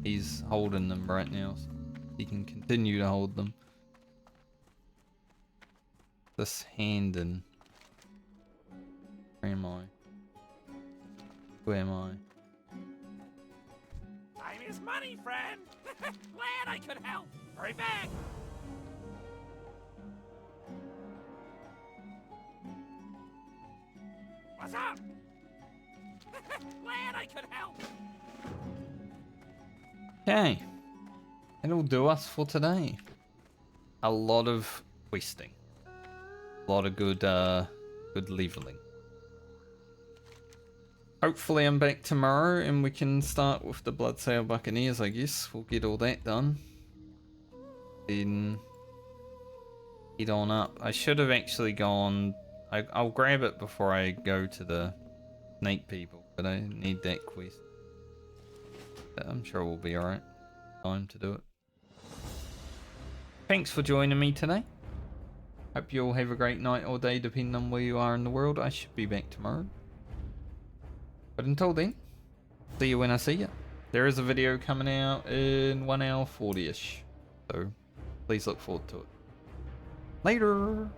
he's holding them right now. So he can continue to hold them. This Handon. Where am I? Where am I? Time is money, friend. Glad I could help. Hurry back. What's up? Glad I could help. Okay. That'll do us for today. A lot of questing. A lot of good leveling. Hopefully I'm back tomorrow and we can start with the Bloodsail Buccaneers, I guess. We'll get all that done. Then head on up. I should have actually gone... I'll grab it before I go to the snake people, but I need that quest. But I'm sure we'll be alright. Time to do it. Thanks for joining me today. Hope you all have a great night or day depending on where you are in the world. I should be back tomorrow. But until then, see you when I see you. There is a video coming out in 1 hour 40ish. So please look forward to it. Later!